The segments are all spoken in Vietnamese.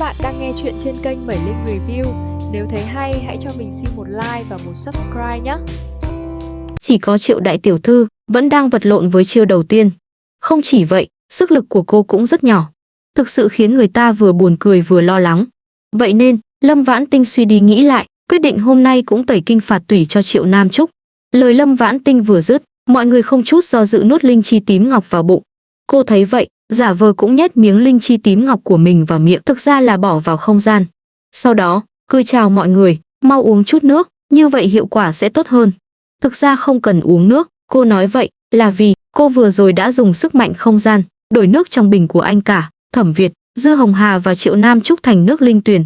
Bạn đang nghe chuyện trên kênh Bảy Linh Review. Nếu thấy hay hãy cho mình xin một like và một subscribe nhé. Chỉ có Triệu đại tiểu thư vẫn đang vật lộn với chiêu đầu tiên. Không chỉ vậy, sức lực của cô cũng rất nhỏ. Thực sự khiến người ta vừa buồn cười vừa lo lắng. Vậy nên, Lâm Vãn Tinh suy đi nghĩ lại, quyết định hôm nay cũng tẩy kinh phạt tủy cho Triệu Nam Trúc. Lời Lâm Vãn Tinh vừa dứt, mọi người không chút do dự nuốt linh chi tím ngọc vào bụng. Cô thấy vậy, giả vờ cũng nhét miếng linh chi tím ngọc của mình vào miệng, thực ra là bỏ vào không gian. Sau đó, cười chào mọi người, mau uống chút nước, như vậy hiệu quả sẽ tốt hơn. Thực ra không cần uống nước, cô nói vậy là vì cô vừa rồi đã dùng sức mạnh không gian, đổi nước trong bình của anh cả, Thẩm Việt, Dư Hồng Hà và Triệu Nam Trúc thành nước linh tuyền.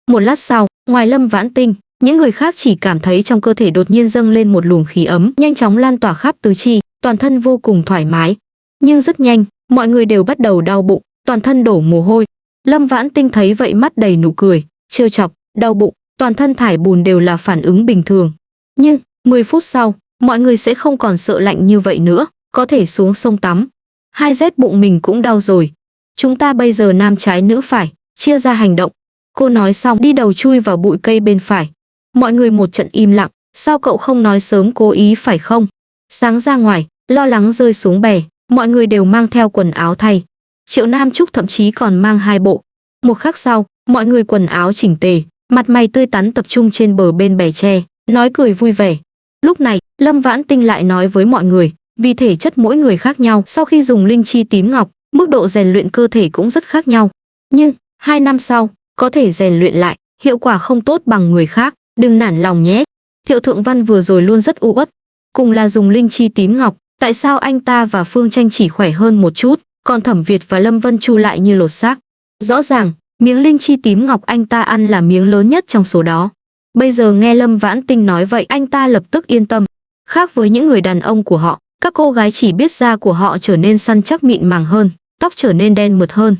Một lát sau, ngoài Lâm Vãn Tinh, những người khác chỉ cảm thấy trong cơ thể đột nhiên dâng lên một luồng khí ấm, nhanh chóng lan tỏa khắp tứ chi, toàn thân vô cùng thoải mái. Nhưng rất nhanh, mọi người đều bắt đầu đau bụng, toàn thân đổ mồ hôi. Lâm Vãn Tinh thấy vậy mắt đầy nụ cười, trêu chọc, đau bụng, toàn thân thải bùn đều là phản ứng bình thường. Nhưng 10 phút sau, mọi người sẽ không còn sợ lạnh như vậy nữa, có thể xuống sông tắm. Hai rét bụng mình cũng đau rồi. Chúng ta bây giờ nam trái nữ phải, chia ra hành động. Cô nói xong đi đầu chui vào bụi cây bên phải. Mọi người một trận im lặng, sao cậu không nói sớm, cố ý phải không? Sáng ra ngoài, lo lắng rơi xuống bè, mọi người đều mang theo quần áo thay. Triệu Nam Trúc thậm chí còn mang 2 bộ. Một khắc sau, mọi người quần áo chỉnh tề, mặt mày tươi tắn tập trung trên bờ bên bè tre, nói cười vui vẻ. Lúc này, Lâm Vãn Tinh lại nói với mọi người, vì thể chất mỗi người khác nhau, sau khi dùng linh chi tím ngọc, mức độ rèn luyện cơ thể cũng rất khác nhau. Nhưng, 2 năm sau, có thể rèn luyện lại, hiệu quả không tốt bằng người khác, đừng nản lòng nhé. Thiệu Thượng Văn vừa rồi luôn rất u uất, cùng là dùng linh chi tím ngọc, tại sao anh ta và Phương Tranh chỉ khỏe hơn một chút, còn Thẩm Việt và Lâm Vân Chu lại như lột xác. Rõ ràng, miếng linh chi tím ngọc anh ta ăn là miếng lớn nhất trong số đó. Bây giờ nghe Lâm Vãn Tinh nói vậy, anh ta lập tức yên tâm. Khác với những người đàn ông của họ, các cô gái chỉ biết da của họ trở nên săn chắc mịn màng hơn, tóc trở nên đen mượt hơn,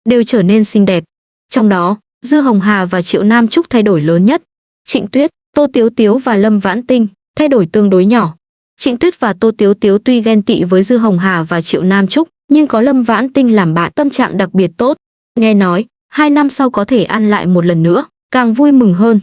đều trở nên xinh đẹp. Trong đó, Dư Hồng Hà và Triệu Nam Trúc thay đổi lớn nhất. Trịnh Tuyết, Tô Tiếu Tiếu và Lâm Vãn Tinh thay đổi tương đối nhỏ. Trịnh Tuyết và Tô Tiếu Tiếu tuy ghen tị với Dư Hồng Hà và Triệu Nam Trúc, nhưng có Lâm Vãn Tinh làm bạn, tâm trạng đặc biệt tốt. Nghe nói, 2 năm sau có thể ăn lại một lần nữa, càng vui mừng hơn.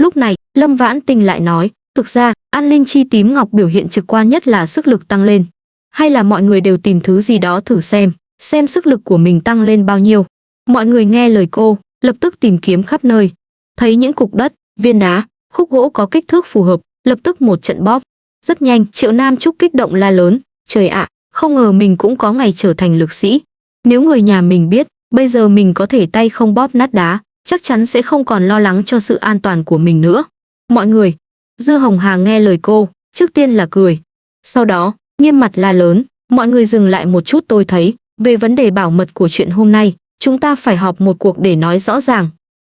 Lúc này, Lâm Vãn Tinh lại nói, thực ra, ăn linh chi tím ngọc biểu hiện trực quan nhất là sức lực tăng lên. Hay là mọi người đều tìm thứ gì đó thử xem sức lực của mình tăng lên bao nhiêu. Mọi người nghe lời cô, lập tức tìm kiếm khắp nơi. Thấy những cục đất, viên đá, khúc gỗ có kích thước phù hợp, lập tức một trận bóp. Rất nhanh, Triệu Nam Trúc kích động la lớn, trời ạ, không ngờ mình cũng có ngày trở thành lực sĩ. Nếu người nhà mình biết, bây giờ mình có thể tay không bóp nát đá, chắc chắn sẽ không còn lo lắng cho sự an toàn của mình nữa. Mọi người, Dư Hồng Hà nghe lời cô, trước tiên là cười. Sau đó, nghiêm mặt la lớn, mọi người dừng lại một chút, tôi thấy, về vấn đề bảo mật của chuyện hôm nay, chúng ta phải họp một cuộc để nói rõ ràng.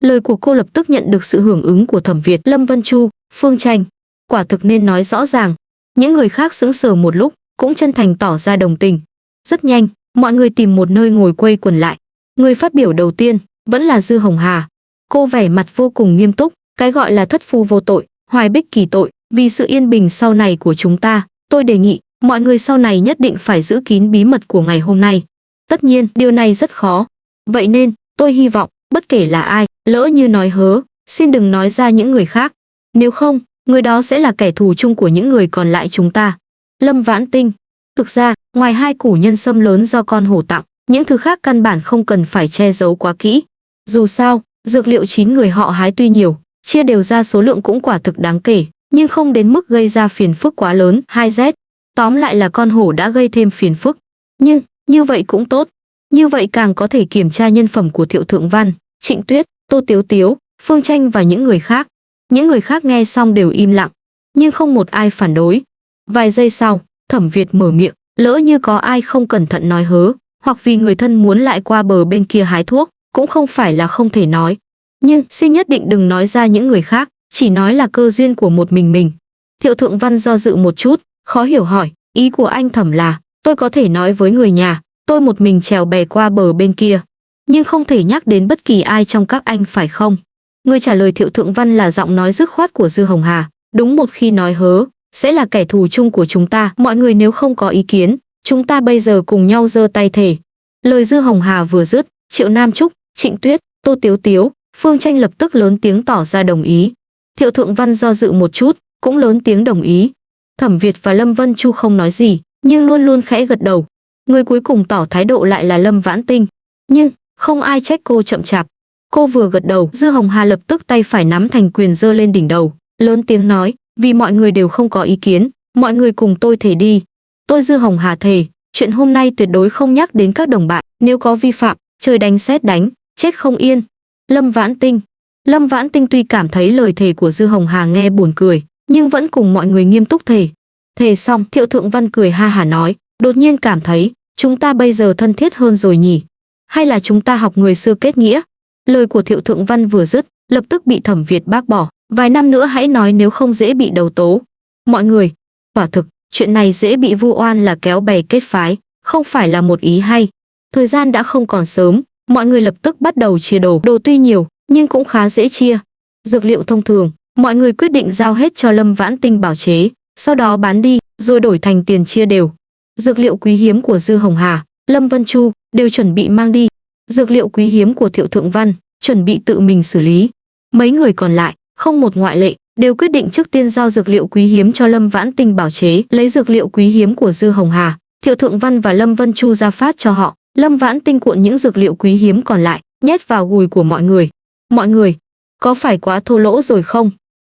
Lời của cô lập tức nhận được sự hưởng ứng của Thẩm Việt, Lâm Vân Chu, Phương Tranh. Quả thực nên nói rõ ràng. Những người khác sững sờ một lúc, cũng chân thành tỏ ra đồng tình. Rất nhanh, mọi người tìm một nơi ngồi quây quần lại. Người phát biểu đầu tiên vẫn là Dư Hồng Hà. Cô vẻ mặt vô cùng nghiêm túc, cái gọi là thất phu vô tội, hoài bích kỳ tội, vì sự yên bình sau này của chúng ta, tôi đề nghị mọi người sau này nhất định phải giữ kín bí mật của ngày hôm nay. Tất nhiên, điều này rất khó. Vậy nên, tôi hy vọng, bất kể là ai, lỡ như nói hớ, xin đừng nói ra những người khác. Nếu không, người đó sẽ là kẻ thù chung của những người còn lại chúng ta. Lâm Vãn Tinh, thực ra, ngoài 2 củ nhân sâm lớn do con hổ tặng, những thứ khác căn bản không cần phải che giấu quá kỹ. Dù sao, dược liệu 9 người họ hái tuy nhiều, chia đều ra số lượng cũng quả thực đáng kể, nhưng không đến mức gây ra phiền phức quá lớn. 2Z, tóm lại là con hổ đã gây thêm phiền phức. Nhưng, như vậy cũng tốt. Như vậy càng có thể kiểm tra nhân phẩm của Thiệu Thượng Văn, Trịnh Tuyết, Tô Tiếu Tiếu, Phương Tranh và những người khác. Những người khác nghe xong đều im lặng, nhưng không một ai phản đối. Vài giây sau, Thẩm Việt mở miệng, lỡ như có ai không cẩn thận nói hớ, hoặc vì người thân muốn lại qua bờ bên kia hái thuốc, cũng không phải là không thể nói. Nhưng xin nhất định đừng nói ra những người khác, chỉ nói là cơ duyên của một mình. Thiệu Thượng Văn do dự một chút, khó hiểu hỏi, ý của anh Thẩm là, tôi có thể nói với người nhà, tôi một mình trèo bè qua bờ bên kia, nhưng không thể nhắc đến bất kỳ ai trong các anh phải không? Người trả lời Thiệu Thượng Văn là giọng nói dứt khoát của Dư Hồng Hà, đúng một khi nói hớ, sẽ là kẻ thù chung của chúng ta, mọi người nếu không có ý kiến, chúng ta bây giờ cùng nhau giơ tay thề. Lời Dư Hồng Hà vừa dứt, Triệu Nam Trúc, Trịnh Tuyết, Tô Tiếu Tiếu, Phương Tranh lập tức lớn tiếng tỏ ra đồng ý. Thiệu Thượng Văn do dự một chút, cũng lớn tiếng đồng ý. Thẩm Việt và Lâm Vân Chu không nói gì, nhưng luôn luôn khẽ gật đầu. Người cuối cùng tỏ thái độ lại là Lâm Vãn Tinh. Nhưng, không ai trách cô chậm chạp. Cô vừa gật đầu, Dư Hồng Hà lập tức tay phải nắm thành quyền giơ lên đỉnh đầu, lớn tiếng nói, vì mọi người đều không có ý kiến, mọi người cùng tôi thề đi. Tôi Dư Hồng Hà thề, chuyện hôm nay tuyệt đối không nhắc đến các đồng bạn, nếu có vi phạm, trời đánh sét đánh, chết không yên. Lâm Vãn Tinh tuy cảm thấy lời thề của Dư Hồng Hà nghe buồn cười, nhưng vẫn cùng mọi người nghiêm túc thề. Thề xong, Thiệu Thượng Văn cười ha hả nói, đột nhiên cảm thấy, chúng ta bây giờ thân thiết hơn rồi nhỉ? Hay là chúng ta học người xưa kết nghĩa? Lời của Thiệu Thượng Văn vừa dứt, lập tức bị Thẩm Việt bác bỏ. Vài năm nữa hãy nói nếu không dễ bị đầu tố. Mọi người, quả thực, chuyện này dễ bị vu oan là kéo bè kết phái, không phải là một ý hay. Thời gian đã không còn sớm, mọi người lập tức bắt đầu chia đồ. Đồ tuy nhiều, nhưng cũng khá dễ chia. Dược liệu thông thường, mọi người quyết định giao hết cho Lâm Vãn Tinh bảo chế, sau đó bán đi, rồi đổi thành tiền chia đều. Dược liệu quý hiếm của Dư Hồng Hà, Lâm Vân Chu đều chuẩn bị mang đi. Dược liệu quý hiếm của Thiệu Thượng Văn chuẩn bị tự mình xử lý. Mấy người còn lại, không một ngoại lệ, đều quyết định trước tiên giao dược liệu quý hiếm cho Lâm Vãn Tinh bảo chế, lấy dược liệu quý hiếm của Dư Hồng Hà, Thiệu Thượng Văn và Lâm Vân Chu ra phát cho họ. Lâm Vãn Tinh cuộn những dược liệu quý hiếm còn lại, nhét vào gùi của mọi người. Mọi người, có phải quá thô lỗ rồi không?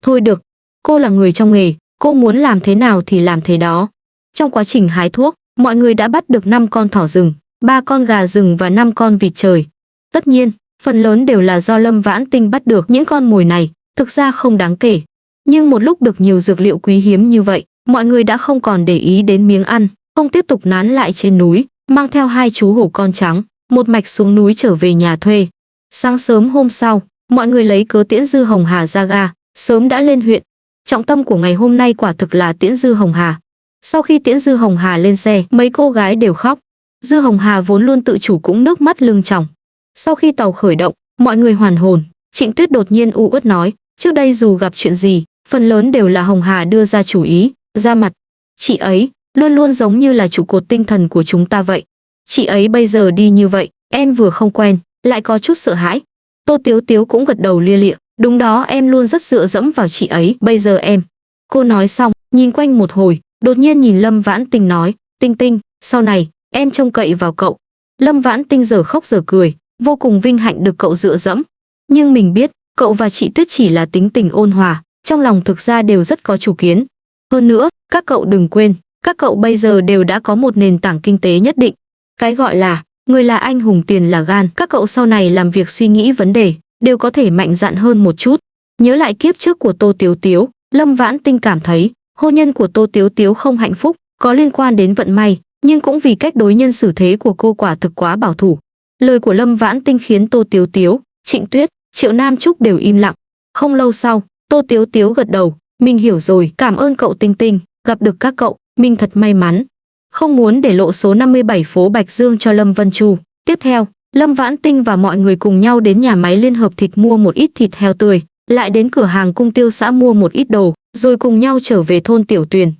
Thôi được, cô là người trong nghề, cô muốn làm thế nào thì làm thế đó. Trong quá trình hái thuốc, mọi người đã bắt được 5 con thỏ rừng, 3 con gà rừng và 5 con vịt trời. Tất nhiên, phần lớn đều là do Lâm Vãn Tinh bắt được. Những con mồi này thực ra không đáng kể, nhưng một lúc được nhiều dược liệu quý hiếm như vậy, mọi người đã không còn để ý đến miếng ăn, không tiếp tục nán lại trên núi, mang theo 2 chú hổ con trắng, một mạch xuống núi trở về nhà thuê. Sáng sớm hôm sau, mọi người lấy cớ tiễn Dư Hồng Hà ra ga, sớm đã lên huyện. Trọng tâm của ngày hôm nay quả thực là tiễn Dư Hồng Hà. Sau khi tiễn Dư Hồng Hà lên xe, mấy cô gái đều khóc. Dư Hồng Hà vốn luôn tự chủ cũng nước mắt lưng tròng. Sau khi tàu khởi động, mọi người hoàn hồn. Trịnh Tuyết đột nhiên u uất nói, trước đây dù gặp chuyện gì, phần lớn đều là Hồng Hà đưa ra chủ ý, ra mặt. Chị ấy luôn luôn giống như là trụ cột tinh thần của chúng ta vậy. Chị ấy bây giờ đi như vậy, em vừa không quen, lại có chút sợ hãi. Tô Tiếu Tiếu cũng gật đầu lia lịa, đúng đó, em luôn rất dựa dẫm vào chị ấy, bây giờ em. Cô nói xong, nhìn quanh một hồi, đột nhiên nhìn Lâm Vãn Tinh nói, Tinh Tinh, sau này, em trông cậy vào cậu. Lâm Vãn Tinh giờ khóc giờ cười, vô cùng vinh hạnh được cậu dựa dẫm. Nhưng mình biết, cậu và chị Tuyết chỉ là tính tình ôn hòa, trong lòng thực ra đều rất có chủ kiến. Hơn nữa, các cậu đừng quên, các cậu bây giờ đều đã có một nền tảng kinh tế nhất định. Cái gọi là, người là anh hùng tiền là gan, các cậu sau này làm việc suy nghĩ vấn đề, đều có thể mạnh dạn hơn một chút. Nhớ lại kiếp trước của Tô Tiếu Tiếu, Lâm Vãn Tinh cảm thấy, hôn nhân của Tô Tiếu Tiếu không hạnh phúc, có liên quan đến vận may, nhưng cũng vì cách đối nhân xử thế của cô quả thực quá bảo thủ. Lời của Lâm Vãn Tinh khiến Tô Tiếu Tiếu, Trịnh Tuyết, Triệu Nam Trúc đều im lặng. Không lâu sau, Tô Tiếu Tiếu gật đầu, mình hiểu rồi, cảm ơn cậu Tinh Tinh, gặp được các cậu, mình thật may mắn. Không muốn để lộ số 57 phố Bạch Dương cho Lâm Vân Chu. Tiếp theo, Lâm Vãn Tinh và mọi người cùng nhau đến nhà máy Liên Hợp Thịt mua một ít thịt heo tươi, lại đến cửa hàng Cung Tiêu xã mua một ít đồ, rồi cùng nhau trở về thôn Tiểu Tuyền.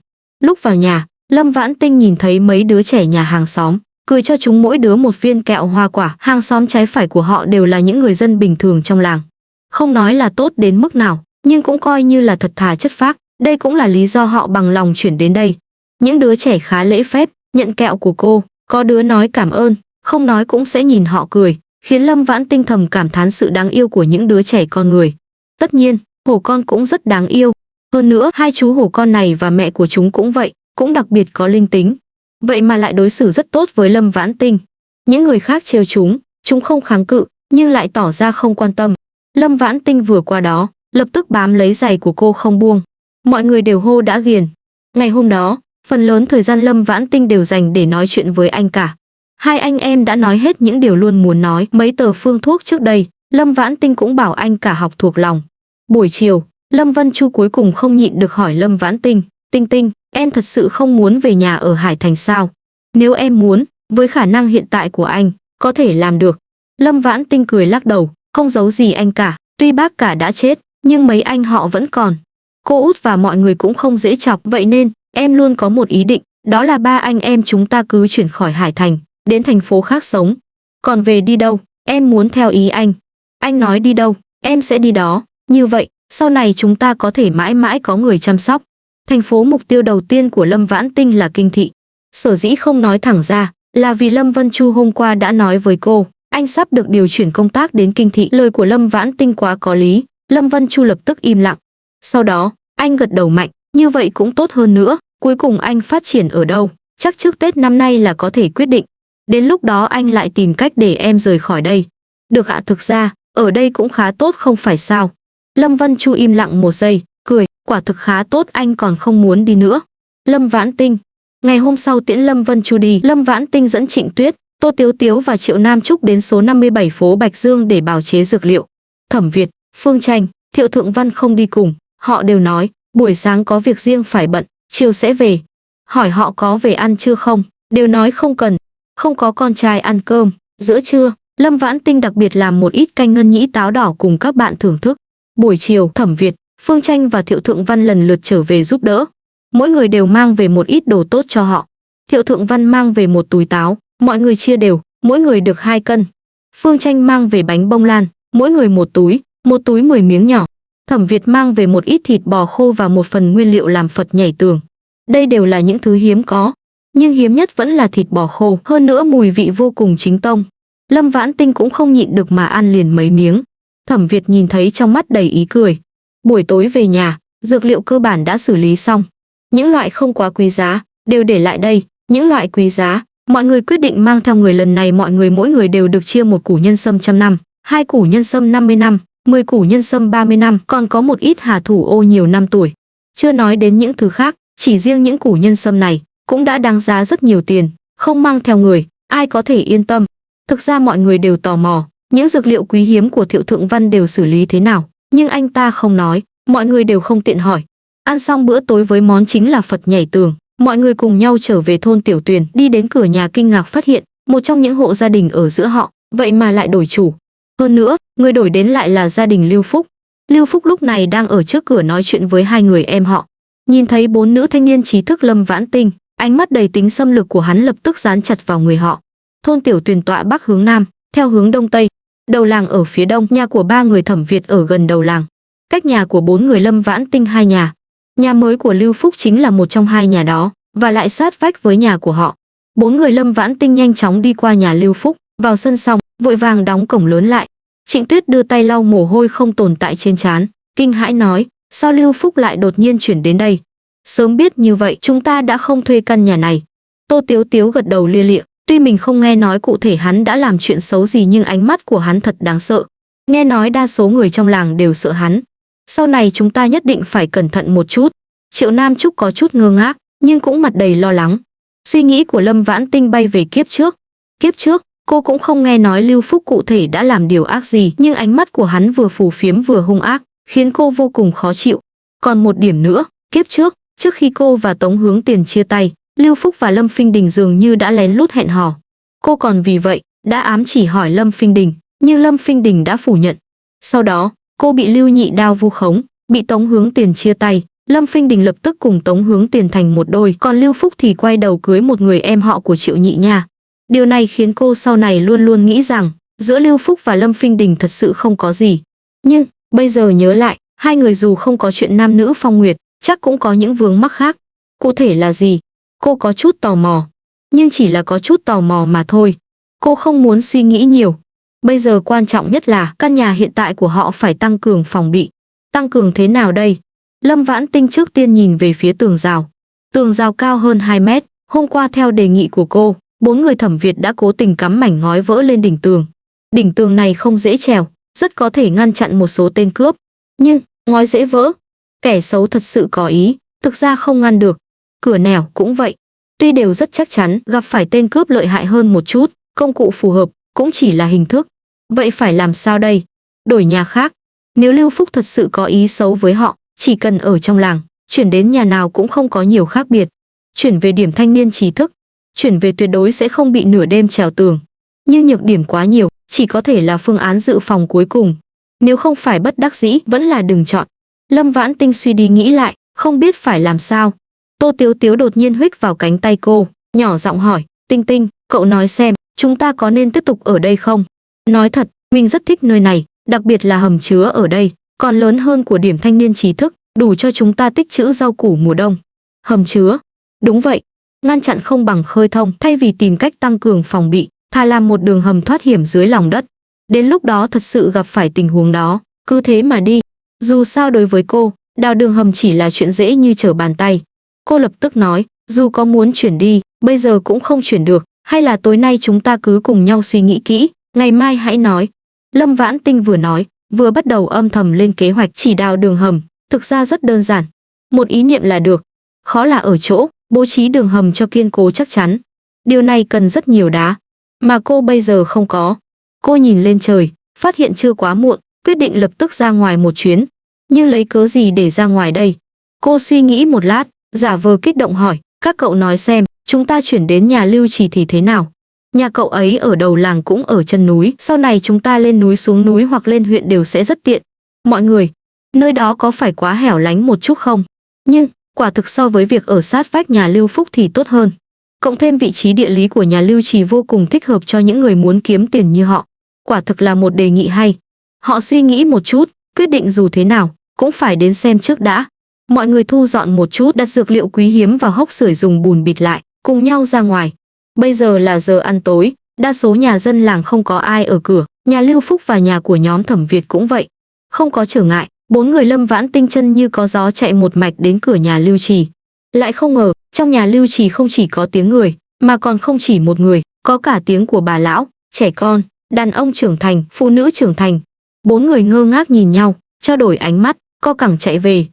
Lúc vào nhà, Lâm Vãn Tinh nhìn thấy mấy đứa trẻ nhà hàng xóm, cười cho chúng mỗi đứa một viên kẹo hoa quả. Hàng xóm trái phải của họ đều là những người dân bình thường trong làng. Không nói là tốt đến mức nào, nhưng cũng coi như là thật thà chất phác. Đây cũng là lý do họ bằng lòng chuyển đến đây. Những đứa trẻ khá lễ phép, nhận kẹo của cô, có đứa nói cảm ơn, không nói cũng sẽ nhìn họ cười, khiến Lâm Vãn Tinh thầm cảm thán sự đáng yêu của những đứa trẻ con người. Tất nhiên, hổ con cũng rất đáng yêu. Hơn nữa, 2 chú hổ con này và mẹ của chúng cũng vậy, cũng đặc biệt có linh tính. Vậy mà lại đối xử rất tốt với Lâm Vãn Tinh. Những người khác trêu chúng không kháng cự, nhưng lại tỏ ra không quan tâm. Lâm Vãn Tinh vừa qua đó, lập tức bám lấy giày của cô không buông. Mọi người đều hô đã ghiền. Ngày hôm đó, phần lớn thời gian Lâm Vãn Tinh đều dành để nói chuyện với anh cả. 2 anh em đã nói hết những điều luôn muốn nói. Mấy tờ phương thuốc trước đây, Lâm Vãn Tinh cũng bảo anh cả học thuộc lòng. Buổi chiều, Lâm Vân Chu cuối cùng không nhịn được hỏi Lâm Vãn Tinh, Tinh Tinh, em thật sự không muốn về nhà ở Hải Thành sao? Nếu em muốn, với khả năng hiện tại của anh, có thể làm được. Lâm Vãn Tinh cười lắc đầu, không giấu gì anh cả, tuy bác cả đã chết, nhưng mấy anh họ vẫn còn. Cô út và mọi người cũng không dễ chọc, vậy nên, em luôn có một ý định, đó là 3 anh em chúng ta cứ chuyển khỏi Hải Thành, đến thành phố khác sống. Còn về đi đâu, em muốn theo ý anh. Anh nói đi đâu, em sẽ đi đó. Như vậy, sau này chúng ta có thể mãi mãi có người chăm sóc. Thành phố mục tiêu đầu tiên của Lâm Vãn Tinh là Kinh Thị. Sở dĩ không nói thẳng ra là vì Lâm Vân Chu hôm qua đã nói với cô, anh sắp được điều chuyển công tác đến Kinh Thị. Lời của Lâm Vãn Tinh quá có lý, Lâm Vân Chu lập tức im lặng. Sau đó, anh gật đầu mạnh, như vậy cũng tốt hơn nữa, cuối cùng anh phát triển ở đâu, chắc trước Tết năm nay là có thể quyết định. Đến lúc đó anh lại tìm cách để em rời khỏi đây. Được ạ, thực ra, ở đây cũng khá tốt không phải sao. Lâm Vân Chu im lặng một giây, cười, quả thực khá tốt, anh còn không muốn đi nữa. Lâm Vãn Tinh. Ngày hôm sau tiễn Lâm Vân Chu đi, Lâm Vãn Tinh dẫn Trịnh Tuyết, Tô Tiếu Tiếu và Triệu Nam Trúc đến số 57 phố Bạch Dương để bào chế dược liệu. Thẩm Việt, Phương Tranh, Thiệu Thượng Văn không đi cùng, họ đều nói, buổi sáng có việc riêng phải bận, chiều sẽ về. Hỏi họ có về ăn trưa không, đều nói không cần, không có con trai ăn cơm. Giữa trưa, Lâm Vãn Tinh đặc biệt làm một ít canh ngân nhĩ táo đỏ cùng các bạn thưởng thức. Buổi chiều, Thẩm Việt, Phương Tranh và Thiệu Thượng Văn lần lượt trở về giúp đỡ. Mỗi người đều mang về một ít đồ tốt cho họ. Thiệu Thượng Văn mang về một túi táo, mọi người chia đều, mỗi người được 2 cân. Phương Tranh mang về bánh bông lan, mỗi người một túi 10 miếng nhỏ. Thẩm Việt mang về một ít thịt bò khô và một phần nguyên liệu làm Phật nhảy tường. Đây đều là những thứ hiếm có, nhưng hiếm nhất vẫn là thịt bò khô, hơn nữa mùi vị vô cùng chính tông. Lâm Vãn Tinh cũng không nhịn được mà ăn liền mấy miếng. Thẩm Việt nhìn thấy trong mắt đầy ý cười. Buổi tối về nhà, dược liệu cơ bản đã xử lý xong. Những loại không quá quý giá đều để lại đây, những loại quý giá mọi người quyết định mang theo người. Lần này mọi người mỗi người đều được chia 1 củ nhân sâm 100 năm, 2 củ nhân sâm 50 năm, 10 củ nhân sâm 30 năm, còn có một ít hà thủ ô nhiều năm tuổi. Chưa nói đến những thứ khác, chỉ riêng những củ nhân sâm này cũng đã đáng giá rất nhiều tiền, không mang theo người, ai có thể yên tâm. Thực ra mọi người đều tò mò, những dược liệu quý hiếm của Thiệu Thượng Văn đều xử lý thế nào, nhưng anh ta không nói, mọi người đều không tiện hỏi. Ăn xong bữa tối với món chính là Phật nhảy tường, mọi người cùng nhau trở về thôn Tiểu Tuyền, đi đến cửa nhà kinh ngạc phát hiện, một trong những hộ gia đình ở giữa họ, vậy mà lại đổi chủ. Hơn nữa, người đổi đến lại là gia đình Lưu Phúc. Lưu Phúc lúc này đang ở trước cửa nói chuyện với 2 người em họ. Nhìn thấy 4 nữ thanh niên trí thức Lâm Vãn Tinh, ánh mắt đầy tính xâm lược của hắn lập tức dán chặt vào người họ. Thôn Tiểu Tuyền tọa bắc hướng nam, theo hướng đông tây. Đầu làng ở phía đông, nhà của 3 người Thẩm Việt ở gần đầu làng. Cách nhà của 4 người Lâm Vãn Tinh 2 nhà. Nhà mới của Lưu Phúc chính là một trong 2 nhà đó, và lại sát vách với nhà của họ. 4 người Lâm Vãn Tinh nhanh chóng đi qua nhà Lưu Phúc, vào sân xong, vội vàng đóng cổng lớn lại. Trịnh Tuyết đưa tay lau mồ hôi không tồn tại trên trán, kinh hãi nói, sao Lưu Phúc lại đột nhiên chuyển đến đây? Sớm biết như vậy chúng ta đã không thuê căn nhà này. Tô Tiếu Tiếu gật đầu lia lịa, tuy mình không nghe nói cụ thể hắn đã làm chuyện xấu gì nhưng ánh mắt của hắn thật đáng sợ. Nghe nói đa số người trong làng đều sợ hắn. Sau này chúng ta nhất định phải cẩn thận một chút. Triệu Nam Trúc có chút ngơ ngác, nhưng cũng mặt đầy lo lắng. Suy nghĩ của Lâm Vãn Tinh bay về kiếp trước. Kiếp trước, cô cũng không nghe nói Lưu Phúc cụ thể đã làm điều ác gì, nhưng ánh mắt của hắn vừa phù phiếm vừa hung ác, khiến cô vô cùng khó chịu. Còn một điểm nữa, kiếp trước, trước khi cô và Tống Hướng Tiền chia tay, Lưu Phúc và Lâm Phinh Đình dường như đã lén lút hẹn hò. Cô còn vì vậy đã ám chỉ hỏi Lâm Phinh Đình, nhưng Lâm Phinh Đình đã phủ nhận. Sau đó, cô bị Lưu Nhị Đao vu khống, bị Tống Hướng Tiền chia tay. Lâm Phinh Đình lập tức cùng Tống Hướng Tiền thành một đôi, còn Lưu Phúc thì quay đầu cưới một người em họ của Triệu Nhị Nha. Điều này khiến cô sau này luôn luôn nghĩ rằng giữa Lưu Phúc và Lâm Phinh Đình thật sự không có gì. Nhưng bây giờ nhớ lại, 2 người dù không có chuyện nam nữ phong nguyệt, chắc cũng có những vướng mắc khác. Cụ thể là gì? Cô có chút tò mò, nhưng chỉ là có chút tò mò mà thôi. Cô không muốn suy nghĩ nhiều. Bây giờ quan trọng nhất là căn nhà hiện tại của họ phải tăng cường phòng bị. Tăng cường thế nào đây? Lâm Vãn Tinh trước tiên nhìn về phía tường rào. Tường rào cao hơn 2 mét. Hôm qua theo đề nghị của cô, 4 người Thẩm Việt đã cố tình cắm mảnh ngói vỡ lên đỉnh tường. Đỉnh tường này không dễ trèo, rất có thể ngăn chặn một số tên cướp. Nhưng, ngói dễ vỡ. Kẻ xấu thật sự có ý, thực ra không ngăn được. Cửa nẻo cũng vậy. Tuy đều rất chắc chắn, gặp phải tên cướp lợi hại hơn một chút, công cụ phù hợp, cũng chỉ là hình thức. Vậy phải làm sao đây? Đổi nhà khác. Nếu Lưu Phúc thật sự có ý xấu với họ, chỉ cần ở trong làng, chuyển đến nhà nào cũng không có nhiều khác biệt. Chuyển về điểm thanh niên trí thức, chuyển về tuyệt đối sẽ không bị nửa đêm trèo tường. Nhưng nhược điểm quá nhiều, chỉ có thể là phương án dự phòng cuối cùng. Nếu không phải bất đắc dĩ, vẫn là đừng chọn. Lâm Vãn Tinh suy đi nghĩ lại, không biết phải làm sao. Tô Tiếu Tiếu đột nhiên huých vào cánh tay cô, nhỏ giọng hỏi, Tinh Tinh, cậu nói xem, chúng ta có nên tiếp tục ở đây không? Nói thật, mình rất thích nơi này, đặc biệt là hầm chứa ở đây, còn lớn hơn của điểm thanh niên trí thức, đủ cho chúng ta tích trữ rau củ mùa đông. Hầm chứa. Đúng vậy, ngăn chặn không bằng khơi thông, thay vì tìm cách tăng cường phòng bị, thà làm một đường hầm thoát hiểm dưới lòng đất. Đến lúc đó thật sự gặp phải tình huống đó, cứ thế mà đi. Dù sao đối với cô, đào đường hầm chỉ là chuyện dễ như trở bàn tay. Cô lập tức nói, dù có muốn chuyển đi, bây giờ cũng không chuyển được, hay là tối nay chúng ta cứ cùng nhau suy nghĩ kỹ, ngày mai hãy nói. Lâm Vãn Tinh vừa nói, vừa bắt đầu âm thầm lên kế hoạch chỉ đào đường hầm, thực ra rất đơn giản. Một ý niệm là được, khó là ở chỗ, bố trí đường hầm cho kiên cố chắc chắn. Điều này cần rất nhiều đá, mà cô bây giờ không có. Cô nhìn lên trời, phát hiện chưa quá muộn, quyết định lập tức ra ngoài một chuyến. Nhưng lấy cớ gì để ra ngoài đây? Cô suy nghĩ một lát, giả vờ kích động hỏi, các cậu nói xem, chúng ta chuyển đến nhà Lưu Trì thì thế nào? Nhà cậu ấy ở đầu làng cũng ở chân núi, sau này chúng ta lên núi xuống núi hoặc lên huyện đều sẽ rất tiện. Mọi người, nơi đó có phải quá hẻo lánh một chút không? Nhưng, quả thực so với việc ở sát vách nhà Lưu Phúc thì tốt hơn. Cộng thêm vị trí địa lý của nhà Lưu Trì vô cùng thích hợp cho những người muốn kiếm tiền như họ. Quả thực là một đề nghị hay. Họ suy nghĩ một chút, quyết định dù thế nào, cũng phải đến xem trước đã. Mọi người thu dọn một chút, đặt dược liệu quý hiếm vào hốc sưởi dùng bùn bịt lại, cùng nhau ra ngoài. Bây giờ là giờ ăn tối, đa số nhà dân làng không có ai ở cửa, nhà Lưu Phúc và nhà của nhóm Thẩm Việt cũng vậy. Không có trở ngại, bốn người Lâm Vãn Tinh chân như có gió chạy một mạch đến cửa nhà Lưu Trì. Lại không ngờ, trong nhà Lưu Trì không chỉ có tiếng người, mà còn không chỉ một người, có cả tiếng của bà lão, trẻ con, đàn ông trưởng thành, phụ nữ trưởng thành. Bốn người ngơ ngác nhìn nhau, trao đổi ánh mắt, co cẳng chạy về.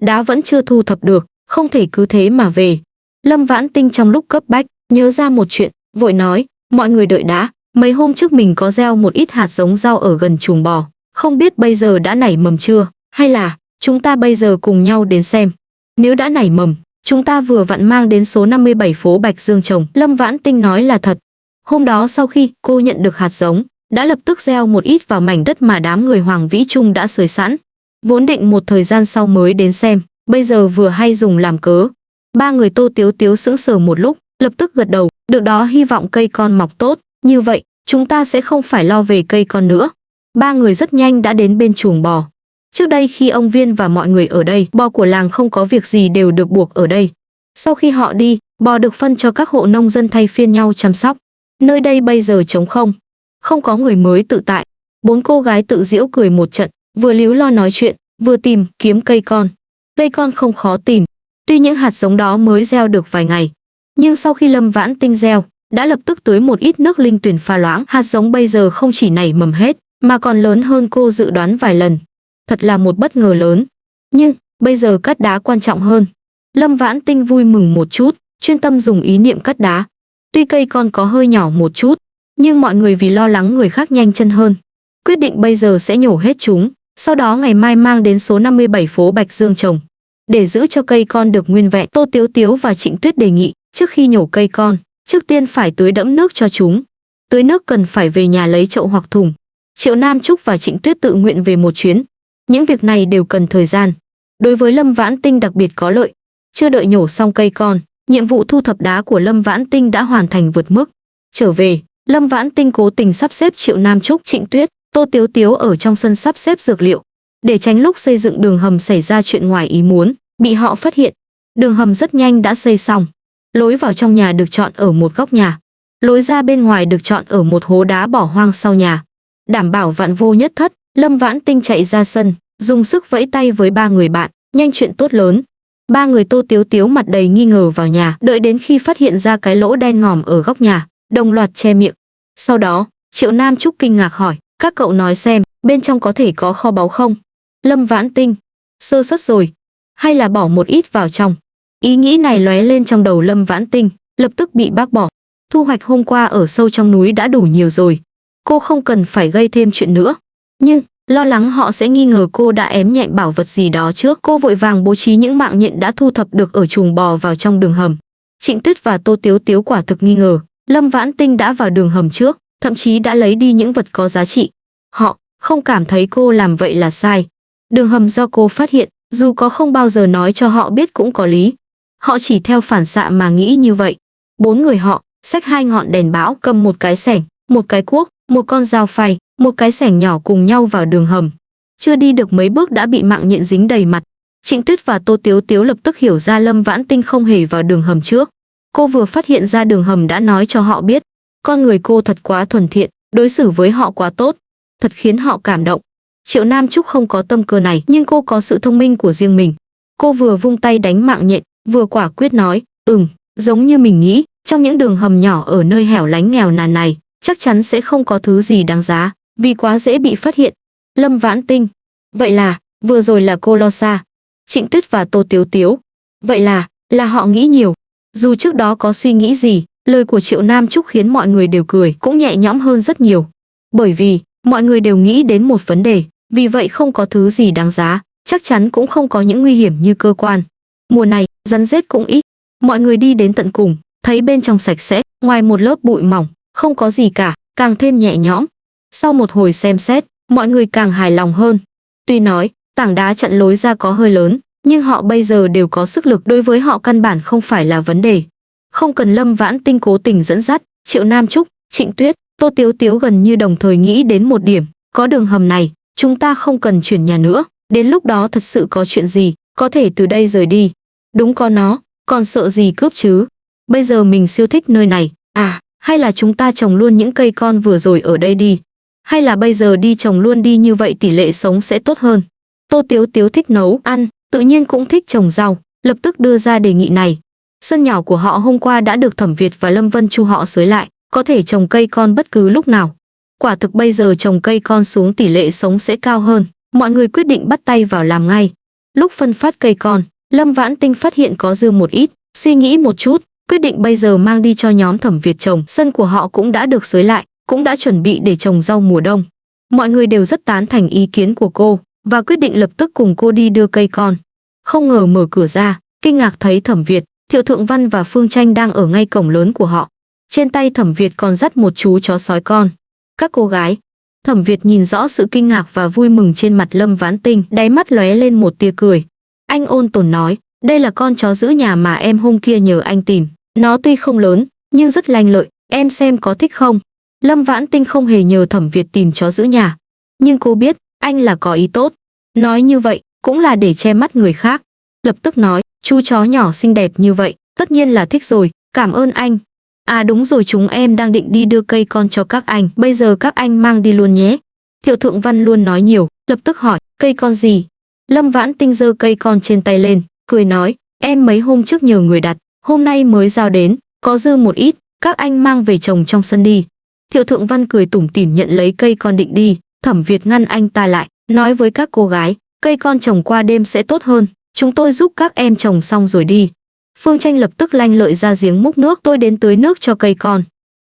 Đá vẫn chưa thu thập được, không thể cứ thế mà về. Lâm Vãn Tinh trong lúc cấp bách, nhớ ra một chuyện, vội nói, mọi người đợi đã, mấy hôm trước mình có gieo một ít hạt giống rau ở gần chuồng bò, không biết bây giờ đã nảy mầm chưa, hay là chúng ta bây giờ cùng nhau đến xem. Nếu đã nảy mầm, chúng ta vừa vặn mang đến số 57 phố Bạch Dương trồng. Lâm Vãn Tinh nói là thật. Hôm đó sau khi cô nhận được hạt giống, đã lập tức gieo một ít vào mảnh đất mà đám người Hoàng Vĩ Trung đã sới sẵn. Vốn định một thời gian sau mới đến xem, bây giờ vừa hay dùng làm cớ. Ba người Tô Tiếu Tiếu sững sờ một lúc, lập tức gật đầu, được đó, hy vọng cây con mọc tốt, như vậy, chúng ta sẽ không phải lo về cây con nữa. Ba người rất nhanh đã đến bên chuồng bò. Trước đây khi ông Viên và mọi người ở đây, bò của làng không có việc gì đều được buộc ở đây. Sau khi họ đi, bò được phân cho các hộ nông dân thay phiên nhau chăm sóc. Nơi đây bây giờ trống không, không có người mới tự tại. Bốn cô gái tự giễu cười một trận, vừa líu lo nói chuyện, vừa tìm kiếm cây con. Cây con không khó tìm, tuy những hạt giống đó mới gieo được vài ngày, nhưng sau khi Lâm Vãn Tinh gieo, đã lập tức tưới một ít nước linh tuyển pha loãng, hạt giống bây giờ không chỉ nảy mầm hết, mà còn lớn hơn cô dự đoán vài lần. Thật là một bất ngờ lớn. Nhưng, bây giờ cắt đá quan trọng hơn. Lâm Vãn Tinh vui mừng một chút, chuyên tâm dùng ý niệm cắt đá. Tuy cây con có hơi nhỏ một chút, nhưng mọi người vì lo lắng người khác nhanh chân hơn, quyết định bây giờ sẽ nhổ hết chúng, sau đó ngày mai mang đến số 57 phố Bạch Dương trồng. Để giữ cho cây con được nguyên vẹn, Tô Tiếu Tiếu và Trịnh Tuyết đề nghị, trước khi nhổ cây con, trước tiên phải tưới đẫm nước cho chúng. Tưới nước cần phải về nhà lấy chậu hoặc thùng. Triệu Nam Trúc và Trịnh Tuyết tự nguyện về một chuyến. Những việc này đều cần thời gian. Đối với Lâm Vãn Tinh đặc biệt có lợi. Chưa đợi nhổ xong cây con, nhiệm vụ thu thập đá của Lâm Vãn Tinh đã hoàn thành vượt mức. Trở về, Lâm Vãn Tinh cố tình sắp xếp Triệu Nam Trúc, Trịnh Tuyết, Tô Tiếu Tiếu ở trong sân sắp xếp dược liệu, để tránh lúc xây dựng đường hầm xảy ra chuyện ngoài ý muốn, bị họ phát hiện. Đường hầm rất nhanh đã xây xong. Lối vào trong nhà được chọn ở một góc nhà. Lối ra bên ngoài được chọn ở một hố đá bỏ hoang sau nhà. Đảm bảo vạn vô nhất thất, Lâm Vãn Tinh chạy ra sân, dùng sức vẫy tay với ba người bạn, nhanh chuyện tốt lớn. Ba người Tô Tiếu Tiếu mặt đầy nghi ngờ vào nhà, đợi đến khi phát hiện ra cái lỗ đen ngòm ở góc nhà, đồng loạt che miệng. Sau đó, Triệu Nam Trúc kinh ngạc hỏi, các cậu nói xem, bên trong có thể có kho báu không? Lâm Vãn Tinh, sơ suất rồi, hay là bỏ một ít vào trong? Ý nghĩ này lóe lên trong đầu Lâm Vãn Tinh, lập tức bị bác bỏ. Thu hoạch hôm qua ở sâu trong núi đã đủ nhiều rồi, cô không cần phải gây thêm chuyện nữa. Nhưng, lo lắng họ sẽ nghi ngờ cô đã ém nhẹm bảo vật gì đó trước, cô vội vàng bố trí những mạng nhện đã thu thập được ở chuồng bò vào trong đường hầm. Trịnh Tuyết và Tô Tiếu Tiếu quả thực nghi ngờ, Lâm Vãn Tinh đã vào đường hầm trước, thậm chí đã lấy đi những vật có giá trị. Họ không cảm thấy cô làm vậy là sai. Đường hầm do cô phát hiện, dù có không bao giờ nói cho họ biết cũng có lý. Họ chỉ theo phản xạ mà nghĩ như vậy. Bốn người họ xách hai ngọn đèn bão, cầm một cái xẻng, một cái cuốc, một con dao phay, một cái xẻng nhỏ cùng nhau vào đường hầm. Chưa đi được mấy bước đã bị mạng nhện dính đầy mặt. Trịnh Tuyết và Tô Tiếu Tiếu lập tức hiểu ra Lâm Vãn Tinh không hề vào đường hầm trước. Cô vừa phát hiện ra đường hầm đã nói cho họ biết. Con người cô thật quá thuần thiện, đối xử với họ quá tốt, thật khiến họ cảm động. Triệu Nam Trúc không có tâm cơ này, nhưng cô có sự thông minh của riêng mình. Cô vừa vung tay đánh mạng nhện, vừa quả quyết nói, giống như mình nghĩ, trong những đường hầm nhỏ ở nơi hẻo lánh nghèo nàn này, chắc chắn sẽ không có thứ gì đáng giá, vì quá dễ bị phát hiện. Lâm Vãn Tinh, vậy là, vừa rồi là cô lo xa. Trịnh Tuyết và Tô Tiếu Tiếu, vậy là họ nghĩ nhiều. Dù trước đó có suy nghĩ gì, lời của Triệu Nam Trúc khiến mọi người đều cười, cũng nhẹ nhõm hơn rất nhiều. Bởi vì, mọi người đều nghĩ đến một vấn đề, vì vậy không có thứ gì đáng giá, chắc chắn cũng không có những nguy hiểm như cơ quan. Mùa này, rắn rết cũng ít. Mọi người đi đến tận cùng, thấy bên trong sạch sẽ, ngoài một lớp bụi mỏng, không có gì cả, càng thêm nhẹ nhõm. Sau một hồi xem xét, mọi người càng hài lòng hơn. Tuy nói, tảng đá chặn lối ra có hơi lớn, nhưng họ bây giờ đều có sức lực, đối với họ căn bản không phải là vấn đề. Không cần Lâm Vãn Tinh cố tình dẫn dắt, Triệu Nam Trúc, Trịnh Tuyết, Tô Tiếu Tiếu gần như đồng thời nghĩ đến một điểm, có đường hầm này, chúng ta không cần chuyển nhà nữa, đến lúc đó thật sự có chuyện gì, có thể từ đây rời đi. Đúng, có nó, còn sợ gì cướp chứ. Bây giờ mình siêu thích nơi này, hay là chúng ta trồng luôn những cây con vừa rồi ở đây đi. Hay là bây giờ đi trồng luôn đi, như vậy tỷ lệ sống sẽ tốt hơn. Tô Tiếu Tiếu thích nấu ăn, tự nhiên cũng thích trồng rau, lập tức đưa ra đề nghị này. Sân nhỏ của họ hôm qua đã được Thẩm Việt và Lâm Vân Chu họ sới lại, có thể trồng cây con bất cứ lúc nào. Quả thực bây giờ trồng cây con xuống tỷ lệ sống sẽ cao hơn, mọi người quyết định bắt tay vào làm ngay. Lúc phân phát cây con, Lâm Vãn Tinh phát hiện có dư một ít, suy nghĩ một chút, quyết định bây giờ mang đi cho nhóm Thẩm Việt trồng. Sân của họ cũng đã được sới lại, cũng đã chuẩn bị để trồng rau mùa đông. Mọi người đều rất tán thành ý kiến của cô và quyết định lập tức cùng cô đi đưa cây con. Không ngờ mở cửa ra, kinh ngạc thấy Thẩm Việt, Thiệu Thượng Văn và Phương Tranh đang ở ngay cổng lớn của họ. Trên tay Thẩm Việt còn dắt một chú chó sói con. Các cô gái. Thẩm Việt nhìn rõ sự kinh ngạc và vui mừng trên mặt Lâm Vãn Tinh, đáy mắt lóe lên một tia cười. Anh ôn tồn nói, đây là con chó giữ nhà mà em hôm kia nhờ anh tìm. Nó tuy không lớn, nhưng rất lanh lợi, em xem có thích không? Lâm Vãn Tinh không hề nhờ Thẩm Việt tìm chó giữ nhà. Nhưng cô biết, anh là có ý tốt. Nói như vậy, cũng là để che mắt người khác. Lập tức nói, chú chó nhỏ xinh đẹp như vậy, tất nhiên là thích rồi, cảm ơn anh. Đúng rồi, chúng em đang định đi đưa cây con cho các anh, bây giờ các anh mang đi luôn nhé. Thiệu Thượng Văn luôn nói nhiều, lập tức hỏi, cây con gì? Lâm Vãn Tinh giơ cây con trên tay lên, cười nói, em mấy hôm trước nhờ người đặt, hôm nay mới giao đến, có dư một ít, các anh mang về trồng trong sân đi. Thiệu Thượng Văn cười tủm tỉm nhận lấy cây con định đi, Thẩm Việt ngăn anh ta lại, nói với các cô gái, cây con trồng qua đêm sẽ tốt hơn, chúng tôi giúp các em trồng xong rồi đi. Phương Tranh lập tức lanh lợi ra giếng múc nước, tôi đến tưới nước cho cây con.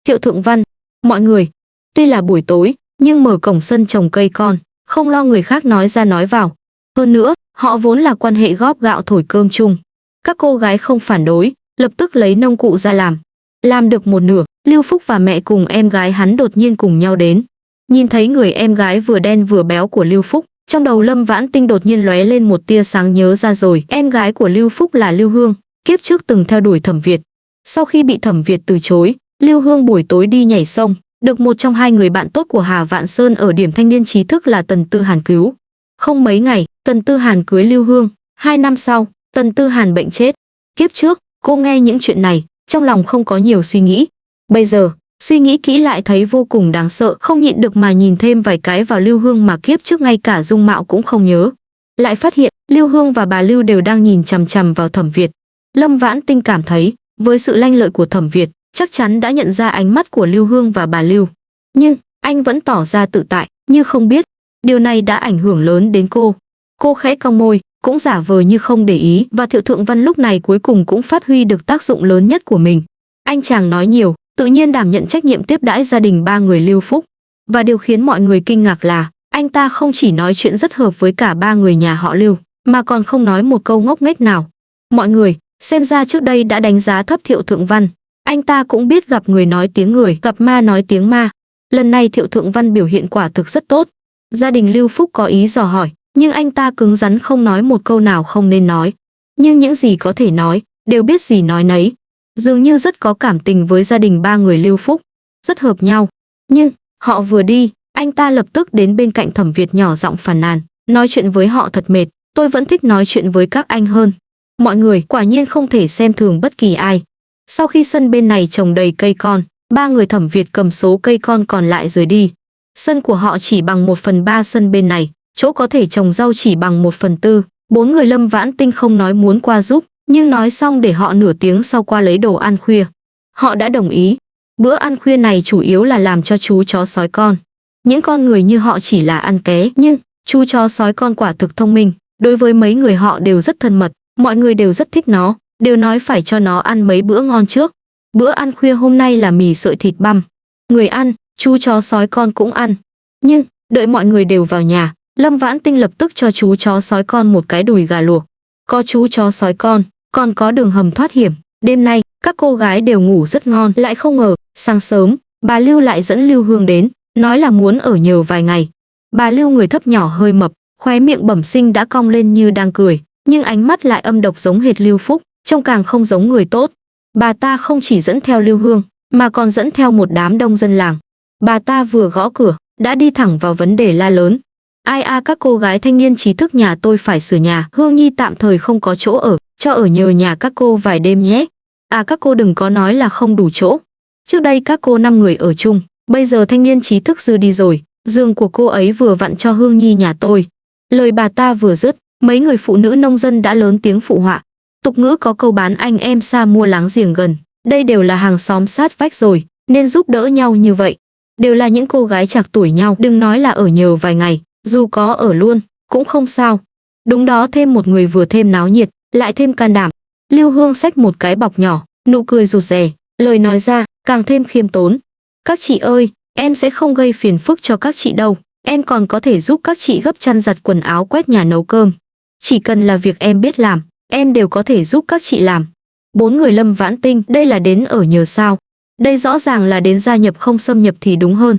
Thiệu Thượng Văn, mọi người, tuy là buổi tối, nhưng mở cổng sân trồng cây con, không lo người khác nói ra nói vào. Hơn nữa, họ vốn là quan hệ góp gạo thổi cơm chung. Các cô gái không phản đối, lập tức lấy nông cụ ra làm. Làm được một nửa, Lưu Phúc và mẹ cùng em gái hắn đột nhiên cùng nhau đến. Nhìn thấy người em gái vừa đen vừa béo của Lưu Phúc, trong đầu Lâm Vãn Tinh đột nhiên lóe lên một tia sáng, nhớ ra rồi, em gái của Lưu Phúc là Lưu Hương, kiếp trước từng theo đuổi Thẩm Việt. Sau khi bị Thẩm Việt từ chối, Lưu Hương buổi tối đi nhảy sông, được một trong hai người bạn tốt của Hà Vạn Sơn ở điểm thanh niên trí thức là Tần Tư Hàn cứu. Không mấy ngày, Tần Tư Hàn cưới Lưu Hương, 2 năm sau, Tần Tư Hàn bệnh chết. Kiếp trước, cô nghe những chuyện này, trong lòng không có nhiều suy nghĩ. Bây giờ, suy nghĩ kỹ lại thấy vô cùng đáng sợ, không nhịn được mà nhìn thêm vài cái vào Lưu Hương mà kiếp trước ngay cả dung mạo cũng không nhớ. Lại phát hiện, Lưu Hương và bà Lưu đều đang nhìn chằm chằm vào Thẩm Việt. Lâm Vãn Tinh cảm thấy, với sự lanh lợi của Thẩm Việt, chắc chắn đã nhận ra ánh mắt của Lưu Hương và bà Lưu. Nhưng, anh vẫn tỏ ra tự tại, như không biết. Điều này đã ảnh hưởng lớn đến cô. Cô khẽ cong môi, cũng giả vờ như không để ý, và Thiệu Thượng Văn lúc này cuối cùng cũng phát huy được tác dụng lớn nhất của mình. Anh chàng nói nhiều, tự nhiên đảm nhận trách nhiệm tiếp đãi gia đình 3 người Lưu Phúc. Và điều khiến mọi người kinh ngạc là, anh ta không chỉ nói chuyện rất hợp với cả 3 người nhà họ Lưu, mà còn không nói một câu ngốc nghếch nào. Mọi người, xem ra trước đây đã đánh giá thấp Thiệu Thượng Văn. Anh ta cũng biết gặp người nói tiếng người, gặp ma nói tiếng ma. Lần này Thiệu Thượng Văn biểu hiện quả thực rất tốt. Gia đình Lưu Phúc có ý dò hỏi, nhưng anh ta cứng rắn không nói một câu nào không nên nói. Nhưng những gì có thể nói, đều biết gì nói nấy. Dường như rất có cảm tình với gia đình 3 người Lưu Phúc, rất hợp nhau. Nhưng, họ vừa đi, Anh ta lập tức đến bên cạnh Thẩm Việt nhỏ giọng phàn nàn, nói chuyện với họ thật mệt, tôi vẫn thích nói chuyện với các anh hơn. Mọi người quả nhiên không thể xem thường bất kỳ ai. Sau khi sân bên này trồng đầy cây con, ba người Thẩm Việt cầm số cây con còn lại rời đi. Sân của họ chỉ bằng 1/3 sân bên này, chỗ có thể trồng rau chỉ bằng 1/4. Bốn người Lâm Vãn Tinh không nói muốn qua giúp, nhưng nói xong để họ nửa tiếng sau qua lấy đồ ăn khuya. Họ đã đồng ý. Bữa ăn khuya này chủ yếu là làm cho chú chó sói con. Những con người như họ chỉ là ăn ké, nhưng chú chó sói con quả thực thông minh. Đối với mấy người họ đều rất thân mật, mọi người đều rất thích nó, đều nói phải cho nó ăn mấy bữa ngon trước. Bữa ăn khuya hôm nay là mì sợi thịt băm. Người ăn, chú chó sói con cũng ăn. Nhưng, đợi mọi người đều vào nhà, Lâm Vãn Tinh lập tức cho chú chó sói con một cái đùi gà luộc. Có chú chó sói con, còn có đường hầm thoát hiểm. Đêm nay, các cô gái đều ngủ rất ngon. Lại không ngờ, sáng sớm, bà Lưu lại dẫn Lưu Hương đến, nói là muốn ở nhờ vài ngày. Bà Lưu người thấp nhỏ hơi mập, khóe miệng bẩm sinh đã cong lên như đang cười, nhưng ánh mắt lại âm độc giống hệt Lưu Phúc, trông càng không giống người tốt. Bà ta không chỉ dẫn theo Lưu Hương, mà còn dẫn theo một đám đông dân làng. Bà ta vừa gõ cửa, đã đi thẳng vào vấn đề la lớn. Ai các cô gái thanh niên trí thức nhà tôi phải sửa nhà, Hương Nhi tạm thời không có chỗ ở, cho ở nhờ nhà các cô vài đêm nhé. Các cô đừng có nói là không đủ chỗ. Trước đây các cô 5 người ở chung, bây giờ thanh niên trí thức dư đi rồi, giường của cô ấy vừa vặn cho Hương Nhi nhà tôi. Lời bà ta vừa dứt, mấy người phụ nữ nông dân đã lớn tiếng phụ họa. Tục ngữ có câu bán anh em xa mua láng giềng gần, đây đều là hàng xóm sát vách rồi, nên giúp đỡ nhau như vậy. Đều là những cô gái trạc tuổi nhau, đừng nói là ở nhờ vài ngày, dù có ở luôn, cũng không sao. Đúng đó, thêm một người vừa thêm náo nhiệt, lại thêm can đảm. Lưu Hương xách một cái bọc nhỏ, nụ cười rụt rè, lời nói ra càng thêm khiêm tốn. Các chị ơi, em sẽ không gây phiền phức cho các chị đâu, em còn có thể giúp các chị gấp chăn giặt quần áo, quét nhà, nấu cơm. Chỉ cần là việc em biết làm, em đều có thể giúp các chị làm. Bốn người Lâm Vãn Tinh, đây là đến ở nhờ sao? Đây rõ ràng là đến gia nhập không xâm nhập thì đúng hơn.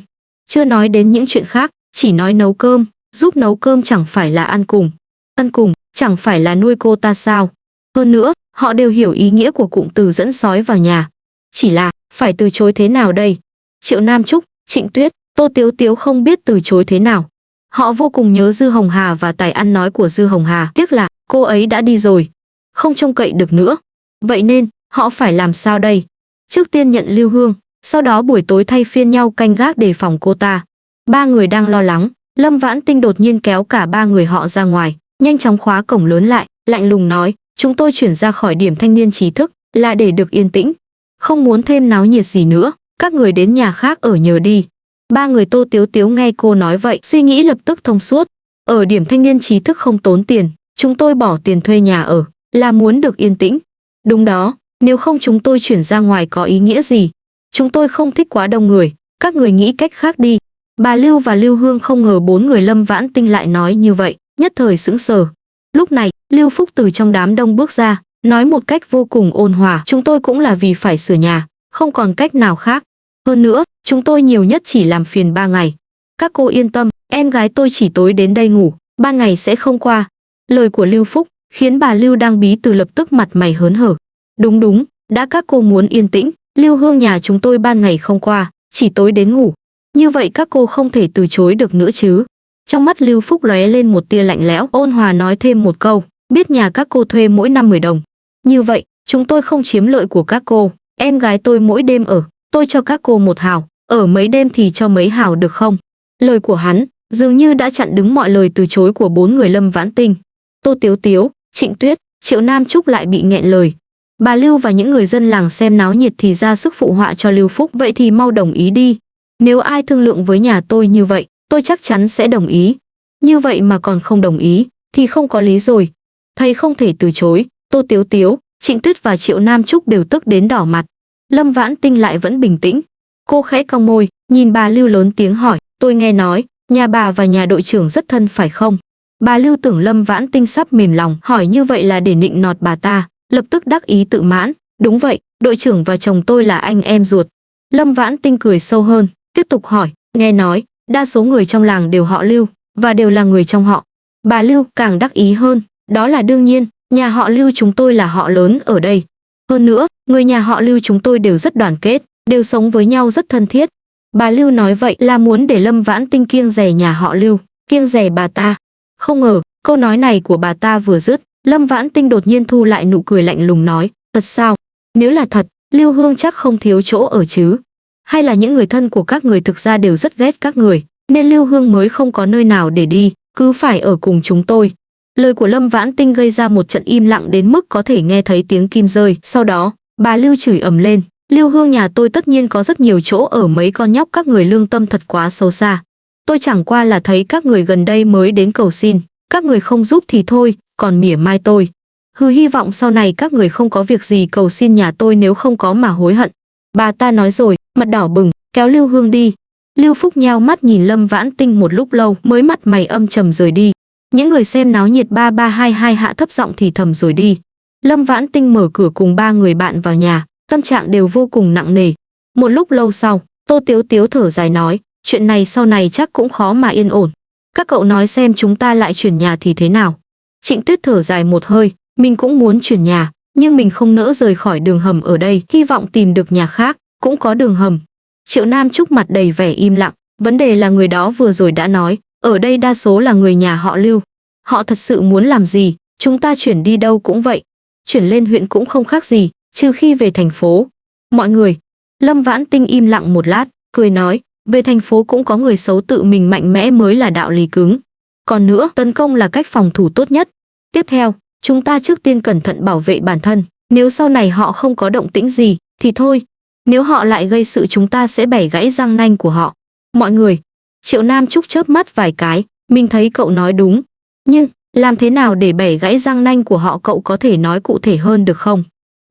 Chưa nói đến những chuyện khác, chỉ nói nấu cơm, giúp nấu cơm chẳng phải là ăn cùng. Ăn cùng, chẳng phải là nuôi cô ta sao? Hơn nữa, họ đều hiểu ý nghĩa của cụm từ dẫn sói vào nhà. Chỉ là, phải từ chối thế nào đây? Triệu Nam Trúc, Trịnh Tuyết, Tô Tiếu Tiếu không biết từ chối thế nào. Họ vô cùng nhớ Dư Hồng Hà và tài ăn nói của Dư Hồng Hà. Tiếc là, cô ấy đã đi rồi. Không trông cậy được nữa. Vậy nên, họ phải làm sao đây? Trước tiên nhận Lưu Hương, sau đó buổi tối thay phiên nhau canh gác đề phòng cô ta. Ba người đang lo lắng, Lâm Vãn Tinh đột nhiên kéo cả ba người họ ra ngoài, nhanh chóng khóa cổng lớn lại, lạnh lùng nói, chúng tôi chuyển ra khỏi điểm thanh niên trí thức là để được yên tĩnh, không muốn thêm náo nhiệt gì nữa, các người đến nhà khác ở nhờ đi. Ba người Tô Tiếu Tiếu nghe cô nói vậy, suy nghĩ lập tức thông suốt. Ở điểm thanh niên trí thức không tốn tiền, chúng tôi bỏ tiền thuê nhà ở, là muốn được yên tĩnh. Đúng đó, nếu không chúng tôi chuyển ra ngoài có ý nghĩa gì? Chúng tôi không thích quá đông người, các người nghĩ cách khác đi. Bà Lưu và Lưu Hương không ngờ bốn người Lâm Vãn Tinh lại nói như vậy, nhất thời sững sờ. Lúc này, Lưu Phúc từ trong đám đông bước ra, nói một cách vô cùng ôn hòa, chúng tôi cũng là vì phải sửa nhà, không còn cách nào khác. Hơn nữa, chúng tôi nhiều nhất chỉ làm phiền 3 ngày. Các cô yên tâm, em gái tôi chỉ tối đến đây ngủ, 3 ngày sẽ không qua. Lời của Lưu Phúc khiến bà Lưu đang bí từ lập tức mặt mày hớn hở. Đúng, đã các cô muốn yên tĩnh, Lưu Hương nhà chúng tôi ban ngày không qua, chỉ tối đến ngủ. Như vậy các cô không thể từ chối được nữa chứ. Trong mắt Lưu Phúc lóe lên một tia lạnh lẽo, ôn hòa nói thêm một câu, biết nhà các cô thuê mỗi năm 10 đồng. Như vậy, chúng tôi không chiếm lợi của các cô, em gái tôi mỗi đêm ở, tôi cho các cô 1 hào, ở mấy đêm thì cho mấy hào được không? Lời của hắn dường như đã chặn đứng mọi lời từ chối của bốn người Lâm Vãn Tinh. Tô Tiếu Tiếu, Trịnh Tuyết, Triệu Nam Trúc lại bị nghẹn lời. Bà Lưu và những người dân làng xem náo nhiệt thì ra sức phụ họa cho Lưu Phúc, vậy thì mau đồng ý đi. Nếu ai thương lượng với nhà tôi như vậy, tôi chắc chắn sẽ đồng ý. Như vậy mà còn không đồng ý, thì không có lý rồi. Thầy không thể từ chối. Tô Tiếu Tiếu, Trịnh Tuyết và Triệu Nam Trúc đều tức đến đỏ mặt. Lâm Vãn Tinh lại vẫn bình tĩnh. Cô khẽ cong môi, nhìn bà Lưu lớn tiếng hỏi, tôi nghe nói, nhà bà và nhà đội trưởng rất thân phải không? Bà Lưu tưởng Lâm Vãn Tinh sắp mềm lòng, hỏi như vậy là để nịnh nọt bà ta, lập tức đắc ý tự mãn. Đúng vậy, đội trưởng và chồng tôi là anh em ruột. Lâm Vãn Tinh cười sâu hơn, tiếp tục hỏi, nghe nói, đa số người trong làng đều họ Lưu, và đều là người trong họ. Bà Lưu càng đắc ý hơn, đó là đương nhiên, nhà họ Lưu chúng tôi là họ lớn ở đây. Hơn nữa, người nhà họ Lưu chúng tôi đều rất đoàn kết, đều sống với nhau rất thân thiết. Bà Lưu nói vậy là muốn để Lâm Vãn Tinh kiêng dè nhà họ Lưu, kiêng dè bà ta. Không ngờ, câu nói này của bà ta vừa dứt, Lâm Vãn Tinh đột nhiên thu lại nụ cười lạnh lùng nói, thật sao? Nếu là thật, Lưu Hương chắc không thiếu chỗ ở chứ. Hay là những người thân của các người thực ra đều rất ghét các người, nên Lưu Hương mới không có nơi nào để đi, cứ phải ở cùng chúng tôi. Lời của Lâm Vãn Tinh gây ra một trận im lặng đến mức có thể nghe thấy tiếng kim rơi. Sau đó, bà Lưu chửi ầm lên, Lưu Hương nhà tôi tất nhiên có rất nhiều chỗ ở, mấy con nhóc các người lương tâm thật quá xấu xa. Tôi chẳng qua là thấy các người gần đây mới đến cầu xin, các người không giúp thì thôi, còn mỉa mai tôi. Hy vọng sau này các người không có việc gì cầu xin nhà tôi, nếu không có mà hối hận. Bà ta nói rồi, mặt đỏ bừng, kéo Lưu Hương đi. Lưu Phúc nheo mắt nhìn Lâm Vãn Tinh một lúc lâu mới mặt mày âm trầm rời đi. Những người xem náo nhiệt 3322 hạ thấp giọng thì thầm rồi đi. Lâm Vãn Tinh mở cửa cùng 3 người bạn vào nhà, tâm trạng đều vô cùng nặng nề. Một lúc lâu sau, Tô Tiếu Tiếu thở dài nói, chuyện này sau này chắc cũng khó mà yên ổn. Các cậu nói xem chúng ta lại chuyển nhà thì thế nào? Trịnh Tuyết thở dài một hơi, mình cũng muốn chuyển nhà, nhưng mình không nỡ rời khỏi đường hầm ở đây, hy vọng tìm được nhà khác, cũng có đường hầm. Triệu Nam Trúc mặt đầy vẻ im lặng, vấn đề là người đó vừa rồi đã nói, ở đây đa số là người nhà họ Lưu. Họ thật sự muốn làm gì, chúng ta chuyển đi đâu cũng vậy. Chuyển lên huyện cũng không khác gì, trừ khi về thành phố. Mọi người, Lâm Vãn Tinh im lặng một lát, cười nói, về thành phố cũng có người xấu, tự mình mạnh mẽ mới là đạo lý cứng. Còn nữa, tấn công là cách phòng thủ tốt nhất. Tiếp theo, chúng ta trước tiên cẩn thận bảo vệ bản thân, nếu sau này họ không có động tĩnh gì, thì thôi. Nếu họ lại gây sự chúng ta sẽ bẻ gãy răng nanh của họ. Mọi người, Triệu Nam Trúc chớp mắt vài cái, mình thấy cậu nói đúng. Nhưng, làm thế nào để bẻ gãy răng nanh của họ, cậu có thể nói cụ thể hơn được không?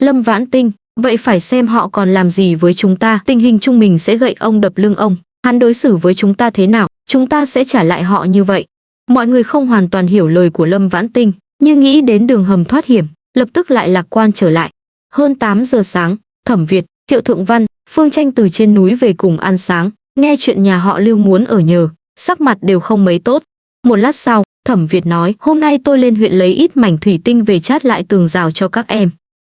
Lâm Vãn Tinh, vậy phải xem họ còn làm gì với chúng ta, tình hình chung mình sẽ gậy ông đập lưng ông. Hắn đối xử với chúng ta thế nào, chúng ta sẽ trả lại họ như vậy. Mọi người không hoàn toàn hiểu lời của Lâm Vãn Tinh, nhưng nghĩ đến đường hầm thoát hiểm, lập tức lại lạc quan trở lại. Hơn 8 giờ sáng, Thẩm Việt, Thiệu Thượng Văn, Phương Tranh từ trên núi về cùng ăn sáng, nghe chuyện nhà họ Lưu muốn ở nhờ, sắc mặt đều không mấy tốt. Một lát sau, Thẩm Việt nói, hôm nay tôi lên huyện lấy ít mảnh thủy tinh về chát lại tường rào cho các em.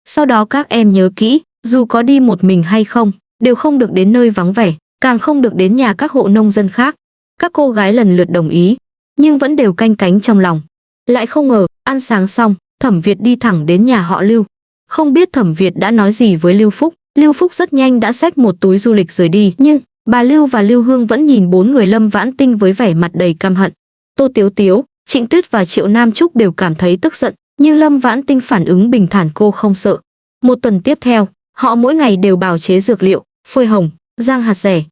Sau đó các em nhớ kỹ, dù có đi một mình hay không, đều không được đến nơi vắng vẻ, càng không được đến nhà các hộ nông dân khác. Các cô gái lần lượt đồng ý, nhưng vẫn đều canh cánh trong lòng. Lại không ngờ, ăn sáng xong, Thẩm Việt đi thẳng đến nhà họ Lưu. Không biết Thẩm Việt đã nói gì với Lưu Phúc, Lưu Phúc rất nhanh đã xách một túi du lịch rời đi, nhưng bà Lưu và Lưu Hương vẫn nhìn 4 người Lâm Vãn Tinh với vẻ mặt đầy căm hận. Tô Tiếu Tiếu, Trịnh Tuyết và Triệu Nam Trúc đều cảm thấy tức giận, nhưng Lâm Vãn Tinh phản ứng bình thản, cô không sợ. Một tuần tiếp theo, họ mỗi ngày đều bào chế dược liệu, phơi hồng, rang hạt dẻ,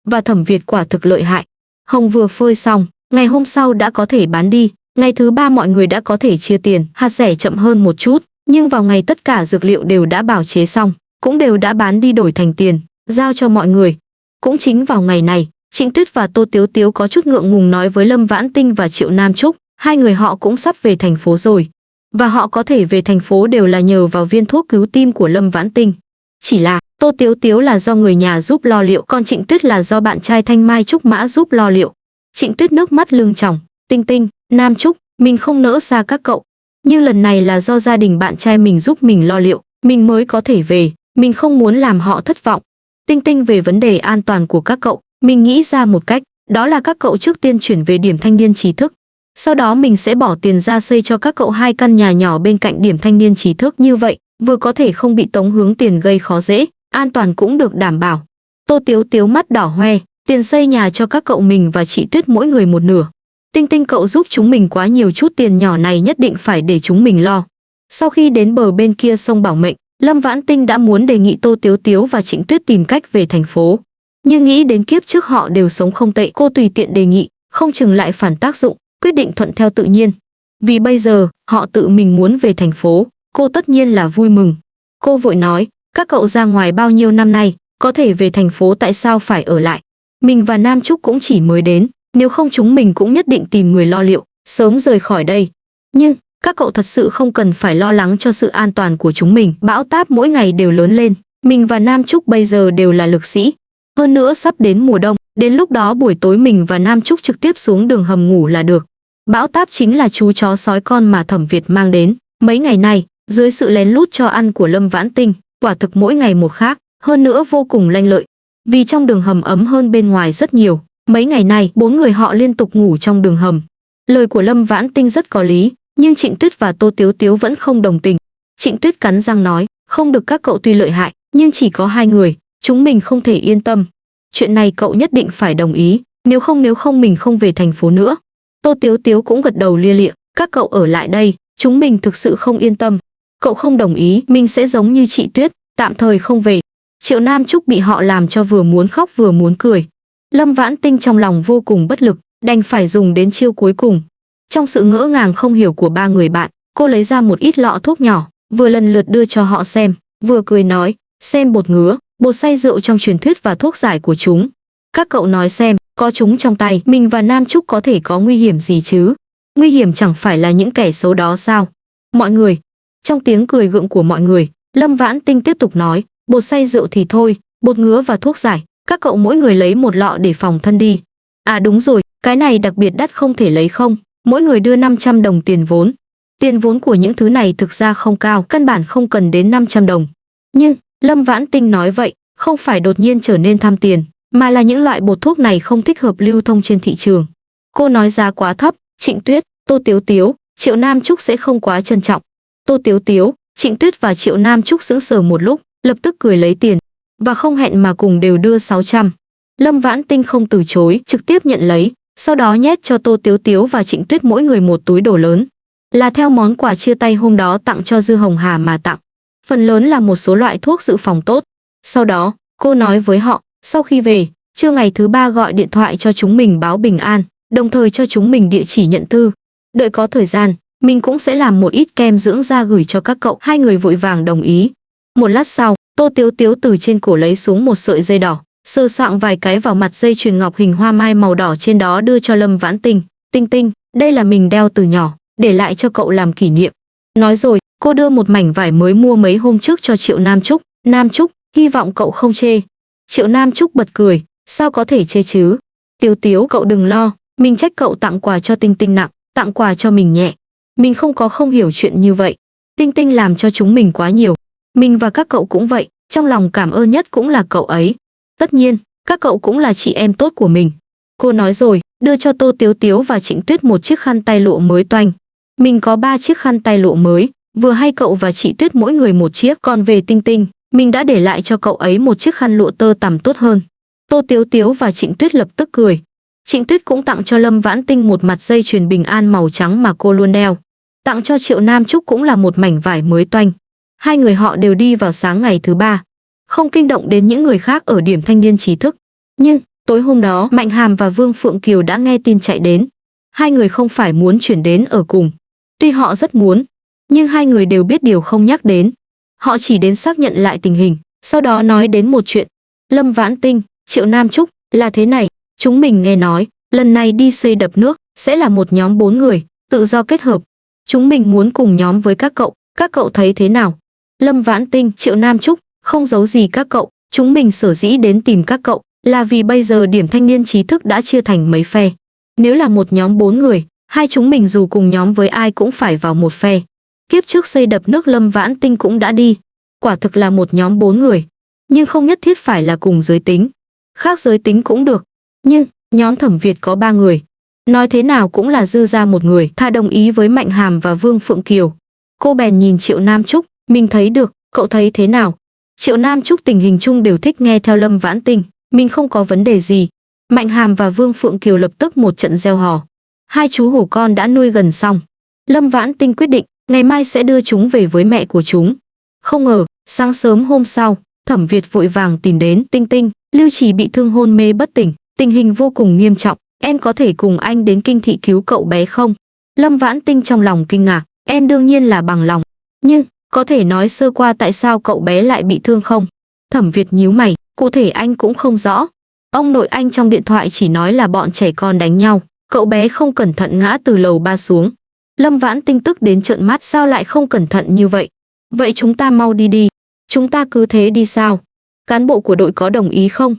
và Thẩm Việt quả thực lợi hại. Hồng vừa phơi xong, ngày hôm sau đã có thể bán đi, ngày thứ 3 mọi người đã có thể chia tiền, hạt dẻ chậm hơn một chút, nhưng vào ngày tất cả dược liệu đều đã bào chế xong, cũng đều đã bán đi đổi thành tiền, giao cho mọi người. Cũng chính vào ngày này, Trịnh Tuyết và Tô Tiếu Tiếu có chút ngượng ngùng nói với Lâm Vãn Tinh và Triệu Nam Trúc, hai người họ cũng sắp về thành phố rồi. Và họ có thể về thành phố đều là nhờ vào viên thuốc cứu tim của Lâm Vãn Tinh. Chỉ là, Tô Tiếu Tiếu là do người nhà giúp lo liệu, còn Trịnh Tuyết là do bạn trai Thanh Mai Trúc Mã giúp lo liệu. Trịnh Tuyết nước mắt lưng tròng, Tinh Tinh, Nam Trúc, mình không nỡ xa các cậu. Nhưng lần này là do gia đình bạn trai mình giúp mình lo liệu, mình mới có thể về, mình không muốn làm họ thất vọng. Tinh Tinh, về vấn đề an toàn của các cậu, mình nghĩ ra một cách, đó là các cậu trước tiên chuyển về điểm thanh niên trí thức. Sau đó mình sẽ bỏ tiền ra xây cho các cậu 2 căn nhà nhỏ bên cạnh điểm thanh niên trí thức, như vậy, vừa có thể không bị tống hướng tiền gây khó dễ, an toàn cũng được đảm bảo. Tô Tiếu Tiếu mắt đỏ hoe, tiền xây nhà cho các cậu mình và chị Tuyết mỗi người một nửa. Tinh Tinh, cậu giúp chúng mình quá nhiều, chút tiền nhỏ này nhất định phải để chúng mình lo. Sau khi đến bờ bên kia sông Bảo Mệnh, Lâm Vãn Tinh đã muốn đề nghị Tô Tiếu Tiếu và Trịnh Tuyết tìm cách về thành phố. Nhưng nghĩ đến kiếp trước họ đều sống không tệ, cô tùy tiện đề nghị, không chừng lại phản tác dụng, quyết định thuận theo tự nhiên. Vì bây giờ, họ tự mình muốn về thành phố, cô tất nhiên là vui mừng. Cô vội nói, các cậu ra ngoài bao nhiêu năm nay, có thể về thành phố, tại sao phải ở lại? Mình và Nam Trúc cũng chỉ mới đến, nếu không chúng mình cũng nhất định tìm người lo liệu, sớm rời khỏi đây. Nhưng, các cậu thật sự không cần phải lo lắng cho sự an toàn của chúng mình, bão táp mỗi ngày đều lớn lên, mình và Nam Trúc bây giờ đều là lực sĩ. Hơn nữa sắp đến mùa đông, đến lúc đó buổi tối mình và Nam Trúc trực tiếp xuống đường hầm ngủ là được. Bão táp chính là chú chó sói con mà Thẩm Việt mang đến. Mấy ngày này, dưới sự lén lút cho ăn của Lâm Vãn Tinh, quả thực mỗi ngày một khác, hơn nữa vô cùng lanh lợi. vì trong đường hầm ấm hơn bên ngoài rất nhiều. Mấy ngày nay, 4 người họ liên tục ngủ trong đường hầm. Lời của Lâm Vãn Tinh rất có lý, nhưng Trịnh Tuyết và Tô Tiếu Tiếu vẫn không đồng tình. Trịnh Tuyết cắn răng nói, không được, các cậu tuy lợi hại, nhưng chỉ có 2 người, chúng mình không thể yên tâm. Chuyện này cậu nhất định phải đồng ý, nếu không mình không về thành phố nữa. Tô Tiếu Tiếu cũng gật đầu lia lịa, các cậu ở lại đây, chúng mình thực sự không yên tâm. Cậu không đồng ý, mình sẽ giống như chị Tuyết, tạm thời không về. Triệu Nam Trúc bị họ làm cho vừa muốn khóc vừa muốn cười. Lâm Vãn Tinh trong lòng vô cùng bất lực, đành phải dùng đến chiêu cuối cùng. Trong sự ngỡ ngàng không hiểu của 3 người bạn, cô lấy ra một ít lọ thuốc nhỏ, vừa lần lượt đưa cho họ xem, vừa cười nói, xem bột ngứa, bột xay rượu trong truyền thuyết và thuốc giải của chúng. Các cậu nói xem, có chúng trong tay, mình và Nam Trúc có thể có nguy hiểm gì chứ? Nguy hiểm chẳng phải là những kẻ xấu đó sao? Mọi người. Trong tiếng cười gượng của mọi người, Lâm Vãn Tinh tiếp tục nói, bột xay rượu thì thôi, bột ngứa và thuốc giải, các cậu mỗi người lấy một lọ để phòng thân đi. À đúng rồi, cái này đặc biệt đắt không thể lấy không, mỗi người đưa 500 đồng tiền vốn. Tiền vốn của những thứ này thực ra không cao, căn bản không cần đến 500 đồng. Nhưng, Lâm Vãn Tinh nói vậy, không phải đột nhiên trở nên tham tiền, mà là những loại bột thuốc này không thích hợp lưu thông trên thị trường. Cô nói giá quá thấp, Trịnh Tuyết, Tô Tiếu Tiếu, Triệu Nam Trúc sẽ không quá trân trọng. Tô Tiếu Tiếu, Trịnh Tuyết và Triệu Nam Trúc sững sờ một lúc, lập tức cười lấy tiền, và không hẹn mà cùng đều đưa 600. Lâm Vãn Tinh không từ chối, trực tiếp nhận lấy, sau đó nhét cho Tô Tiếu Tiếu và Trịnh Tuyết mỗi người một túi đồ lớn. Là theo món quà chia tay hôm đó tặng cho Dư Hồng Hà mà tặng. Phần lớn là một số loại thuốc dự phòng tốt. Sau đó, cô nói với họ, sau khi về, trưa ngày thứ 3 gọi điện thoại cho chúng mình báo bình an, đồng thời cho chúng mình địa chỉ nhận thư. Đợi có thời gian, mình cũng sẽ làm một ít kem dưỡng da gửi cho các cậu. 2 người vội vàng đồng ý. Một lát sau, Tô Tiếu Tiếu từ trên cổ lấy xuống một sợi dây đỏ, sờ soạng vài cái vào mặt dây chuyền ngọc hình hoa mai màu đỏ trên đó đưa cho Lâm Vãn Tinh. Tinh Tinh, đây là mình đeo từ nhỏ, để lại cho cậu làm kỷ niệm. Nói rồi, cô đưa một mảnh vải mới mua mấy hôm trước cho Triệu Nam Trúc. Nam Trúc, hy vọng cậu không chê. Triệu Nam Trúc bật cười, sao có thể chê chứ? Tiếu Tiếu, cậu đừng lo, mình trách cậu tặng quà cho Tinh Tinh nặng, tặng quà cho mình nhẹ. Mình không hiểu chuyện như vậy. Tinh Tinh làm cho chúng mình quá nhiều. Mình và các cậu cũng vậy, trong lòng cảm ơn nhất cũng là cậu ấy. Tất nhiên, các cậu cũng là chị em tốt của mình. Cô nói rồi, đưa cho Tô Tiếu Tiếu và Trịnh Tuyết một chiếc khăn tay lụa mới toanh. Mình có 3 chiếc khăn tay lụa mới, vừa hay cậu và chị Tuyết mỗi người một chiếc. Còn về Tinh Tinh, mình đã để lại cho cậu ấy một chiếc khăn lụa tơ tằm tốt hơn. Tô Tiếu Tiếu và Trịnh Tuyết lập tức cười. Trịnh Tuyết cũng tặng cho Lâm Vãn Tinh một mặt dây chuyền bình an màu trắng mà cô luôn đeo. Tặng cho Triệu Nam Trúc cũng là một mảnh vải mới toanh. 2 người họ đều đi vào sáng ngày thứ 3, không kinh động đến những người khác ở điểm thanh niên trí thức. Nhưng tối hôm đó, Mạnh Hàm và Vương Phượng Kiều đã nghe tin chạy đến. 2 người không phải muốn chuyển đến ở cùng, tuy họ rất muốn, nhưng 2 người đều biết điều không nhắc đến. Họ chỉ đến xác nhận lại tình hình, sau đó nói đến một chuyện. Lâm Vãn Tinh, Triệu Nam Trúc, là thế này, chúng mình nghe nói, lần này đi xây đập nước sẽ là một nhóm 4 người, tự do kết hợp. Chúng mình muốn cùng nhóm với các cậu thấy thế nào? Lâm Vãn Tinh, Triệu Nam Trúc, không giấu gì các cậu, chúng mình sở dĩ đến tìm các cậu là vì bây giờ điểm thanh niên trí thức đã chia thành mấy phe. Nếu là một nhóm 4 người, hai chúng mình dù cùng nhóm với ai cũng phải vào một phe. Kiếp trước xây đập nước Lâm Vãn Tinh cũng đã đi. Quả thực là một nhóm 4 người, nhưng không nhất thiết phải là cùng giới tính. Khác giới tính cũng được, nhưng nhóm Thẩm Việt có 3 người. Nói thế nào cũng là dư ra một người. Thà đồng ý với Mạnh Hàm và Vương Phượng Kiều. Cô bèn nhìn Triệu Nam Trúc, mình thấy được, cậu thấy thế nào? Triệu Nam Trúc tình hình chung đều thích nghe theo Lâm Vãn Tinh, mình không có vấn đề gì. Mạnh Hàm và Vương Phượng Kiều lập tức một trận reo hò. 2 chú hổ con đã nuôi gần xong. Lâm Vãn Tinh quyết định, ngày mai sẽ đưa chúng về với mẹ của chúng. Không ngờ, sáng sớm hôm sau, Thẩm Việt vội vàng tìm đến. Tinh Tinh, Lưu Trì bị thương hôn mê bất tỉnh, tình hình vô cùng nghiêm trọng, em có thể cùng anh đến Kinh thị cứu cậu bé không? Lâm Vãn Tinh trong lòng kinh ngạc, em đương nhiên là bằng lòng, nhưng có thể nói sơ qua tại sao cậu bé lại bị thương không? Thẩm Việt nhíu mày, cụ thể anh cũng không rõ. Ông nội anh trong điện thoại chỉ nói là bọn trẻ con đánh nhau, cậu bé không cẩn thận ngã từ lầu 3 xuống. Lâm Vãn Tinh tức đến trợn mắt, sao lại không cẩn thận như vậy? Vậy chúng ta mau đi đi. Chúng ta cứ thế đi sao? Cán bộ của đội có đồng ý không?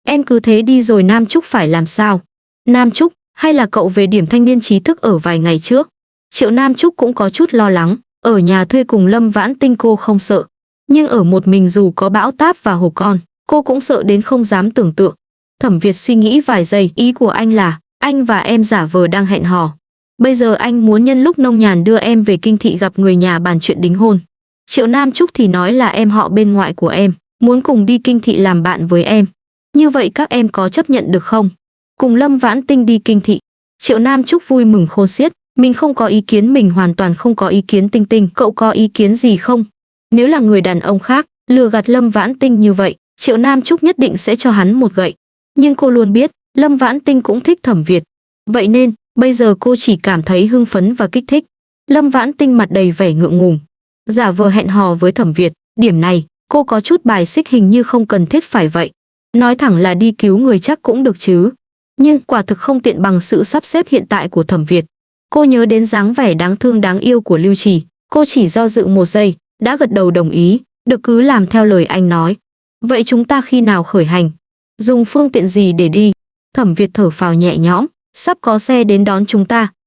Em cứ thế đi rồi Nam Trúc phải làm sao? Nam Trúc, hay là cậu về điểm thanh niên trí thức ở vài ngày trước? Triệu Nam Trúc cũng có chút lo lắng, ở nhà thuê cùng Lâm Vãn Tinh cô không sợ. Nhưng ở một mình dù có bão táp và hổ con, Cô cũng sợ đến không dám tưởng tượng. Thẩm Việt suy nghĩ vài giây, ý của anh là anh và em giả vờ đang hẹn hò. Bây giờ anh muốn nhân lúc nông nhàn đưa em về kinh thị gặp người nhà bàn chuyện đính hôn. Triệu Nam Trúc thì nói là em họ bên ngoại của em, muốn cùng đi kinh thị làm bạn với em. Như vậy các em có chấp nhận được không? Cùng Lâm Vãn Tinh đi kinh thị. Triệu Nam Trúc vui mừng khôn xiết. Mình không có ý kiến, mình hoàn toàn không có ý kiến. Tinh Tinh, cậu có ý kiến gì không? Nếu là người đàn ông khác, lừa gạt Lâm Vãn Tinh như vậy, Triệu Nam Trúc nhất định sẽ cho hắn một gậy. Nhưng cô luôn biết, Lâm Vãn Tinh cũng thích Thẩm Việt. Vậy nên, bây giờ cô chỉ cảm thấy hưng phấn và kích thích. Lâm Vãn Tinh mặt đầy vẻ ngượng ngùng. Giả vờ hẹn hò với Thẩm Việt, điểm này, cô có chút bài xích, hình như không cần thiết phải vậy. Nói thẳng là đi cứu người chắc cũng được chứ. Nhưng quả thực không tiện bằng sự sắp xếp hiện tại của Thẩm Việt. Cô nhớ đến dáng vẻ đáng thương đáng yêu của Lưu Trì, cô chỉ do dự một giây, đã gật đầu đồng ý, được, cứ làm theo lời anh nói. Vậy chúng ta khi nào khởi hành? Dùng phương tiện gì để đi? Thẩm Việt thở phào nhẹ nhõm, sắp có xe đến đón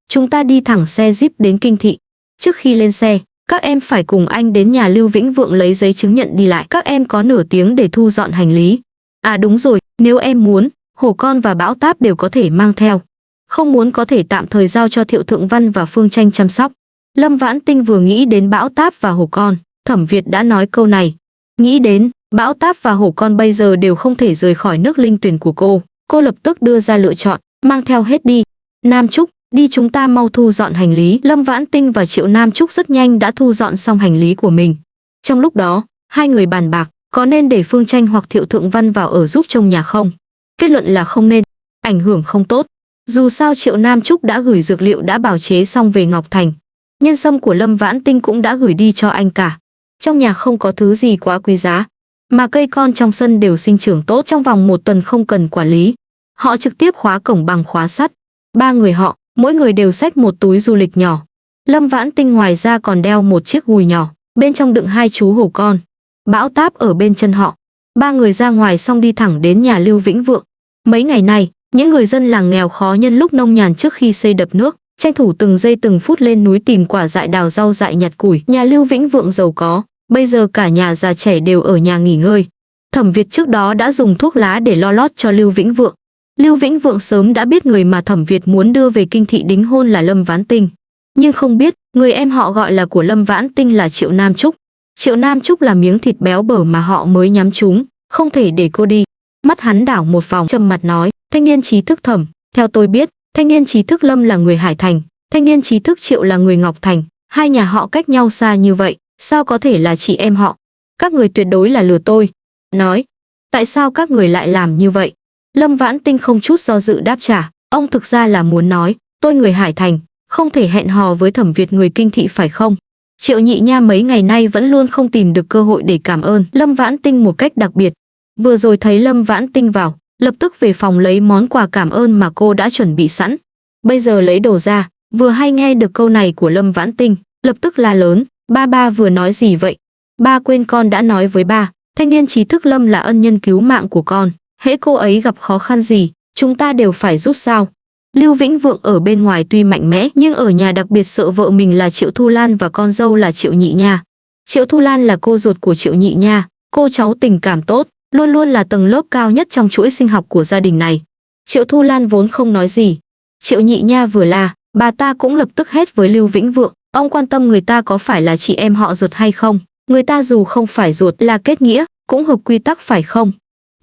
chúng ta đi thẳng xe Jeep đến kinh thị. Trước khi lên xe, các em phải cùng anh đến nhà Lưu Vĩnh Vượng lấy giấy chứng nhận đi lại. Các em có nửa tiếng để thu dọn hành lý. À đúng rồi, nếu em muốn, Hổ Con và Bão Táp đều có thể mang theo. Không muốn có thể tạm thời giao cho Thiệu Thượng Văn và Phương Tranh chăm sóc. Lâm Vãn Tinh vừa nghĩ đến Bão Táp và Hổ Con, Thẩm Việt đã nói câu này. Nghĩ đến, Bão Táp và Hổ Con bây giờ đều không thể rời khỏi nước linh tuyển của cô lập tức đưa ra lựa chọn, mang theo hết đi. Nam Trúc, đi, chúng ta mau thu dọn hành lý. Lâm Vãn Tinh và Triệu Nam Trúc rất nhanh đã thu dọn xong hành lý của mình. Trong lúc đó, hai người bàn bạc, có nên để Phương Tranh hoặc Thiệu Thượng Văn vào ở giúp trong nhà không? Kết luận là không nên, ảnh hưởng không tốt. Dù sao Triệu Nam Trúc đã gửi dược liệu đã bào chế xong về Ngọc Thành. Nhân sâm của Lâm Vãn Tinh cũng đã gửi đi cho anh cả. Trong nhà không có thứ gì quá quý giá, mà cây con trong sân đều sinh trưởng tốt, trong vòng 1 tuần không cần quản lý. Họ trực tiếp khóa cổng bằng khóa sắt. 3 người họ, mỗi người đều xách một túi du lịch nhỏ. Lâm Vãn Tinh ngoài ra còn đeo một chiếc gùi nhỏ, bên trong đựng 2 chú hổ con. Bão Táp ở bên chân họ. 3 người ra ngoài xong đi thẳng đến nhà Lưu Vĩnh Vượng. Mấy ngày này, những người dân làng nghèo khó nhân lúc nông nhàn trước khi xây đập nước, tranh thủ từng giây từng phút lên núi tìm quả dại, đào rau dại, nhặt củi. Nhà Lưu Vĩnh Vượng giàu có, bây giờ cả nhà già trẻ đều ở nhà nghỉ ngơi. Thẩm Việt trước đó đã dùng thuốc lá để lo lót cho Lưu Vĩnh Vượng. Lưu Vĩnh Vượng sớm đã biết người mà Thẩm Việt muốn đưa về kinh thị đính hôn là Lâm Vãn Tinh, nhưng không biết người em họ gọi là của Lâm Vãn Tinh là Triệu Nam Trúc. Triệu Nam Trúc là miếng thịt béo bở mà họ mới nhắm trúng, không thể để cô đi. Mắt hắn đảo một vòng, trầm mặt nói, thanh niên trí thức Thẩm, theo tôi biết, thanh niên trí thức Lâm là người Hải Thành, thanh niên trí thức Triệu là người Ngọc Thành, hai nhà họ cách nhau xa như vậy, sao có thể là chị em họ? Các người tuyệt đối là lừa tôi. Nói, tại sao các người lại làm như vậy? Lâm Vãn Tinh không chút do dự đáp trả, ông thực ra là muốn nói, tôi người Hải Thành, không thể hẹn hò với Thẩm Việt người kinh thị phải không? Triệu Nhị Nha mấy ngày nay vẫn luôn không tìm được cơ hội để cảm ơn Lâm Vãn Tinh một cách đặc biệt. Vừa rồi thấy Lâm Vãn Tinh vào, lập tức về phòng lấy món quà cảm ơn mà cô đã chuẩn bị sẵn. Bây giờ lấy đồ ra, vừa hay nghe được câu này của Lâm Vãn Tinh, lập tức la lớn, ba vừa nói gì vậy? Ba quên con đã nói với ba, thanh niên trí thức Lâm là ân nhân cứu mạng của con. Hễ cô ấy gặp khó khăn gì, chúng ta đều phải giúp sao. Lưu Vĩnh Vượng ở bên ngoài tuy mạnh mẽ nhưng ở nhà đặc biệt sợ vợ mình là Triệu Thu Lan và con dâu là Triệu Nhị Nha. Triệu Thu Lan là cô ruột của Triệu Nhị Nha, cô cháu tình cảm tốt, luôn luôn là tầng lớp cao nhất trong chuỗi sinh học của gia đình này. Triệu Thu Lan vốn không nói gì. Triệu Nhị Nha vừa la, bà ta cũng lập tức hét với Lưu Vĩnh Vượng, ông quan tâm người ta có phải là chị em họ ruột hay không? Người ta dù không phải ruột là kết nghĩa, cũng hợp quy tắc phải không?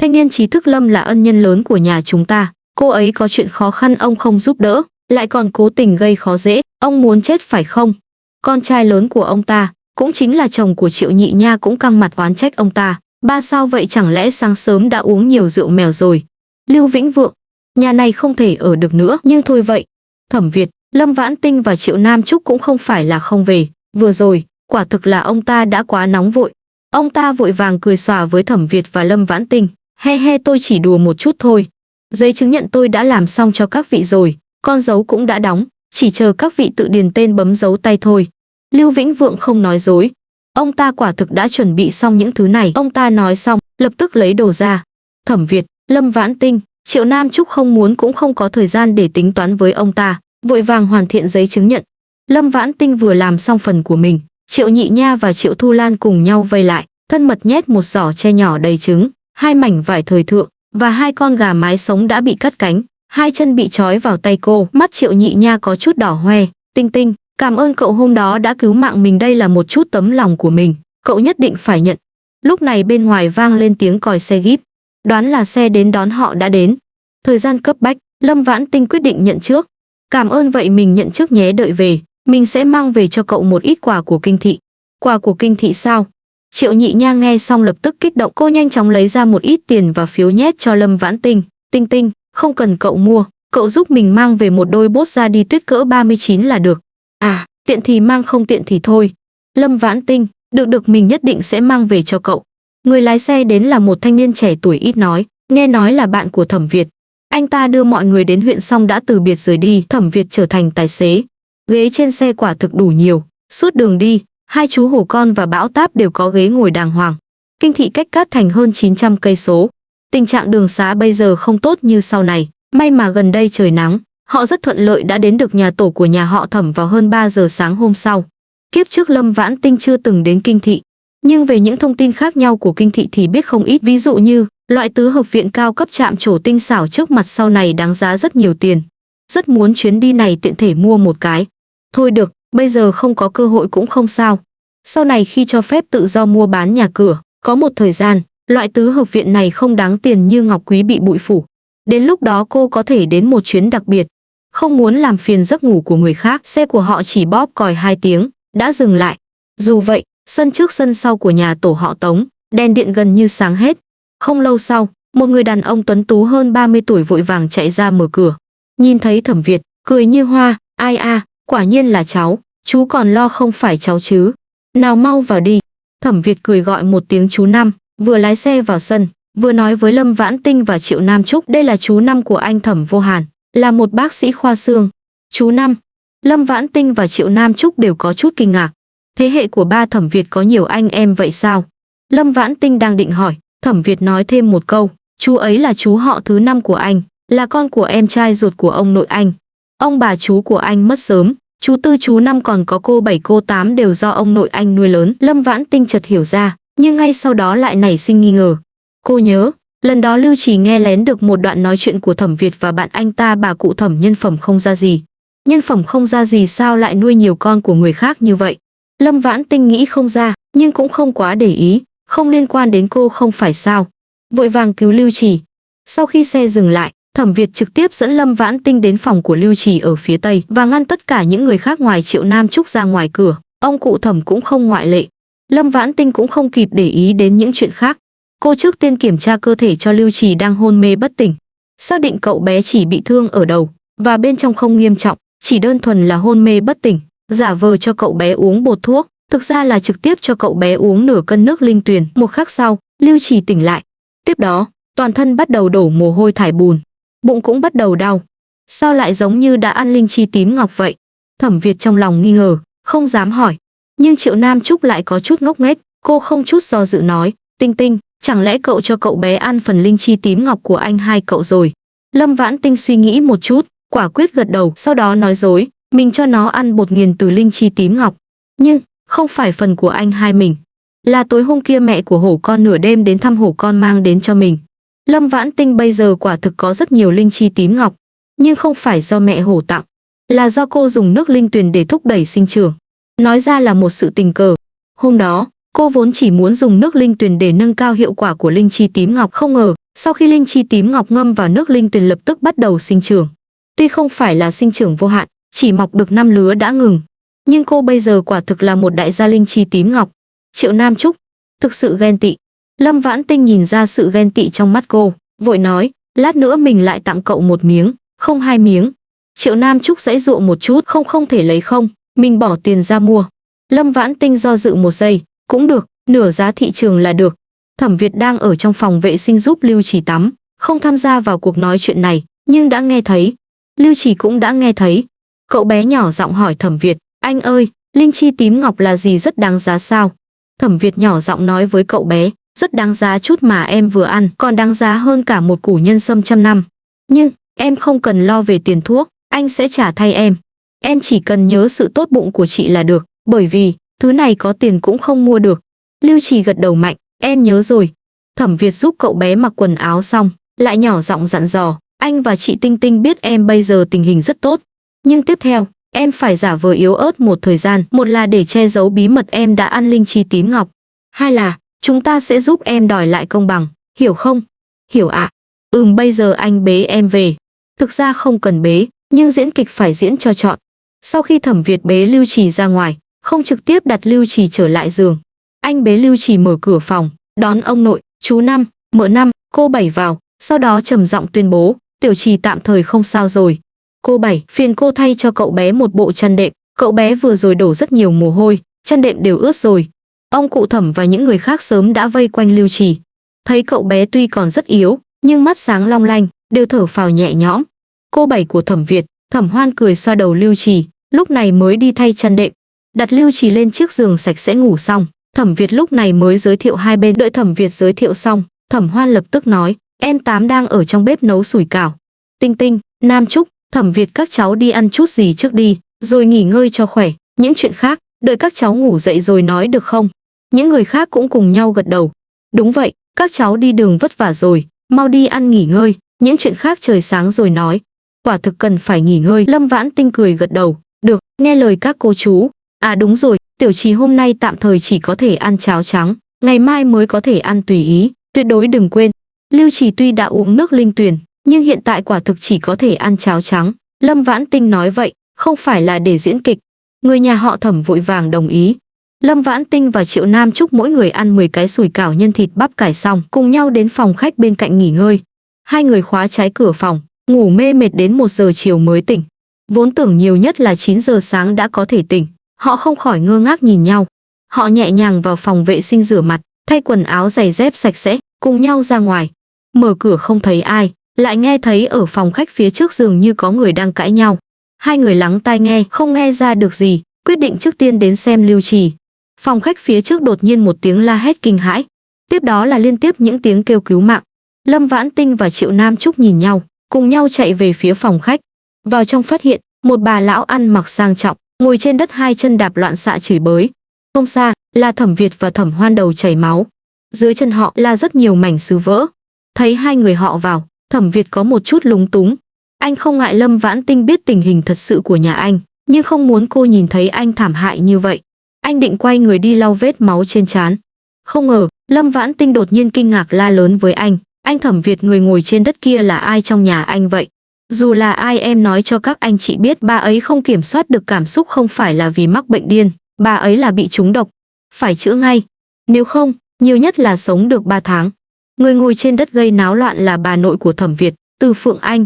Thanh niên trí thức Lâm là ân nhân lớn của nhà chúng ta, cô ấy có chuyện khó khăn ông không giúp đỡ, lại còn cố tình gây khó dễ, ông muốn chết phải không? Con trai lớn của ông ta, cũng chính là chồng của Triệu Nhị Nha cũng căng mặt oán trách ông ta, ba sao vậy, chẳng lẽ sáng sớm đã uống nhiều rượu mèo rồi? Lưu Vĩnh Vượng, nhà này không thể ở được nữa, nhưng thôi vậy. Thẩm Việt, Lâm Vãn Tinh và Triệu Nam Trúc cũng không phải là không về, vừa rồi, quả thực là ông ta đã quá nóng vội. Ông ta vội vàng cười xòa với Thẩm Việt và Lâm Vãn Tinh, he tôi chỉ đùa một chút thôi. Giấy chứng nhận tôi đã làm xong cho các vị rồi, con dấu cũng đã đóng, chỉ chờ các vị tự điền tên bấm dấu tay thôi. Lưu Vĩnh Vượng không nói dối. Ông ta quả thực đã chuẩn bị xong những thứ này. Ông ta nói xong, lập tức lấy đồ ra. Thẩm Việt, Lâm Vãn Tinh, Triệu Nam Trúc không muốn cũng không có thời gian để tính toán với ông ta, vội vàng hoàn thiện giấy chứng nhận. Lâm Vãn Tinh vừa làm xong phần của mình, Triệu Nhị Nha và Triệu Thu Lan cùng nhau vây lại, thân mật nhét một giỏ tre nhỏ đầy trứng. hai mảnh vải thời thượng và hai con gà mái sống đã bị cắt cánh, hai chân bị trói vào tay cô. Mắt Triệu Nhị Nha có chút đỏ hoe. Tinh Tinh, cảm ơn cậu hôm đó đã cứu mạng mình, đây là một chút tấm lòng của mình, cậu nhất định phải nhận. Lúc này bên ngoài vang lên tiếng còi xe jeep, đoán là xe đến đón họ đã đến. Thời gian cấp bách, Lâm Vãn Tinh quyết định nhận trước. Cảm ơn, vậy mình nhận trước nhé, đợi về mình sẽ mang về cho cậu một ít quà của kinh thị. Quà của kinh thị sao? Triệu Nhị Nha nghe xong lập tức kích động, cô nhanh chóng lấy ra một ít tiền và phiếu nhét cho Lâm Vãn Tinh. Tinh Tinh, không cần cậu mua, cậu giúp mình mang về một đôi bốt da đi tuyết cỡ 39 là được. À, tiện thì mang, không tiện thì thôi. Lâm Vãn Tinh, được mình nhất định sẽ mang về cho cậu. Người lái xe đến là một thanh niên trẻ tuổi ít nói, nghe nói là bạn của Thẩm Việt. Anh ta đưa mọi người đến huyện xong đã từ biệt rời đi. Thẩm Việt trở thành tài xế. Ghế trên xe quả thực đủ nhiều, suốt đường đi, hai chú hổ con và Bão Táp đều có ghế ngồi đàng hoàng. Kinh thị cách Cát Thành hơn 900 cây số. Tình trạng đường xá bây giờ không tốt như sau này, may mà gần đây trời nắng, họ rất thuận lợi đã đến được nhà tổ của nhà họ Thẩm vào hơn 3 giờ sáng hôm sau. Kiếp trước Lâm Vãn Tinh chưa từng đến kinh thị, nhưng về những thông tin khác nhau của kinh thị thì biết không ít, ví dụ như loại tứ hợp viện cao cấp chạm trổ tinh xảo trước mặt sau này đáng giá rất nhiều tiền. Rất muốn chuyến đi này tiện thể mua một cái. Thôi được, bây giờ không có cơ hội cũng không sao. Sau này khi cho phép tự do mua bán nhà cửa, có một thời gian, loại tứ hợp viện này không đáng tiền như ngọc quý bị bụi phủ. Đến lúc đó cô có thể đến một chuyến đặc biệt. Không muốn làm phiền giấc ngủ của người khác, xe của họ chỉ bóp còi 2 tiếng, đã dừng lại. Dù vậy, sân trước sân sau của nhà tổ họ Tống, đèn điện gần như sáng hết. Không lâu sau, một người đàn ông tuấn tú hơn 30 tuổi vội vàng chạy ra mở cửa. Nhìn thấy Thẩm Việt, cười như hoa, ai a, quả nhiên là cháu, chú còn lo không phải cháu chứ. Nào mau vào đi. Thẩm Việt cười gọi một tiếng chú Năm, vừa lái xe vào sân, vừa nói với Lâm Vãn Tinh và Triệu Nam Trúc, đây là chú Năm của anh Thẩm Vô Hàn, là một bác sĩ khoa xương. Chú Năm. Lâm Vãn Tinh và Triệu Nam Trúc đều có chút kinh ngạc. Thế hệ của ba Thẩm Việt có nhiều anh em vậy sao? Lâm Vãn Tinh đang định hỏi, Thẩm Việt nói thêm một câu, chú ấy là chú họ thứ 5 của anh, là con của em trai ruột của ông nội anh. Ông bà chú của anh mất sớm, chú Tư chú Năm còn có cô 7 cô 8 đều do ông nội anh nuôi lớn. Lâm Vãn Tinh chợt hiểu ra, nhưng ngay sau đó lại nảy sinh nghi ngờ. Cô nhớ, lần đó Lưu Trì nghe lén được một đoạn nói chuyện của Thẩm Việt và bạn anh ta, bà cụ Thẩm nhân phẩm không ra gì. Nhân phẩm không ra gì sao lại nuôi nhiều con của người khác như vậy? Lâm Vãn Tinh nghĩ không ra, nhưng cũng không quá để ý, không liên quan đến cô không phải sao. Vội vàng cứu Lưu Trì. Sau khi xe dừng lại, Thẩm Việt trực tiếp dẫn Lâm Vãn Tinh đến phòng của Lưu Trì ở phía tây và ngăn tất cả những người khác ngoài Triệu Nam Trúc ra ngoài cửa. Ông cụ Thẩm cũng không ngoại lệ. Lâm Vãn Tinh cũng không kịp để ý đến những chuyện khác. Cô trước tiên kiểm tra cơ thể cho Lưu Trì đang hôn mê bất tỉnh. Xác định cậu bé chỉ bị thương ở đầu và bên trong không nghiêm trọng, chỉ đơn thuần là hôn mê bất tỉnh. Giả vờ cho cậu bé uống bột thuốc, thực ra là trực tiếp cho cậu bé uống nửa cân nước linh tuyền. Một khắc sau, Lưu Trì tỉnh lại. Tiếp đó, toàn thân bắt đầu đổ mồ hôi thải bùn, bụng cũng bắt đầu đau. Sao lại giống như đã ăn linh chi tím ngọc vậy? Thẩm Việt trong lòng nghi ngờ, không dám hỏi. Nhưng Triệu Nam Trúc lại có chút ngốc nghếch, cô không chút do dự nói, Tinh Tinh, chẳng lẽ cậu cho cậu bé ăn phần linh chi tím ngọc của anh hai cậu rồi? Lâm Vãn Tinh suy nghĩ một chút, quả quyết gật đầu, sau đó nói dối, mình cho nó ăn bột nghiền từ linh chi tím ngọc. Nhưng, không phải phần của anh hai mình. Là tối hôm kia mẹ của hổ con nửa đêm đến thăm hổ con mang đến cho mình. Lâm Vãn Tinh bây giờ quả thực có rất nhiều linh chi tím ngọc, nhưng không phải do mẹ hổ tặng, là do cô dùng nước linh tuyền để thúc đẩy sinh trưởng. Nói ra là một sự tình cờ. Hôm đó, cô vốn chỉ muốn dùng nước linh tuyền để nâng cao hiệu quả của linh chi tím ngọc, không ngờ, sau khi linh chi tím ngọc ngâm vào nước linh tuyền lập tức bắt đầu sinh trưởng. Tuy không phải là sinh trưởng vô hạn, chỉ mọc được 5 lứa đã ngừng, nhưng cô bây giờ quả thực là một đại gia linh chi tím ngọc. Triệu Nam Trúc thực sự ghen tị. Lâm Vãn Tinh nhìn ra sự ghen tị trong mắt cô, vội nói, lát nữa mình lại tặng cậu một miếng, không 2 miếng. Triệu Nam Trúc giãy dụa một chút, không thể lấy không, mình bỏ tiền ra mua. Lâm Vãn Tinh do dự một giây, cũng được, nửa giá thị trường là được. Thẩm Việt đang ở trong phòng vệ sinh giúp Lưu Trì tắm, không tham gia vào cuộc nói chuyện này, nhưng đã nghe thấy. Lưu Trì cũng đã nghe thấy. Cậu bé nhỏ giọng hỏi Thẩm Việt, anh ơi, linh chi tím ngọc là gì, rất đáng giá sao? Thẩm Việt nhỏ giọng nói với cậu bé, rất đáng giá chút mà em vừa ăn, còn đáng giá hơn cả một củ nhân sâm 100 năm. Nhưng, em không cần lo về tiền thuốc, anh sẽ trả thay em. Em chỉ cần nhớ sự tốt bụng của chị là được, bởi vì, thứ này có tiền cũng không mua được. Lưu Trì gật đầu mạnh, em nhớ rồi. Thẩm Việt giúp cậu bé mặc quần áo xong, lại nhỏ giọng dặn dò, anh và chị Tinh Tinh biết em bây giờ tình hình rất tốt. Nhưng tiếp theo, em phải giả vờ yếu ớt một thời gian, một là để che giấu bí mật em đã ăn linh chi tím ngọc. Hai là, chúng ta sẽ giúp em đòi lại công bằng, hiểu không? Hiểu ạ. Bây giờ anh bế em về. Thực ra không cần bế, nhưng diễn kịch phải diễn cho trọn. Sau khi Thẩm Việt bế Lưu Trì ra ngoài, không trực tiếp đặt Lưu Trì trở lại giường. Anh bế Lưu Trì mở cửa phòng, đón ông nội, chú Năm, mợ Năm, cô Bảy vào, sau đó trầm giọng tuyên bố, Tiểu Trì tạm thời không sao rồi. Cô Bảy, phiền cô thay cho cậu bé một bộ chăn đệm, cậu bé vừa rồi đổ rất nhiều mồ hôi, chăn đệm đều ướt rồi. Ông cụ Thẩm và những người khác sớm đã vây quanh Lưu Trì. Thấy cậu bé tuy còn rất yếu, nhưng mắt sáng long lanh, đều thở phào nhẹ nhõm. Cô Bảy của Thẩm Việt, Thẩm Hoan cười xoa đầu Lưu Trì, lúc này mới đi thay chăn đệm, đặt Lưu Trì lên chiếc giường sạch sẽ ngủ xong. Thẩm Việt lúc này mới giới thiệu hai bên. Đợi Thẩm Việt giới thiệu xong, Thẩm Hoan lập tức nói, em Tám đang ở trong bếp nấu sủi cảo. Tinh Tinh, Nam Trúc, Thẩm Việt các cháu đi ăn chút gì trước đi, rồi nghỉ ngơi cho khỏe. Những chuyện khác, đợi các cháu ngủ dậy rồi nói được không? Những người khác cũng cùng nhau gật đầu. Đúng vậy, các cháu đi đường vất vả rồi, mau đi ăn nghỉ ngơi, những chuyện khác trời sáng rồi nói. Quả thực cần phải nghỉ ngơi. Lâm Vãn Tinh cười gật đầu, được, nghe lời các cô chú. À đúng rồi, Tiểu Trì hôm nay tạm thời chỉ có thể ăn cháo trắng, ngày mai mới có thể ăn tùy ý, tuyệt đối đừng quên. Lưu Trì tuy đã uống nước linh tuyền, nhưng hiện tại quả thực chỉ có thể ăn cháo trắng. Lâm Vãn Tinh nói vậy, không phải là để diễn kịch. Người nhà họ Thẩm vội vàng đồng ý. Lâm Vãn Tinh và Triệu Nam Trúc mỗi người ăn 10 cái sủi cảo nhân thịt bắp cải xong, cùng nhau đến phòng khách bên cạnh nghỉ ngơi. Hai người khóa trái cửa phòng, ngủ mê mệt đến 1 giờ chiều mới tỉnh. Vốn tưởng nhiều nhất là 9 giờ sáng đã có thể tỉnh, họ không khỏi ngơ ngác nhìn nhau. Họ nhẹ nhàng vào phòng vệ sinh rửa mặt, thay quần áo giày dép sạch sẽ, cùng nhau ra ngoài. Mở cửa không thấy ai, lại nghe thấy ở phòng khách phía trước dường như có người đang cãi nhau. Hai người lắng tai nghe, không nghe ra được gì, quyết định trước tiên đến xem Lưu Trì. Phòng khách phía trước đột nhiên một tiếng la hét kinh hãi, tiếp đó là liên tiếp những tiếng kêu cứu mạng. Lâm Vãn Tinh và Triệu Nam Trúc nhìn nhau, cùng nhau chạy về phía phòng khách. Vào trong phát hiện, một bà lão ăn mặc sang trọng, ngồi trên đất hai chân đạp loạn xạ chửi bới. Không xa, là Thẩm Việt và Thẩm Hoan đầu chảy máu. Dưới chân họ là rất nhiều mảnh sứ vỡ. Thấy hai người họ vào, Thẩm Việt có một chút lúng túng. Anh không ngại Lâm Vãn Tinh biết tình hình thật sự của nhà anh, nhưng không muốn cô nhìn thấy anh thảm hại như vậy. Anh định quay người đi lau vết máu trên trán. Không ngờ, Lâm Vãn Tinh đột nhiên kinh ngạc la lớn với anh Thẩm Việt, người ngồi trên đất kia là ai trong nhà anh vậy? Dù là ai em nói cho các anh chị biết, bà ấy không kiểm soát được cảm xúc, không phải là vì mắc bệnh điên, bà ấy là bị trúng độc, phải chữa ngay. Nếu không, nhiều nhất là sống được 3 tháng. Người ngồi trên đất gây náo loạn là bà nội của Thẩm Việt, Từ Phượng Anh.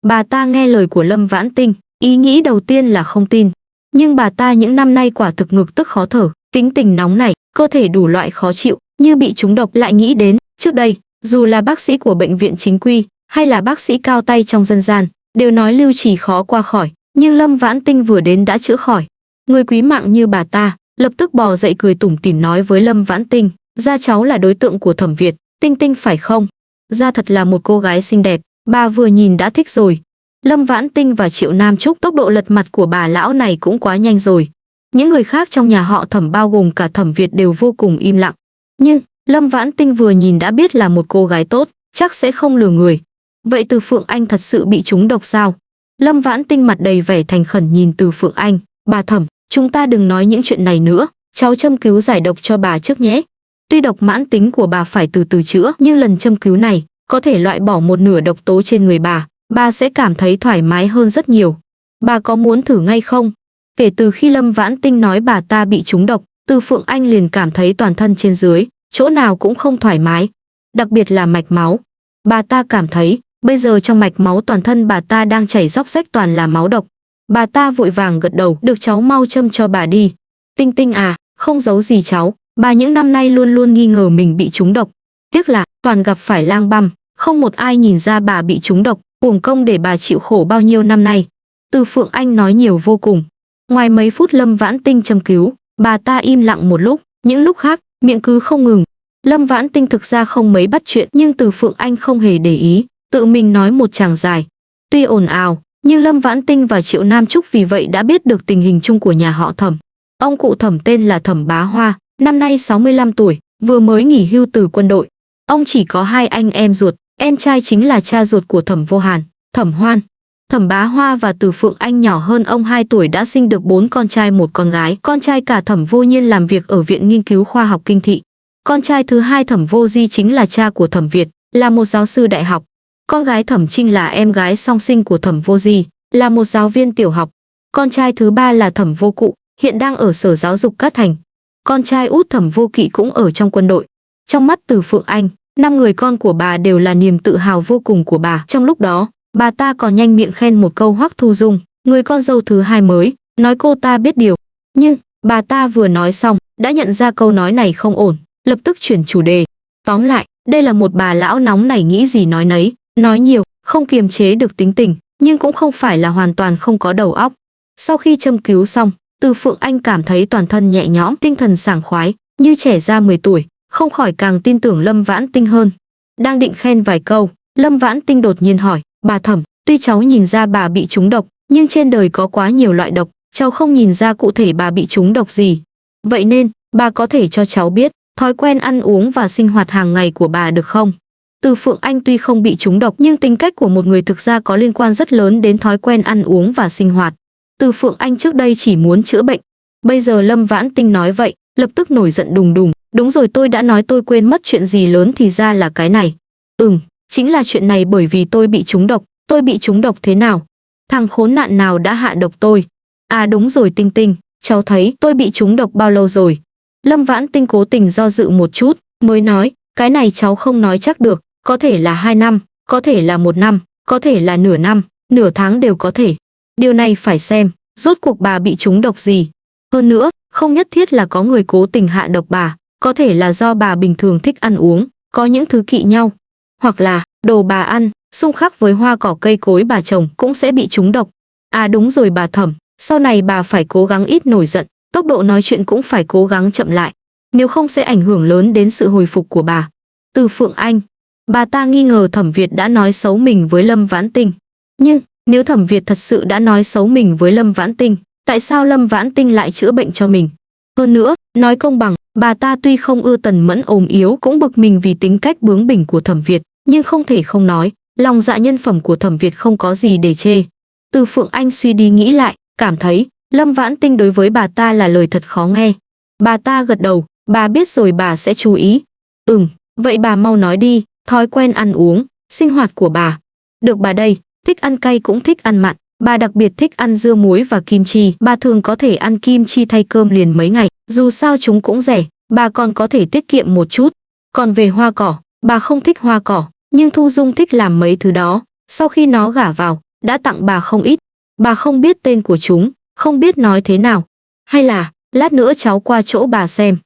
Bà ta nghe lời của Lâm Vãn Tinh, ý nghĩ đầu tiên là không tin. Nhưng bà ta những năm nay quả thực ngực tức khó thở, tính tình nóng nảy, cơ thể đủ loại khó chịu, như bị trúng độc. Lại nghĩ đến, trước đây, dù là bác sĩ của bệnh viện chính quy, hay là bác sĩ cao tay trong dân gian, đều nói Lưu Trì khó qua khỏi, nhưng Lâm Vãn Tinh vừa đến đã chữa khỏi. Người quý mạng như bà ta, lập tức bò dậy cười tủm tỉm nói với Lâm Vãn Tinh, gia cháu là đối tượng của Thẩm Việt, Tinh Tinh phải không? Gia thật là một cô gái xinh đẹp, bà vừa nhìn đã thích rồi. Lâm Vãn Tinh và Triệu Nam Trúc, tốc độ lật mặt của bà lão này cũng quá nhanh rồi. Những người khác trong nhà họ Thẩm bao gồm cả Thẩm Việt đều vô cùng im lặng. Nhưng Lâm Vãn Tinh vừa nhìn đã biết là một cô gái tốt, chắc sẽ không lừa người. Vậy Từ Phượng Anh thật sự bị trúng độc sao? Lâm Vãn Tinh mặt đầy vẻ thành khẩn nhìn Từ Phượng Anh, bà Thẩm, chúng ta đừng nói những chuyện này nữa, cháu châm cứu giải độc cho bà trước nhé. Tuy độc mãn tính của bà phải từ từ chữa, nhưng lần châm cứu này có thể loại bỏ một nửa độc tố trên người bà sẽ cảm thấy thoải mái hơn rất nhiều. Bà có muốn thử ngay không? Kể từ khi Lâm Vãn Tinh nói bà ta bị trúng độc, Từ Phượng Anh liền cảm thấy toàn thân trên dưới, chỗ nào cũng không thoải mái, đặc biệt là mạch máu. Bà ta cảm thấy, bây giờ trong mạch máu toàn thân bà ta đang chảy róc rách toàn là máu độc. Bà ta vội vàng gật đầu, được cháu mau châm cho bà đi. Tinh Tinh à, không giấu gì cháu, bà những năm nay luôn luôn nghi ngờ mình bị trúng độc. Tiếc là, toàn gặp phải lang băm, không một ai nhìn ra bà bị trúng độc, uổng công để bà chịu khổ bao nhiêu năm nay. Từ Phượng Anh nói nhiều vô cùng. Ngoài mấy phút Lâm Vãn Tinh châm cứu, bà ta im lặng một lúc, những lúc khác, miệng cứ không ngừng. Lâm Vãn Tinh thực ra không mấy bắt chuyện, nhưng Từ Phượng Anh không hề để ý, tự mình nói một tràng dài. Tuy ồn ào, nhưng Lâm Vãn Tinh và Triệu Nam Trúc vì vậy đã biết được tình hình chung của nhà họ Thẩm. Ông cụ Thẩm tên là Thẩm Bá Hoa, năm nay 65 tuổi, vừa mới nghỉ hưu từ quân đội. Ông chỉ có hai anh em ruột, em trai chính là cha ruột của Thẩm Vô Hàn, Thẩm Hoan. Thẩm Bá Hoa và Từ Phượng Anh nhỏ hơn ông 2 tuổi đã sinh được 4 con trai một con gái. Con trai cả Thẩm Vô Nhiên làm việc ở Viện Nghiên cứu Khoa học Kinh Thị. Con trai thứ hai Thẩm Vô Di chính là cha của Thẩm Việt, là một giáo sư đại học. Con gái Thẩm Trinh là em gái song sinh của Thẩm Vô Di, là một giáo viên tiểu học. Con trai thứ ba là Thẩm Vô Cụ, hiện đang ở Sở Giáo dục Cát Thành. Con trai út Thẩm Vô Kỵ cũng ở trong quân đội. Trong mắt Từ Phượng Anh, 5 người con của bà đều là niềm tự hào vô cùng của bà. Trong lúc đó, bà ta còn nhanh miệng khen một câu Hoắc Thu Dung, người con dâu thứ hai mới, nói cô ta biết điều. Nhưng, bà ta vừa nói xong, đã nhận ra câu nói này không ổn, lập tức chuyển chủ đề. Tóm lại, đây là một bà lão nóng nảy nghĩ gì nói nấy, nói nhiều, không kiềm chế được tính tình, nhưng cũng không phải là hoàn toàn không có đầu óc. Sau khi châm cứu xong, Từ Phượng Anh cảm thấy toàn thân nhẹ nhõm, tinh thần sảng khoái, như trẻ ra 10 tuổi, không khỏi càng tin tưởng Lâm Vãn Tinh hơn. Đang định khen vài câu, Lâm Vãn Tinh đột nhiên hỏi, bà Thẩm, tuy cháu nhìn ra bà bị trúng độc, nhưng trên đời có quá nhiều loại độc, cháu không nhìn ra cụ thể bà bị trúng độc gì. Vậy nên, bà có thể cho cháu biết thói quen ăn uống và sinh hoạt hàng ngày của bà được không? Từ Phượng Anh tuy không bị trúng độc nhưng tính cách của một người thực ra có liên quan rất lớn đến thói quen ăn uống và sinh hoạt. Từ Phượng Anh trước đây chỉ muốn chữa bệnh. Bây giờ Lâm Vãn Tinh nói vậy, lập tức nổi giận đùng đùng. Đúng rồi, tôi đã nói tôi quên mất chuyện gì lớn thì ra là cái này. Chính là chuyện này, bởi vì tôi bị trúng độc. Tôi bị trúng độc thế nào? Thằng khốn nạn nào đã hạ độc tôi? À đúng rồi Tinh Tinh, cháu thấy tôi bị trúng độc bao lâu rồi? Lâm Vãn Tinh cố tình do dự một chút, mới nói, cái này cháu không nói chắc được, có thể là 2 năm, có thể là 1 năm, có thể là nửa năm, nửa tháng đều có thể. Điều này phải xem, rốt cuộc bà bị trúng độc gì. Hơn nữa, không nhất thiết là có người cố tình hạ độc bà, có thể là do bà bình thường thích ăn uống, có những thứ kỵ nhau. Hoặc là, đồ bà ăn, xung khắc với hoa cỏ cây cối bà trồng cũng sẽ bị trúng độc. À đúng rồi bà Thẩm, sau này bà phải cố gắng ít nổi giận, tốc độ nói chuyện cũng phải cố gắng chậm lại, nếu không sẽ ảnh hưởng lớn đến sự hồi phục của bà. Từ Phượng Anh, bà ta nghi ngờ Thẩm Việt đã nói xấu mình với Lâm Vãn Tinh. Nhưng, nếu Thẩm Việt thật sự đã nói xấu mình với Lâm Vãn Tinh, tại sao Lâm Vãn Tinh lại chữa bệnh cho mình? Hơn nữa, nói công bằng, bà ta tuy không ưa Tần Mẫn ốm yếu cũng bực mình vì tính cách bướng bỉnh của Thẩm Việt, nhưng không thể không nói, lòng dạ nhân phẩm của Thẩm Việt không có gì để chê. Từ Phượng Anh suy đi nghĩ lại, cảm thấy Lâm Vãn Tinh đối với bà ta là lời thật khó nghe. Bà ta gật đầu, bà biết rồi, bà sẽ chú ý. Vậy bà mau nói đi, thói quen ăn uống, sinh hoạt của bà. Được bà đây, thích ăn cay cũng thích ăn mặn, bà đặc biệt thích ăn dưa muối và kim chi, bà thường có thể ăn kim chi thay cơm liền mấy ngày, dù sao chúng cũng rẻ, bà còn có thể tiết kiệm một chút. Còn về hoa cỏ, bà không thích hoa cỏ, nhưng Thu Dung thích làm mấy thứ đó, sau khi nó gả vào, đã tặng bà không ít. Bà không biết tên của chúng, không biết nói thế nào. Hay là, lát nữa cháu qua chỗ bà xem.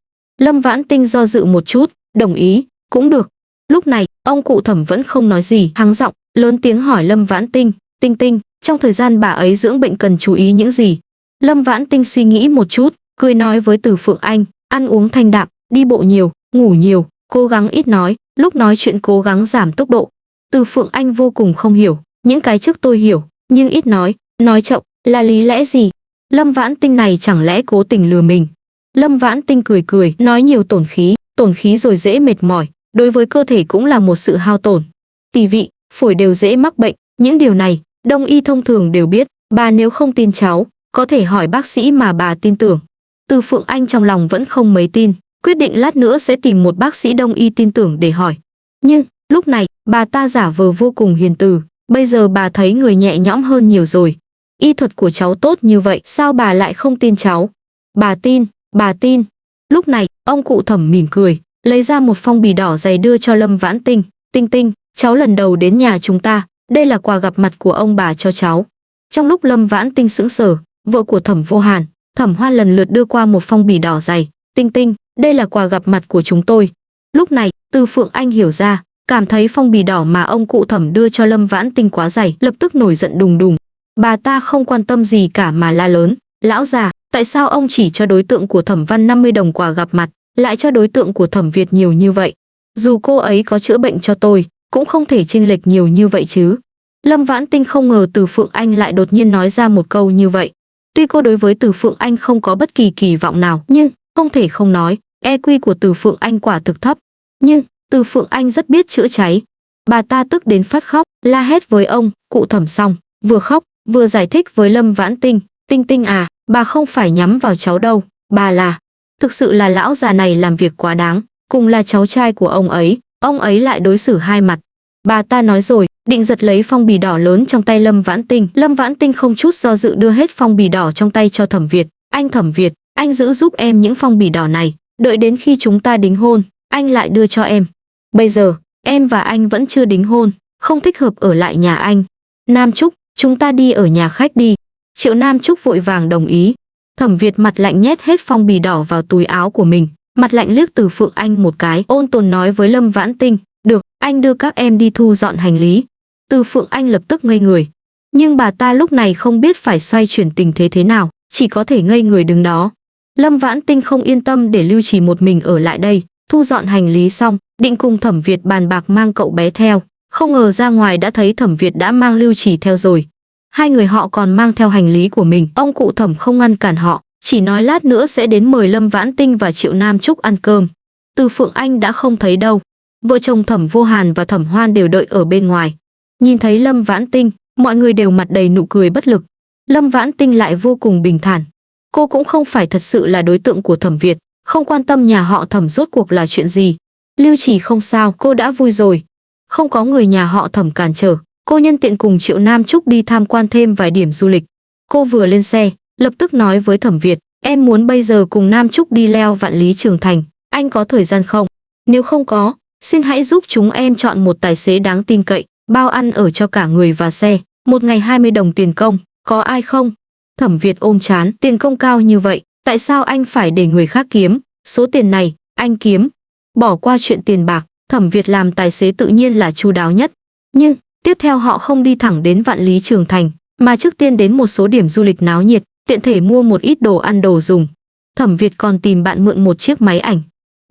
Lâm Vãn Tinh do dự một chút, đồng ý, cũng được. Lúc này, ông cụ Thẩm vẫn không nói gì, hắng giọng, lớn tiếng hỏi Lâm Vãn Tinh, Tinh Tinh, trong thời gian bà ấy dưỡng bệnh cần chú ý những gì? Lâm Vãn Tinh suy nghĩ một chút, cười nói với Từ Phượng Anh, ăn uống thanh đạm, đi bộ nhiều, ngủ nhiều, cố gắng ít nói, lúc nói chuyện cố gắng giảm tốc độ. Từ Phượng Anh vô cùng không hiểu, những cái trước tôi hiểu, nhưng ít nói chậm, là lý lẽ gì? Lâm Vãn Tinh này chẳng lẽ cố tình lừa mình? Lâm Vãn Tinh cười cười, nói nhiều tổn khí rồi dễ mệt mỏi, đối với cơ thể cũng là một sự hao tổn. Tỳ vị, phổi đều dễ mắc bệnh, những điều này, đông y thông thường đều biết, bà nếu không tin cháu, có thể hỏi bác sĩ mà bà tin tưởng. Từ Phượng Anh trong lòng vẫn không mấy tin, quyết định lát nữa sẽ tìm một bác sĩ đông y tin tưởng để hỏi. Nhưng, lúc này, bà ta giả vờ vô cùng hiền từ, bây giờ bà thấy người nhẹ nhõm hơn nhiều rồi. Y thuật của cháu tốt như vậy, sao bà lại không tin cháu? Bà tin. Lúc này, ông cụ Thẩm mỉm cười, lấy ra một phong bì đỏ dày đưa cho Lâm Vãn Tinh. Tinh Tinh, cháu lần đầu đến nhà chúng ta, đây là quà gặp mặt của ông bà cho cháu. Trong lúc Lâm Vãn Tinh sững sờ, vợ của Thẩm Vô Hàn, Thẩm Hoan lần lượt đưa qua một phong bì đỏ dày. Tinh Tinh, đây là quà gặp mặt của chúng tôi. Lúc này, Từ Phượng Anh hiểu ra, cảm thấy phong bì đỏ mà ông cụ Thẩm đưa cho Lâm Vãn Tinh quá dày, lập tức nổi giận đùng đùng. Bà ta không quan tâm gì cả mà la lớn, lão già, tại sao ông chỉ cho đối tượng của Thẩm Văn 50 đồng quà gặp mặt, lại cho đối tượng của Thẩm Việt nhiều như vậy? Dù cô ấy có chữa bệnh cho tôi, cũng không thể chênh lệch nhiều như vậy chứ. Lâm Vãn Tinh không ngờ Từ Phượng Anh lại đột nhiên nói ra một câu như vậy. Tuy cô đối với Từ Phượng Anh không có bất kỳ kỳ vọng nào, nhưng không thể không nói, EQ của Từ Phượng Anh quả thực thấp. Nhưng, Từ Phượng Anh rất biết chữa cháy. Bà ta tức đến phát khóc, la hét với ông cụ Thẩm xong, vừa khóc vừa giải thích với Lâm Vãn Tinh, Tinh Tinh à, bà không phải nhắm vào cháu đâu, bà là... Thực sự là lão già này làm việc quá đáng, cùng là cháu trai của ông ấy lại đối xử hai mặt. Bà ta nói rồi, định giật lấy phong bì đỏ lớn trong tay Lâm Vãn Tinh. Lâm Vãn Tinh không chút do dự đưa hết phong bì đỏ trong tay cho Thẩm Việt. Thẩm Việt, anh giữ giúp em những phong bì đỏ này, đợi đến khi chúng ta đính hôn, anh lại đưa cho em. Bây giờ, em và anh vẫn chưa đính hôn, không thích hợp ở lại nhà anh. Nam Trúc, chúng ta đi ở nhà khách đi. Triệu Nam Trúc vội vàng đồng ý. Thẩm Việt mặt lạnh nhét hết phong bì đỏ vào túi áo của mình, mặt lạnh liếc Từ Phượng Anh một cái, ôn tồn nói với Lâm Vãn Tinh, được, anh đưa các em đi thu dọn hành lý. Từ Phượng Anh lập tức ngây người. Nhưng bà ta lúc này không biết phải xoay chuyển tình thế thế nào, chỉ có thể ngây người đứng đó. Lâm Vãn Tinh không yên tâm để Lưu Trì một mình ở lại đây, thu dọn hành lý xong, định cùng Thẩm Việt bàn bạc mang cậu bé theo. Không ngờ ra ngoài đã thấy Thẩm Việt đã mang Lưu Trì theo rồi. Hai người họ còn mang theo hành lý của mình. Ông cụ Thẩm không ngăn cản họ, chỉ nói lát nữa sẽ đến mời Lâm Vãn Tinh và Triệu Nam Trúc ăn cơm. Từ Phượng Anh đã không thấy đâu. Vợ chồng Thẩm Vô Hàn và Thẩm Hoan đều đợi ở bên ngoài. Nhìn thấy Lâm Vãn Tinh, mọi người đều mặt đầy nụ cười bất lực. Lâm Vãn Tinh lại vô cùng bình thản. Cô cũng không phải thật sự là đối tượng của Thẩm Việt, không quan tâm nhà họ Thẩm rốt cuộc là chuyện gì. Lưu Trì không sao, cô đã vui rồi. Không có người nhà họ Thẩm cản trở, cô nhân tiện cùng Triệu Nam Trúc đi tham quan thêm vài điểm du lịch. Cô vừa lên xe, lập tức nói với Thẩm Việt, em muốn bây giờ cùng Nam Trúc đi leo Vạn Lý Trường Thành, anh có thời gian không? Nếu không có, xin hãy giúp chúng em chọn một tài xế đáng tin cậy, bao ăn ở cho cả người và xe, một ngày 20 đồng tiền công, có ai không? Thẩm Việt ôm chán, tiền công cao như vậy, tại sao anh phải để người khác kiếm? Số tiền này, anh kiếm. Bỏ qua chuyện tiền bạc, Thẩm Việt làm tài xế tự nhiên là chu đáo nhất. Nhưng, tiếp theo họ không đi thẳng đến Vạn Lý Trường Thành, mà trước tiên đến một số điểm du lịch náo nhiệt, tiện thể mua một ít đồ ăn đồ dùng. Thẩm Việt còn tìm bạn mượn một chiếc máy ảnh.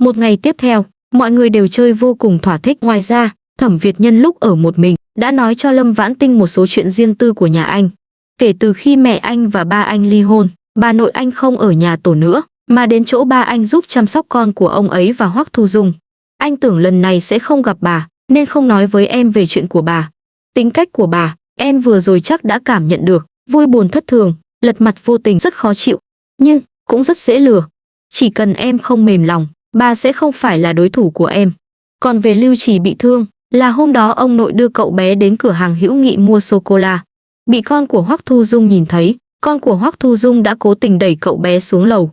Một ngày tiếp theo, mọi người đều chơi vô cùng thỏa thích. Ngoài ra, Thẩm Việt nhân lúc ở một mình, đã nói cho Lâm Vãn Tinh một số chuyện riêng tư của nhà anh. Kể từ khi mẹ anh và ba anh ly hôn, bà nội anh không ở nhà tổ nữa, mà đến chỗ ba anh giúp chăm sóc con của ông ấy và Hoắc Thu Dung. Anh tưởng lần này sẽ không gặp bà, nên không nói với em về chuyện của bà. Tính cách của bà, em vừa rồi chắc đã cảm nhận được, vui buồn thất thường, lật mặt vô tình, rất khó chịu, nhưng cũng rất dễ lừa. Chỉ cần em không mềm lòng, bà sẽ không phải là đối thủ của em. Còn về Lưu Trì bị thương, là hôm đó ông nội đưa cậu bé đến cửa hàng hữu nghị mua sô-cô-la. Bị con của Hoắc Thu Dung nhìn thấy, con của Hoắc Thu Dung đã cố tình đẩy cậu bé xuống lầu.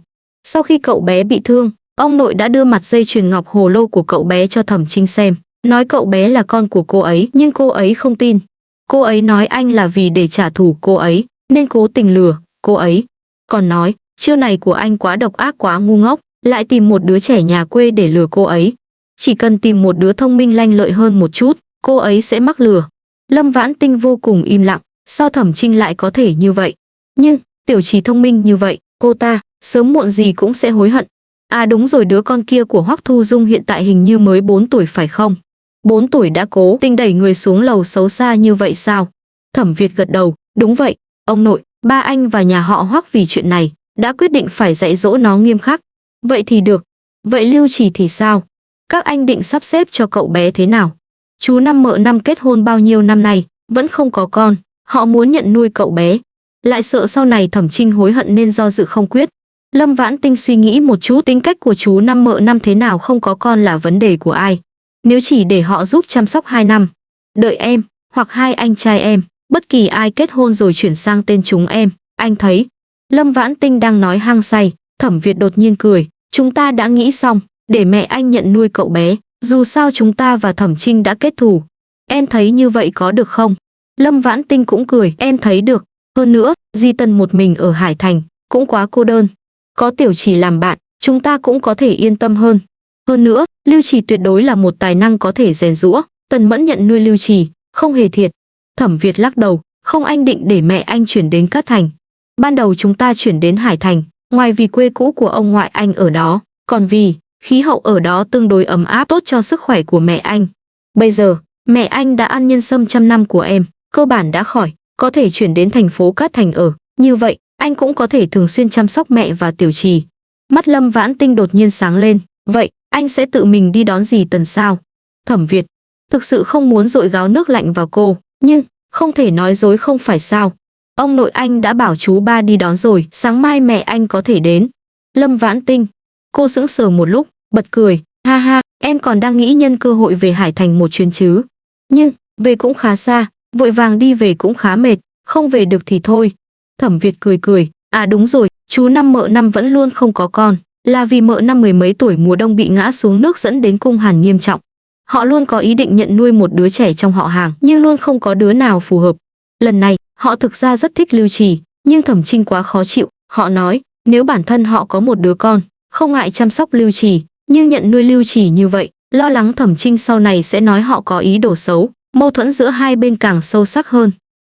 Sau khi cậu bé bị thương, ông nội đã đưa mặt dây chuyền ngọc hồ lô của cậu bé cho Thẩm Trinh xem, nói cậu bé là con của cô ấy, nhưng cô ấy không tin. Cô ấy nói anh là vì để trả thù cô ấy, nên cố tình lừa cô ấy. Còn nói, chiêu này của anh quá độc ác, quá ngu ngốc, lại tìm một đứa trẻ nhà quê để lừa cô ấy. Chỉ cần tìm một đứa thông minh lanh lợi hơn một chút, cô ấy sẽ mắc lừa. Lâm Vãn Tinh vô cùng im lặng, sao Thẩm Trinh lại có thể như vậy? Nhưng, Tiểu Trì thông minh như vậy, cô ta, sớm muộn gì cũng sẽ hối hận. À đúng rồi, đứa con kia của Hoắc Thu Dung hiện tại hình như mới 4 tuổi phải không? 4 tuổi đã cố tình đẩy người xuống lầu xấu xa như vậy sao? Thẩm Việt gật đầu, đúng vậy, ông nội, ba anh và nhà họ Hoắc vì chuyện này, đã quyết định phải dạy dỗ nó nghiêm khắc. Vậy thì được, vậy Lưu Trì thì sao? Các anh định sắp xếp cho cậu bé thế nào? Chú Năm Mợ Năm kết hôn bao nhiêu năm nay, vẫn không có con, họ muốn nhận nuôi cậu bé. Lại sợ sau này Thẩm Trinh hối hận nên do dự không quyết. Lâm Vãn Tinh suy nghĩ một chút, tính cách của chú Năm Mợ Năm thế nào không có con là vấn đề của ai. Nếu chỉ để họ giúp chăm sóc 2 năm, đợi em, hoặc hai anh trai em, bất kỳ ai kết hôn rồi chuyển sang tên chúng em, anh thấy. Lâm Vãn Tinh đang nói hăng say, Thẩm Việt đột nhiên cười, chúng ta đã nghĩ xong, để mẹ anh nhận nuôi cậu bé, dù sao chúng ta và Thẩm Trinh đã kết thù. Em thấy như vậy có được không? Lâm Vãn Tinh cũng cười, em thấy được. Hơn nữa, Di Tần một mình ở Hải Thành, cũng quá cô đơn. Có Tiểu Trì làm bạn, chúng ta cũng có thể yên tâm hơn. Hơn nữa, Lưu Trì tuyệt đối là một tài năng có thể rèn giũa, Tần Mẫn nhận nuôi Lưu Trì, không hề thiệt. Thẩm Việt lắc đầu, không, anh định để mẹ anh chuyển đến Cát Thành. Ban đầu chúng ta chuyển đến Hải Thành, ngoài vì quê cũ của ông ngoại anh ở đó, còn vì khí hậu ở đó tương đối ấm áp, tốt cho sức khỏe của mẹ anh. Bây giờ, mẹ anh đã ăn nhân sâm 100 năm của em, cơ bản đã khỏi, có thể chuyển đến thành phố Cát Thành ở. Như vậy, anh cũng có thể thường xuyên chăm sóc mẹ và Tiểu Trì. Mắt Lâm Vãn Tinh đột nhiên sáng lên, vậy, anh sẽ tự mình đi đón dì Tần sao? Thẩm Việt thực sự không muốn dội gáo nước lạnh vào cô, nhưng không thể nói dối không phải sao. Ông nội anh đã bảo chú ba đi đón rồi, sáng mai mẹ anh có thể đến. Lâm Vãn Tinh, cô sững sờ một lúc, bật cười, ha ha, em còn đang nghĩ nhân cơ hội về Hải Thành một chuyến chứ. Nhưng, về cũng khá xa, vội vàng đi về cũng khá mệt, không về được thì thôi. Thẩm Việt cười cười, à đúng rồi, chú Năm Mợ Năm vẫn luôn không có con, là vì Mợ Năm mười mấy tuổi mùa đông bị ngã xuống nước dẫn đến cung hàn nghiêm trọng. Họ luôn có ý định nhận nuôi một đứa trẻ trong họ hàng, nhưng luôn không có đứa nào phù hợp. Lần này, họ thực ra rất thích Lưu Trì, nhưng Thẩm Trinh quá khó chịu. Họ nói, nếu bản thân họ có một đứa con, không ngại chăm sóc Lưu Trì, nhưng nhận nuôi Lưu Trì như vậy, lo lắng Thẩm Trinh sau này sẽ nói họ có ý đồ xấu, mâu thuẫn giữa hai bên càng sâu sắc hơn.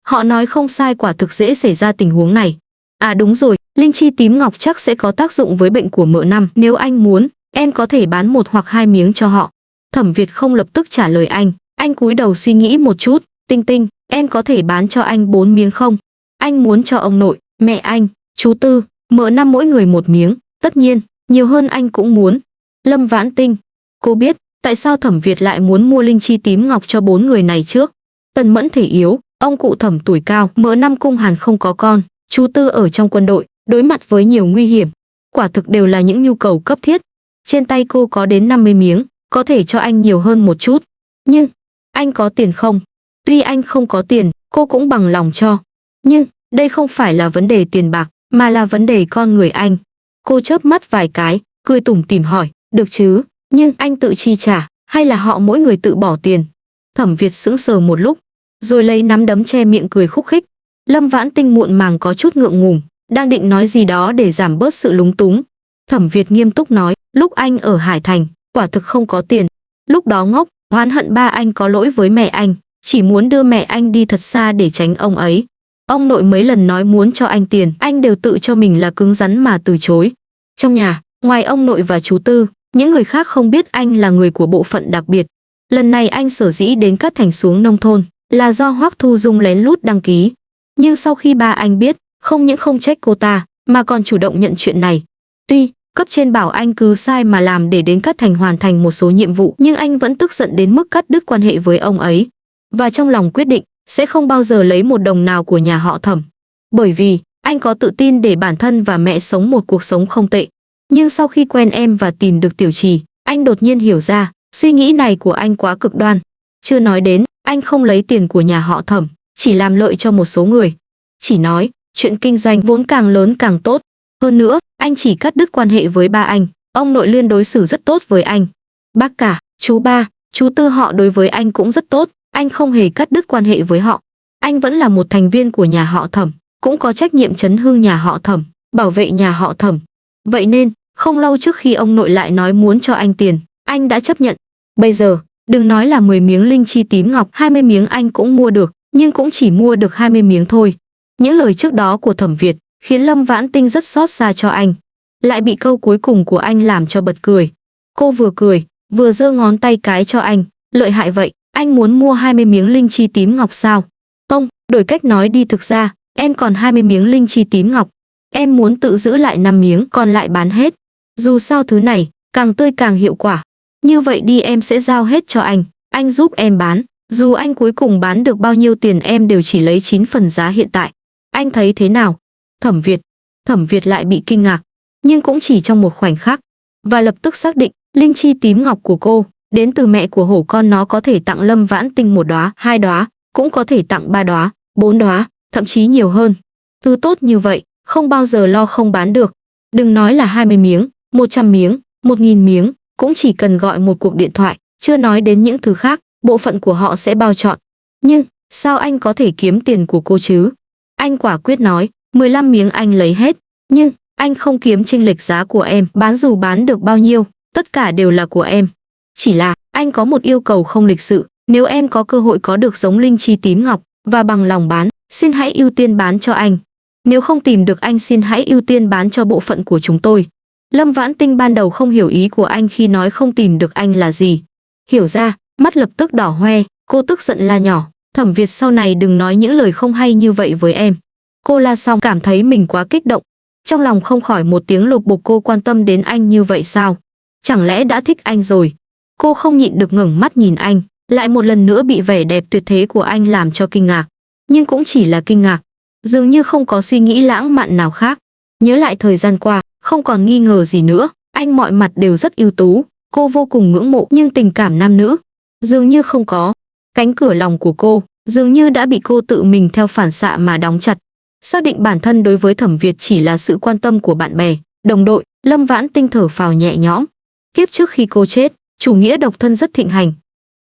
Họ nói không sai, quả thực dễ xảy ra tình huống này. À đúng rồi, linh chi tím ngọc chắc sẽ có tác dụng với bệnh của Mợ Năm, nếu anh muốn, em có thể bán 1 hoặc 2 miếng cho họ. Thẩm Việt không lập tức trả lời anh cúi đầu suy nghĩ một chút, Tinh Tinh, em có thể bán cho anh 4 miếng không? Anh muốn cho ông nội, mẹ anh, chú Tư, Mợ Năm mỗi người 1 miếng, tất nhiên, nhiều hơn anh cũng muốn. Lâm Vãn Tinh, cô biết tại sao Thẩm Việt lại muốn mua linh chi tím ngọc cho 4 người này trước. Tần Mẫn thể yếu, ông cụ Thẩm tuổi cao, Mợ Năm cung hàn không có con, chú Tư ở trong quân đội, đối mặt với nhiều nguy hiểm. Quả thực đều là những nhu cầu cấp thiết. Trên tay cô có đến 50 miếng, có thể cho anh nhiều hơn một chút. Nhưng, anh có tiền không? Tuy anh không có tiền, cô cũng bằng lòng cho. Nhưng, đây không phải là vấn đề tiền bạc, mà là vấn đề con người anh. Cô chớp mắt vài cái, cười tủm tỉm hỏi, được chứ, nhưng anh tự chi trả, hay là họ mỗi người tự bỏ tiền? Thẩm Việt sững sờ một lúc, rồi lấy nắm đấm che miệng cười khúc khích. Lâm Vãn Tinh muộn màng có chút ngượng ngùng, đang định nói gì đó để giảm bớt sự lúng túng. Thẩm Việt nghiêm túc nói, lúc anh ở Hải Thành, quả thực không có tiền. Lúc đó ngốc, oán hận ba anh có lỗi với mẹ anh, chỉ muốn đưa mẹ anh đi thật xa để tránh ông ấy. Ông nội mấy lần nói muốn cho anh tiền, anh đều tự cho mình là cứng rắn mà từ chối. Trong nhà, ngoài ông nội và chú Tư, những người khác không biết anh là người của bộ phận đặc biệt. Lần này anh sở dĩ đến Cát Thành xuống nông thôn, là do Hoắc Thu Dung lén lút đăng ký. Nhưng sau khi ba anh biết, không những không trách cô ta, mà còn chủ động nhận chuyện này. Tuy cấp trên bảo anh cứ sai mà làm để đến Cát Thành hoàn thành một số nhiệm vụ, nhưng anh vẫn tức giận đến mức cắt đứt quan hệ với ông ấy. Và trong lòng quyết định, sẽ không bao giờ lấy một đồng nào của nhà họ Thẩm. Bởi vì, anh có tự tin để bản thân và mẹ sống một cuộc sống không tệ. Nhưng sau khi quen em và tìm được Tiểu Trì, anh đột nhiên hiểu ra, suy nghĩ này của anh quá cực đoan. Chưa nói đến, anh không lấy tiền của nhà họ Thẩm, chỉ làm lợi cho một số người. Chỉ nói, chuyện kinh doanh vốn càng lớn càng tốt. Hơn nữa, anh chỉ cắt đứt quan hệ với ba anh, ông nội Liên đối xử rất tốt với anh. Bác cả, chú ba, chú Tư họ đối với anh cũng rất tốt, anh không hề cắt đứt quan hệ với họ. Anh vẫn là một thành viên của nhà họ Thẩm, cũng có trách nhiệm chấn hưng nhà họ Thẩm, bảo vệ nhà họ Thẩm. Vậy nên, không lâu trước khi ông nội lại nói muốn cho anh tiền, anh đã chấp nhận. Bây giờ, đừng nói là 10 miếng linh chi tím ngọc, 20 miếng anh cũng mua được, nhưng cũng chỉ mua được 20 miếng thôi. Những lời trước đó của Thẩm Việt khiến Lâm Vãn Tinh rất xót xa cho anh. Lại bị câu cuối cùng của anh làm cho bật cười. Cô vừa cười, vừa giơ ngón tay cái cho anh. Lợi hại vậy, anh muốn mua 20 miếng linh chi tím ngọc sao? Không, đổi cách nói đi, thực ra, em còn 20 miếng linh chi tím ngọc. Em muốn tự giữ lại 5 miếng, còn lại bán hết. Dù sao thứ này, càng tươi càng hiệu quả. Như vậy đi em sẽ giao hết cho anh giúp em bán. Dù anh cuối cùng bán được bao nhiêu tiền em đều chỉ lấy 9 phần giá hiện tại. Anh thấy thế nào? Thẩm Việt lại bị kinh ngạc, nhưng cũng chỉ trong một khoảnh khắc, và lập tức xác định, linh chi tím ngọc của cô, đến từ mẹ của hổ con, nó có thể tặng Lâm Vãn Tinh 1 đóa, 2 đóa, cũng có thể tặng 3 đóa, 4 đóa, thậm chí nhiều hơn. Thứ tốt như vậy, không bao giờ lo không bán được. Đừng nói là 20 miếng, 100 miếng, 1000 miếng, cũng chỉ cần gọi một cuộc điện thoại, chưa nói đến những thứ khác, bộ phận của họ sẽ bao trọn. Nhưng, sao anh có thể kiếm tiền của cô chứ? Anh quả quyết nói, 15 miếng anh lấy hết, nhưng anh không kiếm chênh lệch giá của em, bán dù bán được bao nhiêu, tất cả đều là của em. Chỉ là, anh có một yêu cầu không lịch sự, nếu em có cơ hội có được giống linh chi tím ngọc và bằng lòng bán, xin hãy ưu tiên bán cho anh. Nếu không tìm được anh, xin hãy ưu tiên bán cho bộ phận của chúng tôi. Lâm Vãn Tinh ban đầu không hiểu ý của anh khi nói không tìm được anh là gì. Hiểu ra, mắt lập tức đỏ hoe, cô tức giận la nhỏ, Thẩm Việt sau này đừng nói những lời không hay như vậy với em. Cô la xong cảm thấy mình quá kích động. Trong lòng không khỏi một tiếng lột bột, cô quan tâm đến anh như vậy sao? Chẳng lẽ đã thích anh rồi? Cô không nhịn được ngẩng mắt nhìn anh, lại một lần nữa bị vẻ đẹp tuyệt thế của anh làm cho kinh ngạc. Nhưng cũng chỉ là kinh ngạc, dường như không có suy nghĩ lãng mạn nào khác. Nhớ lại thời gian qua, không còn nghi ngờ gì nữa, anh mọi mặt đều rất ưu tú, cô vô cùng ngưỡng mộ, nhưng tình cảm nam nữ dường như không có. Cánh cửa lòng của cô dường như đã bị cô tự mình theo phản xạ mà đóng chặt. Xác định bản thân đối với Thẩm Việt chỉ là sự quan tâm của bạn bè, đồng đội, Lâm Vãn Tinh thở phào nhẹ nhõm. Kiếp trước khi cô chết, chủ nghĩa độc thân rất thịnh hành.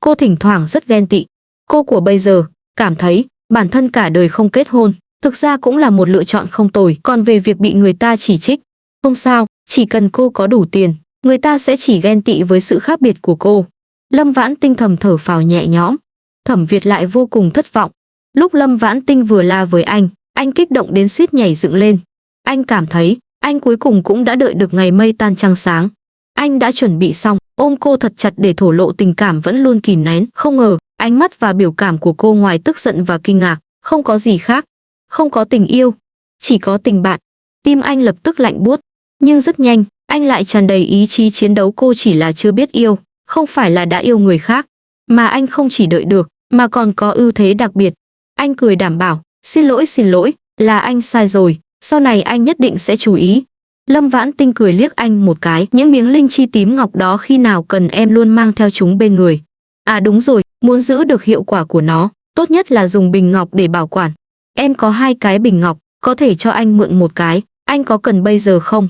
Cô thỉnh thoảng rất ghen tị. Cô của bây giờ cảm thấy bản thân cả đời không kết hôn, thực ra cũng là một lựa chọn không tồi. Còn về việc bị người ta chỉ trích, không sao, chỉ cần cô có đủ tiền, người ta sẽ chỉ ghen tị với sự khác biệt của cô. Lâm Vãn Tinh thầm thở phào nhẹ nhõm. Thẩm Việt lại vô cùng thất vọng. Lúc Lâm Vãn Tinh vừa la với anh kích động đến suýt nhảy dựng lên. Anh cảm thấy anh cuối cùng cũng đã đợi được ngày mây tan trăng sáng. Anh đã chuẩn bị xong, ôm cô thật chặt để thổ lộ tình cảm vẫn luôn kìm nén. Không ngờ, ánh mắt và biểu cảm của cô ngoài tức giận và kinh ngạc, không có gì khác. Không có tình yêu, chỉ có tình bạn. Tim anh lập tức lạnh buốt. Nhưng rất nhanh, anh lại tràn đầy ý chí chiến đấu. Cô chỉ là chưa biết yêu, không phải là đã yêu người khác. Mà anh không chỉ đợi được, mà còn có ưu thế đặc biệt. Anh cười đảm bảo, xin lỗi, là anh sai rồi, sau này anh nhất định sẽ chú ý. Lâm Vãn Tinh cười liếc anh một cái, những miếng linh chi tím ngọc đó khi nào cần em luôn mang theo chúng bên người. À đúng rồi, muốn giữ được hiệu quả của nó, tốt nhất là dùng bình ngọc để bảo quản. Em có 2 cái bình ngọc, có thể cho anh mượn một cái, anh có cần bây giờ không?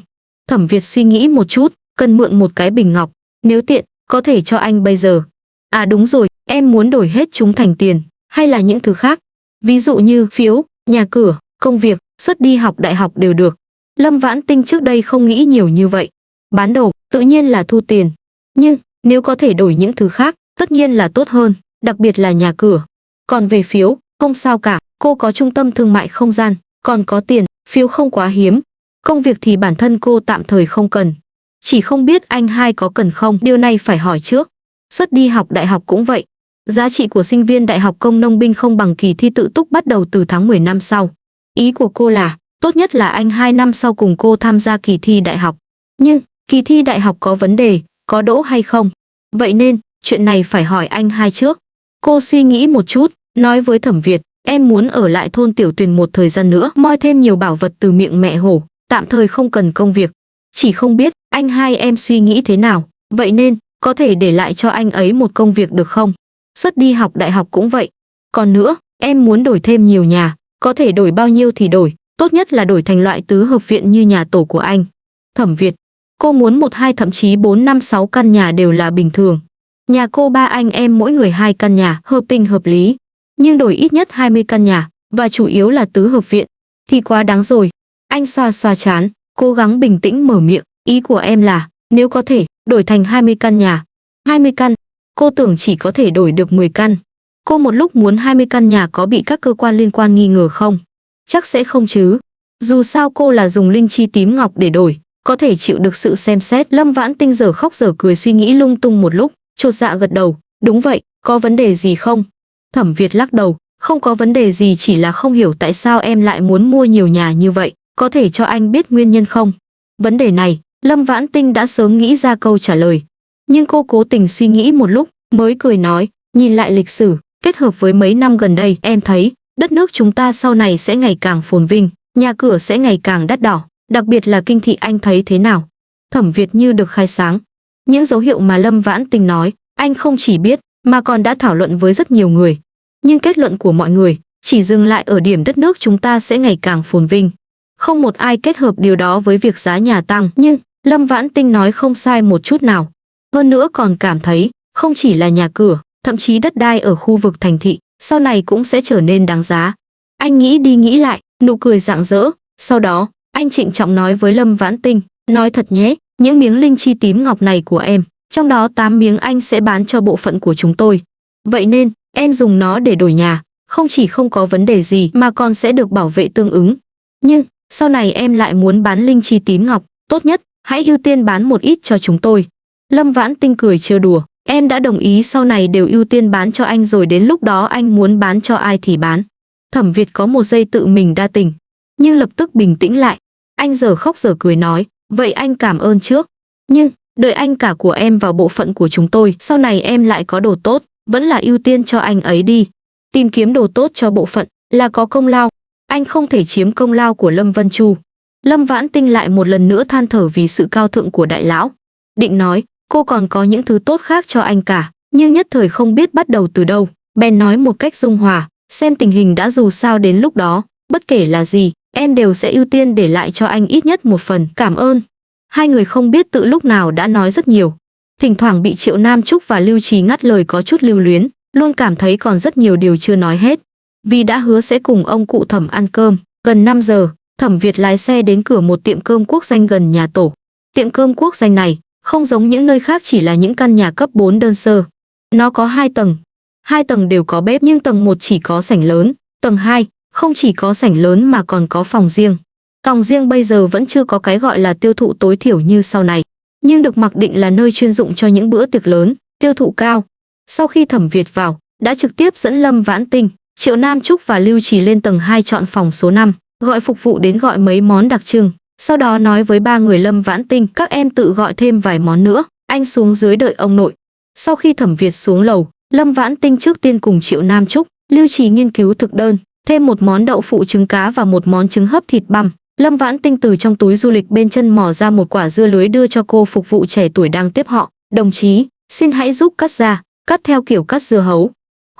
Thẩm Việt suy nghĩ một chút, cần mượn một cái bình ngọc, nếu tiện, có thể cho anh bây giờ. À đúng rồi, em muốn đổi hết chúng thành tiền, hay là những thứ khác? Ví dụ như phiếu, nhà cửa, công việc, suất đi học đại học đều được. Lâm Vãn Tinh trước đây không nghĩ nhiều như vậy. Bán đồ, tự nhiên là thu tiền. Nhưng, nếu có thể đổi những thứ khác, tất nhiên là tốt hơn, đặc biệt là nhà cửa. Còn về phiếu, không sao cả, cô có trung tâm thương mại không gian, còn có tiền, phiếu không quá hiếm. Công việc thì bản thân cô tạm thời không cần. Chỉ không biết anh hai có cần không, điều này phải hỏi trước. Suất đi học đại học cũng vậy. Giá trị của sinh viên đại học công nông binh không bằng kỳ thi tự túc bắt đầu từ tháng 10 năm sau. Ý của cô là, tốt nhất là anh 2 năm sau cùng cô tham gia kỳ thi đại học. Nhưng, kỳ thi đại học có vấn đề, có đỗ hay không? Vậy nên, chuyện này phải hỏi anh hai trước. Cô suy nghĩ một chút, nói với Thẩm Việt, em muốn ở lại thôn Tiểu Tuyền một thời gian nữa, moi thêm nhiều bảo vật từ miệng mẹ hổ, tạm thời không cần công việc. Chỉ không biết, anh hai em suy nghĩ thế nào, vậy nên, có thể để lại cho anh ấy một công việc được không? Suất đi học đại học cũng vậy. Còn nữa, em muốn đổi thêm nhiều nhà, có thể đổi bao nhiêu thì đổi, tốt nhất là đổi thành loại tứ hợp viện như nhà tổ của anh. Thẩm Việt, cô muốn 1, 2 thậm chí 4, 5, 6 căn nhà đều là bình thường. Nhà cô 3 anh em mỗi người 2 căn nhà, hợp tình hợp lý. Nhưng đổi ít nhất 20 căn nhà, và chủ yếu là tứ hợp viện, thì quá đáng rồi. Anh xoa xoa trán, cố gắng bình tĩnh mở miệng, ý của em là, nếu có thể, đổi thành 20 căn nhà. 20 căn, cô tưởng chỉ có thể đổi được 10 căn. Cô một lúc muốn 20 căn nhà có bị các cơ quan liên quan nghi ngờ không? Chắc sẽ không chứ. Dù sao cô là dùng linh chi tím ngọc để đổi, có thể chịu được sự xem xét. Lâm Vãn Tinh giờ khóc giờ cười suy nghĩ lung tung một lúc, chột dạ gật đầu, đúng vậy, có vấn đề gì không? Thẩm Việt lắc đầu, không có vấn đề gì, chỉ là không hiểu tại sao em lại muốn mua nhiều nhà như vậy, có thể cho anh biết nguyên nhân không? Vấn đề này, Lâm Vãn Tinh đã sớm nghĩ ra câu trả lời. Nhưng cô cố tình suy nghĩ một lúc, mới cười nói, nhìn lại lịch sử, kết hợp với mấy năm gần đây, em thấy, đất nước chúng ta sau này sẽ ngày càng phồn vinh, nhà cửa sẽ ngày càng đắt đỏ, đặc biệt là kinh thị, anh thấy thế nào? Thẩm Việt như được khai sáng. Những dấu hiệu mà Lâm Vãn Tinh nói, anh không chỉ biết, mà còn đã thảo luận với rất nhiều người. Nhưng kết luận của mọi người, chỉ dừng lại ở điểm đất nước chúng ta sẽ ngày càng phồn vinh. Không một ai kết hợp điều đó với việc giá nhà tăng, nhưng Lâm Vãn Tinh nói không sai một chút nào. Hơn nữa còn cảm thấy, không chỉ là nhà cửa, thậm chí đất đai ở khu vực thành thị, sau này cũng sẽ trở nên đáng giá. Anh nghĩ đi nghĩ lại, nụ cười rạng rỡ, sau đó, anh trịnh trọng nói với Lâm Vãn Tinh, nói thật nhé, những miếng linh chi tím ngọc này của em, trong đó 8 miếng anh sẽ bán cho bộ phận của chúng tôi. Vậy nên, em dùng nó để đổi nhà, không chỉ không có vấn đề gì mà còn sẽ được bảo vệ tương ứng. Nhưng, sau này em lại muốn bán linh chi tím ngọc, tốt nhất, hãy ưu tiên bán một ít cho chúng tôi. Lâm Vãn Tinh cười trêu đùa, em đã đồng ý sau này đều ưu tiên bán cho anh rồi, đến lúc đó anh muốn bán cho ai thì bán. Thẩm Việt có một giây tự mình đa tình, nhưng lập tức bình tĩnh lại. Anh giờ khóc giờ cười nói, vậy anh cảm ơn trước. Nhưng, Đợi anh cả của em vào bộ phận của chúng tôi, sau này em lại có đồ tốt, vẫn là ưu tiên cho anh ấy đi. Tìm kiếm đồ tốt cho bộ phận là có công lao, anh không thể chiếm công lao của Lâm Vân Chu. Lâm Vãn Tinh lại một lần nữa than thở vì sự cao thượng của đại lão. Định nói, cô còn có những thứ tốt khác cho anh cả, nhưng nhất thời không biết bắt đầu từ đâu. Bèn nói một cách dung hòa, xem tình hình đã, dù sao đến lúc đó, bất kể là gì, em đều sẽ ưu tiên để lại cho anh ít nhất một phần. Cảm ơn. Hai người không biết tự lúc nào đã nói rất nhiều. Thỉnh thoảng bị Triệu Nam Trúc và Lưu Trì ngắt lời có chút lưu luyến, luôn cảm thấy còn rất nhiều điều chưa nói hết. Vì đã hứa sẽ cùng ông cụ Thẩm ăn cơm, gần 5 giờ, Thẩm Việt lái xe đến cửa một tiệm cơm quốc doanh gần nhà tổ. Tiệm cơm quốc doanh này, không giống những nơi khác chỉ là những căn nhà cấp 4 đơn sơ. Nó có 2 tầng. 2 tầng đều có bếp nhưng tầng 1 chỉ có sảnh lớn, tầng 2 không chỉ có sảnh lớn mà còn có phòng riêng. Phòng riêng bây giờ vẫn chưa có cái gọi là tiêu thụ tối thiểu như sau này, nhưng được mặc định là nơi chuyên dụng cho những bữa tiệc lớn, tiêu thụ cao. Sau khi Thẩm Việt vào, đã trực tiếp dẫn Lâm Vãn Tinh, Triệu Nam Trúc và Lưu Trì lên tầng 2 chọn phòng số 5, gọi phục vụ đến gọi mấy món đặc trưng. Sau đó nói với 3 người Lâm Vãn Tinh, các em tự gọi thêm vài món nữa, anh xuống dưới đợi ông nội. Sau khi Thẩm Việt xuống lầu, Lâm Vãn Tinh trước tiên cùng Triệu Nam Trúc, Lưu Trì nghiên cứu thực đơn, thêm một món đậu phụ trứng cá và một món trứng hấp thịt băm. Lâm Vãn Tinh từ trong túi du lịch bên chân mò ra một quả dưa lưới đưa cho cô phục vụ trẻ tuổi đang tiếp họ. Đồng chí, xin hãy giúp cắt ra, cắt theo kiểu cắt dưa hấu.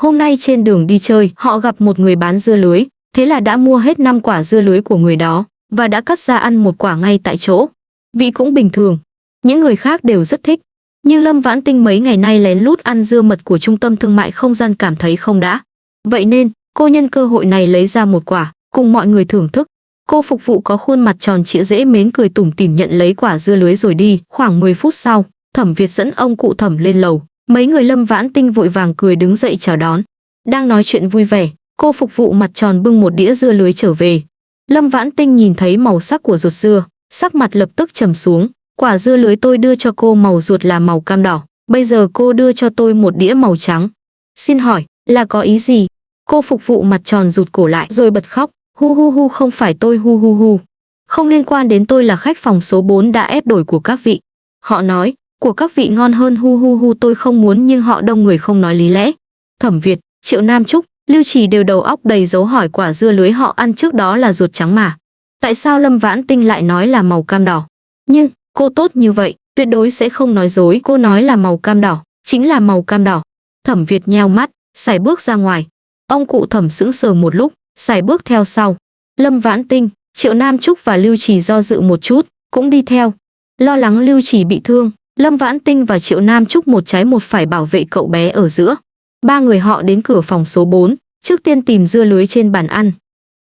Hôm nay trên đường đi chơi, họ gặp một người bán dưa lưới, thế là đã mua hết 5 quả dưa lưới của người đó, và đã cắt ra ăn một quả ngay tại chỗ. Vị cũng bình thường, những người khác đều rất thích. Nhưng Lâm Vãn Tinh mấy ngày nay lén lút ăn dưa mật của trung tâm thương mại không gian cảm thấy không đã. Vậy nên, cô nhân cơ hội này lấy ra một quả, cùng mọi người thưởng thức. Cô phục vụ có khuôn mặt tròn trịa dễ mến cười tủm tỉm nhận lấy quả dưa lưới rồi đi. Khoảng 10 phút sau, Thẩm Việt dẫn ông cụ Thẩm lên lầu. Mấy người Lâm Vãn Tinh vội vàng cười đứng dậy chào đón. Đang nói chuyện vui vẻ, cô phục vụ mặt tròn bưng một đĩa dưa lưới trở về. Lâm Vãn Tinh nhìn thấy màu sắc của ruột dưa, sắc mặt lập tức trầm xuống. Quả dưa lưới tôi đưa cho cô màu ruột là màu cam đỏ, bây giờ cô đưa cho tôi một đĩa màu trắng. Xin hỏi, là có ý gì? Cô phục vụ mặt tròn rụt cổ lại rồi bật khóc. Hu hu hu, không phải tôi, hu hu hu. Không liên quan đến tôi, là khách phòng số 4 đã ép đổi của các vị. Họ nói, của các vị ngon hơn, hu hu hu, tôi không muốn nhưng họ đông người không nói lý lẽ. Thẩm Việt, Triệu Nam Trúc, Lưu Trì đều đầu óc đầy dấu hỏi, quả dưa lưới họ ăn trước đó là ruột trắng mà. Tại sao Lâm Vãn Tinh lại nói là màu cam đỏ? Nhưng, cô tốt như vậy, tuyệt đối sẽ không nói dối, cô nói là màu cam đỏ, chính là màu cam đỏ. Thẩm Việt nheo mắt, sải bước ra ngoài. Ông cụ Thẩm sững sờ một lúc, sải bước theo sau. Lâm Vãn Tinh, Triệu Nam Trúc và Lưu Trì do dự một chút, cũng đi theo. Lo lắng Lưu Trì bị thương, Lâm Vãn Tinh và Triệu Nam Trúc một trái một phải bảo vệ cậu bé ở giữa. 3 người họ đến cửa phòng số 4, trước tiên tìm dưa lưới trên bàn ăn.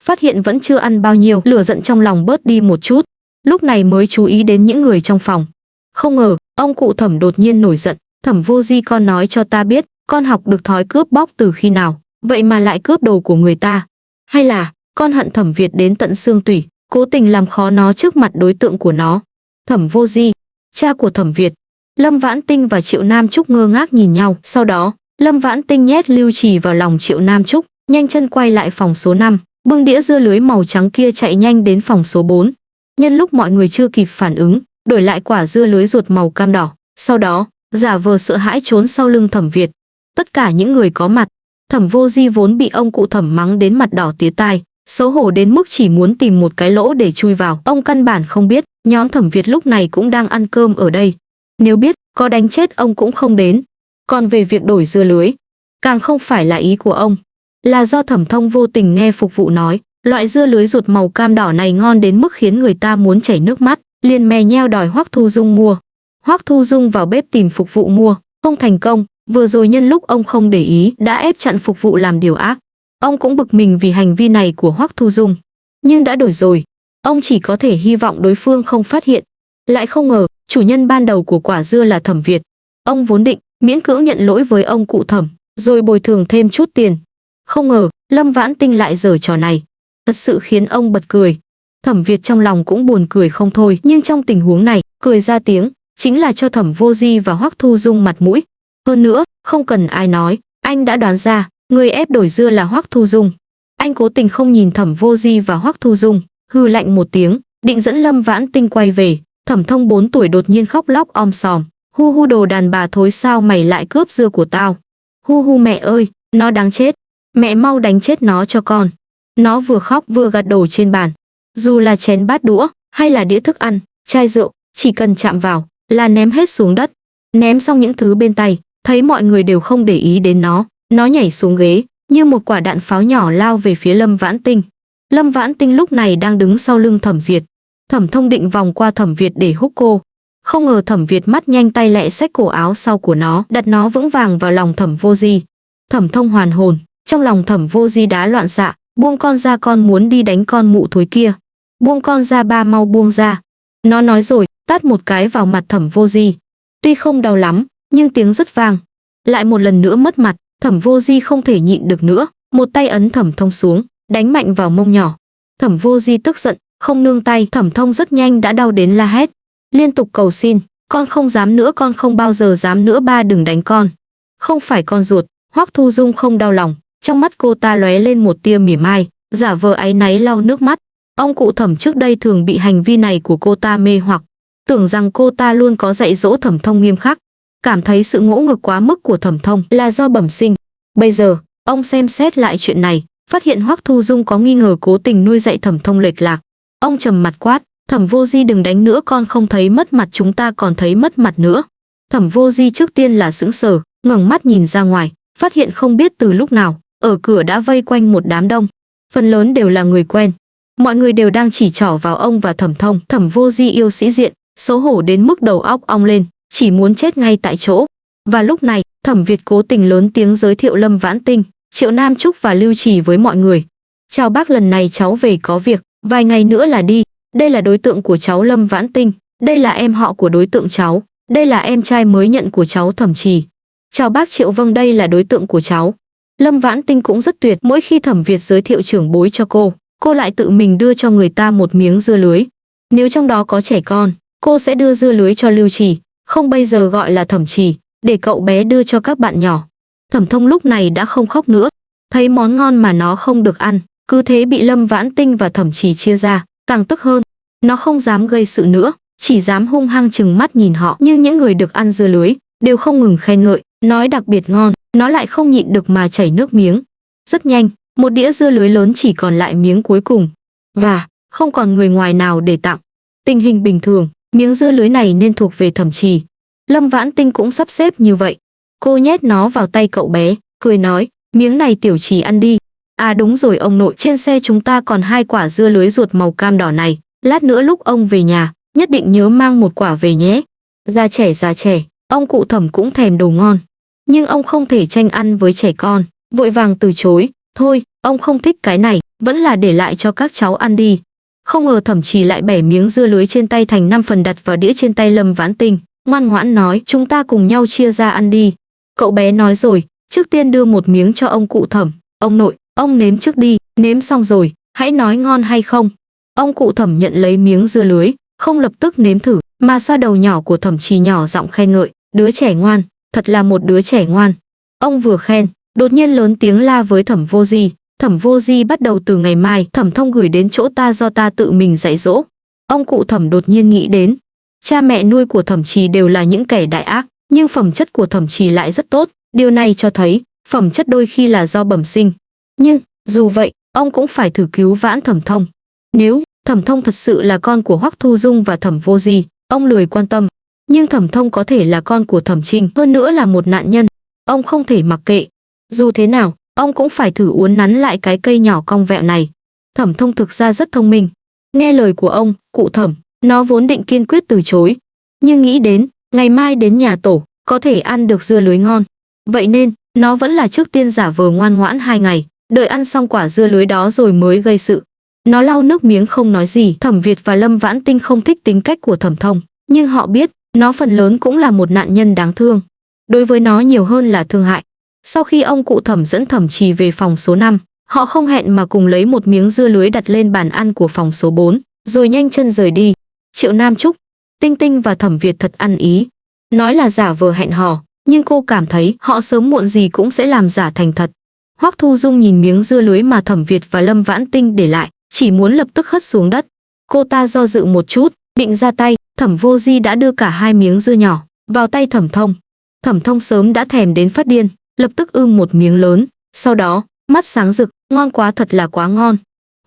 Phát hiện vẫn chưa ăn bao nhiêu, lửa giận trong lòng bớt đi một chút. Lúc này mới chú ý đến những người trong phòng. Không ngờ, ông cụ Thẩm đột nhiên nổi giận. Thẩm Vô Di, con nói cho ta biết, con học được thói cướp bóc từ khi nào, vậy mà lại cướp đồ của người ta? Hay là, con hận Thẩm Việt đến tận xương tủy, cố tình làm khó nó trước mặt đối tượng của nó? Thẩm Vô Di, cha của Thẩm Việt. Lâm Vãn Tinh và Triệu Nam Trúc ngơ ngác nhìn nhau. Sau đó, Lâm Vãn Tinh nhét Lưu Trì vào lòng Triệu Nam Trúc, nhanh chân quay lại phòng số 5, bưng đĩa dưa lưới màu trắng kia chạy nhanh đến phòng số 4. Nhân lúc mọi người chưa kịp phản ứng, đổi lại quả dưa lưới ruột màu cam đỏ. Sau đó, giả vờ sợ hãi trốn sau lưng Thẩm Việt. Tất cả những người có mặt, Thẩm Vô Di vốn bị ông cụ Thẩm mắng đến mặt đỏ tía tai, xấu hổ đến mức chỉ muốn tìm một cái lỗ để chui vào. Ông căn bản không biết, nhóm Thẩm Việt lúc này cũng đang ăn cơm ở đây. Nếu biết, có đánh chết ông cũng không đến. Còn về việc đổi dưa lưới, càng không phải là ý của ông. Là do Thẩm Thông vô tình nghe phục vụ nói, loại dưa lưới ruột màu cam đỏ này ngon đến mức khiến người ta muốn chảy nước mắt, liền mè nheo đòi Hoắc Thu Dung mua. Hoắc Thu Dung vào bếp tìm phục vụ mua, không thành công. Vừa rồi nhân lúc ông không để ý đã ép chặn phục vụ làm điều ác. Ông cũng bực mình vì hành vi này của Hoắc Thu Dung. Nhưng đã đổi rồi, ông chỉ có thể hy vọng đối phương không phát hiện. Lại không ngờ, chủ nhân ban đầu của quả dưa là Thẩm Việt. Ông vốn định miễn cưỡng nhận lỗi với ông cụ Thẩm, rồi bồi thường thêm chút tiền. Không ngờ, Lâm Vãn Tinh lại giở trò này. Thật sự khiến ông bật cười. Thẩm Việt trong lòng cũng buồn cười không thôi, nhưng trong tình huống này, cười ra tiếng, chính là cho Thẩm Vô Di và Hoắc Thu Dung mặt mũi. Hơn nữa, không cần ai nói, anh đã đoán ra, người ép đổi dưa là Hoắc Thu Dung. Anh cố tình không nhìn Thẩm Vô Di và Hoắc Thu Dung, hừ lạnh một tiếng, định dẫn Lâm Vãn Tinh quay về. Thẩm Thông 4 tuổi đột nhiên khóc lóc om sòm, hu hu đồ đàn bà thối, sao mày lại cướp dưa của tao? Hu hu mẹ ơi, nó đáng chết, mẹ mau đánh chết nó cho con. Nó vừa khóc vừa gạt đổ trên bàn. Dù là chén bát đũa hay là đĩa thức ăn, chai rượu, chỉ cần chạm vào là ném hết xuống đất. Ném xong những thứ bên tay, thấy mọi người đều không để ý đến nó nhảy xuống ghế, như một quả đạn pháo nhỏ lao về phía Lâm Vãn Tinh. Lâm Vãn Tinh lúc này đang đứng sau lưng Thẩm Việt. Thẩm Thông định vòng qua Thẩm Việt để húc cô. Không ngờ Thẩm Việt mắt nhanh tay lẹ xách cổ áo sau của nó, đặt nó vững vàng vào lòng Thẩm Vô Di. Thẩm Thông hoàn hồn, trong lòng Thẩm Vô Di đá loạn xạ, buông con ra, con muốn đi đánh con mụ thối kia. Buông con ra, ba mau buông ra. Nó nói rồi, tát một cái vào mặt Thẩm Vô Di. Tuy không đau lắm, nhưng tiếng rất vang. Lại một lần nữa mất mặt, Thẩm Vô Di không thể nhịn được nữa, một tay ấn Thẩm Thông xuống, đánh mạnh vào mông nhỏ. Thẩm Vô Di tức giận, không nương tay, Thẩm Thông rất nhanh đã đau đến la hét, liên tục cầu xin, con không dám nữa, con không bao giờ dám nữa, ba đừng đánh con. Không phải con ruột. Hoắc Thu Dung không đau lòng, trong mắt cô ta lóe lên một tia mỉa mai, giả vờ áy náy lau nước mắt. Ông cụ Thẩm trước đây thường bị hành vi này của cô ta mê hoặc, tưởng rằng cô ta luôn có dạy dỗ Thẩm Thông nghiêm khắc, cảm thấy sự ngỗ ngược quá mức của Thẩm Thông là do bẩm sinh. Bây giờ, ông xem xét lại chuyện này, phát hiện Hoắc Thu Dung có nghi ngờ cố tình nuôi dạy Thẩm Thông lệch lạc. Ông trầm mặt quát, Thẩm Vô Di đừng đánh nữa, con không thấy mất mặt, chúng ta còn thấy mất mặt nữa. Thẩm Vô Di trước tiên là sững sờ, ngẩng mắt nhìn ra ngoài, phát hiện không biết từ lúc nào, ở cửa đã vây quanh một đám đông. Phần lớn đều là người quen. Mọi người đều đang chỉ trỏ vào ông và Thẩm Thông. Thẩm Vô Di yêu sĩ diện, xấu hổ đến mức đầu óc ong lên, chỉ muốn chết ngay tại chỗ. Và lúc này, Thẩm Việt cố tình lớn tiếng giới thiệu Lâm Vãn Tinh, Triệu Nam Trúc và Lưu Trì với mọi người. Chào bác, lần này cháu về có việc, vài ngày nữa là đi. Đây là đối tượng của cháu Lâm Vãn Tinh, đây là em họ của đối tượng cháu, đây là em trai mới nhận của cháu Thẩm Trì. Chào bác Triệu, vâng, đây là đối tượng của cháu. Lâm Vãn Tinh cũng rất tuyệt, mỗi khi Thẩm Việt giới thiệu trưởng bối cho cô lại tự mình đưa cho người ta một miếng dưa lưới. Nếu trong đó có trẻ con, cô sẽ đưa dưa lưới cho Lưu Trì, không bây giờ gọi là Thẩm Trì, để cậu bé đưa cho các bạn nhỏ. Thẩm Thông lúc này đã không khóc nữa, thấy món ngon mà nó không được ăn, cứ thế bị Lâm Vãn Tinh và Thẩm Trì chia ra, càng tức hơn. Nó không dám gây sự nữa, chỉ dám hung hăng chừng mắt nhìn họ, nhưng những người được ăn dưa lưới đều không ngừng khen ngợi, nói đặc biệt ngon, nó lại không nhịn được mà chảy nước miếng. Rất nhanh, một đĩa dưa lưới lớn chỉ còn lại miếng cuối cùng, và không còn người ngoài nào để tặng. Tình hình bình thường, miếng dưa lưới này nên thuộc về Thẩm Trì. Lâm Vãn Tinh cũng sắp xếp như vậy. Cô nhét nó vào tay cậu bé, cười nói, miếng này Tiểu Trì ăn đi. À đúng rồi ông nội, trên xe chúng ta còn 2 quả dưa lưới ruột màu cam đỏ này, lát nữa lúc ông về nhà, nhất định nhớ mang một quả về nhé. Già trẻ, ông cụ Thẩm cũng thèm đồ ngon, nhưng ông không thể tranh ăn với trẻ con, vội vàng từ chối, thôi, ông không thích cái này, vẫn là để lại cho các cháu ăn đi. Không ngờ Thẩm Trì lại bẻ miếng dưa lưới trên tay thành 5 phần đặt vào đĩa trên tay Lâm Vãn Tinh, ngoan ngoãn nói, chúng ta cùng nhau chia ra ăn đi. Cậu bé nói rồi, trước tiên đưa một miếng cho ông cụ Thẩm, ông nội, ông nếm trước đi, nếm xong rồi, hãy nói ngon hay không. Ông cụ Thẩm nhận lấy miếng dưa lưới, không lập tức nếm thử, mà xoa đầu nhỏ của Thẩm Trì nhỏ giọng khen ngợi, đứa trẻ ngoan, thật là một đứa trẻ ngoan. Ông vừa khen, đột nhiên lớn tiếng la với Thẩm Vô Di, Thẩm Vô Di, bắt đầu từ ngày mai, Thẩm Thông gửi đến chỗ ta do ta tự mình dạy dỗ. Ông cụ Thẩm đột nhiên nghĩ đến, cha mẹ nuôi của Thẩm Trì đều là những kẻ đại ác, nhưng phẩm chất của Thẩm Trì lại rất tốt, điều này cho thấy phẩm chất đôi khi là do bẩm sinh. Nhưng dù vậy, ông cũng phải thử cứu vãn Thẩm Thông. Nếu Thẩm Thông thật sự là con của Hoắc Thu Dung và Thẩm Vô Di, ông lười quan tâm. Nhưng Thẩm Thông có thể là con của Thẩm Trinh, hơn nữa là một nạn nhân, ông không thể mặc kệ. Dù thế nào, ông cũng phải thử uốn nắn lại cái cây nhỏ cong vẹo này. Thẩm Thông thực ra rất thông minh. Nghe lời của ông, cụ Thẩm, nó vốn định kiên quyết từ chối. Nhưng nghĩ đến, ngày mai đến nhà tổ, có thể ăn được dưa lưới ngon. Vậy nên, nó vẫn là trước tiên giả vờ ngoan ngoãn 2 ngày, đợi ăn xong quả dưa lưới đó rồi mới gây sự. Nó lau nước miếng không nói gì. Thẩm Việt và Lâm Vãn Tinh không thích tính cách của Thẩm Thông, nhưng họ biết, nó phần lớn cũng là một nạn nhân đáng thương. Đối với nó nhiều hơn là thương hại. Sau khi ông cụ Thẩm dẫn Thẩm Trì về phòng số 5, họ không hẹn mà cùng lấy một miếng dưa lưới đặt lên bàn ăn của phòng số 4, rồi nhanh chân rời đi. Triệu Nam Trúc, Tinh Tinh và Thẩm Việt thật ăn ý. Nói là giả vờ hẹn hò, nhưng cô cảm thấy họ sớm muộn gì cũng sẽ làm giả thành thật. Hoắc Thu Dung nhìn miếng dưa lưới mà Thẩm Việt và Lâm Vãn Tinh để lại, chỉ muốn lập tức hất xuống đất. Cô ta do dự một chút, định ra tay, Thẩm Vô Di đã đưa cả 2 miếng dưa nhỏ vào tay Thẩm Thông. Thẩm Thông sớm đã thèm đến phát điên, lập tức một miếng lớn, sau đó mắt sáng rực, ngon quá, thật là quá ngon.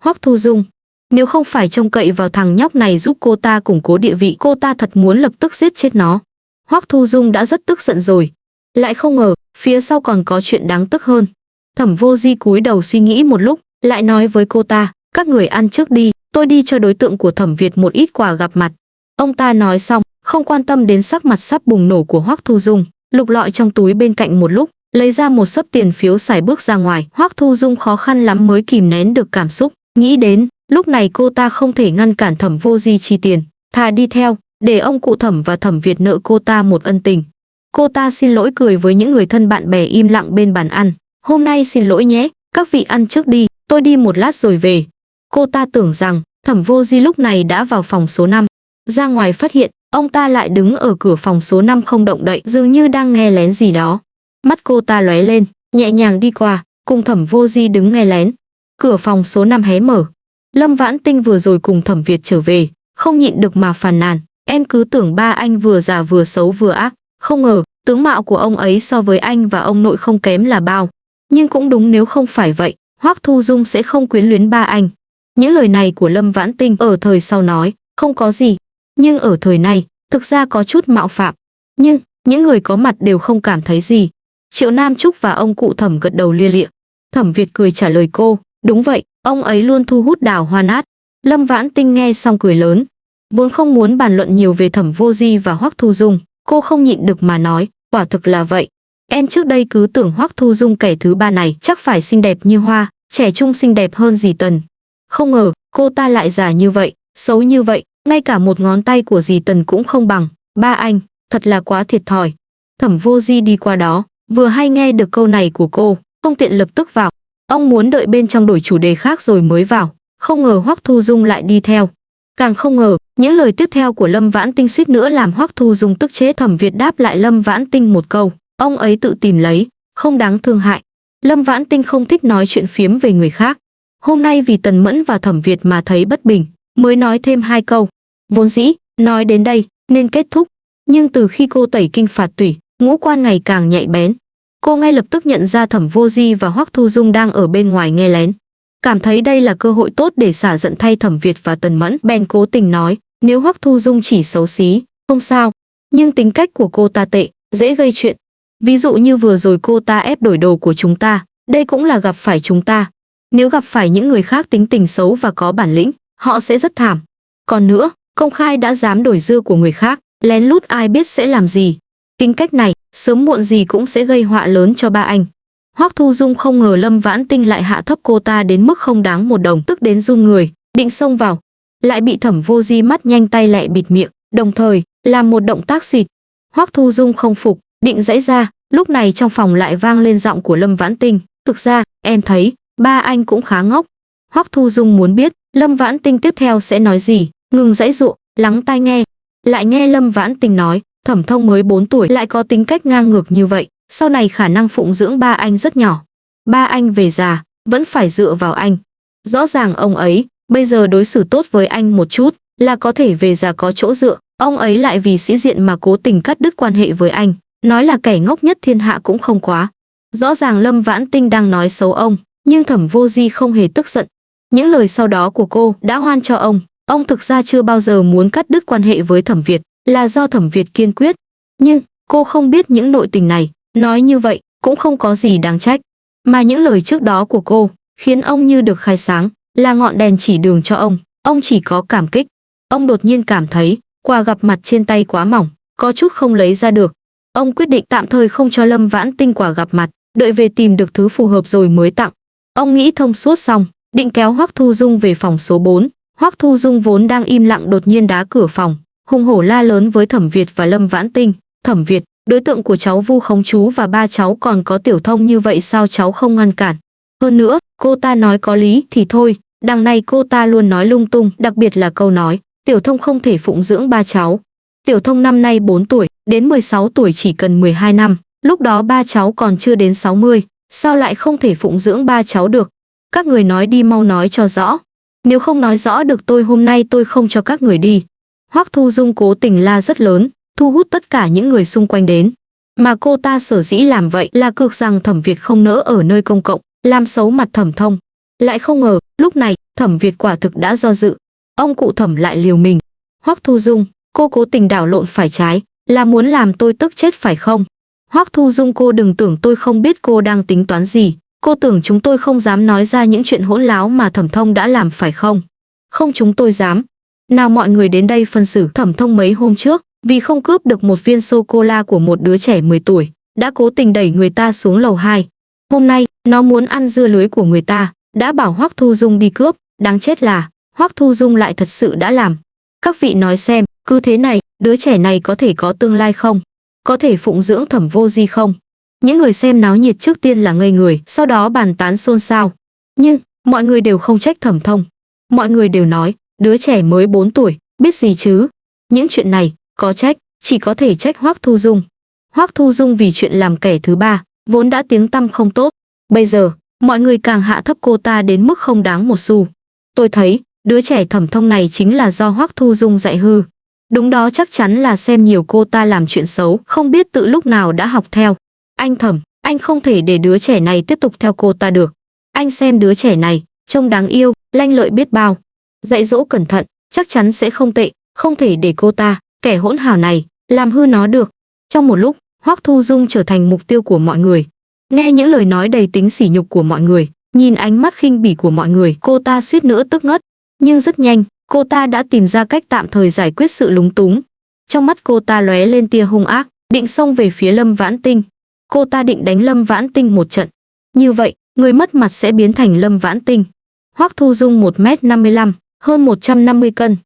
Hoắc Thu Dung, nếu không phải trông cậy vào thằng nhóc này giúp cô ta củng cố địa vị, cô ta thật muốn lập tức giết chết nó. Hoắc Thu Dung đã rất tức giận rồi, lại không ngờ phía sau còn có chuyện đáng tức hơn. Thẩm Vô Di cúi đầu suy nghĩ một lúc, lại nói với cô ta, các người ăn trước đi, tôi đi cho đối tượng của Thẩm Việt một ít quà gặp mặt. Ông ta nói xong, không quan tâm đến sắc mặt sắp bùng nổ của Hoắc Thu Dung, lục lọi trong túi bên cạnh một lúc, lấy ra một xấp tiền phiếu xài bước ra ngoài. Hoắc Thu Dung khó khăn lắm mới kìm nén được cảm xúc, nghĩ đến lúc này cô ta không thể ngăn cản Thẩm Vô Di chi tiền, thà đi theo, để ông cụ Thẩm và Thẩm Việt nợ cô ta một ân tình. Cô ta xin lỗi cười với những người thân bạn bè im lặng bên bàn ăn. Hôm nay xin lỗi nhé, các vị ăn trước đi, tôi đi một lát rồi về. Cô ta tưởng rằng Thẩm Vô Di lúc này đã vào phòng số 5. Ra ngoài phát hiện, ông ta lại đứng ở cửa phòng số 5 không động đậy, dường như đang nghe lén gì đó. Mắt cô ta lóe lên, nhẹ nhàng đi qua, cùng Thẩm Vô Di đứng nghe lén. Cửa phòng số 5 hé mở. Lâm Vãn Tinh vừa rồi cùng Thẩm Việt trở về, không nhịn được mà phàn nàn. Em cứ tưởng ba anh vừa già vừa xấu vừa ác, không ngờ tướng mạo của ông ấy so với anh và ông nội không kém là bao. Nhưng cũng đúng, nếu không phải vậy, Hoắc Thu Dung sẽ không quyến luyến ba anh. Những lời này của Lâm Vãn Tinh ở thời sau nói, không có gì. Nhưng ở thời này, thực ra có chút mạo phạm. Nhưng, những người có mặt đều không cảm thấy gì. Triệu Nam Trúc và ông cụ Thẩm gật đầu lia lịa. Thẩm Việt cười trả lời cô, đúng vậy, ông ấy luôn thu hút đào hoa nát. Lâm Vãn Tinh nghe xong cười lớn. Vốn không muốn bàn luận nhiều về Thẩm Vô Di và Hoắc Thu Dung, cô không nhịn được mà nói, quả thực là vậy. Em trước đây cứ tưởng Hoắc Thu Dung kẻ thứ ba này chắc phải xinh đẹp như hoa, trẻ trung xinh đẹp hơn dì Tần. Không ngờ, cô ta lại già như vậy, xấu như vậy, ngay cả một ngón tay của dì Tần cũng không bằng. Ba anh, thật là quá thiệt thòi. Thẩm Vô Di đi qua đó, vừa hay nghe được câu này của cô, không tiện lập tức vào. Ông muốn đợi bên trong đổi chủ đề khác rồi mới vào, không ngờ Hoắc Thu Dung lại đi theo. Càng không ngờ, những lời tiếp theo của Lâm Vãn Tinh suýt nữa làm Hoắc Thu Dung tức chết. Thẩm Việt đáp lại Lâm Vãn Tinh một câu, ông ấy tự tìm lấy, không đáng thương hại. Lâm Vãn Tinh không thích nói chuyện phiếm về người khác. Hôm nay vì Tần Mẫn và Thẩm Việt mà thấy bất bình, mới nói thêm 2 câu. Vốn dĩ, nói đến đây, nên kết thúc. Nhưng từ khi cô tẩy kinh phạt tủy, ngũ quan ngày càng nhạy bén. Cô ngay lập tức nhận ra Thẩm Vô Di và Hoắc Thu Dung đang ở bên ngoài nghe lén. Cảm thấy đây là cơ hội tốt để xả giận thay Thẩm Việt và Tần Mẫn, bèn cố tình nói, nếu Hoắc Thu Dung chỉ xấu xí, không sao. Nhưng tính cách của cô ta tệ, dễ gây chuyện. Ví dụ như vừa rồi cô ta ép đổi đồ của chúng ta, đây cũng là gặp phải chúng ta. Nếu gặp phải những người khác tính tình xấu và có bản lĩnh, họ sẽ rất thảm. Còn nữa, công khai đã dám đổi dưa của người khác, lén lút ai biết sẽ làm gì. Tính cách này, sớm muộn gì cũng sẽ gây họa lớn cho ba anh. Hoắc Thu Dung không ngờ Lâm Vãn Tinh lại hạ thấp cô ta đến mức không đáng một đồng, tức đến run người, định xông vào, lại bị Thẩm Vô Di mắt nhanh tay lẹ bịt miệng, đồng thời làm một động tác xịt. Hoắc Thu Dung không phục, định giãy ra, lúc này trong phòng lại vang lên giọng của Lâm Vãn Tinh, thực ra, em thấy, ba anh cũng khá ngốc. Hoắc Thu Dung muốn biết Lâm Vãn Tinh tiếp theo sẽ nói gì, ngừng giãy giụa, lắng tai nghe. Lại nghe Lâm Vãn Tinh nói, Thẩm Thông mới 4 tuổi lại có tính cách ngang ngược như vậy, sau này khả năng phụng dưỡng ba anh rất nhỏ. Ba anh về già, vẫn phải dựa vào anh. Rõ ràng ông ấy, bây giờ đối xử tốt với anh một chút, là có thể về già có chỗ dựa. Ông ấy lại vì sĩ diện mà cố tình cắt đứt quan hệ với anh, nói là kẻ ngốc nhất thiên hạ cũng không quá. Rõ ràng Lâm Vãn Tinh đang nói xấu ông, nhưng Thẩm Vô Di không hề tức giận. Những lời sau đó của cô đã hoan cho ông thực ra chưa bao giờ muốn cắt đứt quan hệ với Thẩm Việt, là do Thẩm Việt kiên quyết. Nhưng cô không biết những nội tình này, nói như vậy cũng không có gì đáng trách. Mà những lời trước đó của cô khiến ông như được khai sáng, là ngọn đèn chỉ đường cho ông chỉ có cảm kích. Ông đột nhiên cảm thấy quà gặp mặt trên tay quá mỏng, có chút không lấy ra được. Ông quyết định tạm thời không cho Lâm Vãn Tinh quà gặp mặt, đợi về tìm được thứ phù hợp rồi mới tặng. Ông nghĩ thông suốt xong, định kéo Hoắc Thu Dung về phòng số 4. Hoắc Thu Dung vốn đang im lặng đột nhiên đá cửa phòng, hùng hổ la lớn với Thẩm Việt và Lâm Vãn Tinh. Thẩm Việt, đối tượng của cháu vu khống chú và ba cháu còn có Tiểu Thông như vậy sao cháu không ngăn cản. Hơn nữa, cô ta nói có lý thì thôi, đằng này cô ta luôn nói lung tung, đặc biệt là câu nói, Tiểu Thông không thể phụng dưỡng ba cháu. Tiểu Thông năm nay 4 tuổi, đến 16 tuổi chỉ cần 12 năm, lúc đó ba cháu còn chưa đến 60, sao lại không thể phụng dưỡng ba cháu được. Các người nói đi mau nói cho rõ. Nếu không nói rõ được hôm nay tôi không cho các người đi. Hoắc Thu Dung cố tình la rất lớn, thu hút tất cả những người xung quanh đến. Mà cô ta sở dĩ làm vậy là cược rằng Thẩm Việt không nỡ ở nơi công cộng làm xấu mặt Thẩm Thông. Lại không ngờ, lúc này, Thẩm Việt quả thực đã do dự. Ông cụ Thẩm lại liều mình. Hoắc Thu Dung, cô cố tình đảo lộn phải trái, là muốn làm tôi tức chết phải không? Hoắc Thu Dung, cô đừng tưởng tôi không biết cô đang tính toán gì. Cô tưởng chúng tôi không dám nói ra những chuyện hỗn láo mà Thẩm Thông đã làm phải không? Không, chúng tôi dám. Nào, mọi người đến đây phân xử Thẩm Thông mấy hôm trước, vì không cướp được một viên sô-cô-la của một đứa trẻ 10 tuổi, đã cố tình đẩy người ta xuống lầu 2. Hôm nay, nó muốn ăn dưa lưới của người ta, đã bảo Hoắc Thu Dung đi cướp, đáng chết là Hoắc Thu Dung lại thật sự đã làm. Các vị nói xem, cứ thế này, đứa trẻ này có thể có tương lai không? Có thể phụng dưỡng Thẩm Vô Di không? Những người xem náo nhiệt trước tiên là ngây người, sau đó bàn tán xôn xao. Nhưng, mọi người đều không trách Thẩm Thông. Mọi người đều nói, đứa trẻ mới 4 tuổi, biết gì chứ? Những chuyện này, có trách, chỉ có thể trách Hoắc Thu Dung. Hoắc Thu Dung vì chuyện làm kẻ thứ ba, vốn đã tiếng tăm không tốt. Bây giờ, mọi người càng hạ thấp cô ta đến mức không đáng một xu. Tôi thấy, đứa trẻ Thẩm Thông này chính là do Hoắc Thu Dung dạy hư. Đúng đó, chắc chắn là xem nhiều cô ta làm chuyện xấu, không biết tự lúc nào đã học theo. Anh Thẩm, anh không thể để đứa trẻ này tiếp tục theo cô ta được. Anh xem đứa trẻ này, trông đáng yêu, lanh lợi biết bao. Dạy dỗ cẩn thận, chắc chắn sẽ không tệ, không thể để cô ta, kẻ hỗn hào này, làm hư nó được. Trong một lúc, Hoắc Thu Dung trở thành mục tiêu của mọi người. Nghe những lời nói đầy tính sỉ nhục của mọi người, nhìn ánh mắt khinh bỉ của mọi người, cô ta suýt nữa tức ngất. Nhưng rất nhanh, cô ta đã tìm ra cách tạm thời giải quyết sự lúng túng. Trong mắt cô ta lóe lên tia hung ác, định xông về phía Lâm Vãn Tinh. Cô ta định đánh Lâm Vãn Tinh một trận. Như vậy, người mất mặt sẽ biến thành Lâm Vãn Tinh. Hoắc Thu Dung 1m55, hơn 150 cân.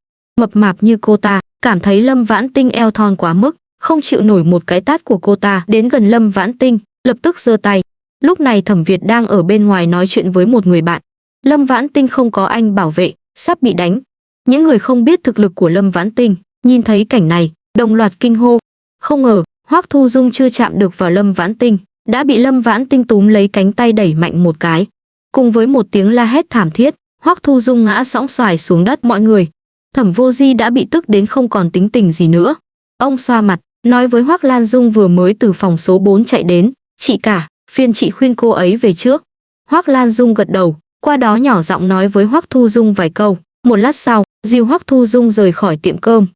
Mập mạp như cô ta, cảm thấy Lâm Vãn Tinh eo thon quá mức, không chịu nổi một cái tát của cô ta. Đến gần Lâm Vãn Tinh, lập tức giơ tay. Lúc này Thẩm Việt đang ở bên ngoài nói chuyện với một người bạn. Lâm Vãn Tinh không có anh bảo vệ, sắp bị đánh. Những người không biết thực lực của Lâm Vãn Tinh, nhìn thấy cảnh này, đồng loạt kinh hô. Không ngờ, Hoắc Thu Dung chưa chạm được vào Lâm Vãn Tinh, đã bị Lâm Vãn Tinh túm lấy cánh tay đẩy mạnh một cái. Cùng với một tiếng la hét thảm thiết, Hoắc Thu Dung ngã sõng xoài xuống đất. Mọi người, Thẩm Vô Di đã bị tức đến không còn tính tình gì nữa. Ông xoa mặt, nói với Hoắc Lan Dung vừa mới từ phòng số 4 chạy đến, "Chị cả, phiền chị khuyên cô ấy về trước." Hoắc Lan Dung gật đầu, qua đó nhỏ giọng nói với Hoắc Thu Dung vài câu. Một lát sau, dìu Hoắc Thu Dung rời khỏi tiệm cơm.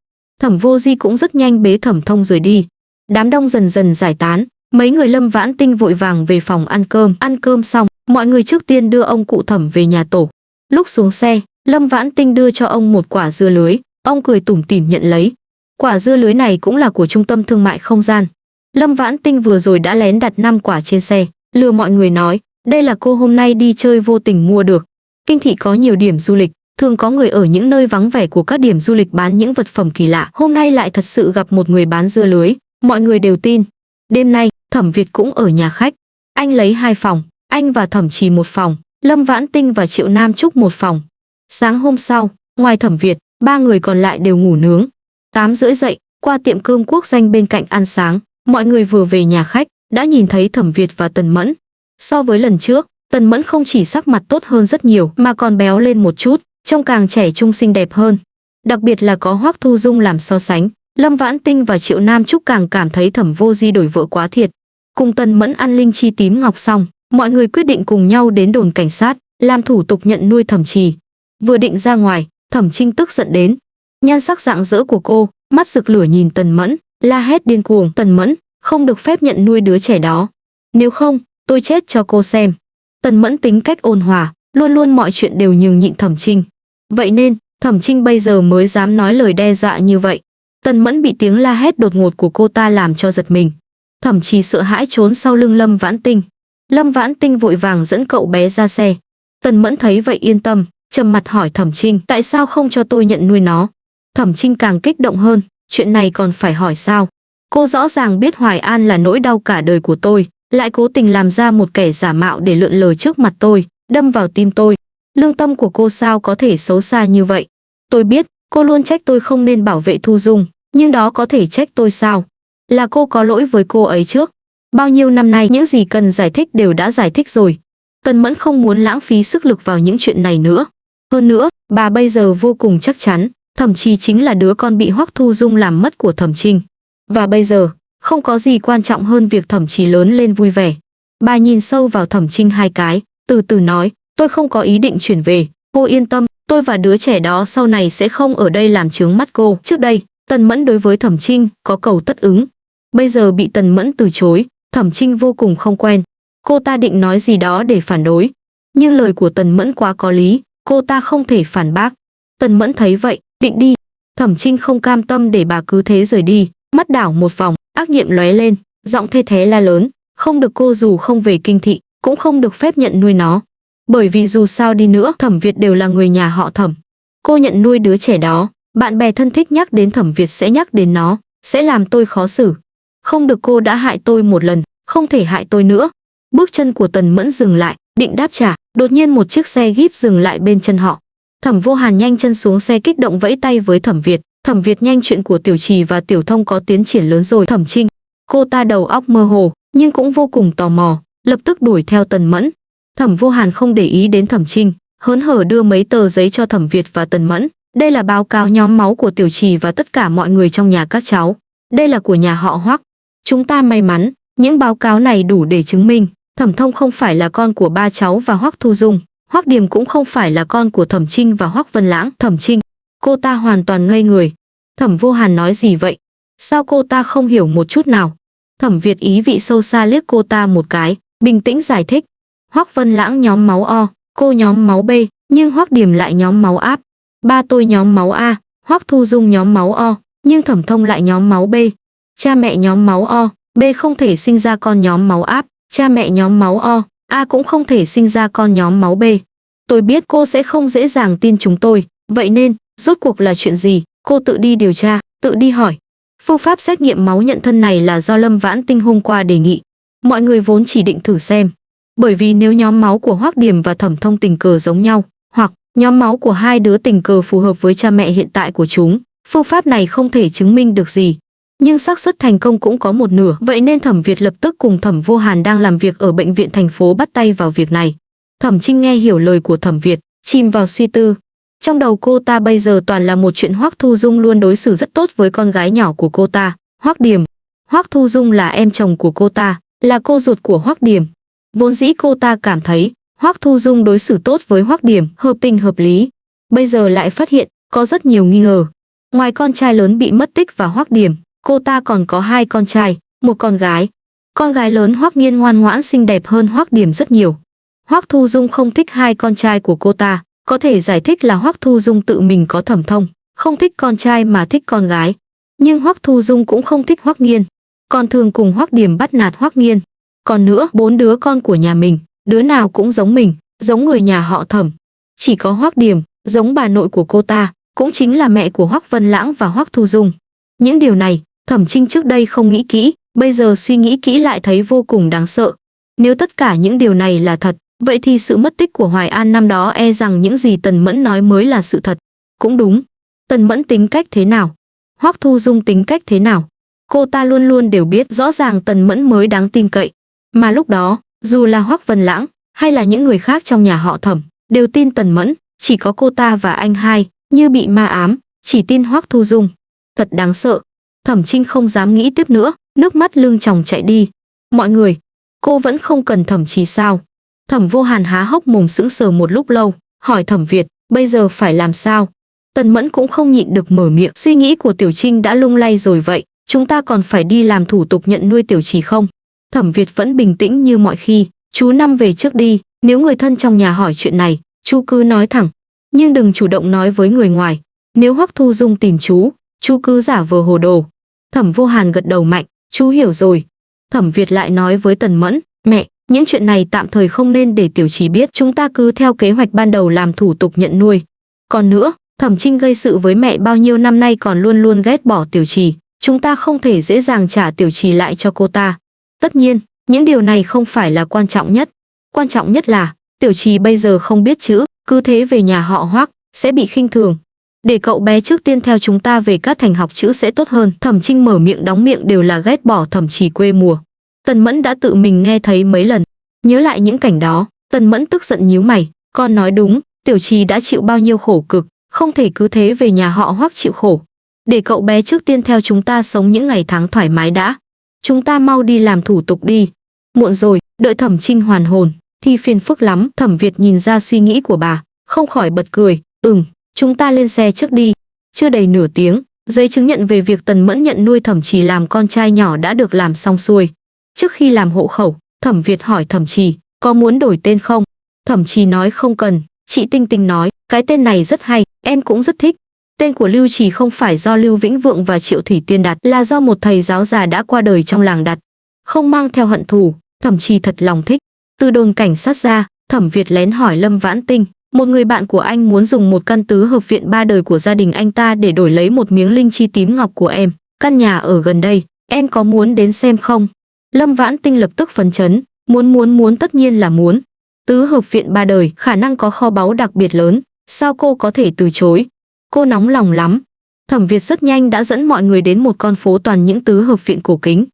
Thẩm Vô Di cũng rất nhanh bế Thẩm Thông rời đi. Đám đông dần dần giải tán, mấy người Lâm Vãn Tinh vội vàng về phòng ăn cơm. Ăn cơm xong, mọi người trước tiên đưa ông cụ Thẩm về nhà tổ. Lúc xuống xe, Lâm Vãn Tinh đưa cho ông một quả dưa lưới, ông cười tủm tỉm nhận lấy. Quả dưa lưới này cũng là của trung tâm thương mại Không Gian. Lâm Vãn Tinh vừa rồi đã lén đặt 5 quả trên xe, lừa mọi người nói, đây là cô hôm nay đi chơi vô tình mua được. Kinh thị có nhiều điểm du lịch, thường có người ở những nơi vắng vẻ của các điểm du lịch bán những vật phẩm kỳ lạ. Hôm nay lại thật sự gặp một người bán dưa lưới, mọi người đều tin. Đêm nay, Thẩm Việt cũng ở nhà khách. Anh lấy 2 phòng, anh và Thẩm Trì một phòng, Lâm Vãn Tinh và Triệu Nam Trúc một phòng. Sáng hôm sau, ngoài Thẩm Việt, 3 người còn lại đều ngủ nướng. 8:30 dậy, qua tiệm cơm Quốc Doanh bên cạnh ăn sáng. Mọi người vừa về nhà khách, đã nhìn thấy Thẩm Việt và Tần Mẫn. So với lần trước, Tần Mẫn không chỉ sắc mặt tốt hơn rất nhiều mà còn béo lên một chút, trông càng trẻ trung xinh đẹp hơn. Đặc biệt là có Hoắc Thu Dung làm so sánh, Lâm Vãn Tinh và Triệu Nam Trúc càng cảm thấy Thẩm Vô Di đổi vợ quá thiệt. Cùng Tần Mẫn ăn linh chi tím ngọc xong, mọi người quyết định cùng nhau đến đồn cảnh sát, làm thủ tục nhận nuôi Thẩm Trì. Vừa định ra ngoài, Thẩm Trinh tức giận đến. Nhan sắc rạng rỡ của cô, mắt rực lửa nhìn Tần Mẫn, la hét điên cuồng, "Tần Mẫn, không được phép nhận nuôi đứa trẻ đó. Nếu không, tôi chết cho cô xem." Tần Mẫn tính cách ôn hòa, luôn luôn mọi chuyện đều nhường nhịn Thẩm Trinh. Vậy nên, Thẩm Trinh bây giờ mới dám nói lời đe dọa như vậy. Tần Mẫn bị tiếng la hét đột ngột của cô ta làm cho giật mình. Thẩm Trì sợ hãi trốn sau lưng Lâm Vãn Tinh. Lâm Vãn Tinh vội vàng dẫn cậu bé ra xe. Tần Mẫn thấy vậy yên tâm, trầm mặt hỏi Thẩm Trinh, "Tại sao không cho tôi nhận nuôi nó?" Thẩm Trinh càng kích động hơn, "Chuyện này còn phải hỏi sao? Cô rõ ràng biết Hoài An là nỗi đau cả đời của tôi, lại cố tình làm ra một kẻ giả mạo để lượn lờ trước mặt tôi, đâm vào tim tôi. Lương tâm của cô sao có thể xấu xa như vậy? Tôi biết, cô luôn trách tôi không nên bảo vệ Thu Dung, nhưng đó có thể trách tôi sao? Là cô có lỗi với cô ấy trước. Bao nhiêu năm nay những gì cần giải thích đều đã giải thích rồi." Tần Mẫn không muốn lãng phí sức lực vào những chuyện này nữa. Hơn nữa, bà bây giờ vô cùng chắc chắn, Thẩm Trì chính là đứa con bị Hoắc Thu Dung làm mất của Thẩm Trinh. Và bây giờ, không có gì quan trọng hơn việc Thẩm Trì lớn lên vui vẻ. Bà nhìn sâu vào Thẩm Trinh 2 cái, từ từ nói, tôi không có ý định chuyển về, cô yên tâm, tôi và đứa trẻ đó sau này sẽ không ở đây làm chướng mắt cô. Trước đây, Tần Mẫn đối với Thẩm Trinh có cầu tất ứng. Bây giờ bị Tần Mẫn từ chối, Thẩm Trinh vô cùng không quen. Cô ta định nói gì đó để phản đối, nhưng lời của Tần Mẫn quá có lý, cô ta không thể phản bác. Tần Mẫn thấy vậy, định đi. Thẩm Trinh không cam tâm để bà cứ thế rời đi, mắt đảo một vòng, ác nghiệm lóe lên, giọng thê thé la lớn, không được, cô dù không về kinh thị, cũng không được phép nhận nuôi nó. Bởi vì dù sao đi nữa, Thẩm Việt đều là người nhà họ Thẩm. Cô nhận nuôi đứa trẻ đó, bạn bè thân thích nhắc đến Thẩm Việt sẽ nhắc đến nó, sẽ làm tôi khó xử. Không được, cô đã hại tôi một lần, không thể hại tôi nữa. Bước chân của Tần Mẫn dừng lại, định đáp trả, đột nhiên một chiếc xe Jeep dừng lại bên chân họ. Thẩm Vô Hàn nhanh chân xuống xe, kích động vẫy tay với Thẩm Việt. Thẩm Việt nhanh, chuyện của Tiểu Trì và Tiểu Thông có tiến triển lớn rồi. Thẩm Trinh, cô ta đầu óc mơ hồ nhưng cũng vô cùng tò mò, lập tức đuổi theo Tần Mẫn. Thẩm Vô Hàn không để ý đến Thẩm Trinh, hớn hở đưa mấy tờ giấy cho Thẩm Việt và Tần Mẫn. Đây là báo cáo nhóm máu của Tiểu Trì và tất cả mọi người trong nhà các cháu. Đây là của nhà họ Hoắc. Chúng ta may mắn, những báo cáo này đủ để chứng minh Thẩm Thông không phải là con của ba cháu và Hoắc Thu Dung, Hoắc Điềm cũng không phải là con của Thẩm Trinh và Hoắc Vân Lãng. Thẩm Trinh, cô ta hoàn toàn ngây người. Thẩm Vô Hàn nói gì vậy? Sao cô ta không hiểu một chút nào? Thẩm Việt ý vị sâu xa liếc cô ta một cái, bình tĩnh giải thích. Hoắc Vân Lãng nhóm máu O, cô nhóm máu B, nhưng Hoắc Điềm lại nhóm máu áp. Ba tôi nhóm máu A, Hoắc Thu Dung nhóm máu O, nhưng Thẩm Thông lại nhóm máu B. Cha mẹ nhóm máu O, B không thể sinh ra con nhóm máu áp, cha mẹ nhóm máu O, A cũng không thể sinh ra con nhóm máu B. Tôi biết cô sẽ không dễ dàng tin chúng tôi, vậy nên, rốt cuộc là chuyện gì, cô tự đi điều tra, tự đi hỏi. Phương pháp xét nghiệm máu nhận thân này là do Lâm Vãn Tinh hôm qua đề nghị. Mọi người vốn chỉ định thử xem. Bởi vì nếu nhóm máu của Hoắc Điềm và Thẩm Thông tình cờ giống nhau, hoặc nhóm máu của hai đứa tình cờ phù hợp với cha mẹ hiện tại của chúng, phương pháp này không thể chứng minh được gì. Nhưng xác suất thành công cũng có một nửa, vậy nên Thẩm Việt lập tức cùng Thẩm Vô Hàn đang làm việc ở bệnh viện thành phố bắt tay vào việc này. Thẩm Trinh nghe hiểu lời của Thẩm Việt, chìm vào suy tư. Trong đầu cô ta bây giờ toàn là một chuyện Hoắc Thu Dung luôn đối xử rất tốt với con gái nhỏ của cô ta, Hoắc Điềm. Hoắc Thu Dung là em chồng của cô ta, là cô ruột của Hoắc Điềm. Vốn dĩ cô ta cảm thấy Hoắc Thu Dung đối xử tốt với Hoắc Điềm hợp tình hợp lý. Bây giờ lại phát hiện có rất nhiều nghi ngờ. Ngoài con trai lớn bị mất tích và Hoắc Điềm, cô ta còn có hai con trai, một con gái. Con gái lớn Hoắc Nghiên ngoan ngoãn xinh đẹp hơn Hoắc Điềm rất nhiều. Hoắc Thu Dung không thích hai con trai của cô ta, có thể giải thích là Hoắc Thu Dung tự mình có Thẩm Thông, không thích con trai mà thích con gái. Nhưng Hoắc Thu Dung cũng không thích Hoắc Nghiên, còn thường cùng Hoắc Điềm bắt nạt Hoắc Nghiên. Còn nữa, 4 đứa con của nhà mình, đứa nào cũng giống mình, giống người nhà họ Thẩm. Chỉ có Hoắc Điềm giống bà nội của cô ta, cũng chính là mẹ của Hoắc Vân Lãng và Hoắc Thu Dung. Những điều này, Thẩm Trinh trước đây không nghĩ kỹ, bây giờ suy nghĩ kỹ lại thấy vô cùng đáng sợ. Nếu tất cả những điều này là thật, vậy thì sự mất tích của Hoài An năm đó e rằng những gì Tần Mẫn nói mới là sự thật. Cũng đúng. Tần Mẫn tính cách thế nào? Hoắc Thu Dung tính cách thế nào? Cô ta luôn luôn đều biết rõ ràng Tần Mẫn mới đáng tin cậy. Mà lúc đó, dù là Hoắc Vân Lãng hay là những người khác trong nhà họ Thẩm, đều tin Tần Mẫn, chỉ có cô ta và anh hai như bị ma ám, chỉ tin Hoắc Thu Dung. Thật đáng sợ. Thẩm Trinh không dám nghĩ tiếp nữa, nước mắt lưng tròng chạy đi. Mọi người, cô vẫn không cần Thẩm Trì sao? Thẩm Vô Hàn há hốc mồm sững sờ một lúc lâu, hỏi Thẩm Việt, bây giờ phải làm sao? Tần Mẫn cũng không nhịn được mở miệng, suy nghĩ của Tiểu Trinh đã lung lay rồi vậy, chúng ta còn phải đi làm thủ tục nhận nuôi Tiểu Trì không? Thẩm Việt vẫn bình tĩnh như mọi khi, chú Năm về trước đi, nếu người thân trong nhà hỏi chuyện này, chú cứ nói thẳng, nhưng đừng chủ động nói với người ngoài. Nếu Hoắc Thu Dung tìm chú cứ giả vờ hồ đồ. Thẩm Vô Hàn gật đầu mạnh, chú hiểu rồi. Thẩm Việt lại nói với Tần Mẫn, mẹ, những chuyện này tạm thời không nên để Tiểu Trì biết, chúng ta cứ theo kế hoạch ban đầu làm thủ tục nhận nuôi. Còn nữa, Thẩm Trinh gây sự với mẹ bao nhiêu năm nay còn luôn luôn ghét bỏ Tiểu Trì, chúng ta không thể dễ dàng trả Tiểu Trì lại cho cô ta. Tất nhiên, những điều này không phải là quan trọng nhất. Quan trọng nhất là, Tiểu Trì bây giờ không biết chữ, cứ thế về nhà họ Hoắc sẽ bị khinh thường. Để cậu bé trước tiên theo chúng ta về Cát Thành học chữ sẽ tốt hơn. Thẩm Trinh mở miệng đóng miệng đều là ghét bỏ Thẩm Trì quê mùa. Tần Mẫn đã tự mình nghe thấy mấy lần. Nhớ lại những cảnh đó, Tần Mẫn tức giận nhíu mày. Con nói đúng, Tiểu Trì đã chịu bao nhiêu khổ cực, không thể cứ thế về nhà họ Hoắc chịu khổ. Để cậu bé trước tiên theo chúng ta sống những ngày tháng thoải mái đã. Chúng ta mau đi làm thủ tục đi. Muộn rồi, đợi Thẩm Trinh hoàn hồn thì phiền phức lắm. Thẩm Việt nhìn ra suy nghĩ của bà, không khỏi bật cười. Chúng ta lên xe trước đi. Chưa đầy nửa tiếng, giấy chứng nhận về việc Tần Mẫn nhận nuôi Thẩm Trì làm con trai nhỏ đã được làm xong xuôi. Trước khi làm hộ khẩu, Thẩm Việt hỏi Thẩm Trì có muốn đổi tên không. Thẩm Trì nói không cần. Chị Tinh Tinh nói cái tên này rất hay, em cũng rất thích. Tên của Lưu Trì không phải do Lưu Vĩnh Vượng và Triệu Thủy Tiên đặt, là do một thầy giáo già đã qua đời trong làng đặt. Không mang theo hận thù, Thẩm Trì thật lòng thích. Từ đồn cảnh sát ra, Thẩm Việt lén hỏi Lâm Vãn Tinh, một người bạn của anh muốn dùng một căn tứ hợp viện 3 đời của gia đình anh ta để đổi lấy một miếng linh chi tím ngọc của em. Căn nhà ở gần đây, em có muốn đến xem không? Lâm Vãn Tinh lập tức phấn chấn, muốn tất nhiên là muốn. Tứ hợp viện 3 đời khả năng có kho báu đặc biệt lớn, sao cô có thể từ chối? Cô nóng lòng lắm. Thẩm Việt rất nhanh đã dẫn mọi người đến một con phố toàn những tứ hợp viện cổ kính.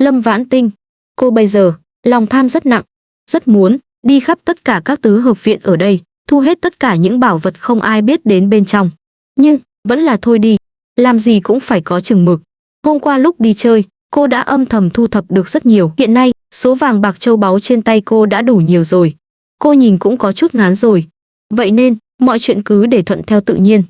Lâm Vãn Tinh, cô bây giờ lòng tham rất nặng, rất muốn đi khắp tất cả các tứ hợp viện ở đây, thu hết tất cả những bảo vật không ai biết đến bên trong. Nhưng vẫn là thôi đi, làm gì cũng phải có chừng mực. Hôm qua lúc đi chơi, cô đã âm thầm thu thập được rất nhiều. Hiện nay, số vàng bạc châu báu trên tay cô đã đủ nhiều rồi. Cô nhìn cũng có chút ngán rồi. Vậy nên, mọi chuyện cứ để thuận theo tự nhiên.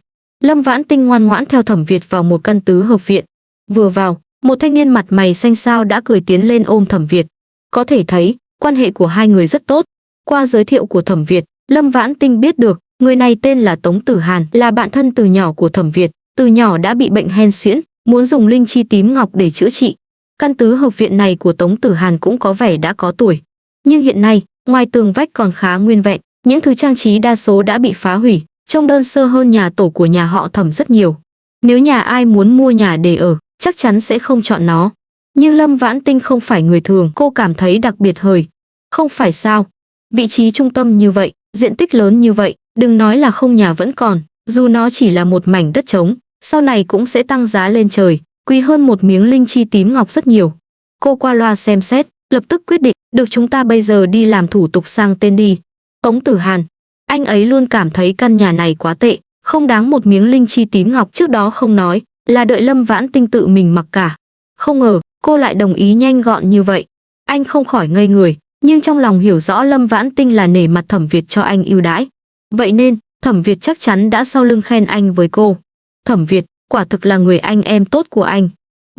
Lâm Vãn Tinh ngoan ngoãn theo Thẩm Việt vào một căn tứ hợp viện. Vừa vào, một thanh niên mặt mày xanh xao đã cười tiến lên ôm Thẩm Việt. Có thể thấy, quan hệ của hai người rất tốt. Qua giới thiệu của Thẩm Việt, Lâm Vãn Tinh biết được, người này tên là Tống Tử Hàn, là bạn thân từ nhỏ của Thẩm Việt. Từ nhỏ đã bị bệnh hen suyễn, muốn dùng linh chi tím ngọc để chữa trị. Căn tứ hợp viện này của Tống Tử Hàn cũng có vẻ đã có tuổi. Nhưng hiện nay, ngoài tường vách còn khá nguyên vẹn, những thứ trang trí đa số đã bị phá hủy, trông đơn sơ hơn nhà tổ của nhà họ Thẩm rất nhiều. Nếu nhà ai muốn mua nhà để ở, chắc chắn sẽ không chọn nó. Nhưng Lâm Vãn Tinh không phải người thường, cô cảm thấy đặc biệt hời. Không phải sao? Vị trí trung tâm như vậy, diện tích lớn như vậy, đừng nói là không nhà vẫn còn, dù nó chỉ là một mảnh đất trống, sau này cũng sẽ tăng giá lên trời, quý hơn một miếng linh chi tím ngọc rất nhiều. Cô qua loa xem xét, lập tức quyết định, được, chúng ta bây giờ đi làm thủ tục sang tên đi. Tống Tử Hàn, anh ấy luôn cảm thấy căn nhà này quá tệ, không đáng một miếng linh chi tím ngọc. Trước đó không nói, là đợi Lâm Vãn Tinh tự mình mặc cả. Không ngờ, cô lại đồng ý nhanh gọn như vậy. Anh không khỏi ngây người, nhưng trong lòng hiểu rõ Lâm Vãn Tinh là nể mặt Thẩm Việt cho anh ưu đãi. Vậy nên, Thẩm Việt chắc chắn đã sau lưng khen anh với cô. Thẩm Việt, quả thực là người anh em tốt của anh.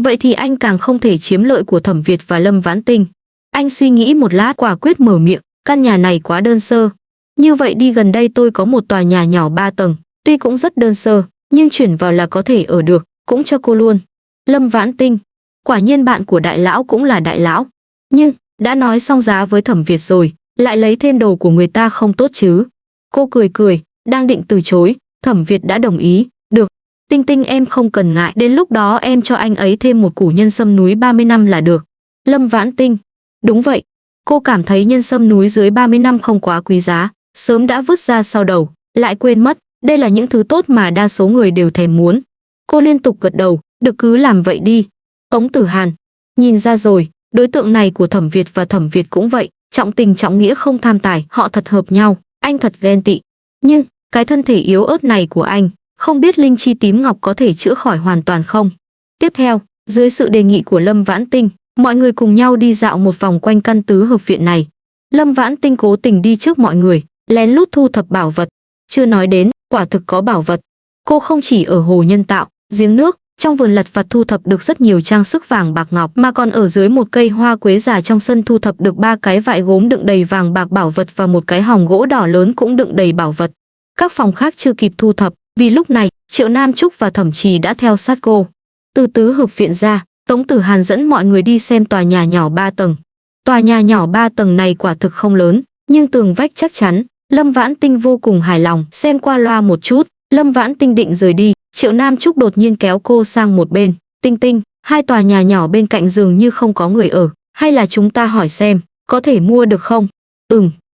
Vậy thì anh càng không thể chiếm lợi của Thẩm Việt và Lâm Vãn Tinh. Anh suy nghĩ một lát quả quyết mở miệng, căn nhà này quá đơn sơ. Như vậy đi, gần đây tôi có một tòa nhà nhỏ 3 tầng, tuy cũng rất đơn sơ, nhưng chuyển vào là có thể ở được, cũng cho cô luôn. Lâm Vãn Tinh, quả nhiên bạn của đại lão cũng là đại lão. Nhưng, đã nói xong giá với Thẩm Việt rồi, lại lấy thêm đồ của người ta không tốt chứ. Cô cười cười, đang định từ chối, Thẩm Việt đã đồng ý, được. Tinh Tinh em không cần ngại, đến lúc đó em cho anh ấy thêm một củ nhân sâm núi 30 năm là được. Lâm Vãn Tinh, đúng vậy. Cô cảm thấy nhân sâm núi dưới 30 năm không quá quý giá, sớm đã vứt ra sau đầu, lại quên mất, đây là những thứ tốt mà đa số người đều thèm muốn. Cô liên tục gật đầu, được, cứ làm vậy đi. Tống Tử Hàn, nhìn ra rồi, đối tượng này của Thẩm Việt và Thẩm Việt cũng vậy, trọng tình trọng nghĩa không tham tài, họ thật hợp nhau, anh thật ghen tị. Nhưng, cái thân thể yếu ớt này của anh, không biết linh chi tím ngọc có thể chữa khỏi hoàn toàn không? Tiếp theo, dưới sự đề nghị của Lâm Vãn Tinh, mọi người cùng nhau đi dạo một vòng quanh căn tứ hợp viện này. Lâm Vãn Tinh cố tình đi trước mọi người, lén lút thu thập bảo vật. Chưa nói đến, quả thực có bảo vật. Cô không chỉ ở hồ nhân tạo, giếng nước, trong vườn lặt vặt thu thập được rất nhiều trang sức vàng bạc ngọc, mà còn ở dưới một cây hoa quế già trong sân thu thập được 3 cái vại gốm đựng đầy vàng bạc bảo vật và một cái hòm gỗ đỏ lớn cũng đựng đầy bảo vật. Các phòng khác chưa kịp thu thập, vì lúc này Triệu Nam Trúc và Thẩm Trì đã theo sát cô. Từ tứ hợp viện ra, Tống Tử Hàn dẫn mọi người đi xem tòa nhà nhỏ 3 tầng. Tòa nhà nhỏ 3 tầng này quả thực không lớn, nhưng tường vách chắc chắn. Lâm Vãn Tinh vô cùng hài lòng, xem qua loa một chút, Lâm Vãn Tinh định rời đi, Triệu Nam Trúc đột nhiên kéo cô sang một bên. Tinh Tinh, hai tòa nhà nhỏ bên cạnh dường như không có người ở, hay là chúng ta hỏi xem, có thể mua được không?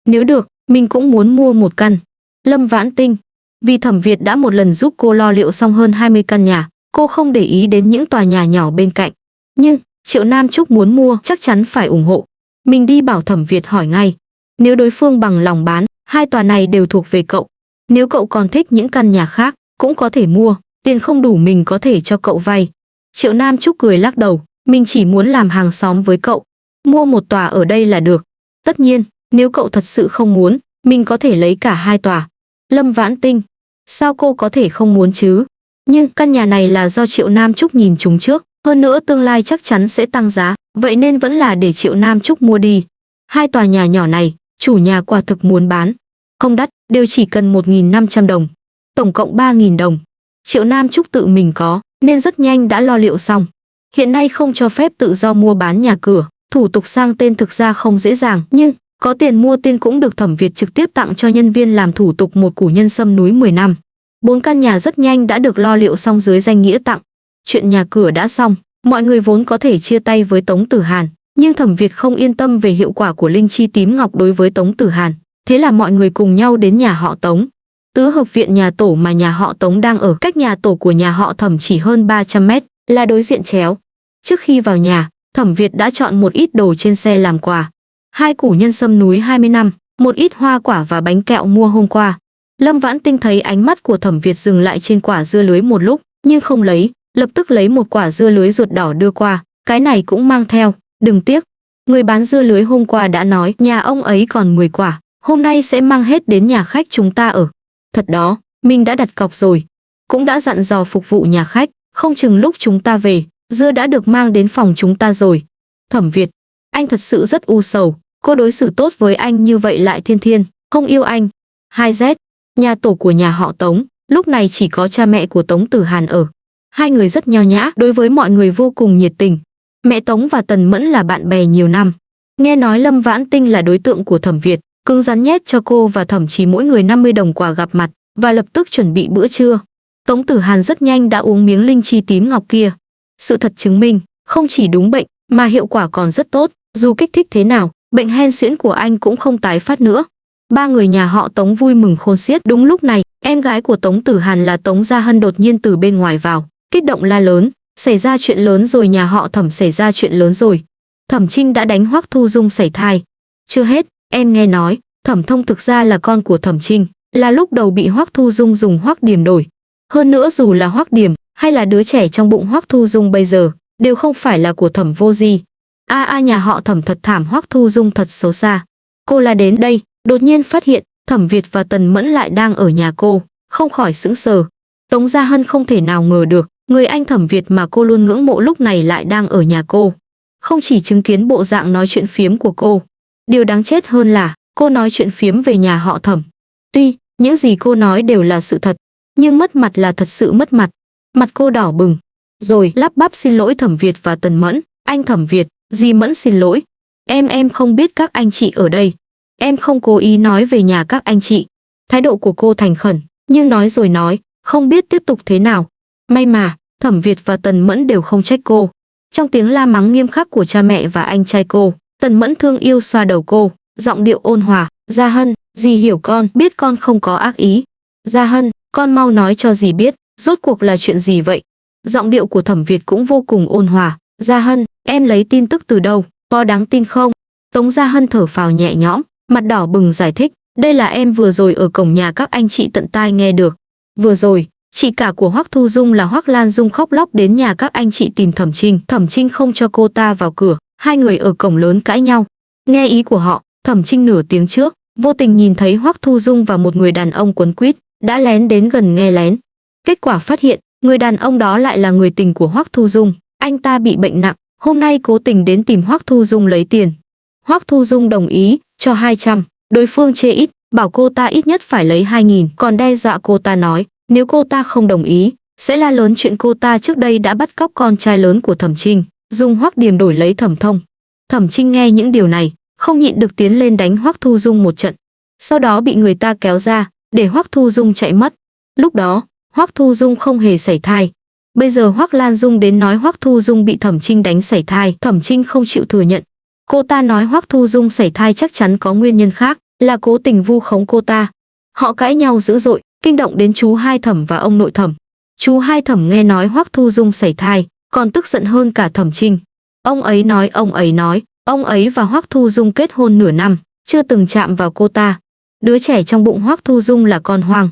Nếu được, mình cũng muốn mua một căn. Lâm Vãn Tinh, vì Thẩm Việt đã một lần giúp cô lo liệu xong hơn 20 căn nhà, cô không để ý đến những tòa nhà nhỏ bên cạnh. Nhưng, Triệu Nam Trúc muốn mua, chắc chắn phải ủng hộ. Mình đi bảo Thẩm Việt hỏi ngay. Nếu đối phương bằng lòng bán, hai tòa này đều thuộc về cậu. Nếu cậu còn thích những căn nhà khác, cũng có thể mua, tiền không đủ mình có thể cho cậu vay. Triệu Nam Trúc cười lắc đầu, mình chỉ muốn làm hàng xóm với cậu, mua một tòa ở đây là được. Tất nhiên, nếu cậu thật sự không muốn, mình có thể lấy cả 2 tòa. Lâm Vãn Tinh, sao cô có thể không muốn chứ? Nhưng căn nhà này là do Triệu Nam Trúc nhìn chúng trước, hơn nữa tương lai chắc chắn sẽ tăng giá, vậy nên vẫn là để Triệu Nam Trúc mua đi. 2 tòa nhà nhỏ này, chủ nhà quả thực muốn bán. Không đắt, đều chỉ cần 1.500 đồng. Tổng cộng 3.000 đồng. Triệu Nam Trúc tự mình có, nên rất nhanh đã lo liệu xong. Hiện nay không cho phép tự do mua bán nhà cửa, thủ tục sang tên thực ra không dễ dàng, nhưng có tiền mua tên cũng được Thẩm Việt trực tiếp tặng cho nhân viên làm thủ tục một củ nhân sâm núi 10 năm. 4 căn nhà rất nhanh đã được lo liệu xong dưới danh nghĩa tặng. Chuyện nhà cửa đã xong, mọi người vốn có thể chia tay với Tống Tử Hàn, nhưng Thẩm Việt không yên tâm về hiệu quả của linh chi tím ngọc đối với Tống Tử Hàn, thế là mọi người cùng nhau đến nhà họ Tống. Tứ hợp viện nhà tổ mà nhà họ Tống đang ở cách nhà tổ của nhà họ Thẩm chỉ hơn 300 mét, là đối diện chéo. Trước khi vào nhà, Thẩm Việt đã chọn một ít đồ trên xe làm quà. 2 củ nhân sâm núi 20 năm, một ít hoa quả và bánh kẹo mua hôm qua. Lâm Vãn Tinh thấy ánh mắt của Thẩm Việt dừng lại trên quả dưa lưới một lúc, nhưng không lấy, lập tức lấy một quả dưa lưới ruột đỏ đưa qua, cái này cũng mang theo, đừng tiếc. Người bán dưa lưới hôm qua đã nói nhà ông ấy còn 10 quả, hôm nay sẽ mang hết đến nhà khách chúng ta ở. Thật đó, mình đã đặt cọc rồi, cũng đã dặn dò phục vụ nhà khách, không chừng lúc chúng ta về, dưa đã được mang đến phòng chúng ta rồi. Thẩm Việt, anh thật sự rất u sầu, cô đối xử tốt với anh như vậy lại thiên thiên, không yêu anh. 2Z, nhà tổ của nhà họ Tống, lúc này chỉ có cha mẹ của Tống Tử Hàn ở. 2 người rất nho nhã, đối với mọi người vô cùng nhiệt tình. Mẹ Tống và Tần Mẫn là bạn bè nhiều năm. Nghe nói Lâm Vãn Tinh là đối tượng của Thẩm Việt, cứng rắn nhét cho cô và Thẩm Chí mỗi người 50 đồng quà gặp mặt, và lập tức chuẩn bị bữa trưa. Tống Tử Hàn rất nhanh đã uống miếng linh chi tím ngọc kia. Sự thật chứng minh, không chỉ đúng bệnh, mà hiệu quả còn rất tốt, dù kích thích thế nào, bệnh hen suyễn của anh cũng không tái phát nữa. 3 người nhà họ Tống vui mừng khôn xiết. Đúng lúc này, em gái của Tống Tử Hàn là Tống Gia Hân đột nhiên từ bên ngoài vào, kích động la lớn, xảy ra chuyện lớn rồi, nhà họ Thẩm xảy ra chuyện lớn rồi. Thẩm Trinh đã đánh Hoắc Thu Dung sảy thai. Chưa hết, em nghe nói, Thẩm Thông thực ra là con của Thẩm Trinh, là lúc đầu bị Hoắc Thu Dung dùng Hoắc Điềm đổi. Hơn nữa dù là Hoắc Điềm hay là đứa trẻ trong bụng Hoắc Thu Dung bây giờ, đều không phải là của Thẩm Vô Di. Nhà họ Thẩm thật thảm, Hoắc Thu Dung thật xấu xa. Cô là đến đây, đột nhiên phát hiện Thẩm Việt và Tần Mẫn lại đang ở nhà cô, không khỏi sững sờ. Tống Gia Hân không thể nào ngờ được, người anh Thẩm Việt mà cô luôn ngưỡng mộ lúc này lại đang ở nhà cô. Không chỉ chứng kiến bộ dạng nói chuyện phiếm của cô, điều đáng chết hơn là cô nói chuyện phiếm về nhà họ Thẩm. Tuy những gì cô nói đều là sự thật, nhưng mất mặt là thật sự mất mặt. Mặt cô đỏ bừng, rồi lắp bắp xin lỗi Thẩm Việt và Tần Mẫn. Anh Thẩm Việt, dì Mẫn xin lỗi. Em không biết các anh chị ở đây. Em không cố ý nói về nhà các anh chị. Thái độ của cô thành khẩn, nhưng nói rồi nói, không biết tiếp tục thế nào. May mà, Thẩm Việt và Tần Mẫn đều không trách cô. Trong tiếng la mắng nghiêm khắc của cha mẹ và anh trai cô, Tần Mẫn thương yêu xoa đầu cô, giọng điệu ôn hòa. Gia Hân, dì hiểu con, biết con không có ác ý. Gia Hân, con mau nói cho dì biết, rốt cuộc là chuyện gì vậy? Giọng điệu của Thẩm Việt cũng vô cùng ôn hòa. Gia Hân, em lấy tin tức từ đâu, có đáng tin không? Tống Gia Hân thở phào nhẹ nhõm, mặt đỏ bừng giải thích. Đây là em vừa rồi ở cổng nhà các anh chị tận tai nghe được. Vừa rồi, chị cả của Hoắc Thu Dung là Hoắc Lan Dung khóc lóc đến nhà các anh chị tìm Thẩm Trinh. Thẩm Trinh không cho cô ta vào cửa, 2 người ở cổng lớn cãi nhau. Nghe ý của họ, Thẩm Trinh nửa tiếng trước, vô tình nhìn thấy Hoắc Thu Dung và một người đàn ông quấn quýt, đã lén đến gần nghe lén. Kết quả phát hiện, người đàn ông đó lại là người tình của Hoắc Thu Dung. Anh ta bị bệnh nặng, hôm nay cố tình đến tìm Hoắc Thu Dung lấy tiền. Hoắc Thu Dung đồng ý, cho 200, đối phương chê ít, bảo cô ta ít nhất phải lấy 2.000, còn đe dọa cô ta nói, nếu cô ta không đồng ý, sẽ la lớn chuyện cô ta trước đây đã bắt cóc con trai lớn của Thẩm Trinh, dùng Hoắc Điềm đổi lấy Thẩm Thông. Thẩm Trinh nghe những điều này, không nhịn được tiến lên đánh Hoắc Thu Dung một trận. Sau đó bị người ta kéo ra, để Hoắc Thu Dung chạy mất. Lúc đó, Hoắc Thu Dung không hề sảy thai. Bây giờ Hoắc Lan Dung đến nói Hoắc Thu Dung bị Thẩm Trinh đánh sảy thai, Thẩm Trinh không chịu thừa nhận. Cô ta nói Hoắc Thu Dung sảy thai chắc chắn có nguyên nhân khác, là cố tình vu khống cô ta. Họ cãi nhau dữ dội, kinh động đến chú Hai Thẩm và ông nội Thẩm. Chú Hai Thẩm nghe nói Hoắc Thu Dung sảy thai, còn tức giận hơn cả Thẩm Trinh. Ông ấy và Hoắc Thu Dung kết hôn nửa năm, chưa từng chạm vào cô ta. Đứa trẻ trong bụng Hoắc Thu Dung là con hoang.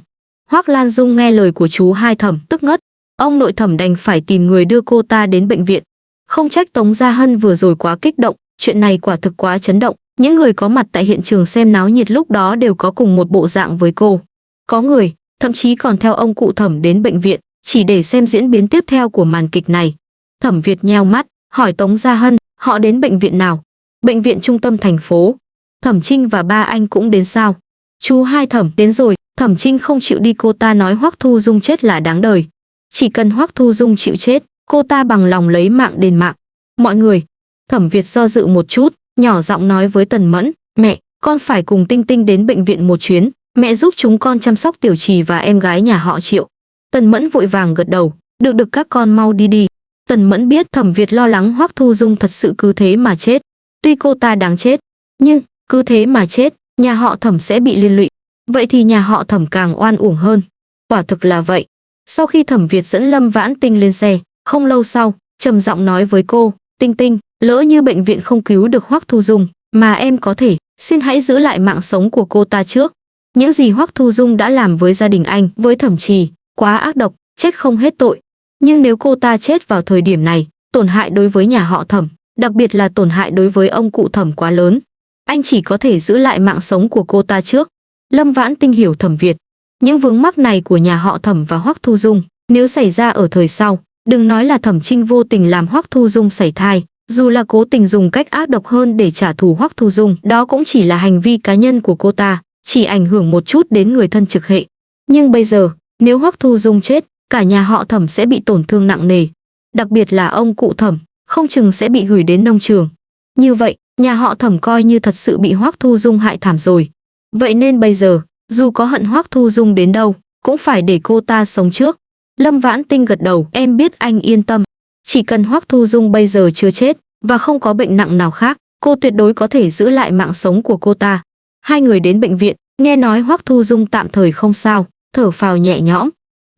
Hoắc Lan Dung nghe lời của chú hai Thẩm tức ngất. Ông nội Thẩm đành phải tìm người đưa cô ta đến bệnh viện. Không trách Tống Gia Hân vừa rồi quá kích động, chuyện này quả thực quá chấn động. Những người có mặt tại hiện trường xem náo nhiệt lúc đó đều có cùng một bộ dạng với cô. Có người, thậm chí còn theo ông cụ Thẩm đến bệnh viện, chỉ để xem diễn biến tiếp theo của màn kịch này. Thẩm Việt nheo mắt, hỏi Tống Gia Hân, họ đến bệnh viện nào? Bệnh viện trung tâm thành phố. Thẩm Trinh và ba anh cũng đến sao? Chú hai Thẩm đến rồi. Thẩm Trinh không chịu đi, cô ta nói Hoắc Thu Dung chết là đáng đời. Chỉ cần Hoắc Thu Dung chịu chết, cô ta bằng lòng lấy mạng đền mạng. Mọi người. Thẩm Việt do dự một chút, nhỏ giọng nói với Tần Mẫn, mẹ, con phải cùng Tinh Tinh đến bệnh viện một chuyến, mẹ giúp chúng con chăm sóc Tiểu Trì và em gái nhà họ Triệu. Tần Mẫn vội vàng gật đầu, được các con mau đi đi. Tần Mẫn biết Thẩm Việt lo lắng Hoắc Thu Dung thật sự cứ thế mà chết. Tuy cô ta đáng chết, nhưng cứ thế mà chết, nhà họ Thẩm sẽ bị liên lụy. Vậy thì nhà họ Thẩm càng oan uổng hơn. Quả thực là vậy. Sau khi Thẩm Việt dẫn Lâm Vãn Tinh lên xe, không lâu sau, trầm giọng nói với cô, Tinh Tinh, lỡ như bệnh viện không cứu được Hoắc Thu Dung, mà em có thể, xin hãy giữ lại mạng sống của cô ta trước. Những gì Hoắc Thu Dung đã làm với gia đình anh, với Thẩm Trì, quá ác độc, chết không hết tội. Nhưng nếu cô ta chết vào thời điểm này, tổn hại đối với nhà họ Thẩm, đặc biệt là tổn hại đối với ông cụ Thẩm quá lớn. Anh chỉ có thể giữ lại mạng sống của cô ta trước. Lâm Vãn Tinh hiểu Thẩm Việt. Những vướng mắc này của nhà họ Thẩm và Hoắc Thu Dung, nếu xảy ra ở thời sau, đừng nói là Thẩm Trinh vô tình làm Hoắc Thu Dung sảy thai, dù là cố tình dùng cách ác độc hơn để trả thù Hoắc Thu Dung, đó cũng chỉ là hành vi cá nhân của cô ta, chỉ ảnh hưởng một chút đến người thân trực hệ. Nhưng bây giờ, nếu Hoắc Thu Dung chết, cả nhà họ Thẩm sẽ bị tổn thương nặng nề. Đặc biệt là ông cụ Thẩm, không chừng sẽ bị gửi đến nông trường. Như vậy, nhà họ Thẩm coi như thật sự bị Hoắc Thu Dung hại thảm rồi. Vậy nên bây giờ, dù có hận Hoắc Thu Dung đến đâu, cũng phải để cô ta sống trước. Lâm Vãn Tinh gật đầu, em biết, anh yên tâm. Chỉ cần Hoắc Thu Dung bây giờ chưa chết, và không có bệnh nặng nào khác, cô tuyệt đối có thể giữ lại mạng sống của cô ta. Hai người đến bệnh viện, nghe nói Hoắc Thu Dung tạm thời không sao, thở phào nhẹ nhõm.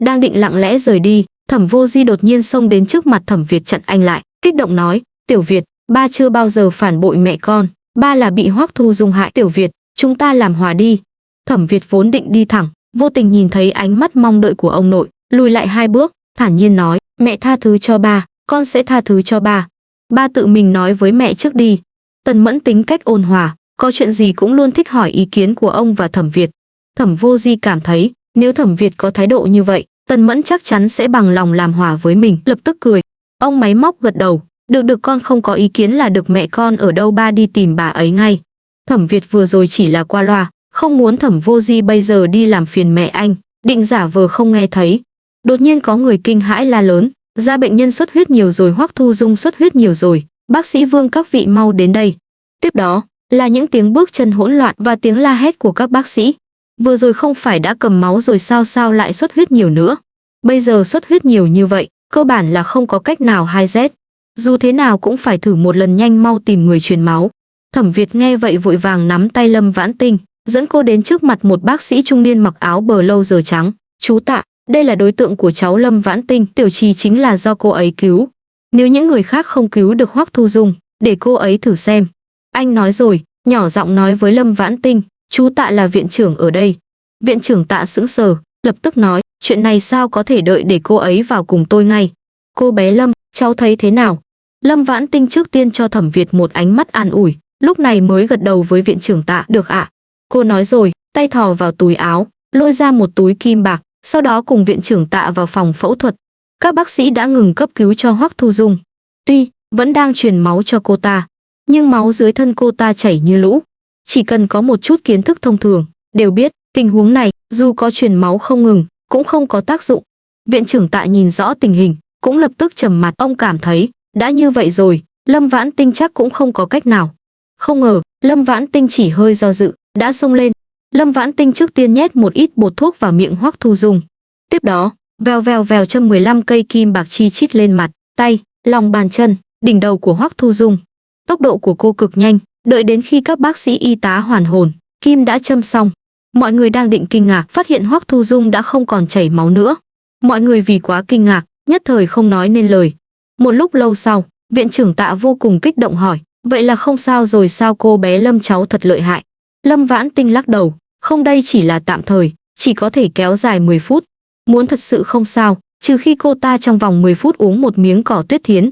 Đang định lặng lẽ rời đi, Thẩm Vô Di đột nhiên xông đến trước mặt Thẩm Việt chặn anh lại, kích động nói, Tiểu Việt, ba chưa bao giờ phản bội mẹ con, ba là bị Hoắc Thu Dung hại. Tiểu Việt, chúng ta làm hòa đi. Thẩm Việt vốn định đi thẳng, vô tình nhìn thấy ánh mắt mong đợi của ông nội, lùi lại hai bước, thản nhiên nói, mẹ tha thứ cho ba, con sẽ tha thứ cho ba. Ba tự mình nói với mẹ trước đi. Tần Mẫn tính cách ôn hòa, có chuyện gì cũng luôn thích hỏi ý kiến của ông và Thẩm Việt. Thẩm Vô Di cảm thấy, nếu Thẩm Việt có thái độ như vậy, Tần Mẫn chắc chắn sẽ bằng lòng làm hòa với mình, lập tức cười. Ông máy móc gật đầu, được con không có ý kiến là được, mẹ con ở đâu ba đi tìm bà ấy ngay. Thẩm Việt vừa rồi chỉ là qua loa, không muốn Thẩm Vô Di bây giờ đi làm phiền mẹ anh, định giả vờ không nghe thấy. Đột nhiên có người kinh hãi la lớn, ra bệnh nhân xuất huyết nhiều rồi, Hoắc Thu Dung xuất huyết nhiều rồi, bác sĩ Vương các vị mau đến đây. Tiếp đó là những tiếng bước chân hỗn loạn và tiếng la hét của các bác sĩ. Vừa rồi không phải đã cầm máu rồi sao lại xuất huyết nhiều nữa? Bây giờ xuất huyết nhiều như vậy, cơ bản là không có cách nào hai rét. Dù thế nào cũng phải thử một lần, nhanh mau tìm người truyền máu. Thẩm Việt nghe vậy vội vàng nắm tay Lâm Vãn Tinh, dẫn cô đến trước mặt một bác sĩ trung niên mặc áo bờ lâu giờ trắng. Chú Tạ, đây là đối tượng của cháu Lâm Vãn Tinh, Tiểu Trì chính là do cô ấy cứu. Nếu những người khác không cứu được Hoắc Thu Dung, để cô ấy thử xem. Anh nói rồi, nhỏ giọng nói với Lâm Vãn Tinh, chú Tạ là viện trưởng ở đây. Viện trưởng Tạ sững sờ, lập tức nói, chuyện này sao có thể, đợi để cô ấy vào cùng tôi ngay. Cô bé Lâm, cháu thấy thế nào? Lâm Vãn Tinh trước tiên cho Thẩm Việt một ánh mắt an ủi, lúc này mới gật đầu với viện trưởng Tạ, được ạ. Cô nói rồi, tay thò vào túi áo, lôi ra một túi kim bạc, sau đó cùng viện trưởng Tạ vào phòng phẫu thuật. Các bác sĩ đã ngừng cấp cứu cho Hoắc Thu Dung. Tuy vẫn đang truyền máu cho cô ta, nhưng máu dưới thân cô ta chảy như lũ. Chỉ cần có một chút kiến thức thông thường, đều biết tình huống này dù có truyền máu không ngừng cũng không có tác dụng. Viện trưởng Tạ nhìn rõ tình hình, cũng lập tức trầm mặt. Ông cảm thấy đã như vậy rồi, Lâm Vãn Tinh chắc cũng không có cách nào. Không ngờ Lâm Vãn Tinh chỉ hơi do dự, đã xông lên. Lâm Vãn Tinh trước tiên nhét một ít bột thuốc vào miệng Hoắc Thu Dung. Tiếp đó, vèo châm 15 cây kim bạc chi chít lên mặt, tay, lòng bàn chân, đỉnh đầu của Hoắc Thu Dung. Tốc độ của cô cực nhanh, đợi đến khi các bác sĩ y tá hoàn hồn, kim đã châm xong. Mọi người đang định kinh ngạc phát hiện Hoắc Thu Dung đã không còn chảy máu nữa. Mọi người vì quá kinh ngạc, nhất thời không nói nên lời. Một lúc lâu sau, viện trưởng Tạ vô cùng kích động hỏi, vậy là không sao rồi sao, cô bé Lâm cháu thật lợi hại. Lâm Vãn Tinh lắc đầu, không, đây chỉ là tạm thời, chỉ có thể kéo dài 10 phút. Muốn thật sự không sao, trừ khi cô ta trong vòng 10 phút uống một miếng cỏ tuyết thiến.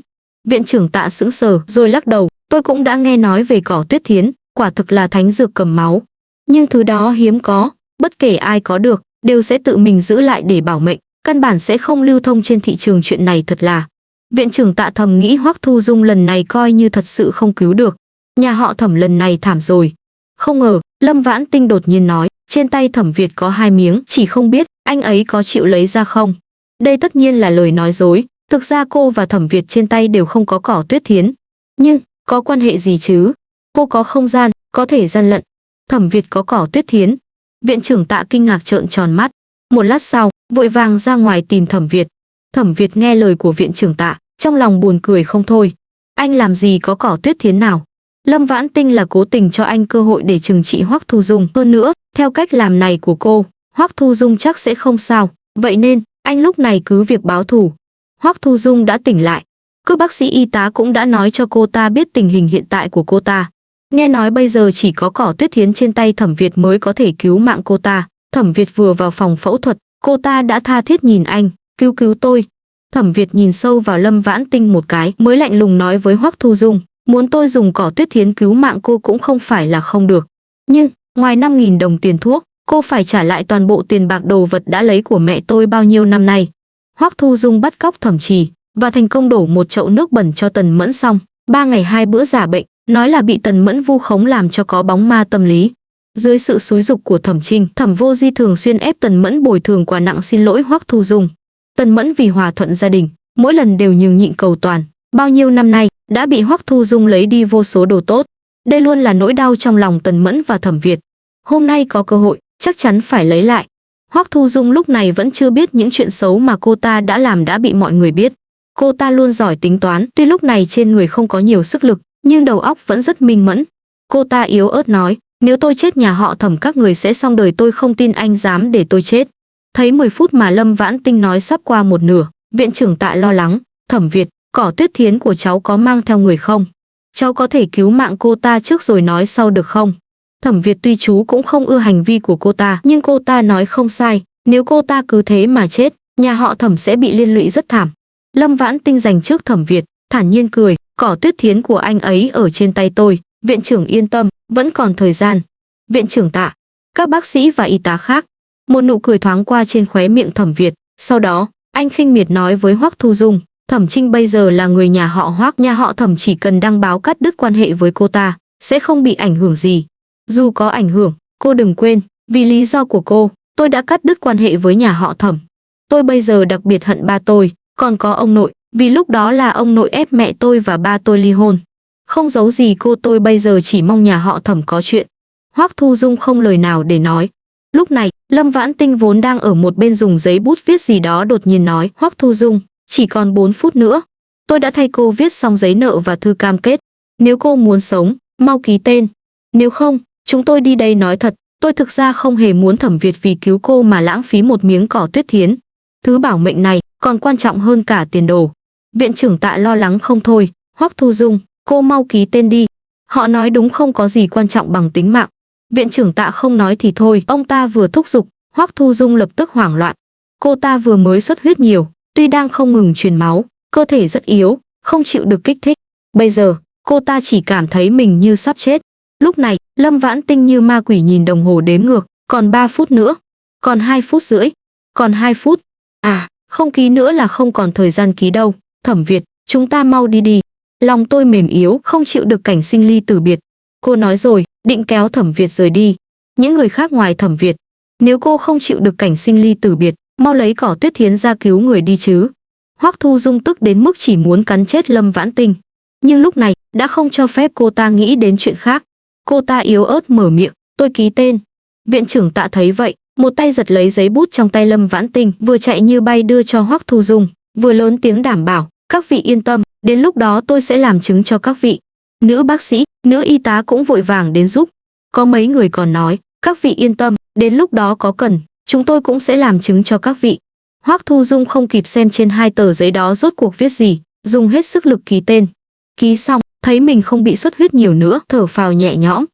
Viện trưởng Tạ sững sờ rồi lắc đầu, tôi cũng đã nghe nói về cỏ tuyết thiến, quả thực là thánh dược cầm máu. Nhưng thứ đó hiếm có, bất kể ai có được, đều sẽ tự mình giữ lại để bảo mệnh, căn bản sẽ không lưu thông trên thị trường, chuyện này thật là. Viện trưởng Tạ thầm nghĩ Hoắc Thu Dung lần này coi như thật sự không cứu được. Nhà họ Thẩm lần này thảm rồi. Không ngờ, Lâm Vãn Tinh đột nhiên nói, trên tay Thẩm Việt có 2 miếng, chỉ không biết anh ấy có chịu lấy ra không. Đây tất nhiên là lời nói dối, thực ra cô và Thẩm Việt trên tay đều không có cỏ tuyết thiến. Nhưng, có quan hệ gì chứ? Cô có không gian, có thể gian lận. Thẩm Việt có cỏ tuyết thiến. Viện trưởng Tạ kinh ngạc trợn tròn mắt. Một lát sau, vội vàng ra ngoài tìm Thẩm Việt. Thẩm Việt nghe lời của viện trưởng Tạ, trong lòng buồn cười không thôi. Anh làm gì có cỏ tuyết thiến nào? Lâm Vãn Tinh là cố tình cho anh cơ hội để trừng trị Hoắc Thu Dung. Hơn nữa, theo cách làm này của cô, Hoắc Thu Dung chắc sẽ không sao. Vậy nên, anh lúc này cứ việc báo thù. Hoắc Thu Dung đã tỉnh lại. Các bác sĩ y tá cũng đã nói cho cô ta biết tình hình hiện tại của cô ta. Nghe nói bây giờ chỉ có cỏ tuyết thiến trên tay Thẩm Việt mới có thể cứu mạng cô ta. Thẩm Việt vừa vào phòng phẫu thuật, cô ta đã tha thiết nhìn anh, cứu tôi. Thẩm Việt nhìn sâu vào Lâm Vãn Tinh một cái, mới lạnh lùng nói với Hoắc Thu Dung, muốn tôi dùng cỏ tuyết thiến cứu mạng cô cũng không phải là không được. Nhưng, ngoài 5.000 đồng tiền thuốc, cô phải trả lại toàn bộ tiền bạc đồ vật đã lấy của mẹ tôi bao nhiêu năm nay. Hoắc Thu Dung bắt cóc Thẩm Trì và thành công đổ một chậu nước bẩn cho Tần Mẫn xong, 3 ngày 2 bữa giả bệnh, nói là bị Tần Mẫn vu khống làm cho có bóng ma tâm lý. Dưới sự xúi giục của Thẩm Trinh, Thẩm Vô Di thường xuyên ép Tần Mẫn bồi thường quà nặng xin lỗi Hoắc Thu Dung. Tần Mẫn vì hòa thuận gia đình, mỗi lần đều nhường nhịn cầu toàn, bao nhiêu năm nay đã bị Hoắc Thu Dung lấy đi vô số đồ tốt. Đây luôn là nỗi đau trong lòng Tần Mẫn và Thẩm Việt. Hôm nay có cơ hội, chắc chắn phải lấy lại. Hoắc Thu Dung lúc này vẫn chưa biết những chuyện xấu mà cô ta đã làm đã bị mọi người biết. Cô ta luôn giỏi tính toán, tuy lúc này trên người không có nhiều sức lực, nhưng đầu óc vẫn rất minh mẫn. Cô ta yếu ớt nói, nếu tôi chết nhà họ Thẩm các người sẽ xong đời, tôi không tin anh dám để tôi chết. Thấy 10 phút mà Lâm Vãn Tinh nói sắp qua một nửa, viện trưởng Tạ lo lắng, Thẩm Việt, cỏ tuyết thiến của cháu có mang theo người không? Cháu có thể cứu mạng cô ta trước rồi nói sau được không? Thẩm Việt tuy chú cũng không ưa hành vi của cô ta, nhưng cô ta nói không sai, nếu cô ta cứ thế mà chết, nhà họ Thẩm sẽ bị liên lụy rất thảm. Lâm Vãn Tinh giành trước Thẩm Việt, thản nhiên cười, cỏ tuyết thiến của anh ấy ở trên tay tôi, viện trưởng yên tâm, vẫn còn thời gian. Viện trưởng Tạ, các bác sĩ và y tá khác, một nụ cười thoáng qua trên khóe miệng Thẩm Việt, sau đó, anh khinh miệt nói với Hoắc Thu Dung, Thẩm Trinh bây giờ là người nhà họ Hoắc, nhà họ Thẩm chỉ cần đăng báo cắt đứt quan hệ với cô ta, sẽ không bị ảnh hưởng gì. Dù có ảnh hưởng, cô đừng quên, vì lý do của cô, tôi đã cắt đứt quan hệ với nhà họ Thẩm. Tôi bây giờ đặc biệt hận ba tôi, còn có ông nội, vì lúc đó là ông nội ép mẹ tôi và ba tôi ly hôn. Không giấu gì cô, tôi bây giờ chỉ mong nhà họ Thẩm có chuyện. Hoắc Thu Dung không lời nào để nói. Lúc này, Lâm Vãn Tinh vốn đang ở một bên dùng giấy bút viết gì đó đột nhiên nói, Hoắc Thu Dung, chỉ còn 4 phút nữa. Tôi đã thay cô viết xong giấy nợ và thư cam kết. Nếu cô muốn sống, mau ký tên. Nếu không, chúng tôi đi đây. Nói thật, tôi thực ra không hề muốn Thẩm Việt vì cứu cô mà lãng phí một miếng cỏ tuyết thiến. Thứ bảo mệnh này còn quan trọng hơn cả tiền đồ. Viện trưởng Tạ lo lắng không thôi, Hoắc Thu Dung, cô mau ký tên đi. Họ nói đúng, không có gì quan trọng bằng tính mạng. Viện trưởng Tạ không nói thì thôi, ông ta vừa thúc giục, Hoắc Thu Dung lập tức hoảng loạn. Cô ta vừa mới xuất huyết nhiều, tuy đang không ngừng truyền máu, cơ thể rất yếu, không chịu được kích thích. Bây giờ, cô ta chỉ cảm thấy mình như sắp chết. Lúc này, Lâm Vãn Tinh như ma quỷ nhìn đồng hồ đếm ngược, còn 3 phút nữa, còn 2 phút rưỡi, còn 2 phút. À, không ký nữa là không còn thời gian ký đâu. Thẩm Việt, chúng ta mau đi đi. Lòng tôi mềm yếu, không chịu được cảnh sinh ly tử biệt. Cô nói rồi, định kéo Thẩm Việt rời đi. Những người khác ngoài Thẩm Việt, nếu cô không chịu được cảnh sinh ly tử biệt, mau lấy cỏ tuyết thiến ra cứu người đi chứ. Hoắc Thu Dung tức đến mức chỉ muốn cắn chết Lâm Vãn Tinh. Nhưng lúc này, đã không cho phép cô ta nghĩ đến chuyện khác. Cô ta yếu ớt mở miệng, tôi ký tên. Viện trưởng Tạ thấy vậy, một tay giật lấy giấy bút trong tay Lâm Vãn Tinh, vừa chạy như bay đưa cho Hoắc Thu Dung, vừa lớn tiếng đảm bảo, các vị yên tâm, đến lúc đó tôi sẽ làm chứng cho các vị. Nữ bác sĩ, nữ y tá cũng vội vàng đến giúp. Có mấy người còn nói, các vị yên tâm, đến lúc đó có cần, chúng tôi cũng sẽ làm chứng cho các vị. Hoắc Thu Dung không kịp xem trên 2 tờ giấy đó rốt cuộc viết gì, dùng hết sức lực ký tên. Ký xong, thấy mình không bị xuất huyết nhiều nữa, thở phào nhẹ nhõm.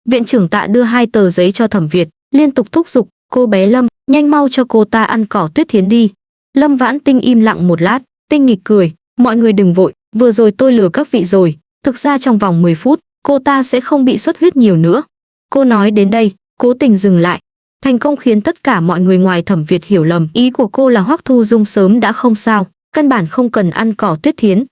Viện trưởng Tạ đưa 2 tờ giấy cho Thẩm Việt, liên tục thúc giục, cô bé Lâm, nhanh mau cho cô ta ăn cỏ tuyết thiến đi. Lâm Vãn Tinh im lặng một lát, tinh nghịch cười, mọi người đừng vội, vừa rồi tôi lừa các vị rồi, thực ra trong vòng 10 phút, cô ta sẽ không bị xuất huyết nhiều nữa. Cô nói đến đây, cố tình dừng lại, thành công khiến tất cả mọi người ngoài Thẩm Việt hiểu lầm, ý của cô là Hoắc Thu Dung sớm đã không sao, căn bản không cần ăn cỏ tuyết thiến.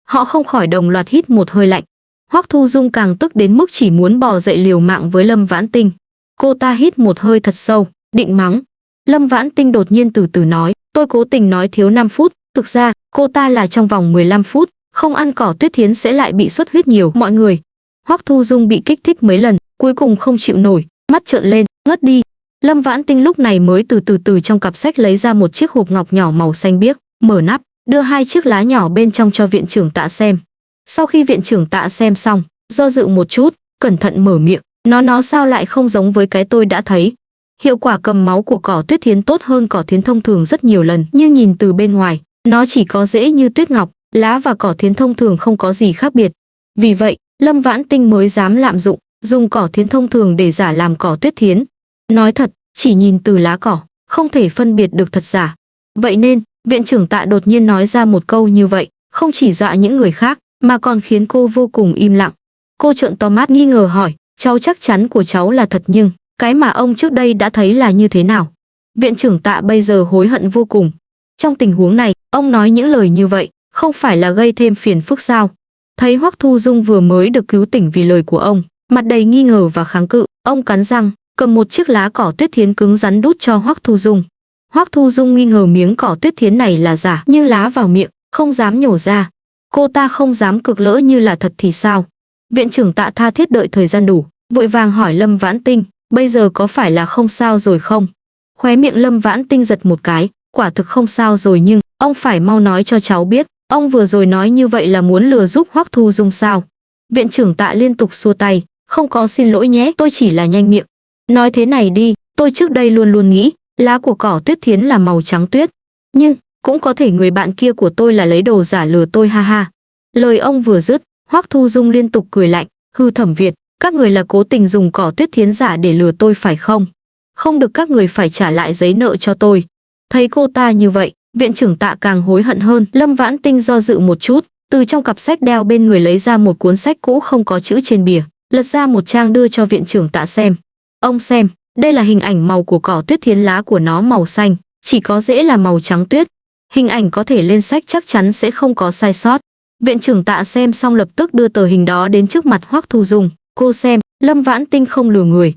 Họ không khỏi đồng loạt hít một hơi lạnh. Hoắc Thu Dung càng tức đến mức chỉ muốn bò dậy liều mạng với Lâm Vãn Tinh. Cô ta hít một hơi thật sâu, định mắng. Lâm Vãn Tinh đột nhiên từ từ nói, tôi cố tình nói thiếu 5 phút, thực ra cô ta là trong vòng 15 phút, không ăn cỏ tuyết thiến sẽ lại bị xuất huyết nhiều. Mọi người. Hoắc Thu Dung bị kích thích mấy lần, cuối cùng không chịu nổi, mắt trợn lên, ngất đi. Lâm Vãn Tinh lúc này mới từ trong cặp sách lấy ra một chiếc hộp ngọc nhỏ màu xanh biếc, mở nắp, đưa 2 chiếc lá nhỏ bên trong cho viện trưởng Tạ xem. Sau khi viện trưởng Tạ xem xong, do dự một chút, cẩn thận mở miệng, nó sao lại không giống với cái tôi đã thấy. Hiệu quả cầm máu của cỏ tuyết thiến tốt hơn cỏ thiến thông thường rất nhiều lần, nhưng nhìn từ bên ngoài, nó chỉ có rễ như tuyết ngọc, lá và cỏ thiến thông thường không có gì khác biệt. Vì vậy, Lâm Vãn Tinh mới dám lạm dụng, dùng cỏ thiến thông thường để giả làm cỏ tuyết thiến. Nói thật, chỉ nhìn từ lá cỏ, không thể phân biệt được thật giả. Vậy nên, viện trưởng Tạ đột nhiên nói ra một câu như vậy, không chỉ dọa những người khác, mà còn khiến cô vô cùng im lặng. Cô trợn to mắt nghi ngờ hỏi, cháu chắc chắn của cháu là thật nhưng, cái mà ông trước đây đã thấy là như thế nào? Viện trưởng Tạ bây giờ hối hận vô cùng. Trong tình huống này, ông nói những lời như vậy, không phải là gây thêm phiền phức sao? Thấy Hoắc Thu Dung vừa mới được cứu tỉnh vì lời của ông, mặt đầy nghi ngờ và kháng cự, ông cắn răng, cầm một chiếc lá cỏ tuyết thiến cứng rắn đút cho Hoắc Thu Dung. Hoắc Thu Dung nghi ngờ miếng cỏ tuyết thiến này là giả, nhưng lá vào miệng, không dám nhổ ra. Cô ta không dám cực lỡ như là thật thì sao? Viện trưởng Tạ tha thiết đợi thời gian đủ, vội vàng hỏi Lâm Vãn Tinh, bây giờ có phải là không sao rồi không? Khóe miệng Lâm Vãn Tinh giật một cái, quả thực không sao rồi nhưng, ông phải mau nói cho cháu biết, ông vừa rồi nói như vậy là muốn lừa giúp Hoắc Thu Dung sao? Viện trưởng Tạ liên tục xua tay, không có xin lỗi nhé, tôi chỉ là nhanh miệng. Nói thế này đi, tôi trước đây luôn luôn nghĩ, lá của cỏ tuyết thiến là màu trắng tuyết. Nhưng, cũng có thể người bạn kia của tôi là lấy đồ giả lừa tôi ha ha. Lời ông vừa dứt, Hoắc Thu Dung liên tục cười lạnh, hư Thẩm Việt, các người là cố tình dùng cỏ tuyết thiến giả để lừa tôi phải không? Không được, các người phải trả lại giấy nợ cho tôi. Thấy cô ta như vậy, viện trưởng Tạ càng hối hận hơn. Lâm Vãn Tinh do dự một chút, từ trong cặp sách đeo bên người lấy ra một cuốn sách cũ không có chữ trên bìa, lật ra một trang đưa cho viện trưởng Tạ xem. Ông xem, đây là hình ảnh màu của cỏ tuyết thiến, lá của nó màu xanh, chỉ có rễ là màu trắng tuyết. Hình ảnh có thể lên sách chắc chắn sẽ không có sai sót. Viện trưởng Tạ xem xong lập tức đưa tờ hình đó đến trước mặt Hoắc Thu Dung. Cô xem, Lâm Vãn Tinh không lừa người.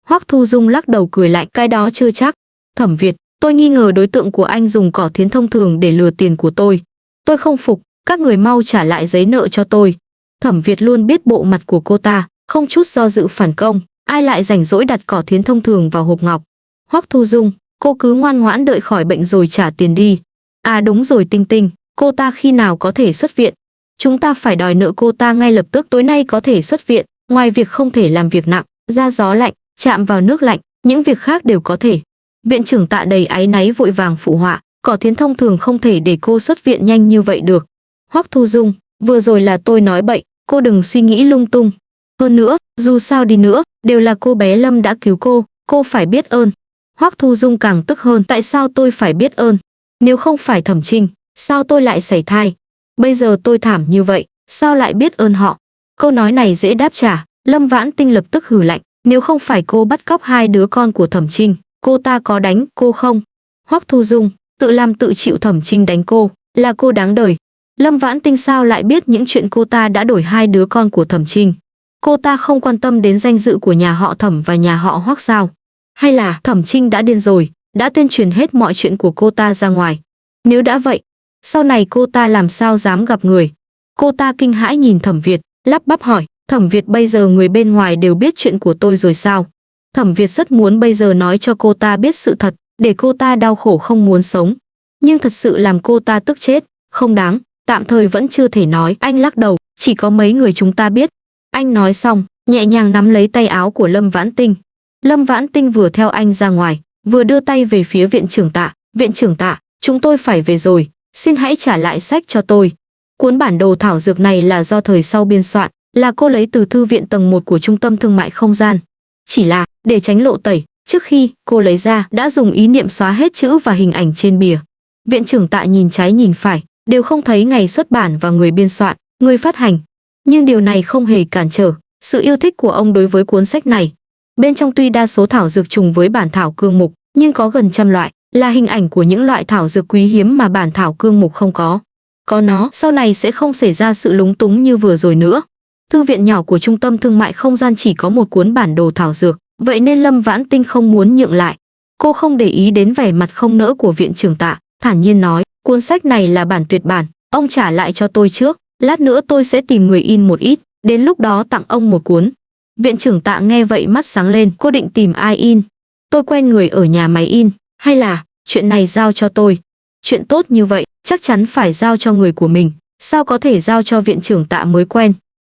Hoắc Thu Dung lắc đầu cười lạnh, cái đó chưa chắc. Thẩm Việt, tôi nghi ngờ đối tượng của anh dùng cỏ thiến thông thường để lừa tiền của tôi. Tôi không phục, các người mau trả lại giấy nợ cho tôi. Thẩm Việt luôn biết bộ mặt của cô ta, không chút do dự phản công. Ai lại rảnh rỗi đặt cỏ thiến thông thường vào hộp ngọc? Hoắc Thu Dung, cô cứ ngoan ngoãn đợi khỏi bệnh rồi trả tiền đi. À đúng rồi Tinh Tinh, cô ta khi nào có thể xuất viện? Chúng ta phải đòi nợ cô ta ngay lập tức, tối nay có thể xuất viện. Ngoài việc không thể làm việc nặng, ra gió lạnh, chạm vào nước lạnh, những việc khác đều có thể. Viện trưởng Tạ đầy áy náy vội vàng phụ họa, cỏ thiến thông thường không thể để cô xuất viện nhanh như vậy được. Hoắc Thu Dung, vừa rồi là tôi nói bậy, cô đừng suy nghĩ lung tung. Hơn nữa, dù sao đi nữa, đều là cô bé Lâm đã cứu cô phải biết ơn. Hoắc Thu Dung càng tức hơn, tại sao tôi phải biết ơn? Nếu không phải Thẩm Trinh, sao tôi lại sảy thai? Bây giờ tôi thảm như vậy, sao lại biết ơn họ? Câu nói này dễ đáp trả, Lâm Vãn Tinh lập tức hừ lạnh, nếu không phải cô bắt cóc 2 đứa con của Thẩm Trinh, cô ta có đánh cô không? Hoắc Thu Dung, tự làm tự chịu, Thẩm Trinh đánh cô, là cô đáng đời. Lâm Vãn Tinh sao lại biết những chuyện cô ta đã đổi 2 đứa con của Thẩm Trinh? Cô ta không quan tâm đến danh dự của nhà họ Thẩm và nhà họ Hoắc sao? Hay là Thẩm Trinh đã điên rồi, đã tuyên truyền hết mọi chuyện của cô ta ra ngoài? Nếu đã vậy, sau này cô ta làm sao dám gặp người? Cô ta kinh hãi nhìn Thẩm Việt, lắp bắp hỏi, Thẩm Việt, bây giờ người bên ngoài đều biết chuyện của tôi rồi sao? Thẩm Việt rất muốn bây giờ nói cho cô ta biết sự thật, để cô ta đau khổ không muốn sống. Nhưng thật sự làm cô ta tức chết, không đáng, tạm thời vẫn chưa thể nói. Anh lắc đầu, chỉ có mấy người chúng ta biết. Anh nói xong, nhẹ nhàng nắm lấy tay áo của Lâm Vãn Tinh. Lâm Vãn Tinh vừa theo anh ra ngoài, vừa đưa tay về phía viện trưởng Tạ. Viện trưởng Tạ, chúng tôi phải về rồi, xin hãy trả lại sách cho tôi. Cuốn bản đồ thảo dược này là do thời sau biên soạn, là cô lấy từ thư viện tầng 1 của Trung tâm Thương mại Không gian. Chỉ là, để tránh lộ tẩy, Trước khi cô lấy ra đã dùng ý niệm xóa hết chữ và hình ảnh trên bìa. Viện trưởng Tạ nhìn trái nhìn phải, đều không thấy ngày xuất bản và người biên soạn, người phát hành. Nhưng điều này không hề cản trở sự yêu thích của ông đối với cuốn sách này. Bên trong tuy đa số thảo dược trùng với bản thảo cương mục, nhưng có gần trăm loại, là hình ảnh của những loại thảo dược quý hiếm mà bản thảo cương mục không có. Có nó, sau này sẽ không xảy ra sự lúng túng như vừa rồi nữa. Thư viện nhỏ của Trung tâm Thương mại Không gian chỉ có một cuốn bản đồ thảo dược, vậy nên Lâm Vãn Tinh không muốn nhượng lại. Cô không để ý đến vẻ mặt không nỡ của viện trưởng Tạ, thản nhiên nói, cuốn sách này là bản tuyệt bản, ông trả lại cho tôi trước, lát nữa tôi sẽ tìm người in một ít, đến lúc đó tặng ông một cuốn. Viện trưởng Tạ nghe vậy mắt sáng lên, cô định tìm ai in? Tôi quen người ở nhà máy in, hay là chuyện này giao cho tôi? Chuyện tốt như vậy, chắc chắn phải giao cho người của mình, sao có thể giao cho viện trưởng Tạ mới quen?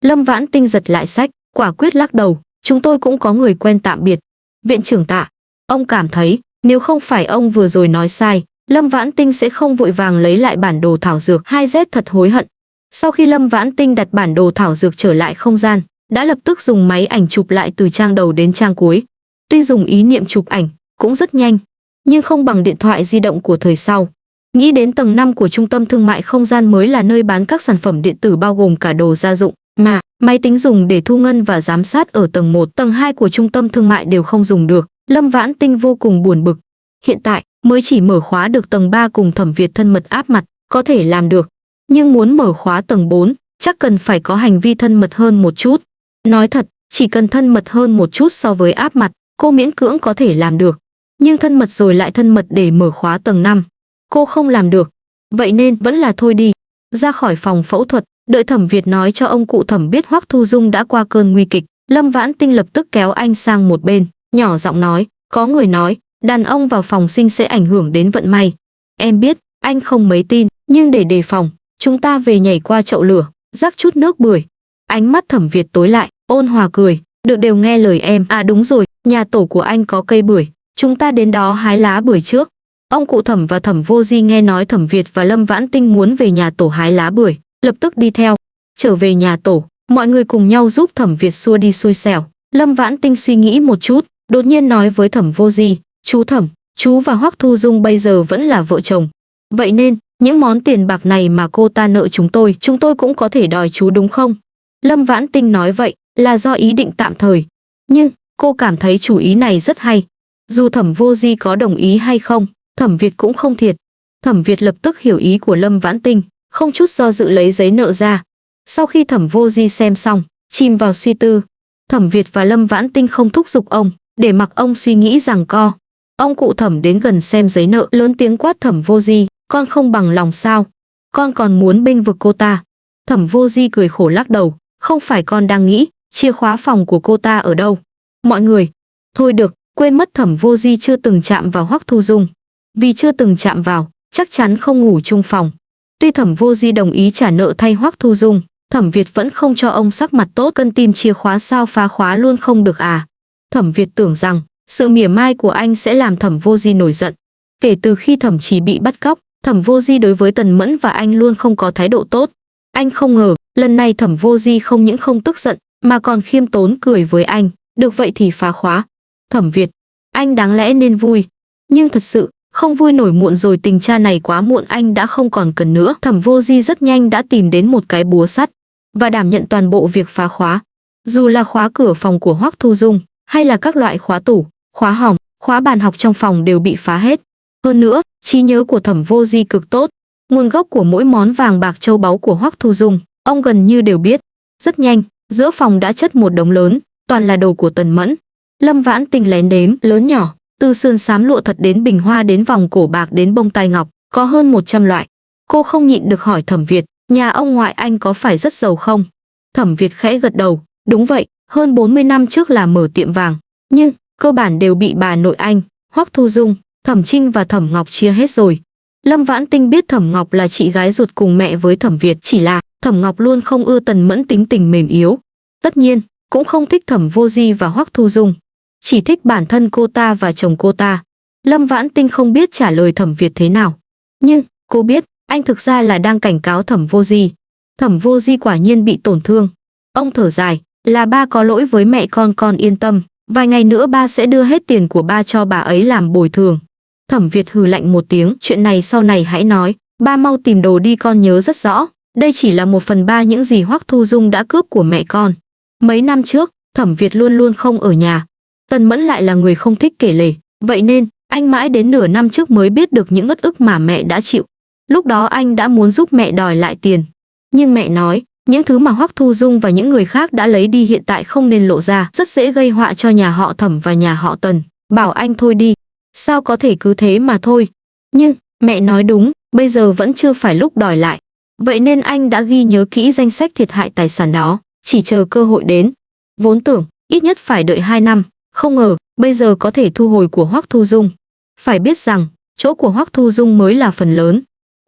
Lâm Vãn Tinh giật lại sách, quả quyết lắc đầu, chúng tôi cũng có người quen tạm biệt. Viện trưởng Tạ, ông cảm thấy, nếu không phải ông vừa rồi nói sai, Lâm Vãn Tinh sẽ không vội vàng lấy lại bản đồ thảo dược 2Z thật hối hận. Sau khi Lâm Vãn Tinh đặt bản đồ thảo dược trở lại không gian, đã lập tức dùng máy ảnh chụp lại từ trang đầu đến trang cuối. Tuy dùng ý niệm chụp ảnh, cũng rất nhanh, nhưng không bằng điện thoại di động của thời sau. Nghĩ đến tầng 5 của Trung tâm Thương mại Không gian mới là nơi bán các sản phẩm điện tử bao gồm cả đồ gia dụng, mà máy tính dùng để thu ngân và giám sát ở tầng 1, tầng 2 của Trung tâm Thương mại đều không dùng được. Lâm Vãn Tinh vô cùng buồn bực. Hiện tại, mới chỉ mở khóa được tầng 3 cùng Thẩm Việt thân mật áp mặt, có thể làm được. Nhưng muốn mở khóa tầng 4, chắc cần phải có hành vi thân mật hơn một chút. Nói thật, chỉ cần thân mật hơn một chút so với áp mặt, cô miễn cưỡng có thể làm được. Nhưng thân mật rồi lại thân mật để mở khóa tầng 5, cô không làm được. Vậy nên vẫn là thôi đi. Ra khỏi phòng phẫu thuật, đợi Thẩm Việt nói cho ông cụ Thẩm biết Hoắc Thu Dung đã qua cơn nguy kịch, Lâm Vãn Tinh lập tức kéo anh sang một bên, nhỏ giọng nói, có người nói, đàn ông vào phòng sinh sẽ ảnh hưởng đến vận may. Em biết, anh không mấy tin, nhưng để đề phòng, chúng ta về nhảy qua chậu lửa, rắc chút nước bưởi. Ánh mắt Thẩm Việt tối lại, ôn hòa cười, được đều nghe lời em. À đúng rồi, nhà tổ của anh có cây bưởi, chúng ta đến đó hái lá bưởi trước. Ông cụ Thẩm và Thẩm Vô Di nghe nói Thẩm Việt và Lâm Vãn Tinh muốn về nhà tổ hái lá bưởi, lập tức đi theo. Trở về nhà tổ, mọi người cùng nhau giúp Thẩm Việt xua đi xui xẻo. Lâm Vãn Tinh suy nghĩ một chút, đột nhiên nói với Thẩm Vô Di, chú Thẩm, chú và Hoắc Thu Dung bây giờ vẫn là vợ chồng. Vậy nên, những món tiền bạc này mà cô ta nợ chúng tôi cũng có thể đòi chú đúng không? Lâm Vãn Tinh nói vậy là do ý định tạm thời. Nhưng, cô cảm thấy chủ ý này rất hay. Dù Thẩm Vô Di có đồng ý hay không, Thẩm Việt cũng không thiệt. Thẩm Việt lập tức hiểu ý của Lâm Vãn Tinh, không chút do dự lấy giấy nợ ra. Sau khi Thẩm Vô Di xem xong, chìm vào suy tư. Thẩm Việt và Lâm Vãn Tinh không thúc giục ông, để mặc ông suy nghĩ giằng co. Ông cụ Thẩm đến gần xem giấy nợ, lớn tiếng quát Thẩm Vô Di, con không bằng lòng sao? Con còn muốn bênh vực cô ta. Thẩm Vô Di cười khổ lắc đầu, không phải con đang nghĩ, chìa khóa phòng của cô ta ở đâu? Mọi người, thôi được, quên mất Thẩm Vô Di chưa từng chạm vào Hoắc Thu Dung. Vì chưa từng chạm vào, chắc chắn không ngủ chung phòng. Tuy Thẩm Vô Di đồng ý trả nợ thay Hoắc Thu Dung, Thẩm Việt vẫn không cho ông sắc mặt tốt, cân tìm chìa khóa sao phá khóa luôn không được à? Thẩm Việt tưởng rằng sự mỉa mai của anh sẽ làm Thẩm Vô Di nổi giận. Kể từ khi Thẩm Chỉ bị bắt cóc, Thẩm Vô Di đối với Tần Mẫn và anh luôn không có thái độ tốt. Anh không ngờ, lần này Thẩm Vô Di không những không tức giận, mà còn khiêm tốn cười với anh. Được vậy thì phá khóa. Thẩm Việt, anh đáng lẽ nên vui. Nhưng thật sự, không vui nổi, muộn rồi, tình cha này quá muộn, anh đã không còn cần nữa. Thẩm Vô Di rất nhanh đã tìm đến một cái búa sắt và đảm nhận toàn bộ việc phá khóa. Dù là khóa cửa phòng của Hoắc Thu Dung, hay là các loại khóa tủ, khóa hòm, khóa bàn học trong phòng đều bị phá hết. Hơn nữa, trí nhớ của Thẩm Vô Di cực tốt. Nguồn gốc của mỗi món vàng bạc châu báu của Hoắc Thu Dung, ông gần như đều biết. Rất nhanh, giữa phòng đã chất một đống lớn, toàn là đồ của Tần Mẫn. Lâm Vãn Tinh lén đếm, lớn nhỏ, từ sườn xám lụa thật đến bình hoa đến vòng cổ bạc đến bông tai ngọc, có hơn 100 loại. Cô không nhịn được hỏi Thẩm Việt, nhà ông ngoại anh có phải rất giàu không? Thẩm Việt khẽ gật đầu, đúng vậy, hơn 40 năm trước là mở tiệm vàng, nhưng cơ bản đều bị bà nội anh, Hoắc Thu Dung, Thẩm Trinh và Thẩm Ngọc chia hết rồi. Lâm Vãn Tinh biết Thẩm Ngọc là chị gái ruột cùng mẹ với Thẩm Việt, chỉ là Thẩm Ngọc luôn không ưa Tần Mẫn tính tình mềm yếu. Tất nhiên, cũng không thích Thẩm Vô Di và Hoắc Thu Dung, chỉ thích bản thân cô ta và chồng cô ta. Lâm Vãn Tinh không biết trả lời Thẩm Việt thế nào, nhưng cô biết anh thực ra là đang cảnh cáo Thẩm Vô Di. Thẩm Vô Di quả nhiên bị tổn thương. Ông thở dài, là ba có lỗi với mẹ con yên tâm, Vài ngày nữa ba sẽ đưa hết tiền của ba cho bà ấy làm bồi thường. Thẩm Việt hừ lạnh một tiếng, chuyện này sau này hãy nói, ba mau tìm đồ đi, con nhớ rất rõ. Đây chỉ là 1/3 những gì Hoắc Thu Dung đã cướp của mẹ con. Mấy năm trước, Thẩm Việt luôn luôn không ở nhà. Tần Mẫn lại là người không thích kể lể, vậy nên anh mãi đến nửa năm trước mới biết được những uất ức mà mẹ đã chịu. Lúc đó anh đã muốn giúp mẹ đòi lại tiền. Nhưng mẹ nói, những thứ mà Hoắc Thu Dung và những người khác đã lấy đi hiện tại không nên lộ ra, rất dễ gây họa cho nhà họ Thẩm và nhà họ Tần. Bảo anh thôi đi. Sao có thể cứ thế mà thôi. Nhưng, mẹ nói đúng, bây giờ vẫn chưa phải lúc đòi lại. Vậy nên anh đã ghi nhớ kỹ danh sách thiệt hại tài sản đó, chỉ chờ cơ hội đến. Vốn tưởng, ít nhất phải đợi 2 năm, không ngờ, bây giờ có thể thu hồi của Hoắc Thu Dung. Phải biết rằng, chỗ của Hoắc Thu Dung mới là phần lớn.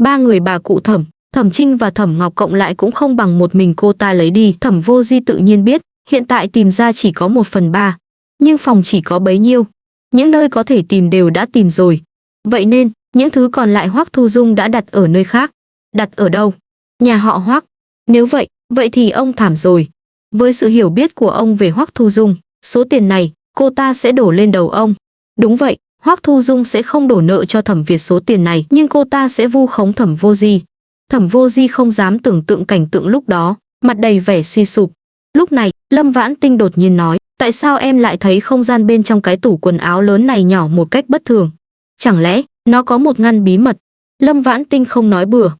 Ba người bà cụ Thẩm, Thẩm Trinh và Thẩm Ngọc cộng lại cũng không bằng một mình cô ta lấy đi. Thẩm Vô Di tự nhiên biết, hiện tại tìm ra chỉ có 1/3. Nhưng phòng chỉ có bấy nhiêu. Những nơi có thể tìm đều đã tìm rồi. Vậy nên, những thứ còn lại Hoắc Thu Dung đã đặt ở nơi khác. Đặt ở đâu? Nhà họ Hoắc. Nếu vậy thì ông thảm rồi. Với sự hiểu biết của ông về Hoắc Thu Dung, số tiền này, cô ta sẽ đổ lên đầu ông. Đúng vậy, Hoắc Thu Dung sẽ không đổ nợ cho Thẩm Việt số tiền này, nhưng cô ta sẽ vu khống Thẩm Vô Di. Thẩm Vô Di không dám tưởng tượng cảnh tượng lúc đó, mặt đầy vẻ suy sụp. Lúc này, Lâm Vãn Tinh đột nhiên nói, tại sao em lại thấy không gian bên trong cái tủ quần áo lớn này nhỏ một cách bất thường? Chẳng lẽ, nó có một ngăn bí mật? Lâm Vãn Tinh không nói bừa.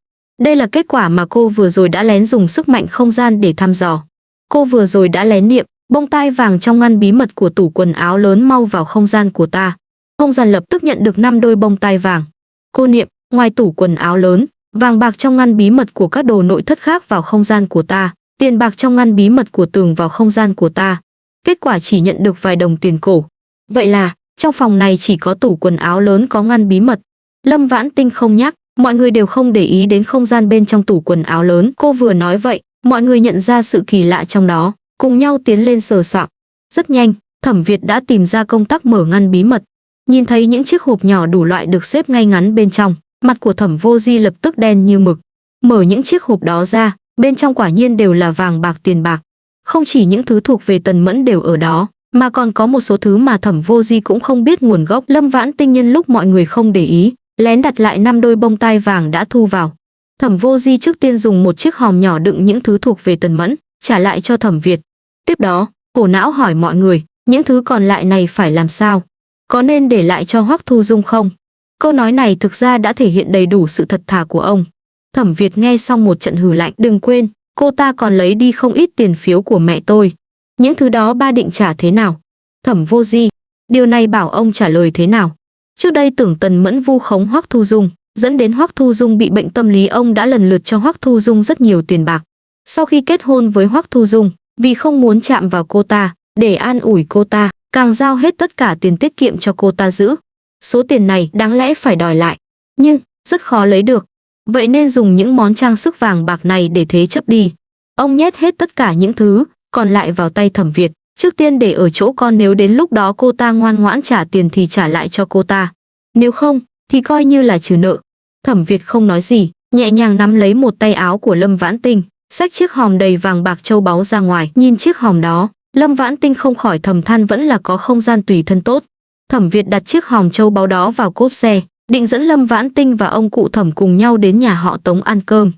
Đây là kết quả mà cô vừa rồi đã lén dùng sức mạnh không gian để thăm dò. Cô vừa rồi đã lén niệm, bông tai vàng trong ngăn bí mật của tủ quần áo lớn mau vào không gian của ta. Không gian lập tức nhận được 5 đôi bông tai vàng. Cô niệm, ngoài tủ quần áo lớn, vàng bạc trong ngăn bí mật của các đồ nội thất khác vào không gian của ta, tiền bạc trong ngăn bí mật của tường vào không gian của ta. Kết quả chỉ nhận được vài đồng tiền cổ. Vậy là, trong phòng này chỉ có tủ quần áo lớn có ngăn bí mật. Lâm Vãn Tinh không nhắc, mọi người đều không để ý đến không gian bên trong tủ quần áo lớn. Cô vừa nói vậy, mọi người nhận ra sự kỳ lạ trong đó, cùng nhau tiến lên sờ soạng. Rất nhanh, Thẩm Việt đã tìm ra công tắc mở ngăn bí mật. Nhìn thấy những chiếc hộp nhỏ đủ loại được xếp ngay ngắn bên trong, mặt của Thẩm Vô Di lập tức đen như mực. Mở những chiếc hộp đó ra, bên trong quả nhiên đều là vàng bạc tiền bạc. Không chỉ những thứ thuộc về Tần Mẫn đều ở đó, mà còn có một số thứ mà Thẩm Vô Di cũng không biết nguồn gốc. Lâm Vãn Tinh nhân lúc mọi người không để ý, lén đặt lại 5 đôi bông tai vàng đã thu vào. Thẩm Vô Di trước tiên dùng một chiếc hòm nhỏ đựng những thứ thuộc về Tần Mẫn, trả lại cho Thẩm Việt. Tiếp đó, khổ não hỏi mọi người, những thứ còn lại này phải làm sao? Có nên để lại cho Hoắc Thu Dung không? Câu nói này thực ra đã thể hiện đầy đủ sự thật thà của ông. Thẩm Việt nghe xong một trận hừ lạnh, đừng quên, cô ta còn lấy đi không ít tiền phiếu của mẹ tôi. Những thứ đó ba định trả thế nào? Thẩm Vô Di, điều này bảo ông trả lời thế nào? Trước đây tưởng Tần Mẫn vu khống Hoắc Thu Dung, dẫn đến Hoắc Thu Dung bị bệnh tâm lý, ông đã lần lượt cho Hoắc Thu Dung rất nhiều tiền bạc. Sau khi kết hôn với Hoắc Thu Dung, vì không muốn chạm vào cô ta, để an ủi cô ta, càng giao hết tất cả tiền tiết kiệm cho cô ta giữ. Số tiền này đáng lẽ phải đòi lại, nhưng rất khó lấy được. Vậy nên dùng những món trang sức vàng bạc này để thế chấp đi. Ông nhét hết tất cả những thứ còn lại vào tay Thẩm Việt, trước tiên để ở chỗ con, nếu đến lúc đó cô ta ngoan ngoãn trả tiền thì trả lại cho cô ta. Nếu không, thì coi như là trừ nợ. Thẩm Việt không nói gì, nhẹ nhàng nắm lấy một tay áo của Lâm Vãn Tinh, xách chiếc hòm đầy vàng bạc châu báu ra ngoài. Nhìn chiếc hòm đó, Lâm Vãn Tinh không khỏi thầm than vẫn là có không gian tùy thân tốt. Thẩm Việt đặt chiếc hòm châu báu đó vào cốp xe, định dẫn Lâm Vãn Tinh và ông cụ Thẩm cùng nhau đến nhà họ Tống ăn cơm.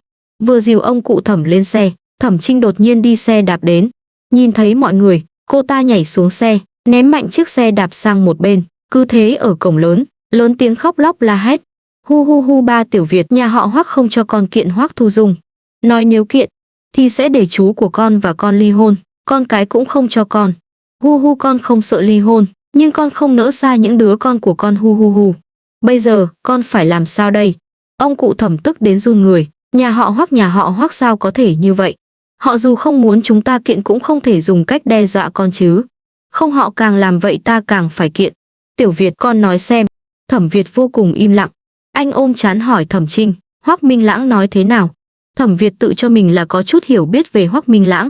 Vừa dìu ông cụ Thẩm lên xe, Thẩm Trinh đột nhiên đi xe đạp đến. Nhìn thấy mọi người, cô ta nhảy xuống xe, ném mạnh chiếc xe đạp sang một bên, cứ thế ở cổng lớn tiếng khóc lóc la hét. Hu hu hu, ba Tiểu Việt, nhà họ Hoắc không cho con kiện Hoắc Thu Dung. Nói nếu kiện, thì sẽ để chú của con và con ly hôn, con cái cũng không cho con. Hu hu, con không sợ ly hôn, nhưng con không nỡ xa những đứa con của con. Hu hu hu. Bây giờ, con phải làm sao đây? Ông cụ Thẩm tức đến run người, nhà họ Hoắc sao có thể như vậy? Họ dù không muốn chúng ta kiện cũng không thể dùng cách đe dọa con chứ. Không, họ càng làm vậy ta càng phải kiện. Tiểu Việt, con nói xem. Thẩm Việt vô cùng im lặng. Anh ôm trán hỏi Thẩm Trinh, Hoắc Minh Lãng nói thế nào? Thẩm Việt tự cho mình là có chút hiểu biết về Hoắc Minh Lãng.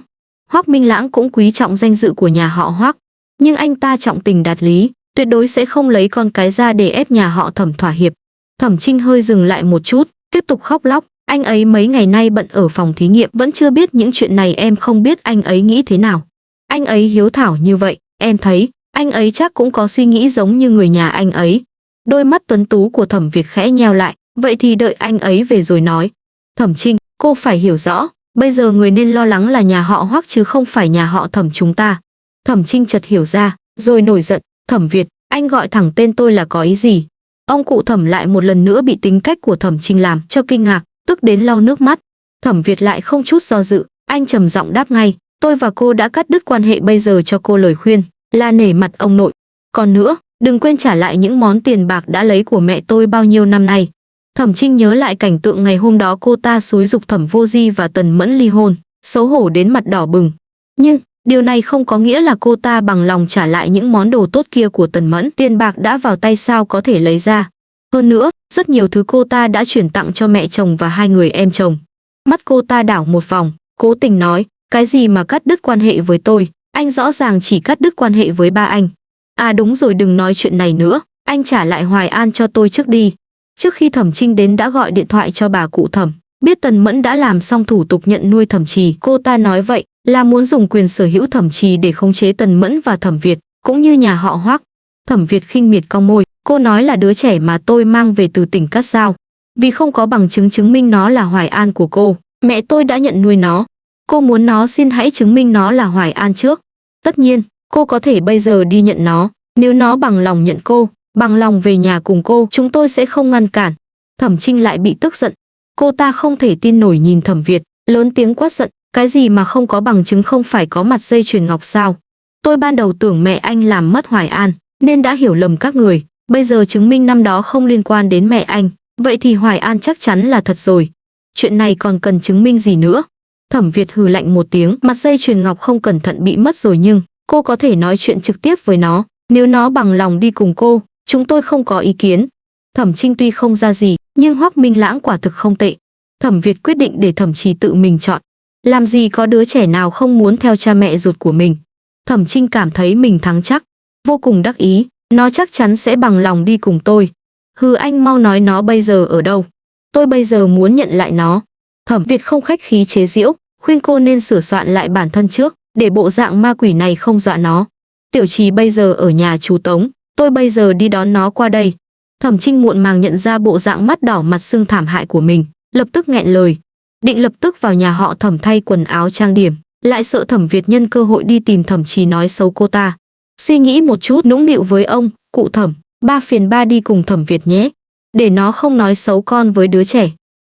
Hoắc Minh Lãng cũng quý trọng danh dự của nhà họ Hoắc, nhưng anh ta trọng tình đạt lý, tuyệt đối sẽ không lấy con cái ra để ép nhà họ Thẩm thỏa hiệp. Thẩm Trinh hơi dừng lại một chút, tiếp tục khóc lóc. Anh ấy mấy ngày nay bận ở phòng thí nghiệm, vẫn chưa biết những chuyện này, em không biết anh ấy nghĩ thế nào. Anh ấy hiếu thảo như vậy, em thấy Anh ấy chắc cũng có suy nghĩ giống như người nhà anh ấy. Đôi mắt tuấn tú của Thẩm Việt khẽ nheo lại, vậy thì đợi anh ấy về rồi nói. Thẩm Trinh, cô phải hiểu rõ, bây giờ người nên lo lắng là nhà họ Hoắc chứ không phải nhà họ Thẩm chúng ta. Thẩm Trinh chợt hiểu ra, rồi nổi giận, Thẩm Việt, anh gọi thẳng tên tôi là có ý gì? Ông cụ Thẩm lại một lần nữa bị tính cách của Thẩm Trinh làm cho kinh ngạc, tức đến lau nước mắt. Thẩm Việt lại không chút do dự, anh trầm giọng đáp ngay, tôi và cô đã cắt đứt quan hệ, bây giờ cho cô lời khuyên là nể mặt ông nội. Còn nữa, đừng quên trả lại những món tiền bạc đã lấy của mẹ tôi bao nhiêu năm nay. Thẩm Trinh nhớ lại cảnh tượng ngày hôm đó cô ta xúi giục Thẩm Vô Di và Tần Mẫn ly hôn, xấu hổ đến mặt đỏ bừng. Nhưng điều này không có nghĩa là cô ta bằng lòng trả lại những món đồ tốt kia của Tần Mẫn. Tiền bạc đã vào tay sao có thể lấy ra. Hơn nữa, rất nhiều thứ cô ta đã chuyển tặng cho mẹ chồng và hai người em chồng. Mắt cô ta đảo một vòng, cố tình nói, cái gì mà cắt đứt quan hệ với tôi, anh rõ ràng chỉ cắt đứt quan hệ với ba anh. À đúng rồi, đừng nói chuyện này nữa, anh trả lại Hoài An cho tôi trước đi. Trước khi Thẩm Trinh đến đã gọi điện thoại cho bà cụ Thẩm, biết Tần Mẫn đã làm xong thủ tục nhận nuôi Thẩm Trì. Cô ta nói vậy là muốn dùng quyền sở hữu Thẩm Trì để khống chế Tần Mẫn và Thẩm Việt, cũng như nhà họ Hoắc. Thẩm Việt khinh miệt cong môi, cô nói là đứa trẻ mà tôi mang về từ tỉnh Cát sao? Vì không có bằng chứng chứng minh nó là Hoài An của cô, mẹ tôi đã nhận nuôi nó. Cô muốn nó xin hãy chứng minh nó là Hoài An trước. Tất nhiên, cô có thể bây giờ đi nhận nó, nếu nó bằng lòng nhận cô, bằng lòng về nhà cùng cô, chúng tôi sẽ không ngăn cản. Thẩm Trinh lại bị tức giận. Cô ta không thể tin nổi nhìn Thẩm Việt, lớn tiếng quát giận, cái gì mà không có bằng chứng, không phải có mặt dây chuyền ngọc sao? Tôi ban đầu tưởng mẹ anh làm mất Hoài An, nên đã hiểu lầm các người, bây giờ chứng minh năm đó không liên quan đến mẹ anh, vậy thì Hoài An chắc chắn là thật rồi. Chuyện này còn cần chứng minh gì nữa? Thẩm Việt hừ lạnh một tiếng, mặt dây chuyền ngọc không cẩn thận bị mất rồi, nhưng cô có thể nói chuyện trực tiếp với nó, nếu nó bằng lòng đi cùng cô, chúng tôi không có ý kiến. Thẩm Trinh tuy không ra gì, nhưng Hoắc Minh Lãng quả thực không tệ. Thẩm Việt quyết định để Thẩm Trì tự mình chọn. Làm gì có đứa trẻ nào không muốn theo cha mẹ ruột của mình. Thẩm Trinh cảm thấy mình thắng chắc, vô cùng đắc ý, nó chắc chắn sẽ bằng lòng đi cùng tôi. Hừ, anh mau nói nó bây giờ ở đâu. Tôi bây giờ muốn nhận lại nó. Thẩm Việt không khách khí chế giễu, khuyên cô nên sửa soạn lại bản thân trước, để bộ dạng ma quỷ này không dọa nó. Tiểu Trì bây giờ ở nhà chú Tống, tôi bây giờ đi đón nó qua đây. Thẩm Trinh muộn màng nhận ra bộ dạng mắt đỏ mặt sưng thảm hại của mình, lập tức nghẹn lời. Định lập tức vào nhà họ Thẩm thay quần áo trang điểm, lại sợ Thẩm Việt nhân cơ hội đi tìm Thẩm Trì nói xấu cô ta. Suy nghĩ một chút nũng nịu với ông, cụ Thẩm, ba phiền ba đi cùng Thẩm Việt nhé. Để nó không nói xấu con với đứa trẻ.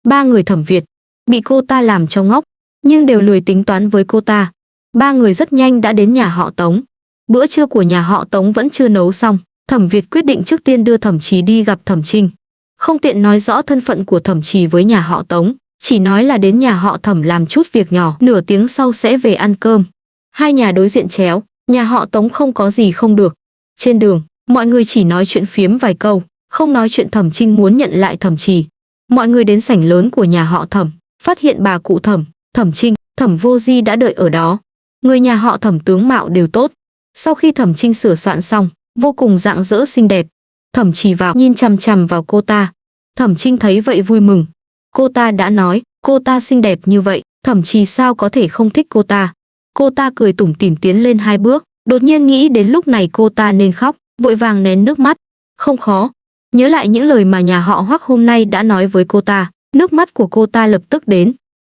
Ba người Thẩm Việt bị cô ta làm cho ngốc, nhưng đều lười tính toán với cô ta. Ba người rất nhanh đã đến nhà họ Tống. Bữa trưa của nhà họ Tống vẫn chưa nấu xong, Thẩm Việt quyết định trước tiên đưa Thẩm Trì đi gặp Thẩm Trinh. Không tiện nói rõ thân phận của Thẩm Trì với nhà họ Tống, chỉ nói là đến nhà họ Thẩm làm chút việc nhỏ, nửa tiếng sau sẽ về ăn cơm. Hai nhà đối diện chéo, nhà họ Tống không có gì không được. Trên đường, mọi người chỉ nói chuyện phiếm vài câu, không nói chuyện Thẩm Trinh muốn nhận lại Thẩm Trì. Mọi người đến sảnh lớn của nhà họ Thẩm, phát hiện bà cụ Thẩm, Thẩm Trinh, Thẩm Vô Di đã đợi ở đó. Người nhà họ Thẩm tướng mạo đều tốt. Sau khi Thẩm Trinh sửa soạn xong, vô cùng rạng rỡ xinh đẹp. Thẩm Trì vào nhìn chằm chằm vào cô ta. Thẩm Trinh thấy vậy vui mừng. Cô ta đã nói, cô ta xinh đẹp như vậy, Thẩm Trì sao có thể không thích cô ta. Cô ta cười tủm tỉm tiến lên hai bước, đột nhiên nghĩ đến lúc này cô ta nên khóc, vội vàng nén nước mắt. Không khó. Nhớ lại những lời mà nhà họ Hoắc hôm nay đã nói với cô ta, nước mắt của cô ta lập tức đến.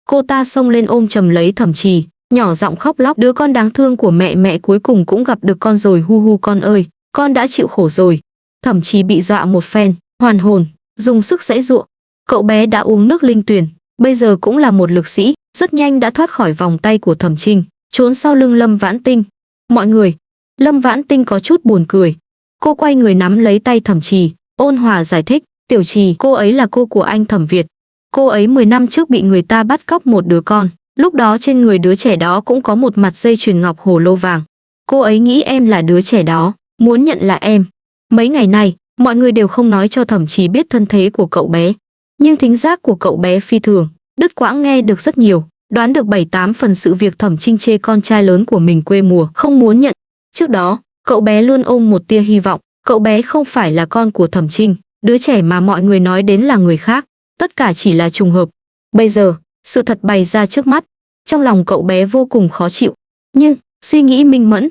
Cô ta xông lên ôm chầm lấy Thẩm Trì, nhỏ giọng khóc lóc, đứa con đáng thương của mẹ, mẹ cuối cùng cũng gặp được con rồi, hu hu con ơi, con đã chịu khổ rồi. Thẩm Trì bị dọa một phen, hoàn hồn, dùng sức giãy giụa. Cậu bé đã uống nước linh tuyền, bây giờ cũng là một lực sĩ, rất nhanh đã thoát khỏi vòng tay của Thẩm Trinh, trốn sau lưng Lâm Vãn Tinh. Mọi người, Lâm Vãn Tinh có chút buồn cười. Cô quay người nắm lấy tay Thẩm Trì, ôn hòa giải thích, Tiểu Trì, cô ấy là cô của anh Thẩm Việt. Cô ấy 10 năm trước bị người ta bắt cóc một đứa con, lúc đó trên người đứa trẻ đó cũng có một mặt dây chuyền ngọc hồ lô vàng. Cô ấy nghĩ em là đứa trẻ đó, muốn nhận lại em. Mấy ngày nay, mọi người đều không nói cho Thẩm Trì biết thân thế của cậu bé. Nhưng thính giác của cậu bé phi thường, đứt quãng nghe được rất nhiều, đoán được 7-8 phần sự việc Thẩm Trinh chê con trai lớn của mình quê mùa, không muốn nhận. Trước đó, cậu bé luôn ôm một tia hy vọng, cậu bé không phải là con của Thẩm Trinh, đứa trẻ mà mọi người nói đến là người khác, tất cả chỉ là trùng hợp. Bây giờ, sự thật bày ra trước mắt, trong lòng cậu bé vô cùng khó chịu. Nhưng, suy nghĩ minh mẫn,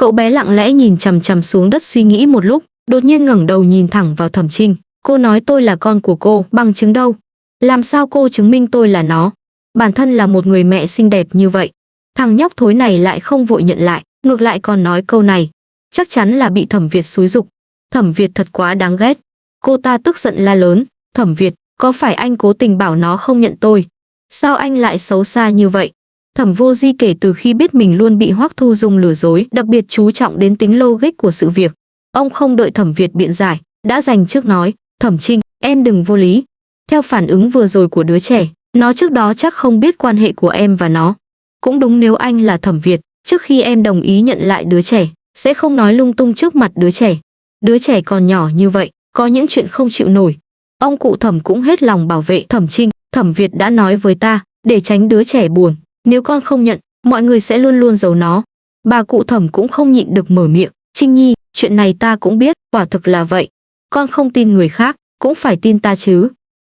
Cậu bé lặng lẽ nhìn chằm chằm xuống đất suy nghĩ một lúc, đột nhiên ngẩng đầu nhìn thẳng vào Thẩm Trinh. Cô nói tôi là con của cô, bằng chứng đâu? Làm sao cô chứng minh tôi là nó? Bản thân là một người mẹ xinh đẹp như vậy. Thằng nhóc thối này lại không vội nhận lại, ngược lại còn nói câu này. Chắc chắn là bị Thẩm Việt xúi giục. Thẩm Việt thật quá đáng ghét. Cô ta tức giận la lớn. Thẩm Việt, có phải anh cố tình bảo nó không nhận tôi? Sao anh lại xấu xa như vậy? Thẩm Vô Di kể từ khi biết mình luôn bị Hoắc Thu Dung lừa dối, đặc biệt chú trọng đến tính logic của sự việc. Ông không đợi Thẩm Việt biện giải, đã dành trước nói, Thẩm Trinh, em đừng vô lý. Theo phản ứng vừa rồi của đứa trẻ, nó trước đó chắc không biết quan hệ của em và nó. Cũng đúng, nếu anh là Thẩm Việt, trước khi em đồng ý nhận lại đứa trẻ, sẽ không nói lung tung trước mặt đứa trẻ. Đứa trẻ còn nhỏ như vậy, có những chuyện không chịu nổi. Ông cụ Thẩm cũng hết lòng bảo vệ Thẩm Trinh. Thẩm Việt đã nói với ta, để tránh đứa trẻ buồn, nếu con không nhận, mọi người sẽ luôn luôn giấu nó. Bà cụ Thẩm cũng không nhịn được mở miệng, Trinh Nhi, chuyện này ta cũng biết, quả thực là vậy. Con không tin người khác, cũng phải tin ta chứ.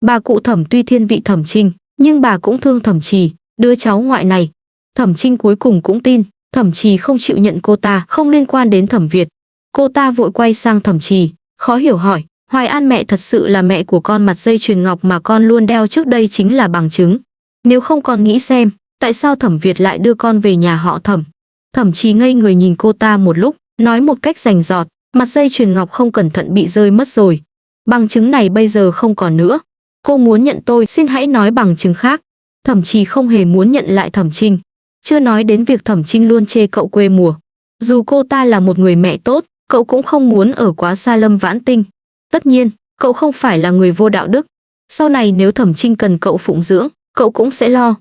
Bà cụ Thẩm tuy thiên vị Thẩm Trinh, nhưng bà cũng thương Thẩm Trì, đứa cháu ngoại này. Thẩm Trinh cuối cùng cũng tin, Thẩm Trì không chịu nhận cô ta, không liên quan đến Thẩm Việt. Cô ta vội quay sang Thẩm Trì, khó hiểu hỏi, Hoài An mẹ thật sự là mẹ của con, mặt dây chuyền ngọc mà con luôn đeo trước đây chính là bằng chứng. Nếu không con nghĩ xem, tại sao Thẩm Việt lại đưa con về nhà họ Thẩm? Thẩm Trì ngây người nhìn cô ta một lúc, nói một cách rành rọt, mặt dây chuyền ngọc không cẩn thận bị rơi mất rồi. Bằng chứng này bây giờ không còn nữa. Cô muốn nhận tôi, xin hãy nói bằng chứng khác. Thẩm Trì không hề muốn nhận lại Thẩm Trinh. Chưa nói đến việc Thẩm Trinh luôn chê cậu quê mùa. Dù cô ta là một người mẹ tốt, cậu cũng không muốn ở quá xa Lâm Vãn Tinh. Tất nhiên, cậu không phải là người vô đạo đức. Sau này nếu Thẩm Trinh cần cậu phụng dưỡng, cậu cũng sẽ lo.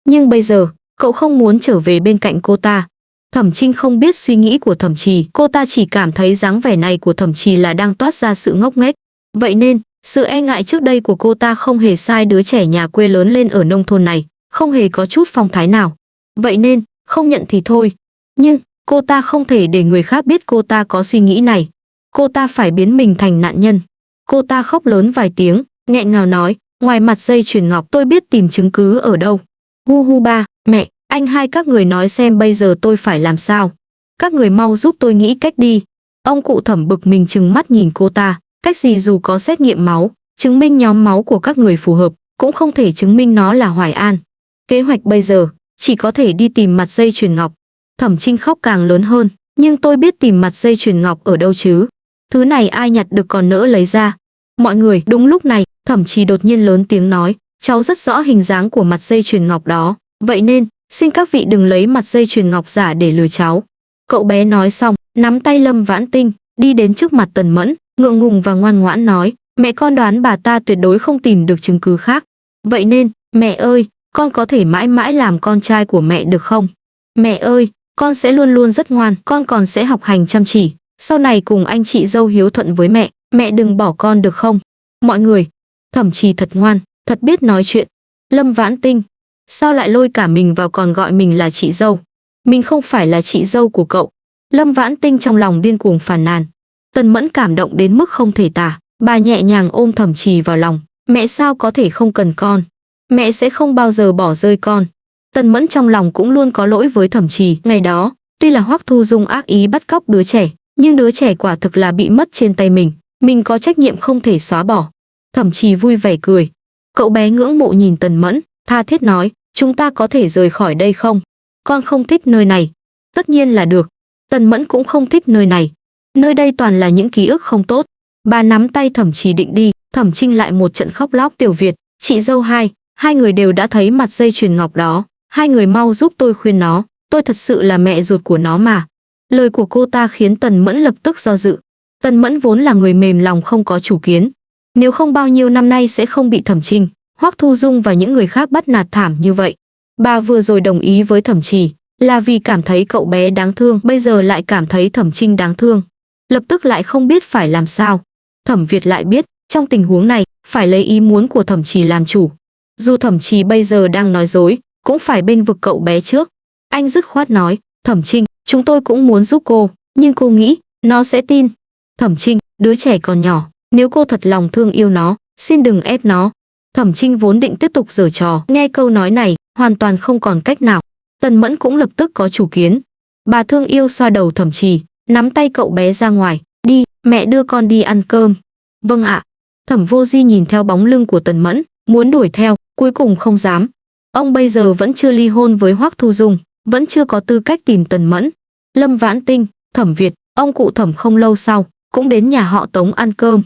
Nhưng bây giờ, cậu không muốn trở về bên cạnh cô ta. Thẩm Trinh không biết suy nghĩ của Thẩm Trì, cô ta chỉ cảm thấy dáng vẻ này của Thẩm Trì là đang toát ra sự ngốc nghếch. Vậy nên, sự e ngại trước đây của cô ta không hề sai, đứa trẻ nhà quê lớn lên ở nông thôn này, không hề có chút phong thái nào. Vậy nên, không nhận thì thôi. Nhưng, cô ta không thể để người khác biết cô ta có suy nghĩ này. Cô ta phải biến mình thành nạn nhân. Cô ta khóc lớn vài tiếng, nghẹn ngào nói, ngoài mặt dây chuyền ngọc tôi biết tìm chứng cứ ở đâu. Hu hu ba, mẹ, anh hai các người nói xem bây giờ tôi phải làm sao. Các người mau giúp tôi nghĩ cách đi. Ông cụ Thẩm bực mình trừng mắt nhìn cô ta. Cách gì, dù có xét nghiệm máu, chứng minh nhóm máu của các người phù hợp, cũng không thể chứng minh nó là Hoài An. Kế hoạch bây giờ, chỉ có thể đi tìm mặt dây chuyền ngọc. Thẩm Trinh khóc càng lớn hơn, nhưng tôi biết tìm mặt dây chuyền ngọc ở đâu chứ. Thứ này ai nhặt được còn nỡ lấy ra. Mọi người, đúng lúc này, Thẩm Trì đột nhiên lớn tiếng nói, cháu rất rõ hình dáng của mặt dây chuyền ngọc đó. Vậy nên, xin các vị đừng lấy mặt dây chuyền ngọc giả để lừa cháu. Cậu bé nói xong, nắm tay Lâm Vãn Tinh, đi đến trước mặt Tần Mẫn, ngượng ngùng và ngoan ngoãn nói, mẹ con đoán bà ta tuyệt đối không tìm được chứng cứ khác. Vậy nên, mẹ ơi, con có thể mãi mãi làm con trai của mẹ được không? Mẹ ơi, con sẽ luôn luôn rất ngoan, con còn sẽ học hành chăm chỉ. Sau này cùng anh chị dâu hiếu thuận với mẹ đừng bỏ con được không? Mọi người, Thẩm Trì thật ngoan, thật biết nói chuyện. Lâm Vãn Tinh, sao lại lôi cả mình vào còn gọi mình là chị dâu? Mình không phải là chị dâu của cậu. Lâm Vãn Tinh trong lòng điên cuồng phàn nàn. Tần Mẫn cảm động đến mức không thể tả, bà nhẹ nhàng ôm Thẩm Trì vào lòng, mẹ sao có thể không cần con? Mẹ sẽ không bao giờ bỏ rơi con. Tần Mẫn trong lòng cũng luôn có lỗi với Thẩm Trì, ngày đó, tuy là Hoắc Thu Dung ác ý bắt cóc đứa trẻ, nhưng đứa trẻ quả thực là bị mất trên tay mình có trách nhiệm không thể xóa bỏ. Thẩm Trì vui vẻ cười. Cậu bé ngưỡng mộ nhìn Tần Mẫn, tha thiết nói, chúng ta có thể rời khỏi đây không? Con không thích nơi này. Tất nhiên là được. Tần Mẫn cũng không thích nơi này. Nơi đây toàn là những ký ức không tốt. Bà nắm tay Thẩm Trì định đi, Thẩm Trinh lại một trận khóc lóc, Tiểu Việt, chị dâu hai người đều đã thấy mặt dây chuyền ngọc đó. Hai người mau giúp tôi khuyên nó, tôi thật sự là mẹ ruột của nó mà. Lời của cô ta khiến Tần Mẫn lập tức do dự. Tần Mẫn vốn là người mềm lòng không có chủ kiến. Nếu không bao nhiêu năm nay sẽ không bị Thẩm Trinh, Hoắc Thu Dung và những người khác bắt nạt thảm như vậy. Bà vừa rồi đồng ý với Thẩm Trì là vì cảm thấy cậu bé đáng thương, bây giờ lại cảm thấy Thẩm Trinh đáng thương. Lập tức lại không biết phải làm sao. Thẩm Việt lại biết, trong tình huống này, phải lấy ý muốn của Thẩm Trì làm chủ. Dù Thẩm Trì bây giờ đang nói dối, cũng phải bênh vực cậu bé trước. Anh dứt khoát nói, Thẩm Trinh, chúng tôi cũng muốn giúp cô, nhưng cô nghĩ, nó sẽ tin. Thẩm Trinh, đứa trẻ còn nhỏ, nếu cô thật lòng thương yêu nó, xin đừng ép nó. Thẩm Trinh vốn định tiếp tục giở trò, nghe câu nói này, hoàn toàn không còn cách nào. Tần Mẫn cũng lập tức có chủ kiến. Bà thương yêu xoa đầu Thẩm Trì, nắm tay cậu bé ra ngoài. Đi, mẹ đưa con đi ăn cơm. Vâng ạ. Thẩm Vô Di nhìn theo bóng lưng của Tần Mẫn, muốn đuổi theo, cuối cùng không dám. Ông bây giờ vẫn chưa ly hôn với Hoắc Thu Dung, vẫn chưa có tư cách tìm Tần Mẫn. Lâm Vãn Tinh, Thẩm Việt, ông cụ Thẩm không lâu sau cũng đến nhà họ Tống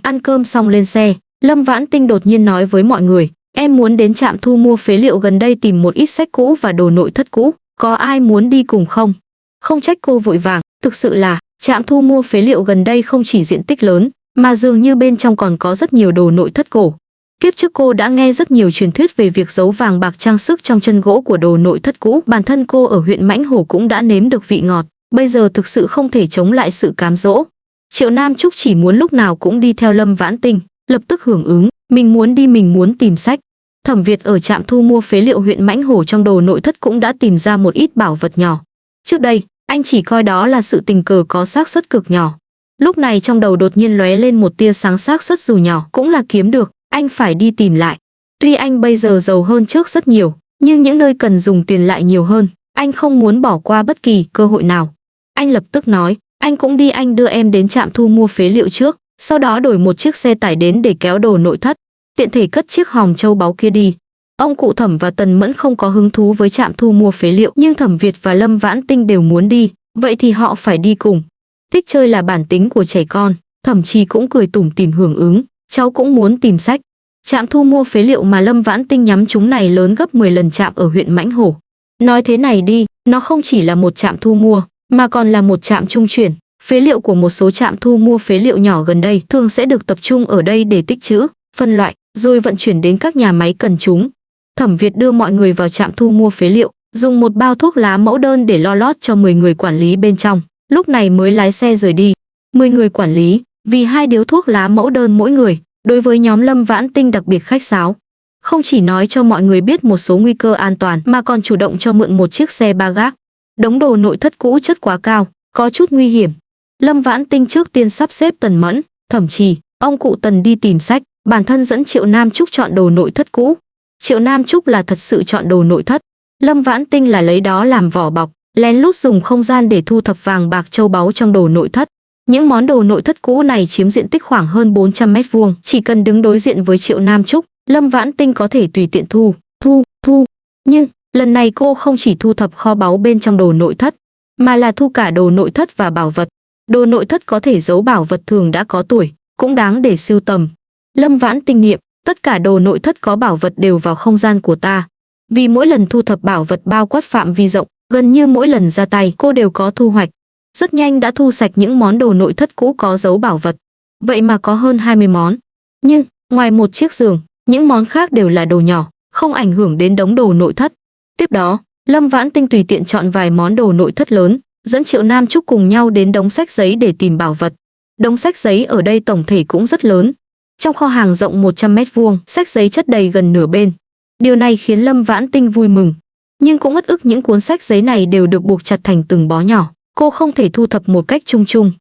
ăn cơm xong lên xe. Lâm Vãn Tinh đột nhiên nói với mọi người, em muốn đến trạm thu mua phế liệu gần đây tìm một ít sách cũ và đồ nội thất cũ, có ai muốn đi cùng không? Không trách cô vội vàng, thực sự là trạm thu mua phế liệu gần đây không chỉ diện tích lớn, mà dường như bên trong còn có rất nhiều đồ nội thất cổ. Kiếp trước cô đã nghe rất nhiều truyền thuyết về việc giấu vàng bạc trang sức trong chân gỗ của đồ nội thất cũ, bản thân cô ở huyện Mãnh Hổ cũng đã nếm được vị ngọt, bây giờ thực sự không thể chống lại sự cám dỗ. Triệu Nam Trúc chỉ muốn lúc nào cũng đi theo Lâm Vãn Tinh, lập tức hưởng ứng, mình muốn đi, mình muốn tìm sách. Thẩm Việt ở trạm thu mua phế liệu huyện Mãnh Hổ trong đồ nội thất cũng đã tìm ra một ít bảo vật nhỏ. Trước đây, anh chỉ coi đó là sự tình cờ có xác suất cực nhỏ. Lúc này trong đầu đột nhiên lóe lên một tia sáng, xác suất dù nhỏ cũng là kiếm được, anh phải đi tìm lại. Tuy anh bây giờ giàu hơn trước rất nhiều, nhưng những nơi cần dùng tiền lại nhiều hơn, anh không muốn bỏ qua bất kỳ cơ hội nào. Anh lập tức nói, anh cũng đi, anh đưa em đến trạm thu mua phế liệu trước, sau đó đổi một chiếc xe tải đến để kéo đồ nội thất, tiện thể cất chiếc hòm châu báu kia đi. Ông cụ Thẩm và Tần Mẫn không có hứng thú với trạm thu mua phế liệu, nhưng Thẩm Việt và Lâm Vãn Tinh đều muốn đi, vậy thì họ phải đi cùng. Thích chơi là bản tính của trẻ con, Thẩm Trì cũng cười tủm tỉm hưởng ứng, cháu cũng muốn tìm sách. Trạm thu mua phế liệu mà Lâm Vãn Tinh nhắm chúng này lớn gấp 10 lần trạm ở huyện Mãnh Hổ. Nói thế này đi, nó không chỉ là một trạm thu mua, mà còn là một trạm trung chuyển. Phế liệu của một số trạm thu mua phế liệu nhỏ gần đây thường sẽ được tập trung ở đây để tích trữ, phân loại, rồi vận chuyển đến các nhà máy cần chúng. Thẩm Việt đưa mọi người vào trạm thu mua phế liệu, dùng một bao thuốc lá mẫu đơn để lo lót cho 10 người quản lý bên trong, lúc này mới lái xe rời đi. 10 người quản lý, vì 2 điếu thuốc lá mẫu đơn mỗi người, đối với nhóm Lâm Vãn Tinh đặc biệt khách sáo. Không chỉ nói cho mọi người biết một số nguy cơ an toàn mà còn chủ động cho mượn một chiếc xe ba gác. Đống đồ nội thất cũ chất quá cao, có chút nguy hiểm. Lâm Vãn Tinh trước tiên sắp xếp Tần Mẫn, Thẩm Trì, ông cụ Tần đi tìm sách, bản thân dẫn Triệu Nam Trúc chọn đồ nội thất cũ. Triệu Nam Trúc là thật sự chọn đồ nội thất, Lâm Vãn Tinh là lấy đó làm vỏ bọc, lén lút dùng không gian để thu thập vàng bạc châu báu trong đồ nội thất. Những món đồ nội thất cũ này chiếm diện tích khoảng hơn 400 mét vuông, chỉ cần đứng đối diện với Triệu Nam Trúc, Lâm Vãn Tinh có thể tùy tiện thu. Nhưng lần này cô không chỉ thu thập kho báu bên trong đồ nội thất, mà là thu cả đồ nội thất và bảo vật. Đồ nội thất có thể giấu bảo vật thường đã có tuổi, cũng đáng để sưu tầm. Lâm Vãn Tinh niệm, tất cả đồ nội thất có bảo vật đều vào không gian của ta. Vì mỗi lần thu thập bảo vật bao quát phạm vi rộng, gần như mỗi lần ra tay cô đều có thu hoạch. Rất nhanh đã thu sạch những món đồ nội thất cũ có giấu bảo vật. Vậy mà có hơn 20 món. Nhưng, ngoài một chiếc giường, những món khác đều là đồ nhỏ, không ảnh hưởng đến đống đồ nội thất. Tiếp đó, Lâm Vãn Tinh tùy tiện chọn vài món đồ nội thất lớn, dẫn Triệu Nam Trúc cùng nhau đến đống sách giấy để tìm bảo vật. Đống sách giấy ở đây tổng thể cũng rất lớn. Trong kho hàng rộng 100 mét vuông, sách giấy chất đầy gần nửa bên. Điều này khiến Lâm Vãn Tinh vui mừng. Nhưng cũng uất ức những cuốn sách giấy này đều được buộc chặt thành từng bó nhỏ. Cô không thể thu thập một cách chung chung.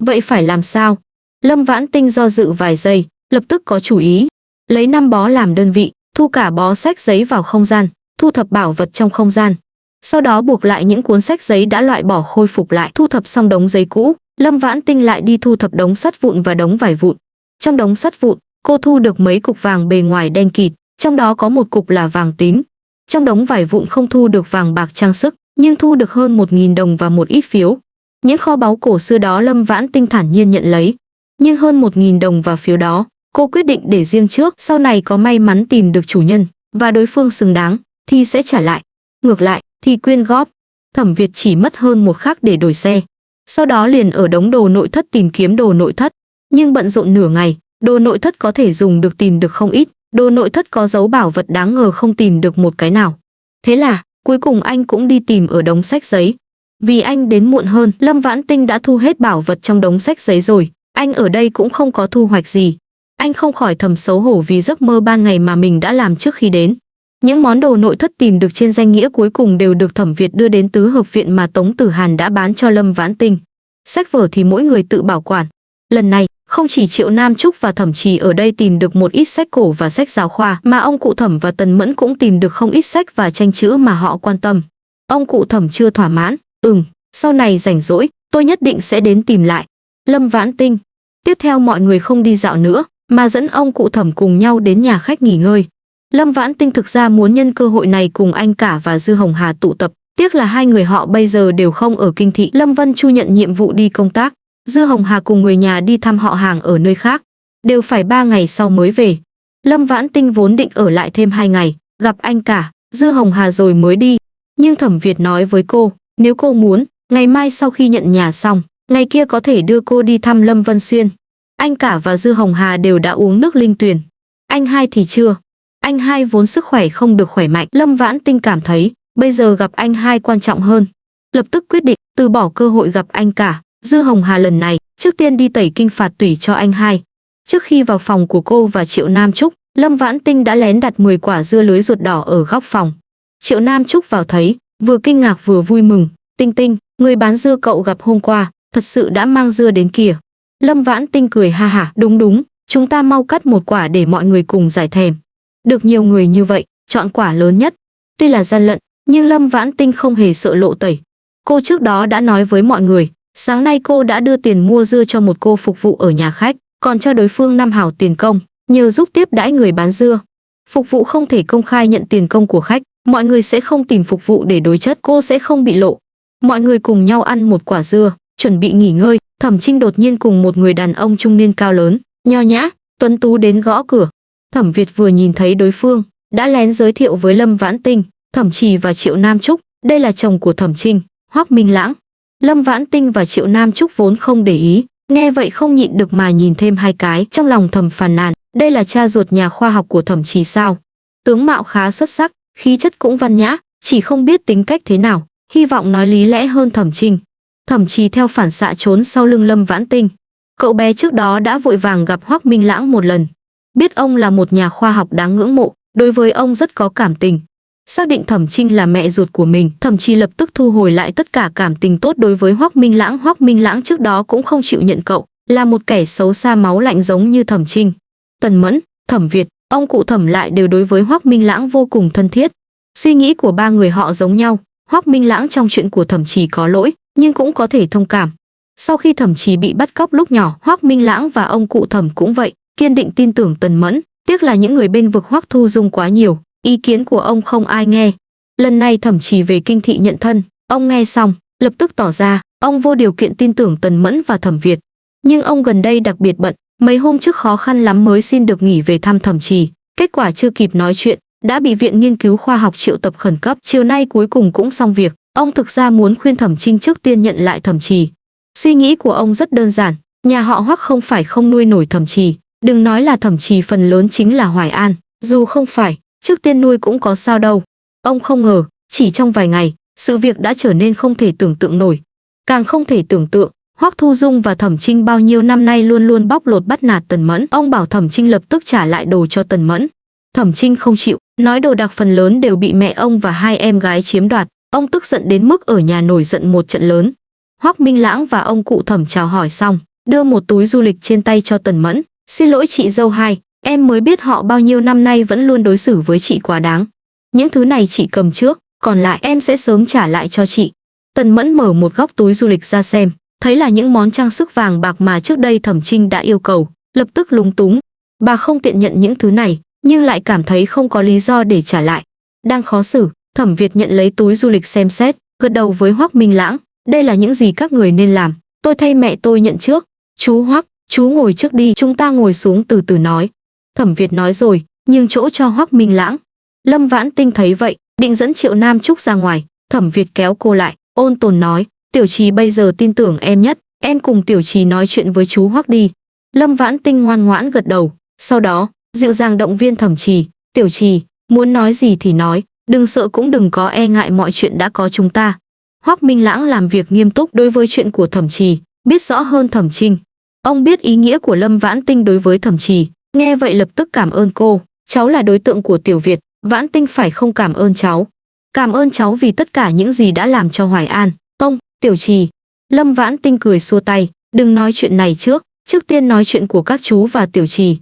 Vậy phải làm sao? Lâm Vãn Tinh do dự vài giây, lập tức có chủ ý. Lấy 5 bó làm đơn vị, thu cả bó sách giấy vào không gian, thu thập bảo vật trong không gian. Sau đó buộc lại những cuốn sách giấy đã loại bỏ, khôi phục lại. Thu thập xong đống giấy cũ, Lâm Vãn Tinh lại đi thu thập đống sắt vụn và đống vải vụn. Trong đống sắt vụn, cô thu được mấy cục vàng bề ngoài đen kịt, trong đó có một cục là vàng tím. Trong đống vải vụn không thu được vàng bạc trang sức, nhưng thu được hơn 1.000 đồng và một ít phiếu. Những kho báu cổ xưa đó Lâm Vãn Tinh thản nhiên nhận lấy. Nhưng hơn 1.000 đồng và phiếu đó, cô quyết định để riêng trước, sau này có may mắn tìm được chủ nhân và đối phương xứng đáng thì sẽ trả lại. Ngược lại thì quyên góp. Thẩm Việt chỉ mất hơn 1 khắc để đổi xe. Sau đó liền ở đống đồ nội thất tìm kiếm đồ nội thất. Nhưng bận rộn nửa ngày, đồ nội thất có thể dùng được tìm được không ít. Đồ nội thất có dấu bảo vật đáng ngờ không tìm được một cái nào. Thế là, cuối cùng anh cũng đi tìm ở đống sách giấy. Vì anh đến muộn hơn, Lâm Vãn Tinh đã thu hết bảo vật trong đống sách giấy rồi. Anh ở đây cũng không có thu hoạch gì. Anh không khỏi thầm xấu hổ vì giấc mơ ban ngày mà mình đã làm trước khi đến. Những món đồ nội thất tìm được trên danh nghĩa cuối cùng đều được Thẩm Việt đưa đến tứ hợp viện mà Tống Tử Hàn đã bán cho Lâm Vãn Tinh. Sách vở thì mỗi người tự bảo quản. Lần này, không chỉ Triệu Nam Trúc và Thẩm Trì ở đây tìm được một ít sách cổ và sách giáo khoa, mà ông cụ Thẩm và Tần Mẫn cũng tìm được không ít sách và tranh chữ mà họ quan tâm. Ông cụ Thẩm chưa thỏa mãn, Sau này rảnh rỗi, tôi nhất định sẽ đến tìm lại. Lâm Vãn Tinh. Tiếp theo mọi người không đi dạo nữa, mà dẫn ông cụ Thẩm cùng nhau đến nhà khách nghỉ ngơi. Lâm Vãn Tinh thực ra muốn nhân cơ hội này cùng anh cả và Dư Hồng Hà tụ tập, tiếc là hai người họ bây giờ đều không ở kinh thị. Lâm Vân Chu nhận nhiệm vụ đi công tác, Dư Hồng Hà cùng người nhà đi thăm họ hàng ở nơi khác, đều phải 3 ngày sau mới về. Lâm Vãn Tinh vốn định ở lại thêm 2 ngày, gặp anh cả, Dư Hồng Hà rồi mới đi. Nhưng Thẩm Việt nói với cô, nếu cô muốn, ngày mai sau khi nhận nhà xong, ngày kia có thể đưa cô đi thăm Lâm Vân Xuyên. Anh cả và Dư Hồng Hà đều đã uống nước linh tuyền. Anh hai thì chưa. Anh hai vốn sức khỏe không được khỏe mạnh. Lâm Vãn Tinh cảm thấy bây giờ gặp anh hai quan trọng hơn. Lập tức quyết định từ bỏ cơ hội gặp anh cả, Dư Hồng Hà lần này, trước tiên đi tẩy kinh phạt tủy cho anh hai. Trước khi vào phòng của cô và Triệu Nam Trúc, Lâm Vãn Tinh đã lén đặt 10 quả dưa lưới ruột đỏ ở góc phòng. Triệu Nam Trúc vào thấy, vừa kinh ngạc vừa vui mừng. Tinh Tinh, người bán dưa cậu gặp hôm qua, thật sự đã mang dưa đến kìa. Lâm Vãn Tinh cười ha hả, đúng, chúng ta mau cắt một quả để mọi người cùng giải thèm. Được nhiều người như vậy, chọn quả lớn nhất. Tuy là gian lận, nhưng Lâm Vãn Tinh không hề sợ lộ tẩy. Cô trước đó đã nói với mọi người, sáng nay cô đã đưa tiền mua dưa cho một cô phục vụ ở nhà khách, còn cho đối phương 5 hào tiền công, nhờ giúp tiếp đãi người bán dưa. Phục vụ không thể công khai nhận tiền công của khách, mọi người sẽ không tìm phục vụ để đối chất, cô sẽ không bị lộ. Mọi người cùng nhau ăn một quả dưa, chuẩn bị nghỉ ngơi. Thẩm Trinh đột nhiên cùng một người đàn ông trung niên cao lớn, nho nhã, tuấn tú đến gõ cửa. Thẩm Việt vừa nhìn thấy đối phương, đã lén giới thiệu với Lâm Vãn Tinh, Thẩm Trì và Triệu Nam Trúc, đây là chồng của Thẩm Trinh, Hoắc Minh Lãng. Lâm Vãn Tinh và Triệu Nam Trúc vốn không để ý, nghe vậy không nhịn được mà nhìn thêm hai cái, trong lòng thầm phàn nàn, đây là cha ruột nhà khoa học của Thẩm Trì sao? Tướng mạo khá xuất sắc, khí chất cũng văn nhã, chỉ không biết tính cách thế nào, hy vọng nói lý lẽ hơn Thẩm Trinh. Thẩm Trì theo phản xạ trốn sau lưng Lâm Vãn Tinh. Cậu bé trước đó đã vội vàng gặp Hoắc Minh Lãng một lần, biết ông là một nhà khoa học đáng ngưỡng mộ, đối với ông rất có cảm tình. Xác định Thẩm Trinh là mẹ ruột của mình, Thẩm Trì lập tức thu hồi lại tất cả cảm tình tốt đối với Hoắc Minh Lãng. Hoắc Minh Lãng trước đó cũng không chịu nhận cậu, là một kẻ xấu xa máu lạnh giống như Thẩm Trinh. Tần Mẫn, Thẩm Việt, ông cụ Thẩm lại đều đối với Hoắc Minh Lãng vô cùng thân thiết. Suy nghĩ của ba người họ giống nhau, Hoắc Minh Lãng trong chuyện của Thẩm Trì có lỗi, nhưng cũng có thể thông cảm. Sau khi Thẩm Trì bị bắt cóc lúc nhỏ, Hoắc Minh Lãng và ông cụ Thẩm cũng vậy, kiên định tin tưởng Tần Mẫn, tiếc là những người bên vực Hoắc Thu Dung quá nhiều, ý kiến của ông không ai nghe. Lần này Thẩm Trì về kinh thị nhận thân, ông nghe xong, lập tức tỏ ra, ông vô điều kiện tin tưởng Tần Mẫn và Thẩm Việt. Nhưng ông gần đây đặc biệt bận, mấy hôm trước khó khăn lắm mới xin được nghỉ về thăm Thẩm Trì, kết quả chưa kịp nói chuyện, đã bị Viện Nghiên cứu Khoa học triệu tập khẩn cấp, chiều nay cuối cùng cũng xong việc. Ông thực ra muốn khuyên Thẩm Trinh trước tiên nhận lại Thẩm Trì. Suy nghĩ của ông rất đơn giản, nhà họ Hoắc không phải không nuôi nổi Thẩm Trì, đừng nói là Thẩm Trì, phần lớn chính là Hoài An, dù không phải, trước tiên nuôi cũng có sao đâu. Ông không ngờ, chỉ trong vài ngày, sự việc đã trở nên không thể tưởng tượng nổi. Càng không thể tưởng tượng, Hoắc Thu Dung và Thẩm Trinh bao nhiêu năm nay luôn luôn bóc lột bắt nạt Tần Mẫn. Ông bảo Thẩm Trinh lập tức trả lại đồ cho Tần Mẫn. Thẩm Trinh không chịu, nói đồ đạc phần lớn đều bị mẹ ông và hai em gái chiếm đoạt. Ông tức giận đến mức ở nhà nổi giận một trận lớn. Hoắc Minh Lãng và ông cụ Thẩm chào hỏi xong, đưa một túi du lịch trên tay cho Tần Mẫn. Xin lỗi chị dâu hai, em mới biết họ bao nhiêu năm nay vẫn luôn đối xử với chị quá đáng. Những thứ này chị cầm trước, còn lại em sẽ sớm trả lại cho chị. Tần Mẫn mở một góc túi du lịch ra xem, thấy là những món trang sức vàng bạc mà trước đây Thẩm Trinh đã yêu cầu, lập tức lúng túng. Bà không tiện nhận những thứ này, nhưng lại cảm thấy không có lý do để trả lại. Đang khó xử, Thẩm Việt nhận lấy túi du lịch xem xét, gật đầu với Hoắc Minh Lãng, đây là những gì các người nên làm, tôi thay mẹ tôi nhận trước. Chú Hoắc, chú ngồi trước đi, chúng ta ngồi xuống từ từ nói. Thẩm Việt nói rồi, nhường chỗ cho Hoắc Minh Lãng. Lâm Vãn Tinh thấy vậy, định dẫn Triệu Nam Trúc ra ngoài, Thẩm Việt kéo cô lại, ôn tồn nói, Tiểu Trì bây giờ tin tưởng em nhất, em cùng Tiểu Trì nói chuyện với chú Hoắc đi. Lâm Vãn Tinh ngoan ngoãn gật đầu, sau đó dịu dàng động viên Thẩm Trì, Tiểu Trì, muốn nói gì thì nói, đừng sợ cũng đừng có e ngại, mọi chuyện đã có chúng ta. Hoắc Minh Lãng làm việc nghiêm túc đối với chuyện của Thẩm Trì, biết rõ hơn Thẩm Trinh. Ông biết ý nghĩa của Lâm Vãn Tinh đối với Thẩm Trì, nghe vậy lập tức cảm ơn cô, cháu là đối tượng của Tiểu Việt, Vãn Tinh phải không cảm ơn cháu. Cảm ơn cháu vì tất cả những gì đã làm cho Hoài An. Ông, Tiểu Trì. Lâm Vãn Tinh cười xua tay, đừng nói chuyện này trước tiên nói chuyện của các chú và Tiểu Trì.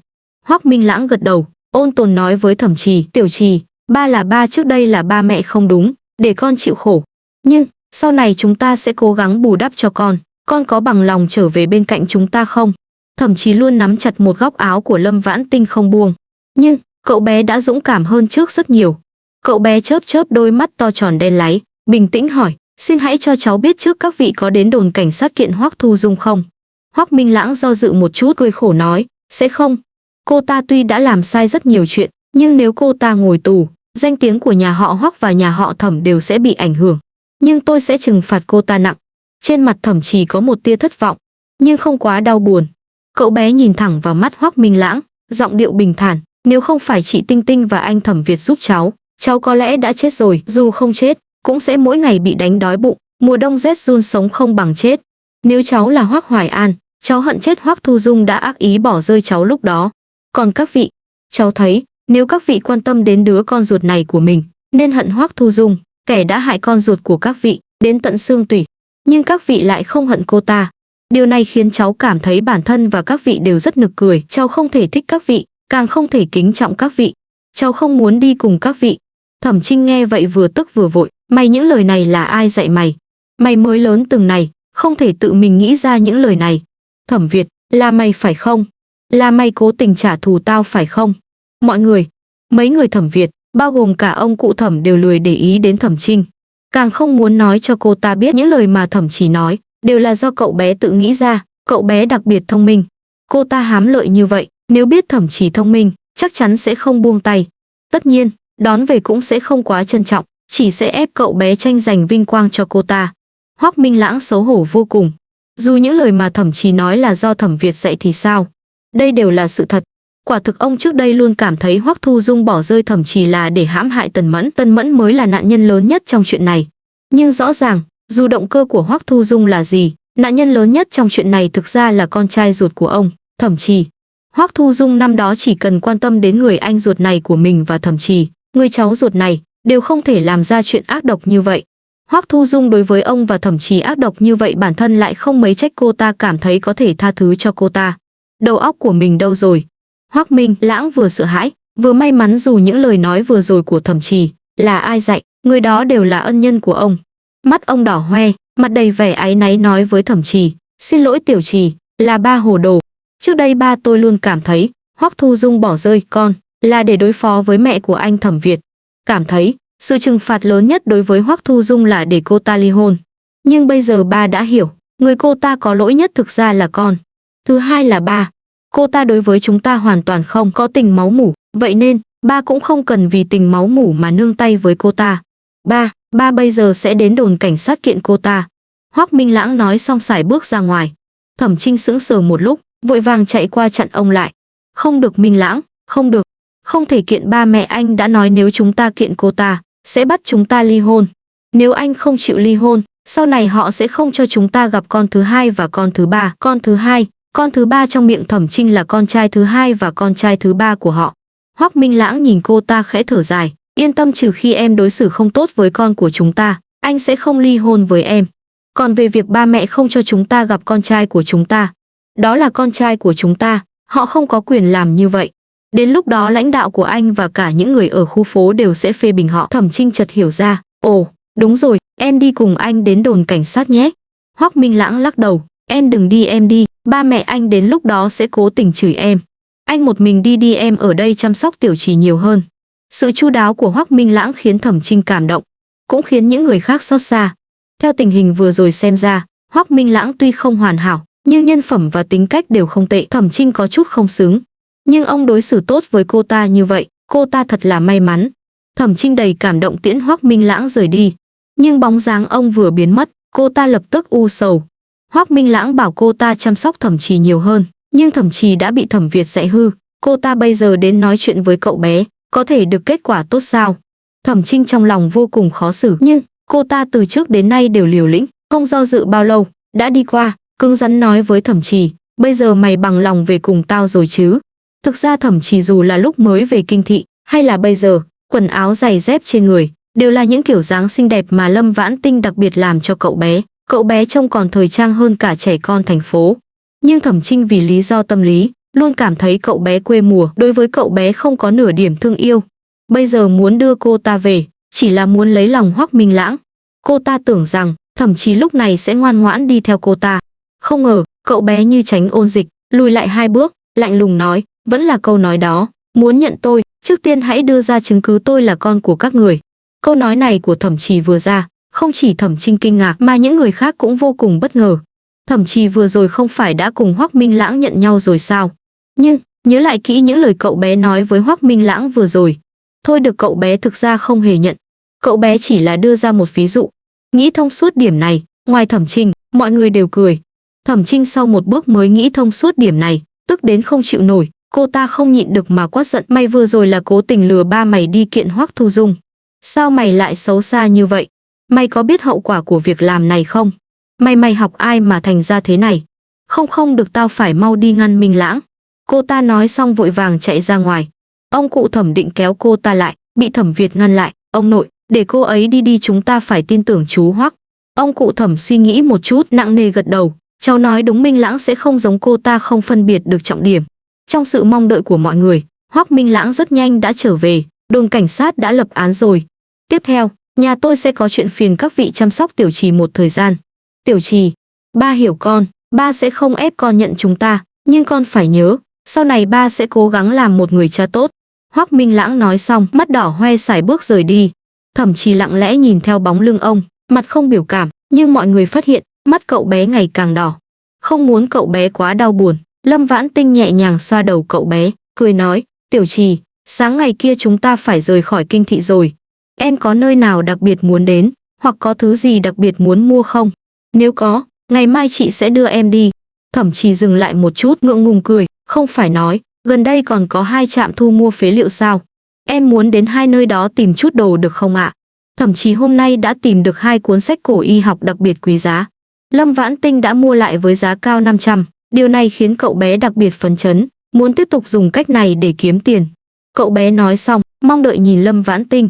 Hoắc Minh Lãng gật đầu, ôn tồn nói với Thẩm Trì, Tiểu Trì, ba là ba, trước đây là ba mẹ không đúng, để con chịu khổ. Nhưng, Sau này chúng ta sẽ cố gắng bù đắp cho con có bằng lòng trở về bên cạnh chúng ta không? Thẩm Chí luôn nắm chặt một góc áo của Lâm Vãn Tinh không buông. Nhưng cậu bé đã dũng cảm hơn trước rất nhiều. Cậu bé chớp chớp đôi mắt to tròn đen láy, bình tĩnh hỏi, xin hãy cho cháu biết trước các vị có đến đồn cảnh sát kiện Hoắc Thu Dung không? Hoắc Minh Lãng do dự một chút cười khổ nói, sẽ không. Cô ta tuy đã làm sai rất nhiều chuyện, nhưng nếu cô ta ngồi tù, danh tiếng của nhà họ Hoắc và nhà họ Thẩm đều sẽ bị ảnh hưởng. Nhưng tôi sẽ trừng phạt cô ta nặng. Trên mặt Thẩm Chỉ có một tia thất vọng, nhưng không quá đau buồn. Cậu bé nhìn thẳng vào mắt Hoắc Minh Lãng, giọng điệu bình thản, nếu không phải chị Tinh Tinh và anh Thẩm Việt giúp cháu có lẽ đã chết rồi, dù không chết, cũng sẽ mỗi ngày bị đánh đói bụng, mùa đông rét run sống không bằng chết. Nếu cháu là Hoắc Hoài An, cháu hận chết Hoắc Thu Dung đã ác ý bỏ rơi cháu lúc đó. Còn các vị, cháu thấy, nếu các vị quan tâm đến đứa con ruột này của mình, nên hận Hoắc Thu Dung, kẻ đã hại con ruột của các vị, đến tận xương tủy. Nhưng các vị lại không hận cô ta. Điều này khiến cháu cảm thấy bản thân và các vị đều rất nực cười. Cháu không thể thích các vị, càng không thể kính trọng các vị. Cháu không muốn đi cùng các vị. Thẩm Trinh nghe vậy vừa tức vừa vội. Mày những lời này là ai dạy mày? Mày mới lớn từng này, không thể tự mình nghĩ ra những lời này. Thẩm Việt, là mày phải không? Là mày cố tình trả thù tao phải không? Mọi người, mấy người Thẩm Việt, bao gồm cả ông cụ Thẩm đều lười để ý đến Thẩm Trinh. Càng không muốn nói cho cô ta biết những lời mà Thẩm Chỉ nói đều là do cậu bé tự nghĩ ra. Cậu bé đặc biệt thông minh. Cô ta hám lợi như vậy, nếu biết Thẩm Chỉ thông minh, chắc chắn sẽ không buông tay. Tất nhiên, đón về cũng sẽ không quá trân trọng, chỉ sẽ ép cậu bé tranh giành vinh quang cho cô ta. Hoắc Minh Lãng xấu hổ vô cùng. Dù những lời mà Thẩm Chỉ nói là do Thẩm Việt dạy thì sao? Đây đều là sự thật. Quả thực ông trước đây luôn cảm thấy Hoắc Thu Dung bỏ rơi Thẩm Chỉ là để hãm hại Tần Mẫn. Tần Mẫn mới là nạn nhân lớn nhất trong chuyện này. Nhưng rõ ràng, dù động cơ của Hoắc Thu Dung là gì, nạn nhân lớn nhất trong chuyện này thực ra là con trai ruột của ông, Thẩm Trì. Hoắc Thu Dung năm đó chỉ cần quan tâm đến người anh ruột này của mình và Thẩm Trì, người cháu ruột này, đều không thể làm ra chuyện ác độc như vậy. Hoắc Thu Dung đối với ông và Thẩm Trì ác độc như vậy, bản thân lại không mấy trách cô ta, cảm thấy có thể tha thứ cho cô ta. Đầu óc của mình đâu rồi? Hoắc Minh Lãng vừa sợ hãi, vừa may mắn dù những lời nói vừa rồi của Thẩm Trì là ai dạy, người đó đều là ân nhân của ông. Mắt ông đỏ hoe, mặt đầy vẻ áy náy nói với Thẩm Trì, xin lỗi Tiểu Trì, là ba hồ đồ. Trước đây ba tôi luôn cảm thấy Hoắc Thu Dung bỏ rơi con là để đối phó với mẹ của anh Thẩm Việt. Cảm thấy sự trừng phạt lớn nhất đối với Hoắc Thu Dung là để cô ta ly hôn. Nhưng bây giờ ba đã hiểu, người cô ta có lỗi nhất thực ra là con. Thứ hai là ba. Cô ta đối với chúng ta hoàn toàn không có tình máu mủ, vậy nên ba cũng không cần vì tình máu mủ mà nương tay với cô ta. Ba bây giờ sẽ đến đồn cảnh sát kiện cô ta. Hoắc Minh Lãng nói xong sải bước ra ngoài. Thẩm Trinh sững sờ một lúc, vội vàng chạy qua chặn ông lại. Không được Minh Lãng, không được. Không thể kiện, ba mẹ anh đã nói nếu chúng ta kiện cô ta, sẽ bắt chúng ta ly hôn. Nếu anh không chịu ly hôn, sau này họ sẽ không cho chúng ta gặp con thứ hai và con thứ ba. Con thứ ba trong miệng Thẩm Trinh là con trai thứ hai và con trai thứ ba của họ. Hoắc Minh Lãng nhìn cô ta khẽ thở dài. Yên tâm, trừ khi em đối xử không tốt với con của chúng ta, anh sẽ không ly hôn với em. Còn về việc ba mẹ không cho chúng ta gặp con trai của chúng ta, đó là con trai của chúng ta, họ không có quyền làm như vậy. Đến lúc đó lãnh đạo của anh và cả những người ở khu phố đều sẽ phê bình họ. Thẩm Trinh chợt hiểu ra, ồ, đúng rồi, em đi cùng anh đến đồn cảnh sát nhé. Hoắc Minh Lãng lắc đầu, em đừng đi, em đi, ba mẹ anh đến lúc đó sẽ cố tình chửi em. Anh một mình đi, em ở đây chăm sóc Tiểu Trì nhiều hơn. Sự chu đáo của Hoắc Minh Lãng khiến Thẩm Trinh cảm động, cũng khiến những người khác xót xa. Theo tình hình vừa rồi xem ra, Hoắc Minh Lãng tuy không hoàn hảo, nhưng nhân phẩm và tính cách đều không tệ. Thẩm Trinh có chút không xứng, nhưng ông đối xử tốt với cô ta như vậy, cô ta thật là may mắn. Thẩm Trinh đầy cảm động tiễn Hoắc Minh Lãng rời đi, nhưng bóng dáng ông vừa biến mất, cô ta lập tức u sầu. Hoắc Minh Lãng bảo cô ta chăm sóc Thẩm Trì nhiều hơn, nhưng Thẩm Trì đã bị Thẩm Việt dạy hư, cô ta bây giờ đến nói chuyện với cậu bé, có thể được kết quả tốt sao? Thẩm Trinh trong lòng vô cùng khó xử, nhưng cô ta từ trước đến nay đều liều lĩnh, không do dự bao lâu, đã đi qua, cứng rắn nói với Thẩm Trì, bây giờ mày bằng lòng về cùng tao rồi chứ? Thực ra Thẩm Trì dù là lúc mới về kinh thị, hay là bây giờ, quần áo giày dép trên người, đều là những kiểu dáng xinh đẹp mà Lâm Vãn Tinh đặc biệt làm cho cậu bé. Cậu bé trông còn thời trang hơn cả trẻ con thành phố. Nhưng Thẩm Trinh vì lý do tâm lý, luôn cảm thấy cậu bé quê mùa, đối với cậu bé không có nửa điểm thương yêu. Bây giờ muốn đưa cô ta về, chỉ là muốn lấy lòng Hoắc Minh Lãng. Cô ta tưởng rằng thậm chí lúc này sẽ ngoan ngoãn đi theo cô ta. Không ngờ, cậu bé như tránh ôn dịch, lùi lại 2 bước, lạnh lùng nói, vẫn là câu nói đó, muốn nhận tôi, trước tiên hãy đưa ra chứng cứ tôi là con của các người. Câu nói này của Thẩm Trì vừa ra, không chỉ Thẩm Trinh kinh ngạc mà những người khác cũng vô cùng bất ngờ. Thẩm Trì vừa rồi không phải đã cùng Hoắc Minh Lãng nhận nhau rồi sao? Nhưng, nhớ lại kỹ những lời cậu bé nói với Hoắc Minh Lãng vừa rồi. Thôi được, cậu bé thực ra không hề nhận. Cậu bé chỉ là đưa ra một ví dụ. Nghĩ thông suốt điểm này, ngoài Thẩm Trinh, mọi người đều cười. Thẩm Trinh sau một bước mới nghĩ thông suốt điểm này, tức đến không chịu nổi. Cô ta không nhịn được mà quát giận, mày vừa rồi là cố tình lừa ba mày đi kiện Hoắc Thu Dung. Sao mày lại xấu xa như vậy? Mày có biết hậu quả của việc làm này không? Mày học ai mà thành ra thế này? Không được, tao phải mau đi ngăn Minh Lãng. Cô ta nói xong vội vàng chạy ra ngoài. Ông cụ Thẩm định kéo cô ta lại, bị Thẩm Việt ngăn lại. Ông nội, để cô ấy đi, chúng ta phải tin tưởng chú Hoắc. Ông cụ Thẩm suy nghĩ một chút, nặng nề gật đầu. Cháu nói đúng, Minh Lãng sẽ không giống cô ta, không phân biệt được trọng điểm. Trong sự mong đợi của mọi người, Hoắc Minh Lãng rất nhanh đã trở về. Đồn cảnh sát đã lập án rồi. Tiếp theo, nhà tôi sẽ có chuyện phiền các vị chăm sóc Tiểu Trì một thời gian. Tiểu Trì, ba hiểu con, ba sẽ không ép con nhận chúng ta, nhưng con phải nhớ, sau này ba sẽ cố gắng làm một người cha tốt. Hoắc Minh Lãng nói xong, mắt đỏ hoe sải bước rời đi. Thẩm Trì lặng lẽ nhìn theo bóng lưng ông, mặt không biểu cảm, nhưng mọi người phát hiện, mắt cậu bé ngày càng đỏ. Không muốn cậu bé quá đau buồn, Lâm Vãn Tinh nhẹ nhàng xoa đầu cậu bé, cười nói, Tiểu Trì, sáng ngày kia chúng ta phải rời khỏi kinh thị rồi. Em có nơi nào đặc biệt muốn đến, hoặc có thứ gì đặc biệt muốn mua không? Nếu có, ngày mai chị sẽ đưa em đi. Thẩm Trì dừng lại một chút, ngượng ngùng cười, không phải nói, gần đây còn có 2 trạm thu mua phế liệu sao? Em muốn đến 2 nơi đó tìm chút đồ được không ạ? Thẩm Trì hôm nay đã tìm được 2 cuốn sách cổ y học đặc biệt quý giá. Lâm Vãn Tinh đã mua lại với giá cao 500, điều này khiến cậu bé đặc biệt phấn chấn, muốn tiếp tục dùng cách này để kiếm tiền. Cậu bé nói xong, mong đợi nhìn Lâm Vãn Tinh.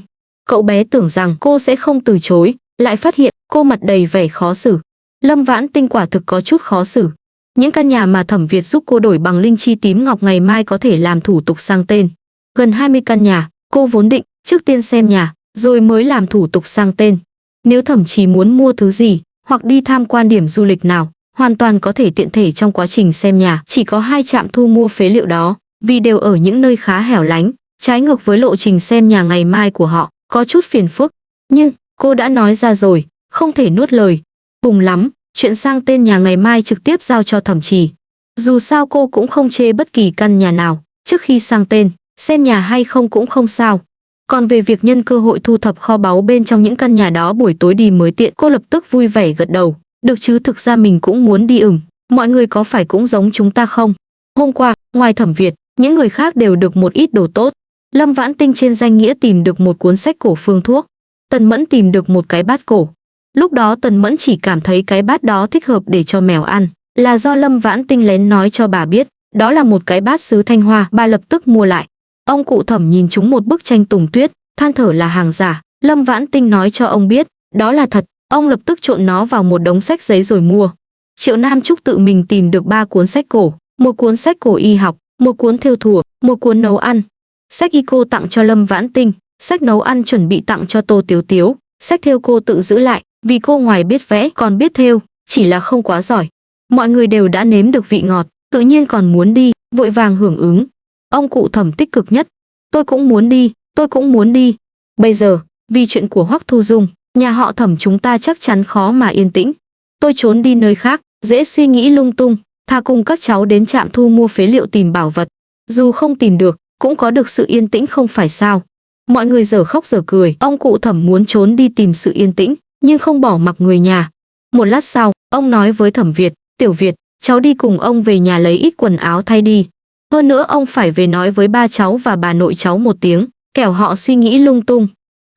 Cậu bé tưởng rằng cô sẽ không từ chối, lại phát hiện cô mặt đầy vẻ khó xử. Lâm Vãn Tinh quả thực có chút khó xử. Những căn nhà mà Thẩm Việt giúp cô đổi bằng linh chi tím ngọc ngày mai có thể làm thủ tục sang tên. Gần 20 căn nhà, cô vốn định trước tiên xem nhà, rồi mới làm thủ tục sang tên. Nếu Thẩm Trì muốn mua thứ gì, hoặc đi tham quan điểm du lịch nào, hoàn toàn có thể tiện thể trong quá trình xem nhà. Chỉ có 2 trạm thu mua phế liệu đó, vì đều ở những nơi khá hẻo lánh, trái ngược với lộ trình xem nhà ngày mai của họ, có chút phiền phức. Nhưng, cô đã nói ra rồi, không thể nuốt lời. Cùng lắm, chuyện sang tên nhà ngày mai trực tiếp giao cho Thẩm Trì. Dù sao cô cũng không chê bất kỳ căn nhà nào, trước khi sang tên, xem nhà hay không cũng không sao. Còn về việc nhân cơ hội thu thập kho báu bên trong những căn nhà đó buổi tối đi mới tiện, cô lập tức vui vẻ gật đầu. Được chứ, thực ra mình cũng muốn đi mọi người có phải cũng giống chúng ta không? Hôm qua, ngoài Thẩm Việt, những người khác đều được một ít đồ tốt. Lâm Vãn Tinh trên danh nghĩa tìm được một cuốn sách cổ phương thuốc. Tần Mẫn tìm được một cái bát cổ. Lúc đó Tần Mẫn chỉ cảm thấy cái bát đó thích hợp để cho mèo ăn, là do Lâm Vãn Tinh lén nói cho bà biết, đó là một cái bát sứ Thanh Hoa, bà lập tức mua lại. Ông cụ Thẩm nhìn chúng một bức tranh Tùng Tuyết, than thở là hàng giả. Lâm Vãn Tinh nói cho ông biết, đó là thật, ông lập tức trộn nó vào một đống sách giấy rồi mua. Triệu Nam Trúc tự mình tìm được 3 cuốn sách cổ, một cuốn sách cổ y học, một cuốn thêu thùa, một cuốn nấu ăn. Sách y cô tặng cho Lâm Vãn Tinh, sách nấu ăn chuẩn bị tặng cho Tô Tiếu Tiếu, sách thêu cô tự giữ lại, vì cô ngoài biết vẽ còn biết thêu, chỉ là không quá giỏi. Mọi người đều đã nếm được vị ngọt, tự nhiên còn muốn đi, vội vàng hưởng ứng. Ông cụ Thẩm tích cực nhất, tôi cũng muốn đi, tôi cũng muốn đi. Bây giờ, vì chuyện của Hoắc Thu Dung, nhà họ Thẩm chúng ta chắc chắn khó mà yên tĩnh. Tôi trốn đi nơi khác, dễ suy nghĩ lung tung, thà cùng các cháu đến trạm thu mua phế liệu tìm bảo vật. Dù không tìm được, cũng có được sự yên tĩnh không phải sao. Mọi người dở khóc dở cười, ông cụ Thẩm muốn trốn đi tìm sự yên tĩnh, nhưng không bỏ mặc người nhà. Một lát sau, ông nói với Thẩm Việt, Tiểu Việt, cháu đi cùng ông về nhà lấy ít quần áo thay đi. Hơn nữa ông phải về nói với ba cháu và bà nội cháu một tiếng, kẻo họ suy nghĩ lung tung.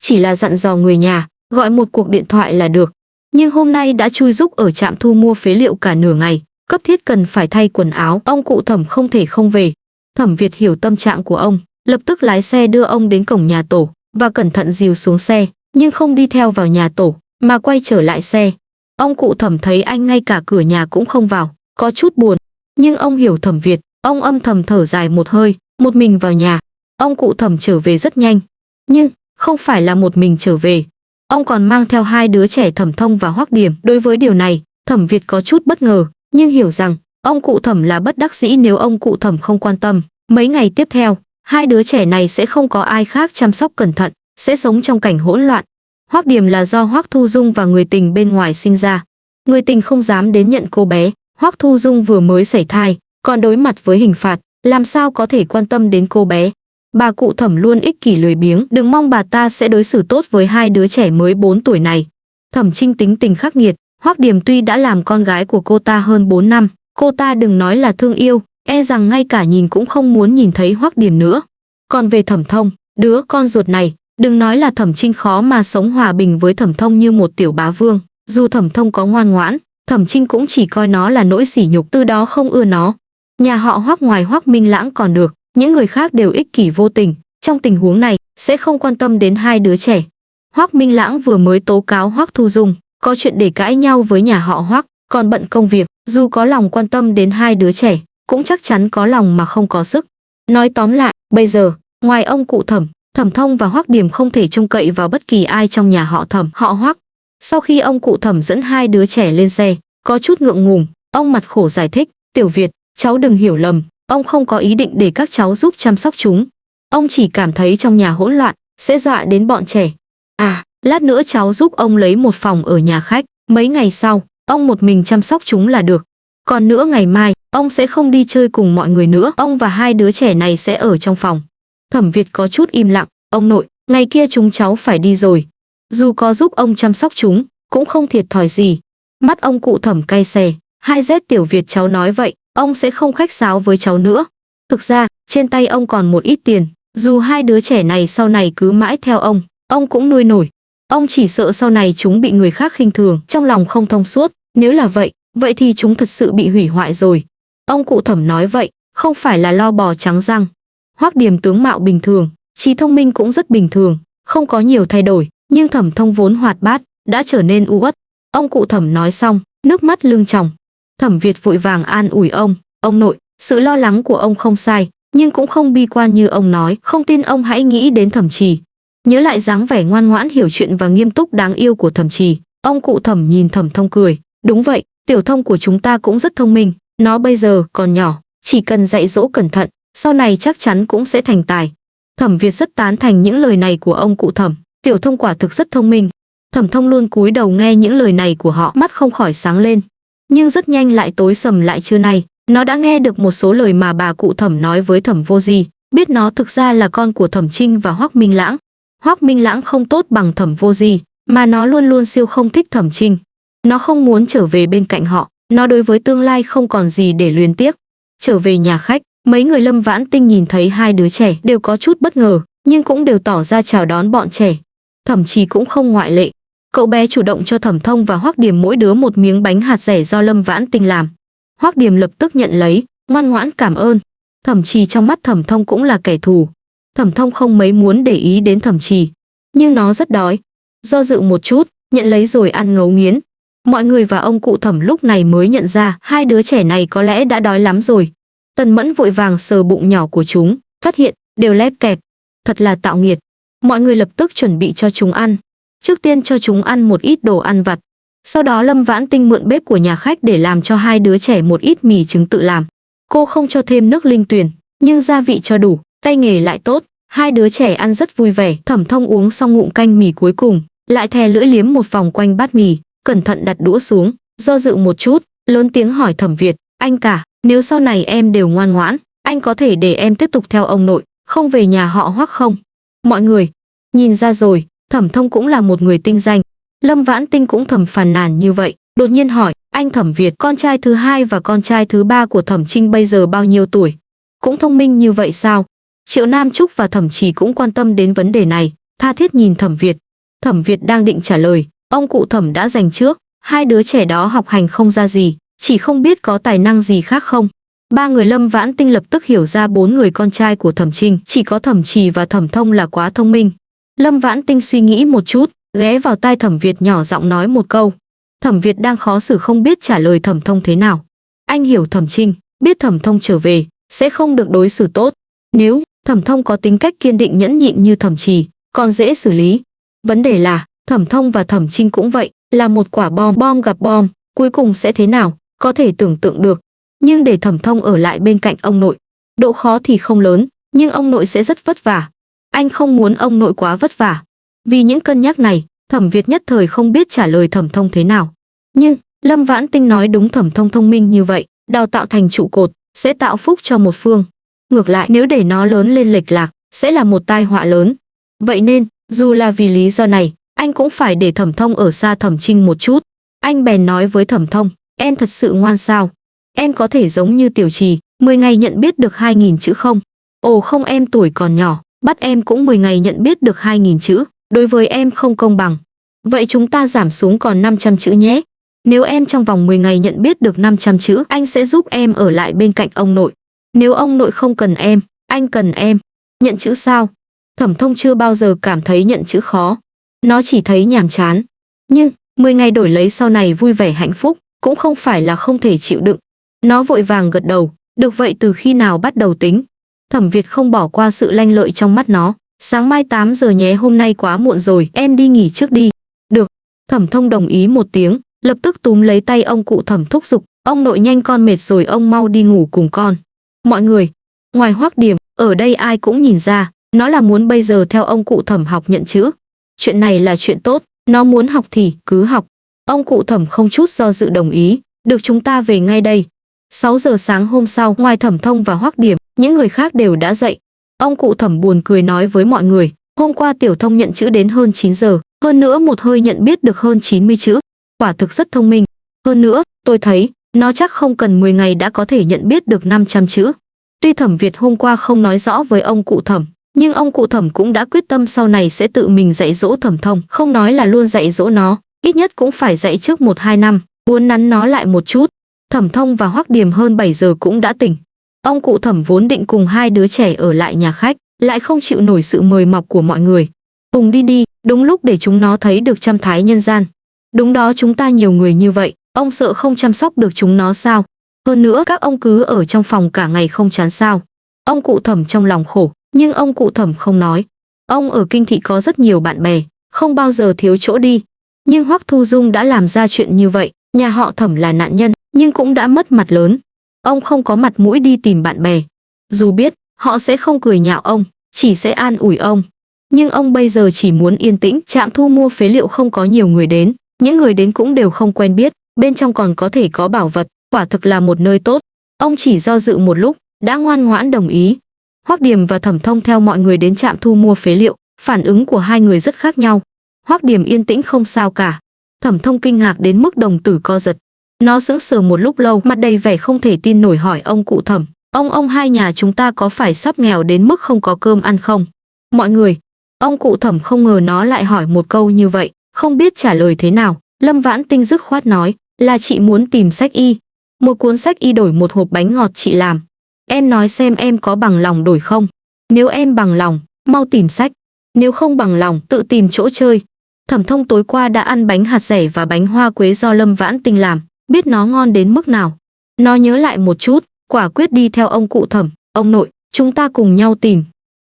Chỉ là dặn dò người nhà, gọi một cuộc điện thoại là được. Nhưng hôm nay đã chui rúc ở trạm thu mua phế liệu cả nửa ngày, cấp thiết cần phải thay quần áo, ông cụ Thẩm không thể không về. Thẩm Việt hiểu tâm trạng của ông, lập tức lái xe đưa ông đến cổng nhà tổ, và cẩn thận dìu xuống xe, nhưng không đi theo vào nhà tổ, mà quay trở lại xe. Ông cụ Thẩm thấy anh ngay cả cửa nhà cũng không vào, có chút buồn. Nhưng ông hiểu Thẩm Việt, ông âm thầm thở dài một hơi, một mình vào nhà. Ông cụ Thẩm trở về rất nhanh. Nhưng, không phải là một mình trở về. Ông còn mang theo hai đứa trẻ Thẩm Thông và Hoắc Điểm. Đối với điều này, Thẩm Việt có chút bất ngờ, nhưng hiểu rằng ông cụ Thẩm là bất đắc dĩ nếu ông cụ Thẩm không quan tâm. Mấy ngày tiếp theo, hai đứa trẻ này sẽ không có ai khác chăm sóc cẩn thận, sẽ sống trong cảnh hỗn loạn. Hoắc Điểm là do Hoắc Thu Dung và người tình bên ngoài sinh ra. Người tình không dám đến nhận cô bé, Hoắc Thu Dung vừa mới sảy thai, còn đối mặt với hình phạt, làm sao có thể quan tâm đến cô bé. Bà cụ Thẩm luôn ích kỷ lười biếng, đừng mong bà ta sẽ đối xử tốt với hai đứa trẻ mới 4 tuổi này. Thẩm Trinh tính tình khắc nghiệt, Hoắc Điểm tuy đã làm con gái của cô ta hơn 4 năm, cô ta đừng nói là thương yêu, e rằng ngay cả nhìn cũng không muốn nhìn thấy Hoắc Điểm nữa. Còn về Thẩm Thông, đứa con ruột này, đừng nói là Thẩm Trinh khó mà sống hòa bình với Thẩm Thông như một tiểu bá vương. Dù Thẩm Thông có ngoan ngoãn, Thẩm Trinh cũng chỉ coi nó là nỗi sỉ nhục, từ đó không ưa nó. Nhà họ Hoắc ngoài Hoắc Minh Lãng còn được, những người khác đều ích kỷ vô tình, trong tình huống này sẽ không quan tâm đến hai đứa trẻ. Hoắc Minh Lãng vừa mới tố cáo Hoắc Thu Dung, có chuyện để cãi nhau với nhà họ Hoắc, còn bận công việc, dù có lòng quan tâm đến hai đứa trẻ, cũng chắc chắn có lòng mà không có sức. Nói tóm lại, bây giờ, ngoài ông cụ Thẩm, Thẩm Thông và Hoắc Điểm không thể trông cậy vào bất kỳ ai trong nhà họ Thẩm, họ Hoắc. Sau khi ông cụ Thẩm dẫn hai đứa trẻ lên xe, có chút ngượng ngùng, ông mặt khổ giải thích, "Tiểu Việt, cháu đừng hiểu lầm, ông không có ý định để các cháu giúp chăm sóc chúng. Ông chỉ cảm thấy trong nhà hỗn loạn, sẽ dọa đến bọn trẻ. À, lát nữa cháu giúp ông lấy một phòng ở nhà khách, mấy ngày sau, ông một mình chăm sóc chúng là được. Còn nữa ngày mai, ông sẽ không đi chơi cùng mọi người nữa, ông và hai đứa trẻ này sẽ ở trong phòng." Thẩm Việt có chút im lặng, "Ông nội, ngày kia chúng cháu phải đi rồi. Dù có giúp ông chăm sóc chúng, cũng không thiệt thòi gì." Mắt ông cụ Thẩm cay xè, "Hai Z Tiểu Việt, cháu nói vậy, ông sẽ không khách sáo với cháu nữa. Thực ra, trên tay ông còn một ít tiền, dù hai đứa trẻ này sau này cứ mãi theo ông cũng nuôi nổi. Ông chỉ sợ sau này chúng bị người khác khinh thường, trong lòng không thông suốt, nếu là vậy, vậy thì chúng thật sự bị hủy hoại rồi." Ông cụ Thẩm nói vậy, không phải là lo bò trắng răng. Hoắc Điểm tướng mạo bình thường, trí thông minh cũng rất bình thường, không có nhiều thay đổi, nhưng Thẩm Thông vốn hoạt bát, đã trở nên u uất. Ông cụ Thẩm nói xong, nước mắt lưng tròng. Thẩm Việt vội vàng an ủi ông nội, sự lo lắng của ông không sai, nhưng cũng không bi quan như ông nói, không tin ông hãy nghĩ đến Thẩm Trì." Nhớ lại dáng vẻ ngoan ngoãn hiểu chuyện và nghiêm túc đáng yêu của Thẩm Trì, ông cụ Thẩm nhìn Thẩm Thông cười, "Đúng vậy, Tiểu Thông của chúng ta cũng rất thông minh, nó bây giờ còn nhỏ, chỉ cần dạy dỗ cẩn thận, sau này chắc chắn cũng sẽ thành tài." Thẩm Việt rất tán thành những lời này của ông cụ Thẩm, Tiểu Thông quả thực rất thông minh. Thẩm Thông luôn cúi đầu nghe những lời này của họ, mắt không khỏi sáng lên. Nhưng rất nhanh lại tối sầm lại. Trưa nay, nó đã nghe được một số lời mà bà cụ Thẩm nói với Thẩm Vô Di, biết nó thực ra là con của Thẩm Trinh và Hoắc Minh Lãng. Hoắc Minh Lãng không tốt bằng Thẩm Vô Di, mà nó luôn luôn siêu không thích Thẩm Trinh. Nó không muốn trở về bên cạnh họ, nó đối với tương lai không còn gì để luyến tiếc. Trở về nhà khách, mấy người Lâm Vãn Tinh nhìn thấy hai đứa trẻ đều có chút bất ngờ, nhưng cũng đều tỏ ra chào đón bọn trẻ. Thẩm Trì cũng không ngoại lệ. Cậu bé chủ động cho Thẩm Thông và Hoắc Điểm mỗi đứa một miếng bánh hạt dẻ do Lâm Vãn Tinh làm. Hoắc Điểm lập tức nhận lấy, ngoan ngoãn cảm ơn. Thẩm Trì trong mắt Thẩm Thông cũng là kẻ thù. Thẩm Thông không mấy muốn để ý đến Thẩm Trì, nhưng nó rất đói. Do dự một chút, nhận lấy rồi ăn ngấu nghiến. Mọi người và ông cụ Thẩm lúc này mới nhận ra hai đứa trẻ này có lẽ đã đói lắm rồi. Tần Mẫn vội vàng sờ bụng nhỏ của chúng, phát hiện đều lép kẹp. Thật là tạo nghiệt. Mọi người lập tức chuẩn bị cho chúng ăn. Trước tiên cho chúng ăn một ít đồ ăn vặt. Sau đó Lâm Vãn Tinh mượn bếp của nhà khách để làm cho hai đứa trẻ một ít mì trứng tự làm. Cô không cho thêm nước linh tuyền, nhưng gia vị cho đủ, tay nghề lại tốt. Hai đứa trẻ ăn rất vui vẻ. Thẩm Thông uống xong ngụm canh mì cuối cùng, lại thè lưỡi liếm một vòng quanh bát mì, cẩn thận đặt đũa xuống, do dự một chút, lớn tiếng hỏi Thẩm Việt, "Anh cả, nếu sau này em đều ngoan ngoãn, anh có thể để em tiếp tục theo ông nội, không về nhà họ Hoắc không?" Mọi người nhìn ra rồi, Thẩm Thông cũng là một người tinh danh. Lâm Vãn Tinh cũng thầm phàn nàn như vậy, đột nhiên hỏi, "Anh Thẩm Việt, con trai thứ hai và con trai thứ ba của Thẩm Trinh bây giờ bao nhiêu tuổi? Cũng thông minh như vậy sao?" Triệu Nam Trúc và Thẩm Trì cũng quan tâm đến vấn đề này, tha thiết nhìn Thẩm Việt. Thẩm Việt đang định trả lời, ông cụ Thẩm đã giành trước, hai đứa trẻ đó học hành không ra gì, chỉ không biết có tài năng gì khác không. Ba người Lâm Vãn Tinh lập tức hiểu ra bốn người con trai của Thẩm Trinh, chỉ có Thẩm Trì và Thẩm Thông là quá thông minh. Lâm Vãn Tinh suy nghĩ một chút, ghé vào tai Thẩm Việt nhỏ giọng nói một câu. Thẩm Việt đang khó xử không biết trả lời Thẩm Thông thế nào. Anh hiểu Thẩm Trinh, biết Thẩm Thông trở về sẽ không được đối xử tốt. Nếu Thẩm Thông có tính cách kiên định nhẫn nhịn như Thẩm Trì, còn dễ xử lý. Vấn đề là Thẩm Thông và Thẩm Trinh cũng vậy, là một quả bom, bom gặp bom, cuối cùng sẽ thế nào, có thể tưởng tượng được. Nhưng để Thẩm Thông ở lại bên cạnh ông nội, độ khó thì không lớn, nhưng ông nội sẽ rất vất vả. Anh không muốn ông nội quá vất vả. Vì những cân nhắc này, Thẩm Việt nhất thời không biết trả lời Thẩm Thông thế nào. Nhưng Lâm Vãn Tinh nói đúng, Thẩm Thông thông minh như vậy, đào tạo thành trụ cột, sẽ tạo phúc cho một phương. Ngược lại nếu để nó lớn lên lệch lạc, sẽ là một tai họa lớn. Vậy nên, dù là vì lý do này, anh cũng phải để Thẩm Thông ở xa Thẩm Trinh một chút. Anh bèn nói với Thẩm Thông, em thật sự ngoan sao? Em có thể giống như Tiểu Trì, 10 ngày nhận biết được 2.000 chữ không? Ồ không, em tuổi còn nhỏ, bắt em cũng 10 ngày nhận biết được 2.000 chữ, đối với em không công bằng. Vậy chúng ta giảm xuống còn 500 chữ nhé. Nếu em trong vòng 10 ngày nhận biết được 500 chữ, anh sẽ giúp em ở lại bên cạnh ông nội. Nếu ông nội không cần em, anh cần em. Nhận chữ sao? Thẩm Thông chưa bao giờ cảm thấy nhận chữ khó. Nó chỉ thấy nhàm chán. Nhưng 10 ngày đổi lấy sau này vui vẻ hạnh phúc, cũng không phải là không thể chịu đựng. Nó vội vàng gật đầu, được vậy từ khi nào bắt đầu tính? Thẩm Việt không bỏ qua sự lanh lợi trong mắt nó. Sáng mai 8 giờ nhé, hôm nay quá muộn rồi, em đi nghỉ trước đi. Được. Thẩm Thông đồng ý một tiếng, lập tức túm lấy tay ông cụ Thẩm thúc giục, ông nội nhanh, con mệt rồi, ông mau đi ngủ cùng con. Mọi người, ngoài Hoắc Điềm, ở đây ai cũng nhìn ra, nó là muốn bây giờ theo ông cụ Thẩm học nhận chữ. Chuyện này là chuyện tốt, nó muốn học thì cứ học. Ông cụ Thẩm không chút do dự đồng ý, được, chúng ta về ngay đây. 6 giờ sáng hôm sau, ngoài Thẩm Thông và Hoắc Điềm, những người khác đều đã dậy. Ông cụ Thẩm buồn cười nói với mọi người, hôm qua Tiểu Thông nhận chữ đến hơn 9 giờ, hơn nữa một hơi nhận biết được hơn 90 chữ. Quả thực rất thông minh. Hơn nữa, tôi thấy, nó chắc không cần 10 ngày đã có thể nhận biết được 500 chữ. Tuy Thẩm Việt hôm qua không nói rõ với ông cụ Thẩm, nhưng ông cụ Thẩm cũng đã quyết tâm sau này sẽ tự mình dạy dỗ Thẩm Thông, không nói là luôn dạy dỗ nó, ít nhất cũng phải dạy trước 1-2 năm, uốn nắn nó lại một chút. Thẩm Thông và Hoắc Điềm hơn 7 giờ cũng đã tỉnh. Ông cụ Thẩm vốn định cùng hai đứa trẻ ở lại nhà khách, lại không chịu nổi sự mời mọc của mọi người. Cùng đi đi, đúng lúc để chúng nó thấy được trăm thái nhân gian. Đúng đó, chúng ta nhiều người như vậy, ông sợ không chăm sóc được chúng nó sao? Hơn nữa các ông cứ ở trong phòng cả ngày không chán sao? Ông cụ Thẩm trong lòng khổ, nhưng ông cụ Thẩm không nói. Ông ở kinh thị có rất nhiều bạn bè, không bao giờ thiếu chỗ đi. Nhưng Hoắc Thu Dung đã làm ra chuyện như vậy, nhà họ Thẩm là nạn nhân, nhưng cũng đã mất mặt lớn. Ông không có mặt mũi đi tìm bạn bè. Dù biết, họ sẽ không cười nhạo ông, chỉ sẽ an ủi ông. Nhưng ông bây giờ chỉ muốn yên tĩnh. Trạm thu mua phế liệu không có nhiều người đến, những người đến cũng đều không quen biết, bên trong còn có thể có bảo vật, quả thực là một nơi tốt. Ông chỉ do dự một lúc, đã ngoan ngoãn đồng ý. Hoắc Điềm và Thẩm Thông theo mọi người đến trạm thu mua phế liệu, phản ứng của hai người rất khác nhau. Hoắc Điềm yên tĩnh không sao cả. Thẩm Thông kinh ngạc đến mức đồng tử co giật. Nó sững sờ một lúc lâu, mặt đầy vẻ không thể tin nổi hỏi ông cụ Thẩm, ông hai nhà chúng ta có phải sắp nghèo đến mức không có cơm ăn không? Mọi người, ông cụ Thẩm không ngờ nó lại hỏi một câu như vậy, không biết trả lời thế nào. Lâm Vãn Tinh dứt khoát nói, là chị muốn tìm sách y. Một cuốn sách y đổi một hộp bánh ngọt chị làm. Em nói xem em có bằng lòng đổi không? Nếu em bằng lòng, mau tìm sách. Nếu không bằng lòng, tự tìm chỗ chơi. Thẩm Thông tối qua đã ăn bánh hạt dẻ và bánh hoa quế do Lâm Vãn Tinh làm, biết nó ngon đến mức nào. Nó nhớ lại một chút, quả quyết đi theo ông cụ Thẩm. Ông nội, chúng ta cùng nhau tìm.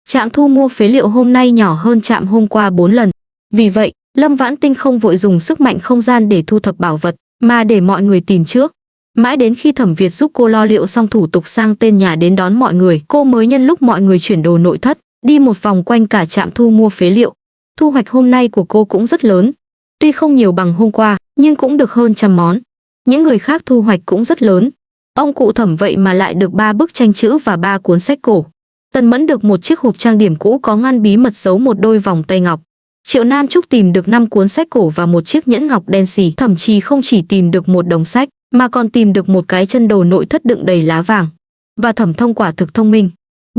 Trạm thu mua phế liệu hôm nay nhỏ hơn trạm hôm qua 4 lần. Vì vậy, Lâm Vãn Tinh không vội dùng sức mạnh không gian để thu thập bảo vật, mà để mọi người tìm trước. Mãi đến khi Thẩm Việt giúp cô lo liệu xong thủ tục sang tên nhà đến đón mọi người, cô mới nhân lúc mọi người chuyển đồ nội thất, đi một vòng quanh cả trạm thu mua phế liệu. Thu hoạch hôm nay của cô cũng rất lớn. Tuy không nhiều bằng hôm qua, nhưng cũng được hơn 100 món. Những người khác thu hoạch cũng rất lớn. Ông cụ Thẩm vậy mà lại được 3 bức tranh chữ và 3 cuốn sách cổ. Tần Mẫn được một chiếc hộp trang điểm cũ có ngăn bí mật giấu một đôi vòng tay ngọc. Triệu Nam Trúc tìm được 5 cuốn sách cổ và một chiếc nhẫn ngọc đen xì. Thậm chí không chỉ tìm được một đống sách, mà còn tìm được một cái chân đồ nội thất đựng đầy lá vàng. Và Thẩm Thông quả thực thông minh.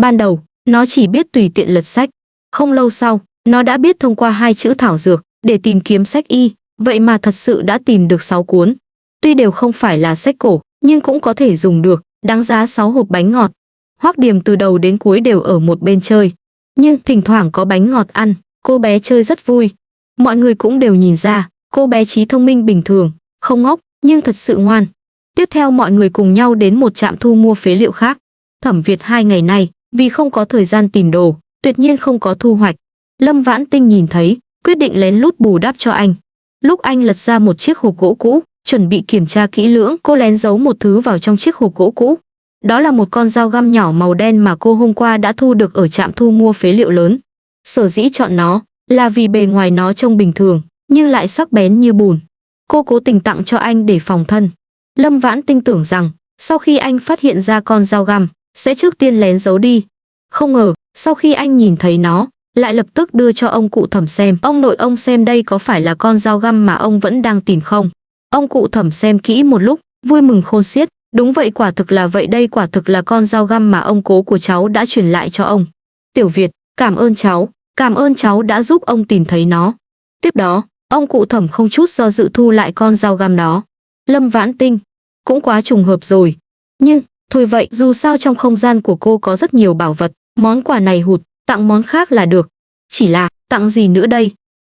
Ban đầu, nó chỉ biết tùy tiện lật sách. Không lâu sau, nó đã biết thông qua 2 chữ thảo dược để tìm kiếm sách y, vậy mà thật sự đã tìm được 6 cuốn. Tuy đều không phải là sách cổ, nhưng cũng có thể dùng được, đáng giá 6 hộp bánh ngọt. Hoắc Điềm từ đầu đến cuối đều ở một bên chơi, nhưng thỉnh thoảng có bánh ngọt ăn, cô bé chơi rất vui. Mọi người cũng đều nhìn ra, cô bé trí thông minh bình thường, không ngốc, nhưng thật sự ngoan. Tiếp theo mọi người cùng nhau đến một trạm thu mua phế liệu khác. Thẩm Việt 2 ngày nay, vì không có thời gian tìm đồ, tuyệt nhiên không có thu hoạch. Lâm Vãn Tinh nhìn thấy, quyết định lén lút bù đắp cho anh. Lúc anh lật ra một chiếc hộp gỗ cũ, chuẩn bị kiểm tra kỹ lưỡng, cô lén giấu một thứ vào trong chiếc hộp gỗ cũ. Đó là một con dao găm nhỏ màu đen mà cô hôm qua đã thu được ở trạm thu mua phế liệu lớn. Sở dĩ chọn nó là vì bề ngoài nó trông bình thường, nhưng lại sắc bén như bùn. Cô cố tình tặng cho anh để phòng thân. Lâm Vãn Tinh tưởng rằng sau khi anh phát hiện ra con dao găm, sẽ trước tiên lén giấu đi. Không ngờ, sau khi anh nhìn thấy nó, lại lập tức đưa cho ông cụ Thẩm xem. Ông nội ông xem đây có phải là con dao găm mà ông vẫn đang tìm không? Ông cụ Thẩm xem kỹ một lúc, vui mừng khôn xiết. Đúng vậy, quả thực là vậy, đây quả thực là con dao găm mà ông cố của cháu đã truyền lại cho ông. Tiểu Việt, cảm ơn cháu đã giúp ông tìm thấy nó. Tiếp đó, ông cụ Thẩm không chút do dự thu lại con dao găm đó. Lâm Vãn Tinh, cũng quá trùng hợp rồi. Nhưng, thôi vậy, dù sao trong không gian của cô có rất nhiều bảo vật, món quà này hụt, tặng món khác là được. Chỉ là, tặng gì nữa đây?